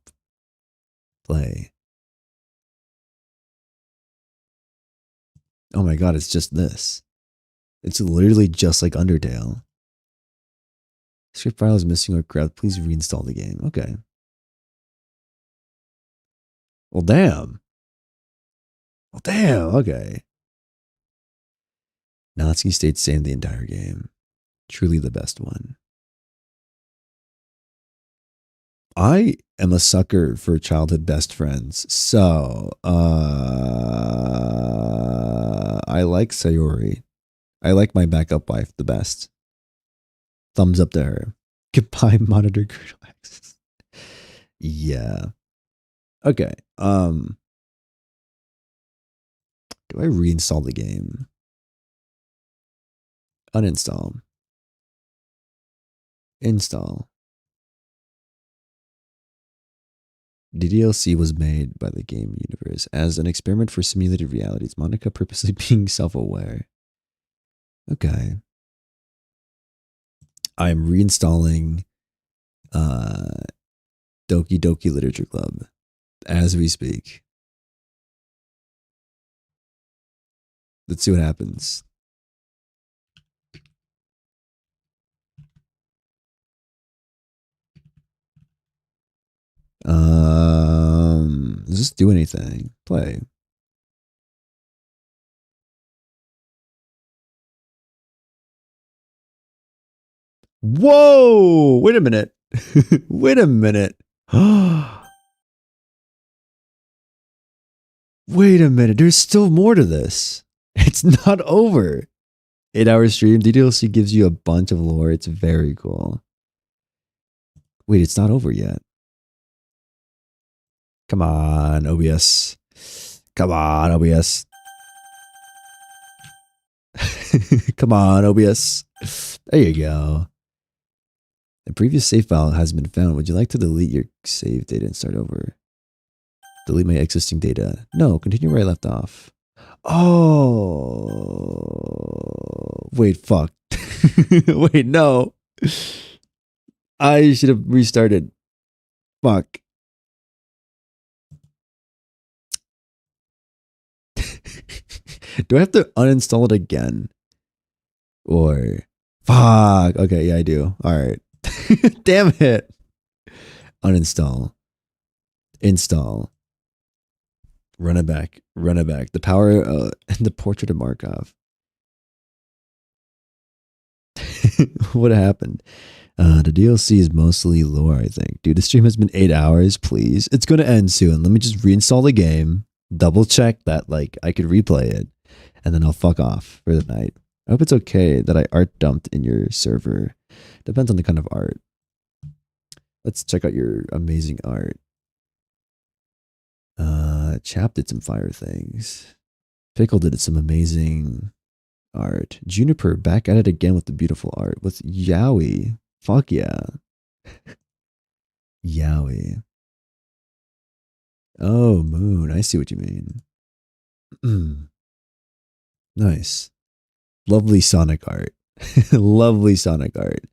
Speaker 1: Play. Oh my god, it's just this. It's literally just like Undertale. Script file is missing or corrupt. Please reinstall the game. Okay. Well, damn. Well, damn. Okay. Natsuki stayed sane the entire game. Truly the best one. I am a sucker for childhood best friends. So, I like Sayori. I like my backup wife the best. Thumbs up to her. Goodbye, monitor X. Yeah. Okay. Do I reinstall the game? Uninstall. Install. DDLC was made by the game universe as an experiment for simulated realities. Monica purposely being self-aware. Okay. I'm reinstalling Doki Doki Literature Club as we speak. Let's see what happens. Does this do anything? Play. Whoa! Wait a minute. Wait a minute. Wait a minute. There's still more to this. It's not over. 8-hour stream. DDLC gives you a bunch of lore. It's very cool. Wait, it's not over yet. Come on, OBS. Come on, OBS. Come on, OBS. There you go. The previous save file has been found. Would you like to delete your save data and start over? Delete my existing data. No, continue where I left off. Oh. Wait, fuck. Wait, no. I should have restarted. Fuck. Do I have to uninstall it again? Or fuck. Okay, yeah, I do. All right. Damn it. Uninstall. Install. Run it back. Run it back. The power the portrait of Markov. What happened? The DLC is mostly lore, I think. Dude, the stream has been 8 hours, please. It's gonna end soon. Let me just reinstall the game. Double check that like I could replay it. And then I'll fuck off for the night. I hope it's okay that I art dumped in your server. Depends on the kind of art. Let's check out your amazing art. Chap did some fire things. Pickle did some amazing art. Juniper back at it again with the beautiful art. With Yowie. Fuck yeah. Yowie. Oh, Moon. I see what you mean. Nice. Lovely Sonic art. Lovely Sonic art.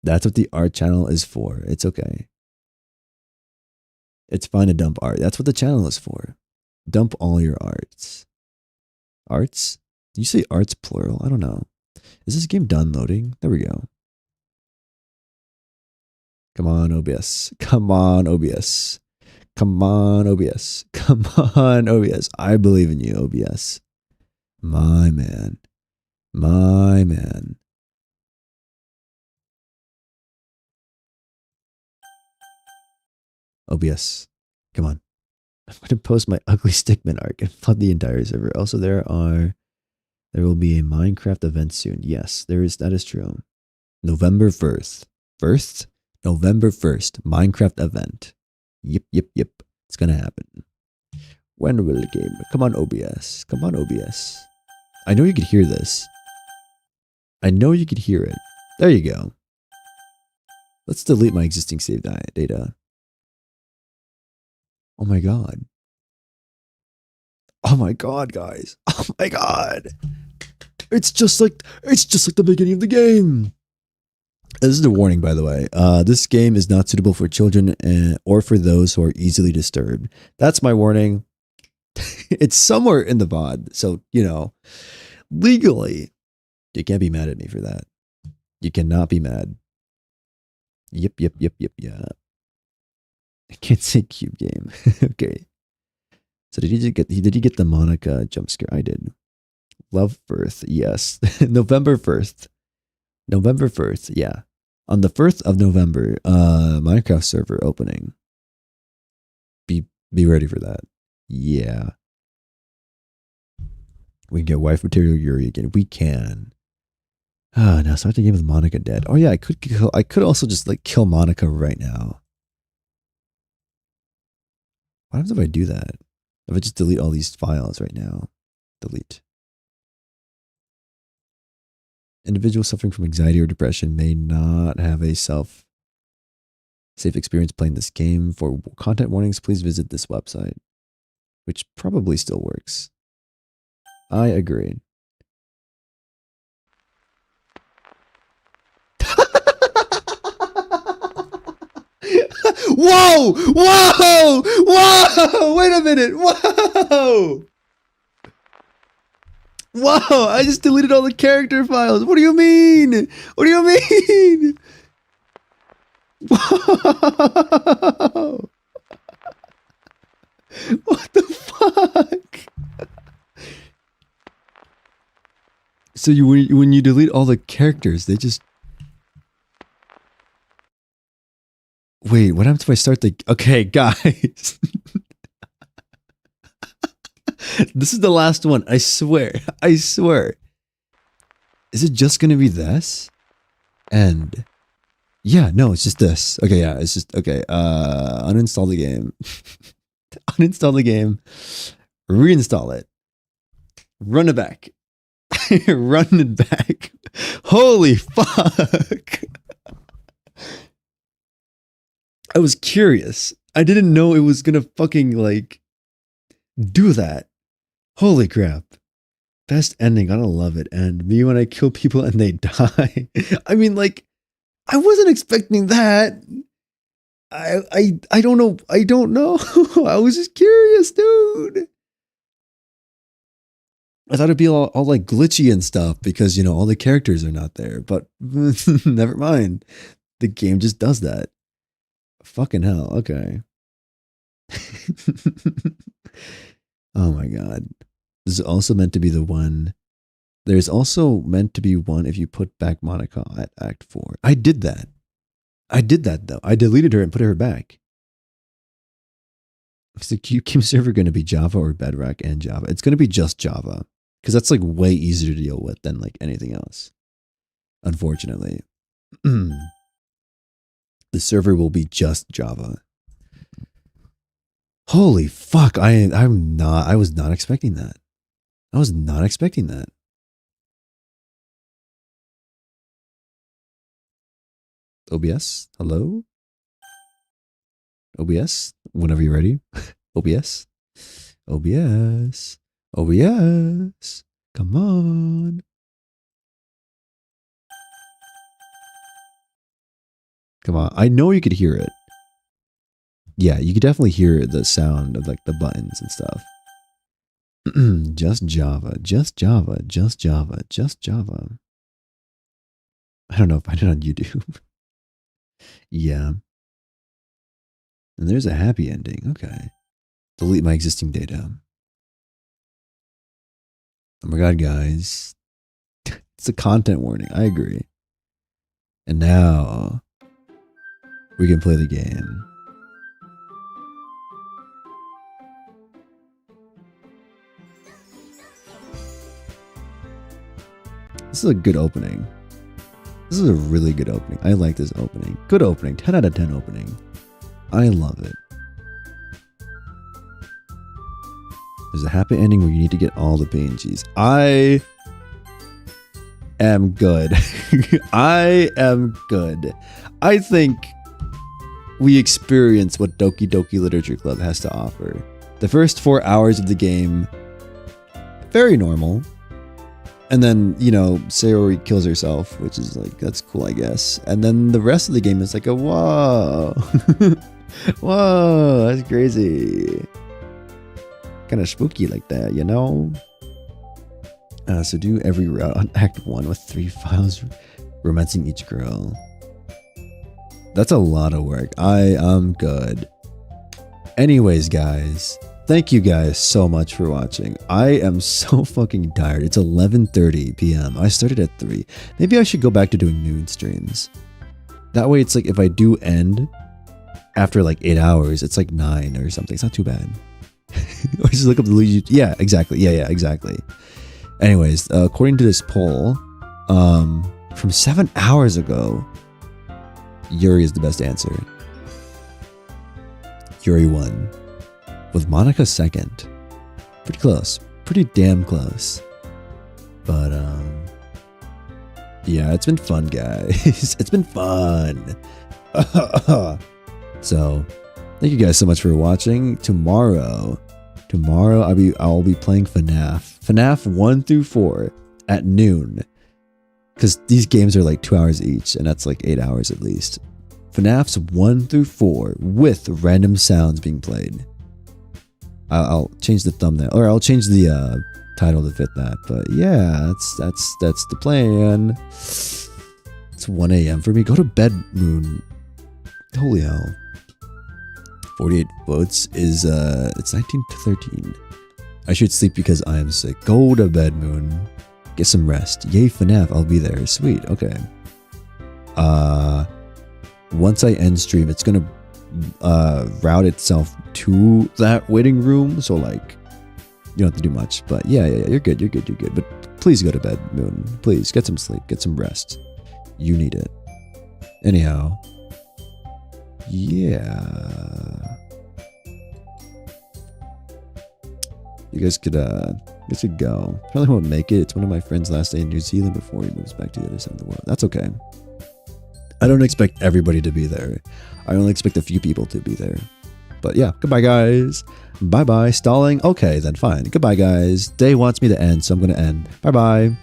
Speaker 1: That's what the art channel is for. It's okay. It's fine to dump art. That's what the channel is for. Dump all your arts. Arts? Did you say arts plural? I don't know. Is this game done loading? There we go. Come on, OBS. Come on, OBS. Come on, OBS. Come on, OBS. I believe in you, OBS. My man. My man. OBS. Come on. I'm going to post my ugly stickman arc and flood the entire server. Also, there will be a Minecraft event soon. Yes, that is true. November 1st. First? November 1st. Minecraft event. Yep. It's going to happen. When will the game? Come on, OBS. Come on, OBS. I know you could hear this. I know you could hear it. There you go. Let's delete my existing save data. Oh my god. Oh my god, guys. Oh my god. It's just like the beginning of the game. This is a warning, by the way. This game is not suitable for children or for those who are easily disturbed. That's my warning. It's somewhere in the VOD. So, legally, you can't be mad at me for that. You cannot be mad. Yep. I can't say cube game. Okay. So did you get the Monica jump scare? I did. Love Birth, yes. November 1st. November 1st, yeah. On the 1st of November, Minecraft server opening. Be ready for that. Yeah. We can get wife material Yuri again. We can. Now start the game with Monica dead. Oh yeah, I could also just like kill Monica right now. What happens if I do that? If I just delete all these files right now? Delete. Individuals suffering from anxiety or depression may not have a safe experience playing this game. For content warnings, please visit this website, which probably still works. I agree. Whoa! Whoa! Whoa! Wait a minute! Whoa! Whoa! I just deleted all the character files. What do you mean? What do you mean? Whoa! So when you delete all the characters, they just... Wait, what happens if I start the... Okay, guys. This is the last one. I swear. I swear. Is it just going to be this? And... Yeah, no, it's just this. Okay, yeah, it's just... Okay, uninstall the game. Uninstall the game. Reinstall it. Run it back. Run it back. Holy fuck. I was curious. I didn't know it was gonna fucking like do that. Holy crap. Best ending. I don't love it. And me when I kill people and they die. I mean, like, I wasn't expecting that. I don't know. I don't know. I was just curious, dude. I thought it'd be all like glitchy and stuff because, you know, all the characters are not there. But never mind. The game just does that. Fucking hell. Okay. Oh my god. This is also meant to be the one. There's also meant to be one if you put back Monica at Act 4. I did that. I did that though. I deleted her and put her back. Is the QQ server going to be Java or Bedrock and Java? It's going to be just Java. Because that's like way easier to deal with than like anything else. Unfortunately. The server will be just Java. Holy fuck. I was not expecting that. I was not expecting that. OBS, hello? OBS, whenever you're ready. OBS. OBS. OBS. Come on. Come on. I know you could hear it. Yeah, you could definitely hear the sound of like the buttons and stuff. Just Java. Just Java. Just Java. Just Java. I don't know if I did on YouTube. Yeah. And there's a happy ending. Okay. Delete my existing data. Oh my god, guys. It's a content warning. I agree. And now we can play the game. This is a good opening. This is a really good opening. I like this opening. Good opening. 10 out of 10 opening. I love it. There's a happy ending where you need to get all the PNGs. I am good. I am good. I think we experience what Doki Doki Literature Club has to offer. The first 4 hours of the game, very normal. And then, you know, Sayori kills herself, which is like, that's cool, I guess. And then the rest of the game is like a whoa. Whoa, that's crazy. Kind of spooky like that, you know? So do every route on Act 1 with 3 files, romancing each girl. That's a lot of work. I am good. Anyways, guys, thank you guys so much for watching. I am so fucking tired. It's 11:30 p.m. I started at 3. Maybe I should go back to doing noon streams. That way it's like if I do end after like 8 hours, it's like 9 or something. It's not too bad. Or just look up the YouTube. Yeah, exactly. Yeah, exactly. Anyways, according to this poll, from 7 hours ago, Yuri is the best answer. Yuri won. With Monica second. Pretty close. Pretty damn close. But, yeah, it's been fun, guys. It's been fun. So, thank you guys so much for watching. Tomorrow I'll be playing FNAF 1 through 4 at noon. Because these games are like 2 hours each, and that's like 8 hours at least. FNAF's 1 through 4 with random sounds being played. I'll change the thumbnail, or I'll change the title to fit that. But yeah, that's the plan. It's 1 a.m. for me. Go to bed, Moon. Holy hell. 48 votes is it's 19 to 13. I should sleep because I am sick. Go to bed, Moon. Get some rest. Yay, FNAF. I'll be there. Sweet. Okay. Once I end stream, it's gonna route itself to that waiting room. So like, you don't have to do much. But yeah, you're good. You're good. You're good. But please go to bed, Moon. Please get some sleep. Get some rest. You need it. Anyhow. Yeah. You guys could go. Probably won't make it. It's one of my friends' last day in New Zealand before he moves back to the other side of the world. That's okay. I don't expect everybody to be there. I only expect a few people to be there. But yeah, goodbye guys. Bye bye. Stalling? Okay, then fine. Goodbye guys. Day wants me to end, so I'm gonna end. Bye bye.